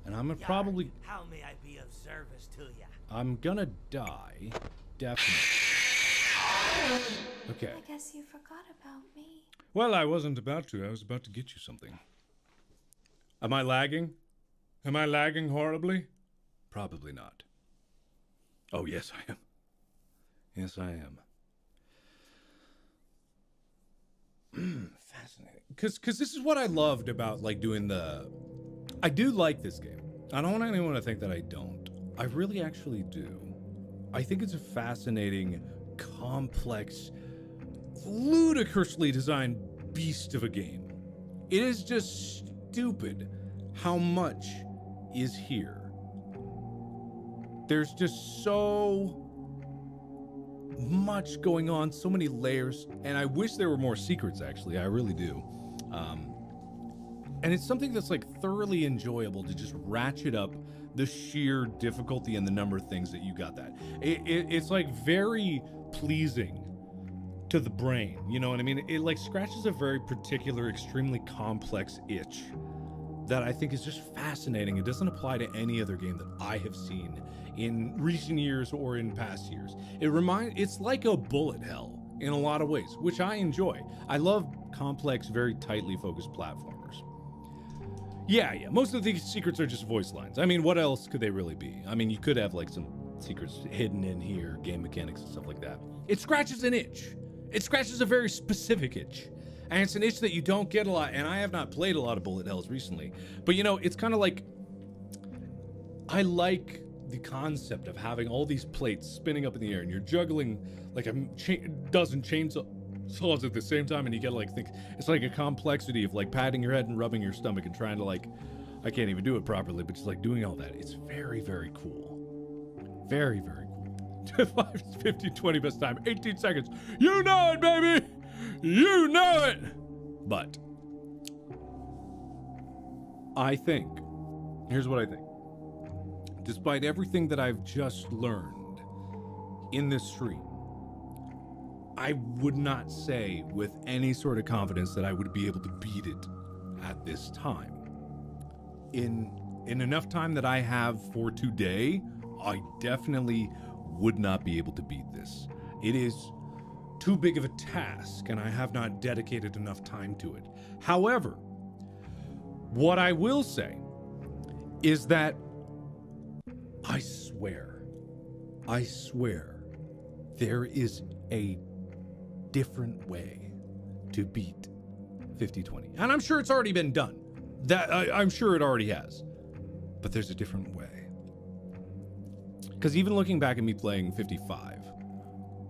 And I'm gonna probably... How may I be of service to ya? I'm gonna die. Definitely. Okay. I guess you forgot about me. Well, I wasn't about to. I was about to get you something. Am I lagging? Am I lagging horribly? Probably not. Oh, yes, I am. Yes, I am. Fascinating. Because this is what I loved about, like, doing the... I do like this game. I don't want anyone to think that I don't. I really actually do. I think it's a fascinating, complex, ludicrously designed beast of a game. It is just stupid how much is here. There's just so much going on, so many layers, and I wish there were more secrets, actually. I really do. And it's something that's like thoroughly enjoyable to just ratchet up the sheer difficulty and the number of things that you got that. It's like very pleasing to the brain, you know what I mean? It like scratches a very particular, extremely complex itch that I think is just fascinating. It doesn't apply to any other game that I have seen in recent years or in past years. It's like a bullet hell in a lot of ways, which I enjoy. I love complex, very tightly focused platformers. Yeah, most of these secrets are just voice lines. I mean, what else could they really be? I mean, you could have like some secrets hidden in here, game mechanics and stuff like that. It scratches an itch. It scratches a very specific itch. And it's an itch that you don't get a lot, and I have not played a lot of bullet hells recently. But you know, it's kind of like, I like the concept of having all these plates spinning up in the air, and you're juggling like a dozen chainsaws at the same time, and you gotta like think, it's like a complexity of like patting your head and rubbing your stomach and trying to like, I can't even do it properly, but just like doing all that. It's very, very cool. Very, very cool. 5, 15, 20 best time, 18 seconds. You know it, baby! You know it! But I think, here's what I think. Despite everything that I've just learned in this stream, I would not say with any sort of confidence that I would be able to beat it at this time. In enough time that I have for today, I definitely would not be able to beat this. It is too big of a task, and I have not dedicated enough time to it. However, what I will say is that I swear, there is a different way to beat 5020. And I'm sure it's already been done. I'm sure it already has. But there's a different way. Because even looking back at me playing 55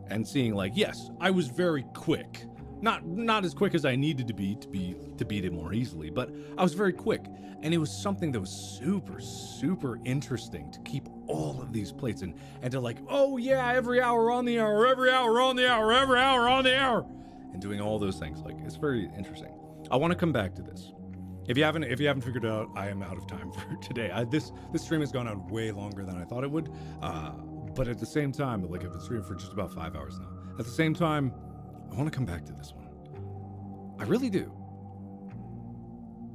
and seeing like, yes, I was very quick. Not as quick as I needed to be to beat it more easily, but I was very quick. And it was something that was super, super interesting to keep all of these plates and to like, oh yeah, every hour on the hour, every hour on the hour, every hour on the hour, and doing all those things. Like, it's very interesting. I want to come back to this. If you haven't figured it out, I am out of time for today. This stream has gone on way longer than I thought it would. But at the same time, like I've been streaming for just about 5 hours now. At the same time, I want to come back to this one. I really do.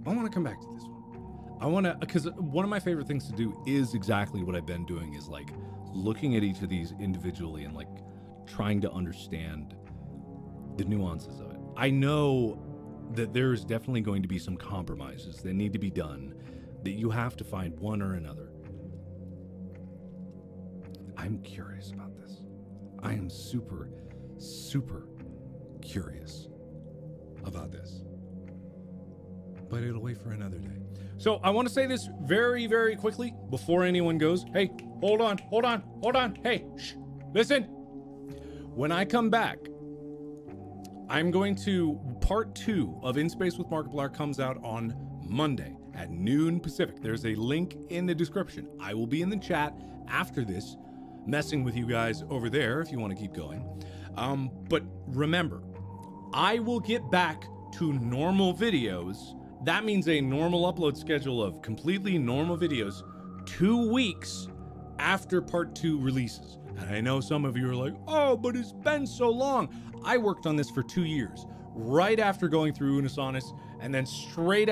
I want to come back to this one. I want to, because one of my favorite things to do is exactly what I've been doing, is like looking at each of these individually and like trying to understand the nuances of it. I know that there's definitely going to be some compromises that need to be done, that you have to find one or another. I'm curious about this. I am super, super curious about this. But it'll wait for another day. So I want to say this very, very quickly before anyone goes. Hey, hold on. Hey, shh, listen. When I come back, I'm going to, part 2 of In Space with Markiplier comes out on Monday at noon Pacific. There's a link in the description. I will be in the chat after this, messing with you guys over there if you want to keep going. But remember, I will get back to normal videos. That means a normal upload schedule of completely normal videos 2 weeks after part 2 releases. And I know some of you are like, oh, but it's been so long. I worked on this for 2 years, right after going through Unisonus, and then straight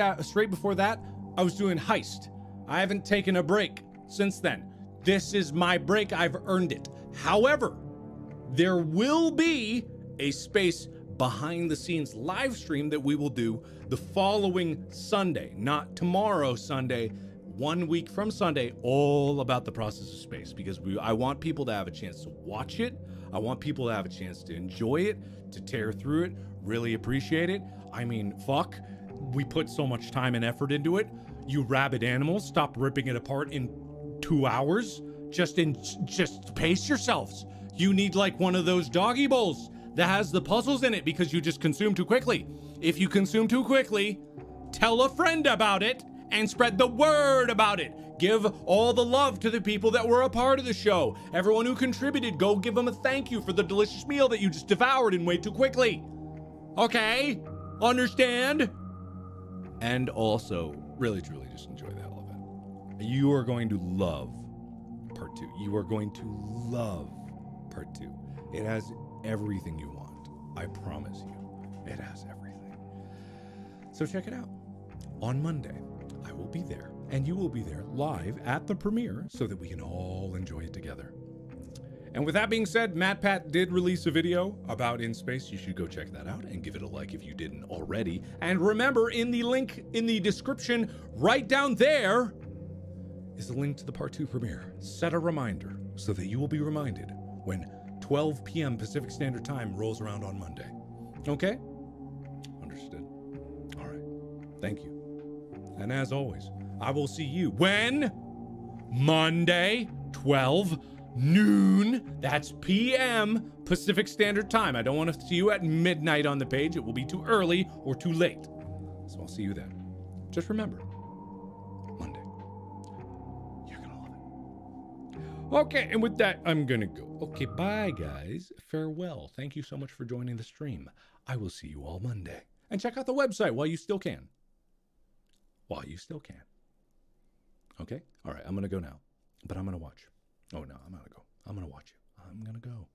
before that, I was doing Heist. I haven't taken a break since then. This is my break. I've earned it. However, there will be a space behind the scenes live stream that we will do the following Sunday, not tomorrow Sunday, 1 week from Sunday, all about the process of space, because I want people to have a chance to watch it. I want people to have a chance to enjoy it, to tear through it, really appreciate it. I mean, fuck, we put so much time and effort into it. You rabid animals, stop ripping it apart in 2 hours. Just pace yourselves. You need like one of those doggy bowls that has the puzzles in it because you just consume too quickly. If you consume too quickly, tell a friend about it and spread the word about it. Give all the love to the people that were a part of the show. Everyone who contributed, go give them a thank you for the delicious meal that you just devoured and way too quickly. Okay? Understand? And also, really, truly just enjoy the hell of it. You are going to love part 2. You are going to love part 2. It has everything you want. I promise you. It has everything. So check it out. On Monday, I will be there and you will be there live at the premiere so that we can all enjoy it together. And with that being said, MatPat did release a video about In Space. You should go check that out and give it a like if you didn't already. And remember, in the link in the description right down there is the link to the Part 2 premiere. Set a reminder so that you will be reminded when 12 p.m. Pacific Standard Time rolls around on Monday. Okay? Understood. All right. Thank you. And as always, I will see you when? Monday, 12 noon. That's p.m. Pacific Standard Time. I don't want to see you at midnight on the page. It will be too early or too late. So I'll see you then. Just remember, Monday. You're going to love it. Okay, and with that, I'm going to go. Okay, bye, guys. Farewell. Thank you so much for joining the stream. I will see you all Monday. And check out the website while you still can. While you still can. Okay? All right, I'm going to go now. But I'm going to watch. Oh, no, I'm going to go. I'm going to watch you. I'm going to go.